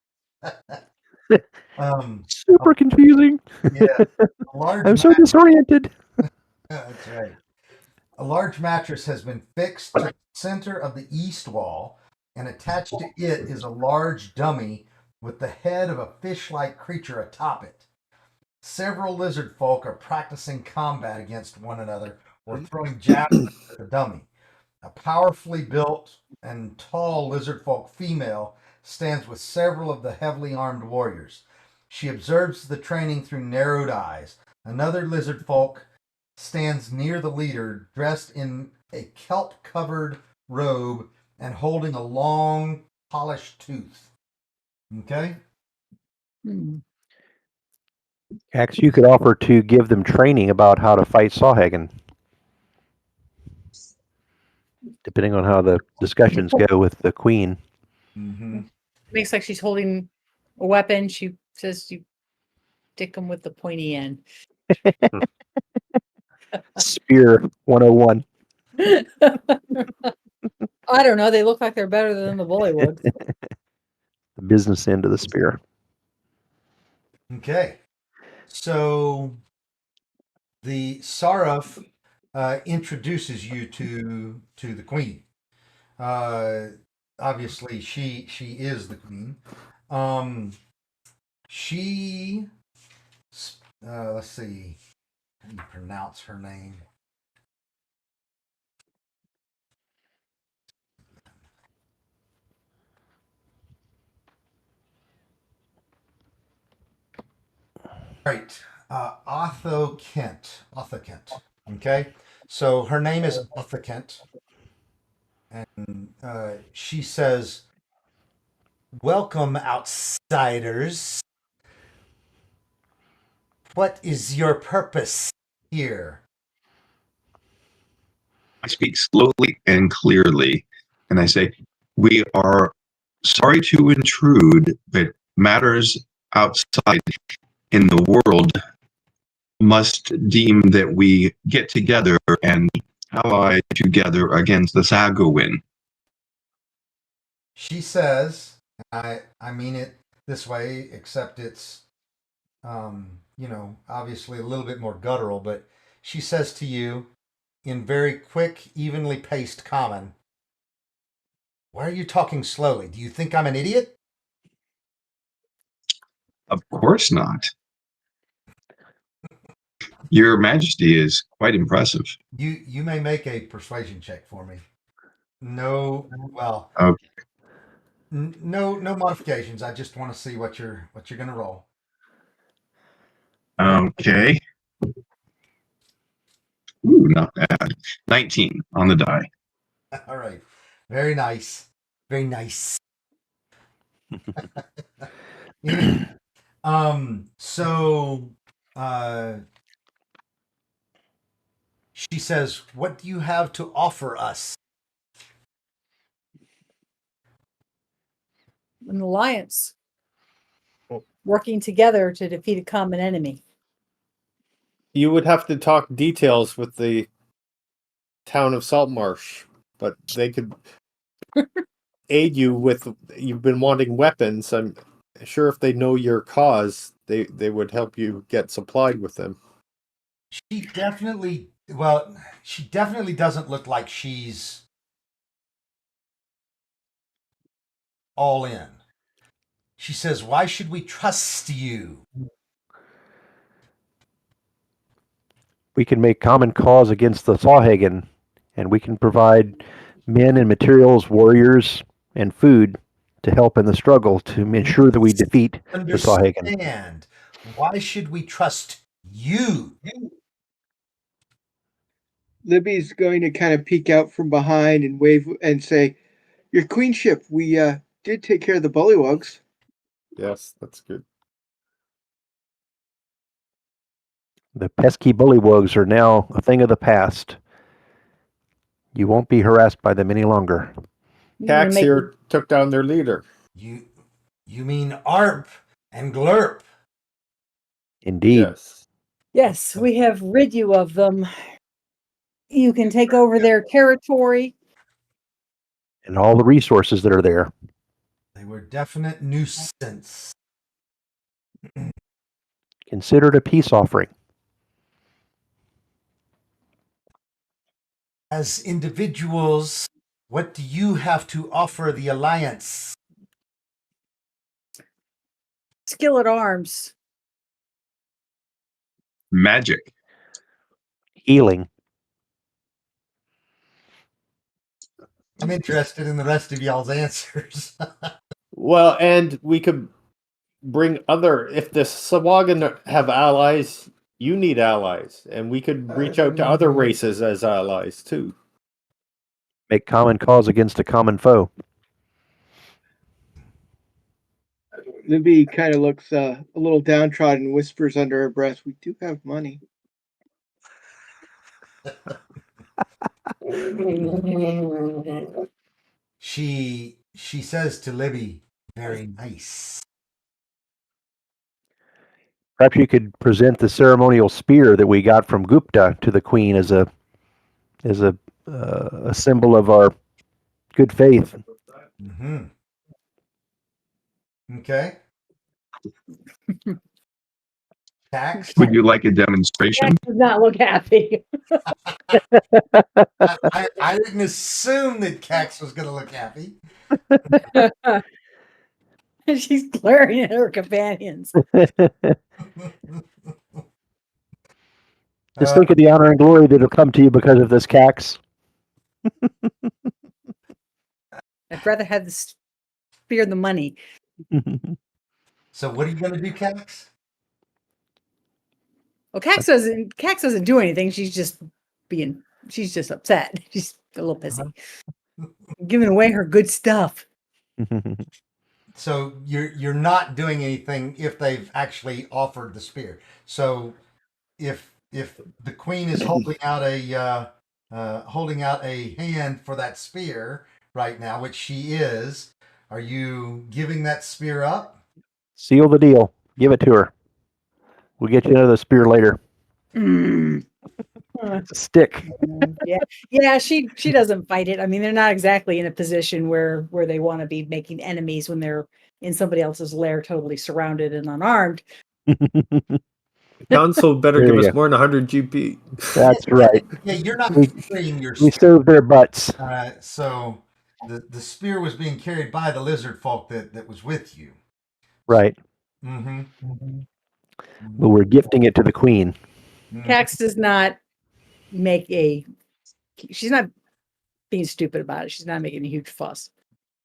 S6: Super confusing.
S3: yeah. A large
S6: I'm so disoriented.
S3: That's right. A large mattress has been fixed to the center of the east wall, and attached to it is a large dummy with the head of a fish-like creature atop it. Several lizard folk are practicing combat against one another or throwing javelins at the dummy. A powerfully built and tall lizard folk female stands with several of the heavily armed warriors. She observes the training through narrowed eyes. Another lizard folk stands near the leader, dressed in a kelp covered robe and holding a long, polished tooth. Okay?
S5: Hmm.
S6: Ax, you could offer to give them training about how to fight Sawhagen, depending on how the discussions go with the queen.
S3: Mm-hmm.
S5: Makes like she's holding a weapon. She says you stick them with the pointy end.
S6: Spear 101.
S5: I don't know. They look like they're better than the bullywugs.
S6: The business end of the spear.
S3: Okay. So the Saraf introduces you to the queen. Obviously, she is the queen. She let's see, how do you pronounce her name? Right, Otho Kent. Okay, so her name is Otho Kent, and she says, "Welcome, outsiders. What is your purpose here?"
S7: I speak slowly and clearly, and I say, "We are sorry to intrude, but matters outside in the world must deem that we get together and ally together against the Sagowin."
S3: She says, I mean it this way, except it's obviously a little bit more guttural, but she says to you in very quick, evenly paced common, "Why are you talking slowly? Do you think I'm an idiot?"
S7: Of course not. Your Majesty is quite impressive.
S3: You may make a persuasion check for me. No, well,
S7: Okay.
S3: no modifications. I just want to see what you're gonna roll.
S7: Okay. Ooh, not bad. 19 on the die.
S3: All right, very nice, very nice. So, she says, "What do you have to offer us?"
S5: An alliance. Working together to defeat a common enemy.
S1: You would have to talk details with the town of Saltmarsh, but they could aid you with. You've been wanting weapons. I'm sure if they know your cause, they would help you get supplied with them.
S3: She definitely doesn't look like she's all in. She says, "Why should we trust you?"
S6: We can make common cause against the Sawhagen, and we can provide men and materials, warriors, and food to help in the struggle to ensure that we defeat the Sawhagen.
S3: Understand. Why should we trust you?
S4: Libby's going to kind of peek out from behind and wave and say, "Your queenship, we did take care of the bullywugs."
S1: Yes, that's good.
S6: The pesky bullywugs are now a thing of the past. You won't be harassed by them any longer.
S1: Cax here took down their leader.
S3: You mean ARP and GLURP?
S6: Indeed.
S1: Yes.
S5: Yes, we have rid you of them. You can take over their territory.
S6: And all the resources that are there.
S3: They were definite nuisance.
S6: Consider it a peace offering.
S3: As individuals, what do you have to offer the Alliance?
S5: Skill at arms.
S7: Magic.
S6: Healing.
S3: I'm interested in the rest of y'all's answers.
S1: Well, and we could bring other, if the Sawagan have allies, you need allies, and we could reach out to other races as allies too.
S6: Make common cause against a common foe.
S4: Libby kind of looks a little downtrodden and whispers under her breath, "We do have money."
S3: She says to Libby, "Very nice."
S6: Perhaps you could present the ceremonial spear that we got from Gupta to the Queen as a symbol of our good faith.
S3: Mm-hmm. Okay. Tax.
S7: Would you like a demonstration?
S5: Jack does not look happy.
S3: I didn't assume that Cax was going to look happy.
S5: She's glaring at her companions.
S6: Just think of the honor and glory that'll come to you because of this, Cax.
S5: I'd rather have the spear than money.
S3: So what are you going to do, Cax?
S5: Well, Cax doesn't do anything. She's just upset. She's a little pissy. Giving away her good stuff.
S3: So you're not doing anything if they've actually offered the spear. So if the queen is holding out a hand for that spear right now, which she is, are you giving that spear up?
S6: Seal the deal. Give it to her. We'll get you another spear later. It's a stick.
S5: Yeah. She doesn't fight it. I mean, they're not exactly in a position where they want to be making enemies when they're in somebody else's lair, totally surrounded and unarmed.
S1: The council better
S6: There
S1: give
S6: you
S1: us
S6: go.
S1: more than 100 GP.
S6: That's right.
S3: Yeah, you're not
S6: We-
S3: carrying your
S6: We
S3: spear.
S6: serve their butts.
S3: So the spear was being carried by the lizard folk that was with you.
S6: Right.
S3: Mm-hmm.
S6: But we're gifting it to the Queen.
S5: Cax does not she's not being stupid about it. She's not making a huge fuss.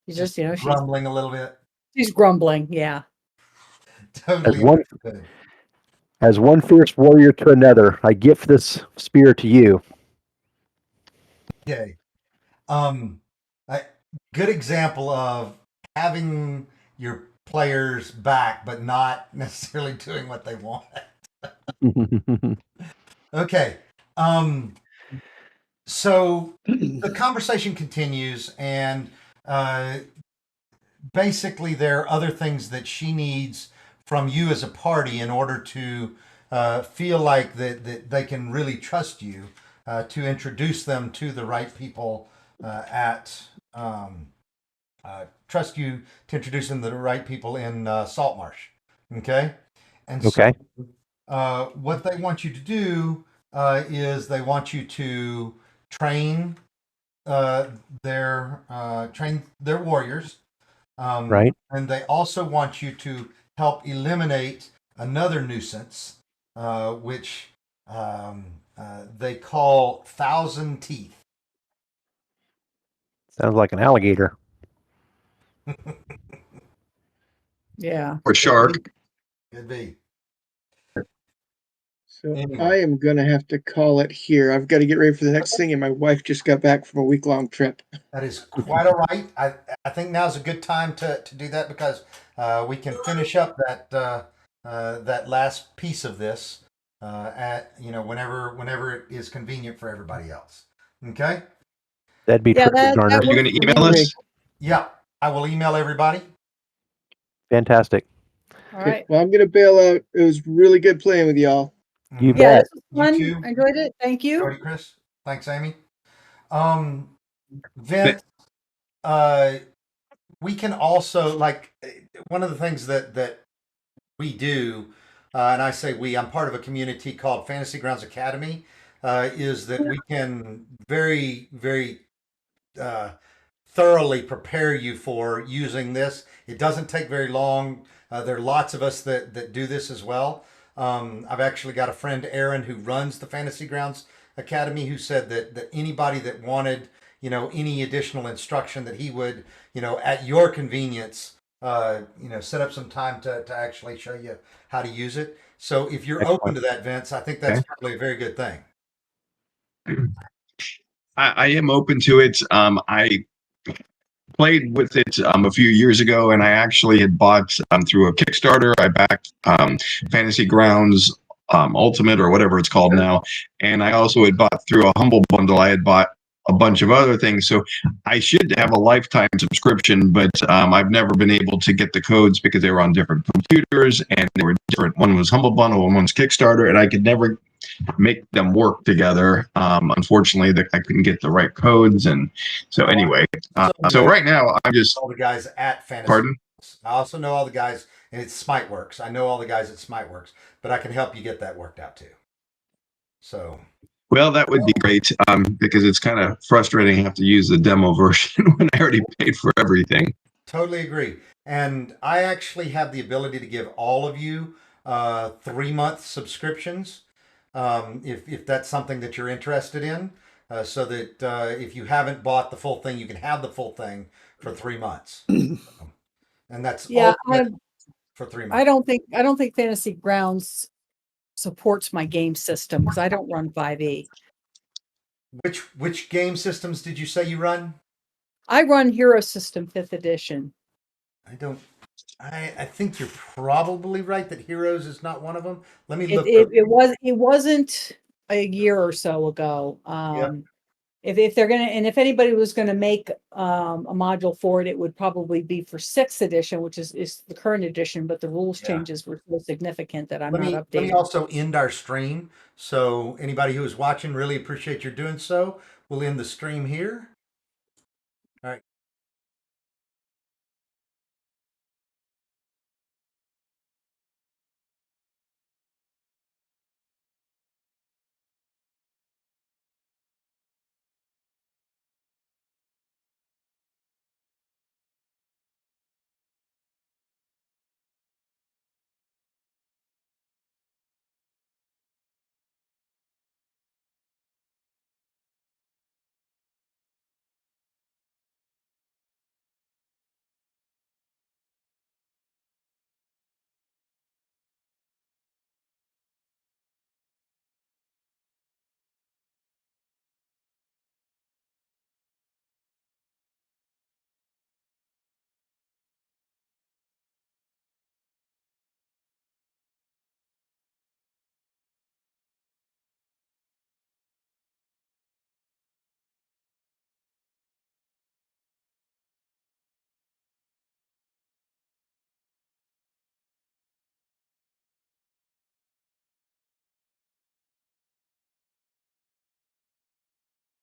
S5: She's just, she's
S3: grumbling a little bit.
S5: She's grumbling, yeah.
S3: Totally. Good.
S6: As one fierce warrior to another, I gift this spear to you.
S3: Okay. A good example of having your players back, but not necessarily doing what they want. Okay. So the conversation continues, and basically there are other things that she needs from you as a party in order to feel like that they can really trust you, to introduce them to the right people trust you to introduce them to the right people in Saltmarsh. Okay? And
S6: Okay.
S3: so what they want you to do is they want you to train their warriors.
S6: Right.
S3: And they also want you to help eliminate another nuisance, which they call Thousand Teeth.
S6: Sounds like an alligator.
S5: Yeah.
S7: Or shark.
S3: Could be.
S4: So
S3: Anyway.
S4: I am going to have to call it here. I've got to get ready for the next thing, and my wife just got back from a week-long trip.
S3: That is quite all right. I think now's a good time to do that because we can finish up that last piece of this at whenever it is convenient for everybody else. Okay.
S6: That'd be
S5: Yeah,
S6: perfect, Garner.
S7: Are you going to email us?
S3: Yeah, I will email everybody.
S6: Fantastic.
S5: All right.
S4: Well, I'm going to bail out. It was really good playing with y'all.
S6: You
S3: Mhm.
S5: Yeah,
S6: bet.
S5: this was fun.
S3: You too.
S5: I enjoyed it. Thank you.
S3: Jody, Chris. Thanks, Amy. Vince, we can also one of the things that we do, and I say we, I'm part of a community called Fantasy Grounds Academy, is that we can very, very thoroughly prepare you for using this. It doesn't take very long. There are lots of us that do this as well. I've actually got a friend, Aaron, who runs the Fantasy Grounds Academy, who said that anybody that wanted, any additional instruction, that he would, at your convenience, set up some time to actually show you how to use it. So if you're open to that, Vince, I think that's probably a very good thing.
S7: I am open to it. I played with it a few years ago, and I actually had bought through a Kickstarter. I backed Fantasy Grounds Ultimate, or whatever it's called now, and I also had bought through a Humble Bundle. I had bought a bunch of other things, so I should have a lifetime subscription, but I've never been able to get the codes because they were on different computers and they were different. One was Humble Bundle and one's Kickstarter, and I could never make them work together. Unfortunately, that I couldn't get the right codes, and so anyway. So right now, I'm just
S3: all the guys at Fantasy.
S7: Pardon?
S3: I also know all the guys, and it's Smiteworks. I know all the guys at Smiteworks, but I can help you get that worked out too. So.
S7: Well, that would be great, because it's kind of frustrating to have to use the demo version when I already paid for everything.
S3: Totally agree. And I actually have the ability to give all of you 3-month subscriptions, if that's something that you're interested in, so that if you haven't bought the full thing, you can have the full thing for 3 months. And that's for 3 months.
S5: I don't think Fantasy Grounds supports my game system because I don't run 5e.
S3: Which game systems did you say you run?
S5: I run Hero System 5th edition.
S3: I think you're probably right that Heroes is not one of them. Let me look.
S5: It wasn't a year or so ago. If they're gonna, and if anybody was gonna make a module for it, it would probably be for 6th edition, which is the current edition, but the rules changes were so significant that I'm not updating.
S3: Let me also end our stream. So anybody who is watching, really appreciate your doing so. We'll end the stream here.